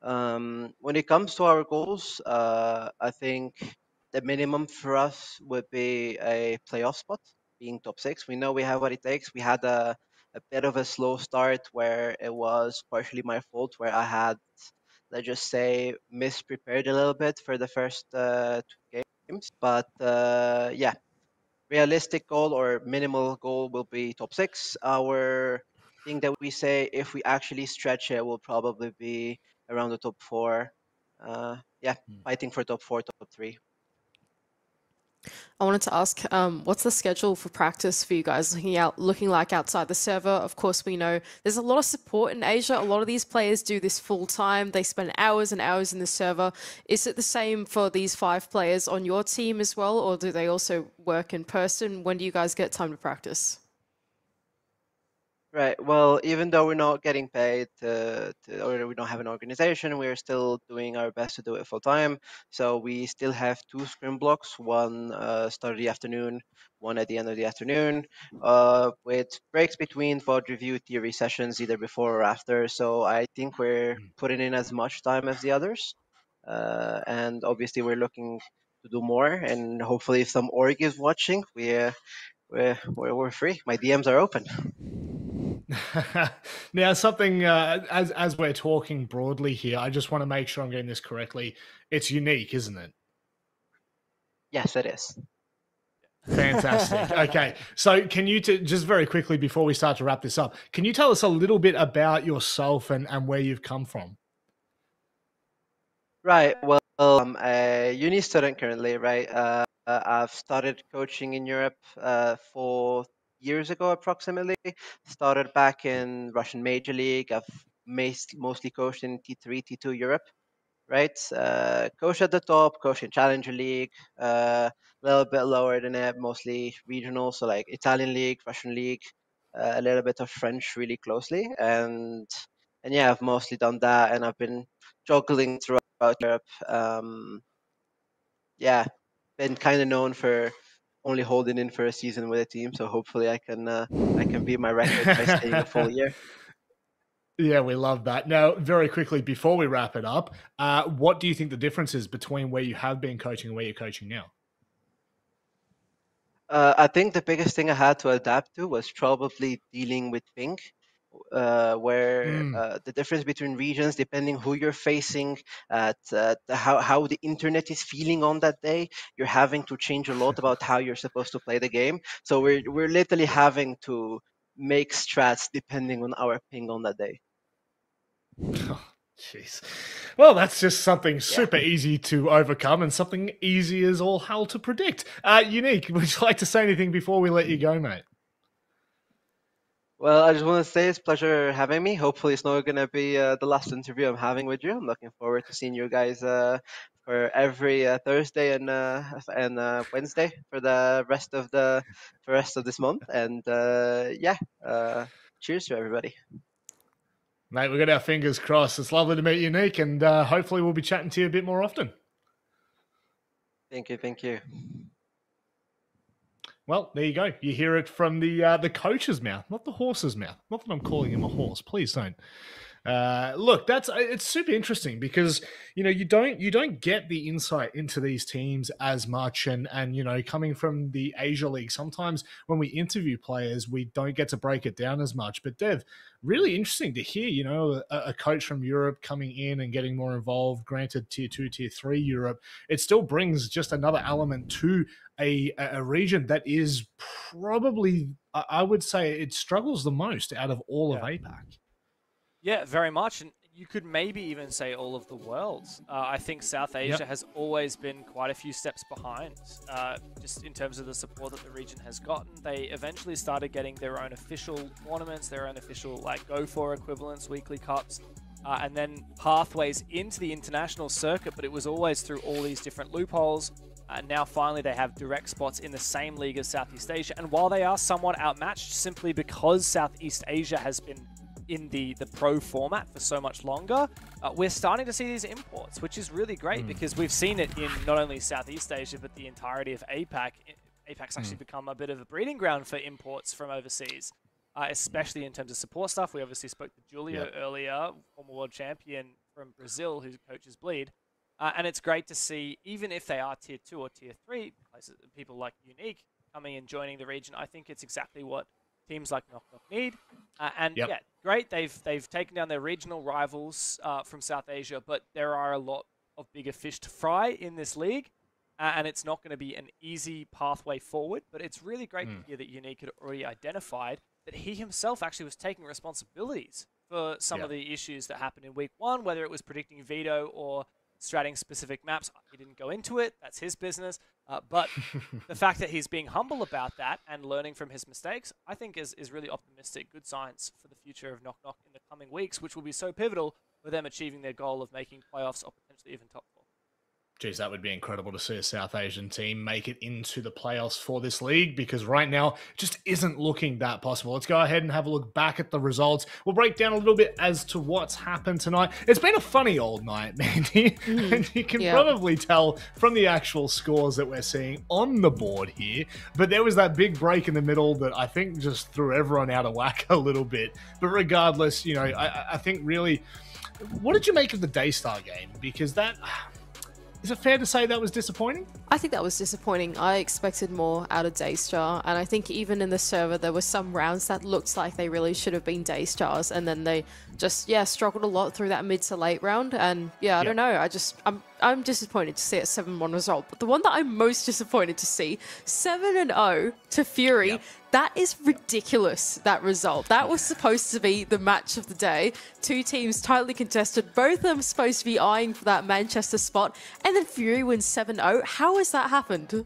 When it comes to our goals, I think the minimum for us would be a playoff spot, being top 6. We know we have what it takes. We had a a bit of a slow start where it was partially my fault, where I had, let's just say, misprepared a little bit for the first 2 games. But yeah, realistic goal or minimal goal will be top 6. Our thing that we say, if we actually stretch it, will probably be around the top 4. Yeah, fighting for top 4, top 3. I wanted to ask, what's the schedule for practice for you guys looking like outside the server? Of course, we know there's a lot of support in Asia. A lot of these players do this full time. They spend hours and hours in the server. Is it the same for these 5 players on your team as well, or do they also work in person? When do you guys get time to practice? Right. Well, even though we're not getting paid or we don't have an organization, we're still doing our best to do it full time. So we still have 2 scrim blocks, one start of the afternoon, one at the end of the afternoon, with breaks between VOD review theory sessions either before or after. So I think we're putting in as much time as the others. And obviously we're looking to do more. And hopefully if some org is watching, we're free. My DMs are open. Now, something as we're talking broadly here, I just want to make sure I'm getting this correctly. It's unique, isn't it? Yes, it is. Fantastic. Okay, so can you just very quickly before we start to wrap this up, can you tell us a little bit about yourself and where you've come from? Right. Well, I'm a uni student currently. Right. I've started coaching in Europe 4 years ago, approximately. Started back in Russian Major League. I've mostly coached in T3, T2 Europe, right? Coach at the top, coach in Challenger League, a little bit lower than that, mostly regional, so like Italian League, Russian League, a little bit of French really closely. And yeah, I've mostly done that, and I've been juggling throughout Europe. Yeah, been kind of known for only holding in for a season with a team, so hopefully I can beat my record by staying a full year. Yeah, we love that. Now, very quickly before we wrap it up, what do you think the difference is between where you have been coaching and where you're coaching now? I think the biggest thing I had to adapt to was probably dealing with ping, where the difference between regions, depending who you're facing, how the internet is feeling on that day, you're having to change a lot about how you're supposed to play the game. So we're literally having to make strats depending on our ping on that day. Jeez. Well, that's just something super easy to overcome and something easy as all hell to predict. Unique, would you like to say anything before we let you go, mate? Well, I just want to say it's a pleasure having me. Hopefully it's not going to be the last interview I'm having with you. I'm looking forward to seeing you guys for every Thursday and Wednesday for the rest of this month. And cheers to everybody. Mate, we've got our fingers crossed. It's lovely to meet you, Unique, and hopefully we'll be chatting to you a bit more often. Thank you, thank you. Well, there you go. You hear it from the coach's mouth, not the horse's mouth. Not that I'm calling him a horse. Please don't. Look, it's super interesting because you don't get the insight into these teams as much, and coming from the Asia League, sometimes when we interview players, we don't get to break it down as much. But Dev, really interesting to hear, a coach from Europe coming in and getting more involved. Granted, tier 2, tier 3 Europe, it still brings just another element to a region that is probably, I would say, it struggles the most out of all of APAC. Yeah, very much. And you could maybe even say all of the world. I think South Asia has always been quite a few steps behind, just in terms of the support that the region has gotten. They eventually started getting their own official tournaments, their own official Go For equivalents, weekly cups, and then pathways into the international circuit, but it was always through all these different loopholes. And now finally they have direct spots in the same league as Southeast Asia. And while they are somewhat outmatched simply because Southeast Asia has been in the pro format for so much longer, we're starting to see these imports, which is really great because we've seen it in not only Southeast Asia, but the entirety of APAC. APAC's actually become a bit of a breeding ground for imports from overseas, especially in terms of support stuff. We obviously spoke to Julio earlier, former world champion from Brazil, who coaches Bleed. And it's great to see, even if they are tier 2 or tier 3 places, people like Unique coming and joining the region. I think it's exactly what teams like Knock Knock need. And Yep. yeah, great. They've taken down their regional rivals from South Asia, but there are a lot of bigger fish to fry in this league, and it's not going to be an easy pathway forward. But it's really great to hear that Unique had already identified that he himself actually was taking responsibilities for some of the issues that happened in week 1, whether it was predicting veto or stratting specific maps. He didn't go into it. That's his business. But the fact that he's being humble about that and learning from his mistakes, I think is really optimistic. Good signs for the future of Knock Knock in the coming weeks, which will be so pivotal for them achieving their goal of making playoffs or potentially even top 4. Geez, that would be incredible to see a South Asian team make it into the playoffs for this league, because right now it just isn't looking that possible. Let's go ahead and have a look back at the results. We'll break down a little bit as to what's happened tonight. It's been a funny old night, Mandy, and you can probably tell from the actual scores that we're seeing on the board here. But there was that big break in the middle that I think just threw everyone out of whack a little bit. But regardless, you know, I think really, what did you make of the Daystar game? Because that... Is it fair to say that was disappointing? I think that was disappointing. I expected more out of Daystar, and I think even in the server there were some rounds that looked like they really should have been Daystars, and then they just struggled a lot through that mid to late round. And I don't know. I'm disappointed to see a 7-1 result, but the one that I'm most disappointed to see, 7-0 to Fury. That is ridiculous, that result. That was supposed to be the match of the day. 2 teams tightly contested. Both of them supposed to be eyeing for that Manchester spot. And then Fury wins 7-0. How has that happened?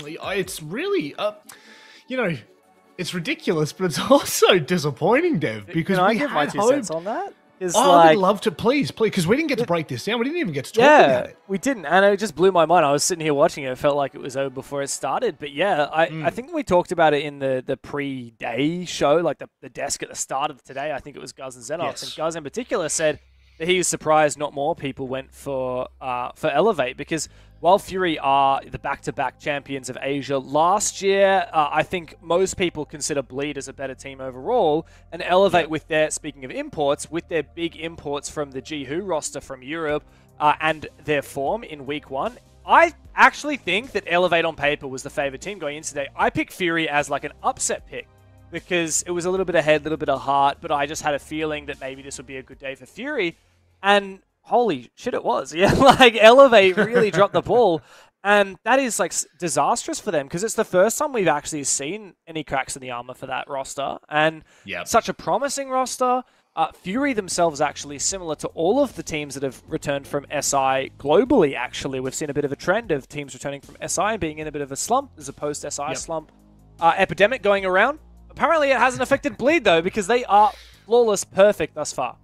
It's really, you know, it's ridiculous, but it's also disappointing, Dev. Because Can I we give my had 2 hope. cents on that? I would love to, please, because we didn't get to break this down. We didn't even get to talk about it. We didn't, and it just blew my mind. I was sitting here watching it. It felt like it was over before it started. But yeah, I think we talked about it in the pre-day show, like the desk at the start of today. I think it was Guz and Xenox, and Guz in particular said that he was surprised not more people went for Elevate, because while Fury are the back-to-back champions of Asia last year, I think most people consider Bleed as a better team overall, and Elevate with their, speaking of imports, with their big imports from the Jihu roster from Europe and their form in week 1, I actually think that Elevate on paper was the favorite team going into today. I picked Fury as like an upset pick, because it was a little bit of head, a little bit of heart, but I just had a feeling that maybe this would be a good day for Fury. And holy shit, it was. Yeah, like Elevate really dropped the ball. And that is like disastrous for them, because it's the first time we've actually seen any cracks in the armor for that roster. And such a promising roster. Fury themselves actually similar to all of the teams that have returned from SI globally, actually. We've seen a bit of a trend of teams returning from SI and being in a bit of a slump as opposed to SI slump. Epidemic going around. Apparently it hasn't affected Bleed, though, because they are flawless perfect thus far.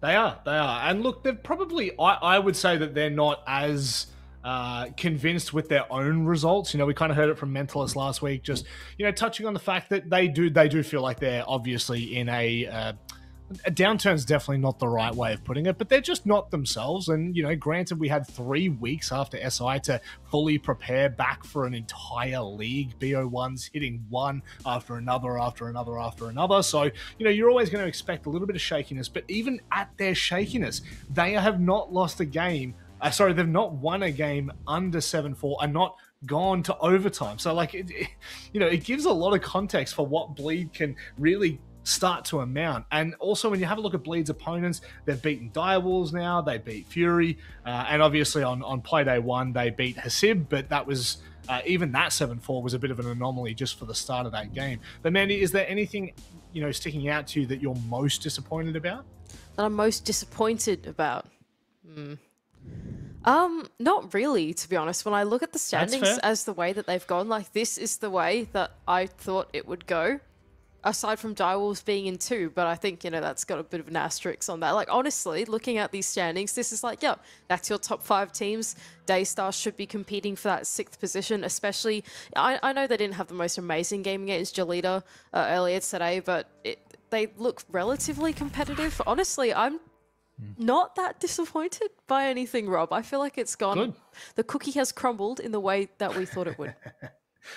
They are. And look, they're probably, I would say that they're not as convinced with their own results. You know, we kind of heard it from Mentalist last week, just, you know, touching on the fact that they do feel like they're obviously in a downturn's definitely not the right way of putting it, but they're just not themselves. And, you know, granted, we had 3 weeks after SI to fully prepare back for an entire league. BO1's hitting one after another, after another, after another. So, you know, you're always going to expect a little bit of shakiness, but even at their shakiness, they have not lost a game. They've not won a game under 7-4 and not gone to overtime. So, like, you know, it gives a lot of context for what Bleed can really start to amount. And also, when you have a look at Bleed's opponents, they've beaten Direwolves now, they beat Fury, and obviously on Playday 1 they beat Hasib, but that was even that 7-4 was a bit of an anomaly just for the start of that game. But Mandy, is there anything, you know, sticking out to you that you're most disappointed about? That I'm most disappointed about? Not really, to be honest. When I look at the standings as the way that they've gone, like, this is the way that I thought it would go. Aside from Direwolves being in 2, but I think, you know, that's got a bit of an asterisk on that. Like, honestly, looking at these standings, this is like, yeah, that's your top 5 teams. Daystar should be competing for that 6th position, especially, I know they didn't have the most amazing game against Jalita earlier today, but they look relatively competitive. Honestly, I'm not that disappointed by anything, Rob. I feel like it's gone. Good. The cookie has crumbled in the way that we thought it would.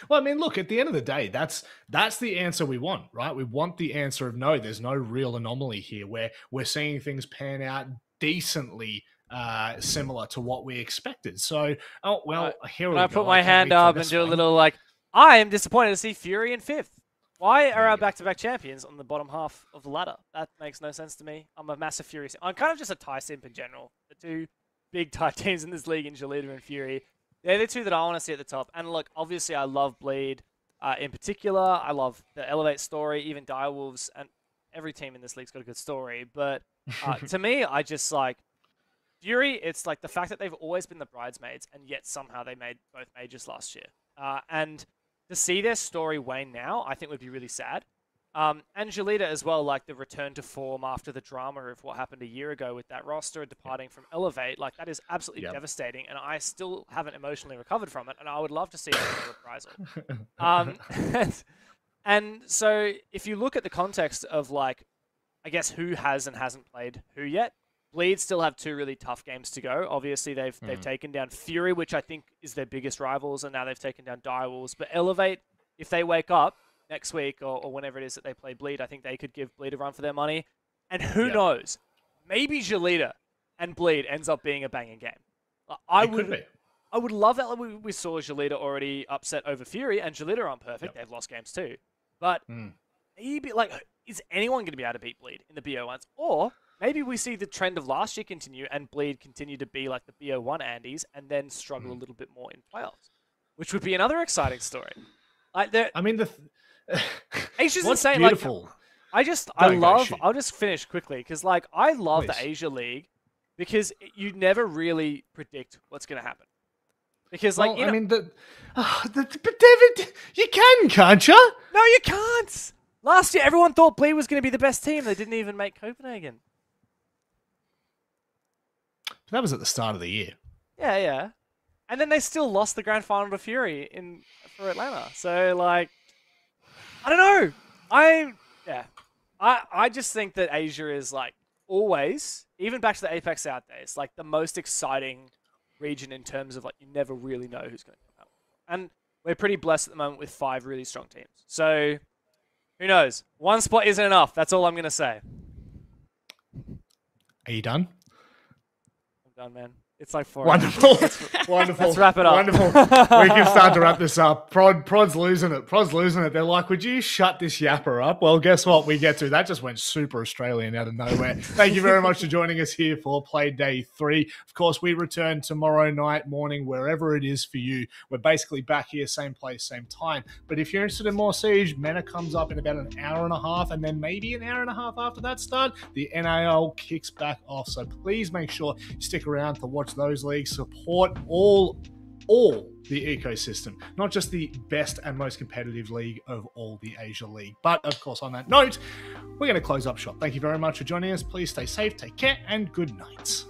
Well, I mean, look, at the end of the day, that's the answer we want, right? We want the answer of no, there's no real anomaly here, where we're seeing things pan out decently similar to what we expected. So, here we go. I put my hand up and do a little, like, I am disappointed to see Fury in 5th. Why are our back-to-back champions on the bottom half of the ladder? That makes no sense to me. I'm a massive Fury. I'm kind of just a Thai simp in general. The two big Thai teams in this league, in Jolita and Fury, they're the two that I want to see at the top. And look, obviously I love Bleed in particular. I love the Elevate story, even Direwolves, and every team in this league's got a good story. But to me, I just like Fury. It's like the fact that they've always been the bridesmaids, and yet somehow they made both majors last year. And to see their story wane now, I think would be really sad. And Jolita as well, like the return to form after the drama of what happened a year ago with that roster departing from Elevate, like that is absolutely devastating, and I still haven't emotionally recovered from it, and I would love to see a reprisal. And so if you look at the context of like, I guess who has and hasn't played who yet, Bleed still have 2 really tough games to go. Obviously, they've taken down Fury, which I think is their biggest rivals, and now they've taken down Direwolves. But Elevate, if they wake up next week or whenever it is that they play Bleed, I think they could give Bleed a run for their money. And who knows? Maybe Jolita and Bleed ends up being a banging game. I would love that. We saw Jolita already upset over Fury, and Jolita aren't perfect. They've lost games too. But maybe, like, is anyone going to be able to beat Bleed in the BO1s? Or maybe we see the trend of last year continue and Bleed continue to be like the BO1 Andes and then struggle a little bit more in playoffs, which would be another exciting story. Like, I mean, Asia's insane. Beautiful. Like, I'll just finish quickly because, like, I love the Asia League because you never really predict what's going to happen. Because, like, but David, you can't you? No, you can't. Last year, everyone thought Bleed was going to be the best team. They didn't even make Copenhagen. That was at the start of the year. Yeah. And then they still lost the grand final to Fury for Atlanta. So, like, I don't know. I just think that Asia is, like, always, even back to the Apex South days, like, the most exciting region in terms of, like, you never really know who's going to come out. And we're pretty blessed at the moment with 5 really strong teams. So, who knows? One spot isn't enough. That's all I'm going to say. Are you done? I'm done, man. It's like 4 Wonderful. Wonderful. Let's wrap it up. Wonderful. We can start to wrap this up. Prod's losing it. Prod's losing it. They're like, would you shut this yapper up? Well, guess what? We get to. That just went super Australian out of nowhere. Thank you very much for joining us here for Play Day 3. Of course, we return tomorrow night, morning, wherever it is for you. We're basically back here, same place, same time. But if you're interested in more Siege, MENA comes up in about an hour and a half, and then maybe an hour and a half after that start, the NAL kicks back off. So please make sure you stick around to watch those leagues, support all the ecosystem, not just the best and most competitive league of all, the Asia League. But of course, on that note, we're going to close up shop. Thank you very much for joining us. Please stay safe, take care, and good night.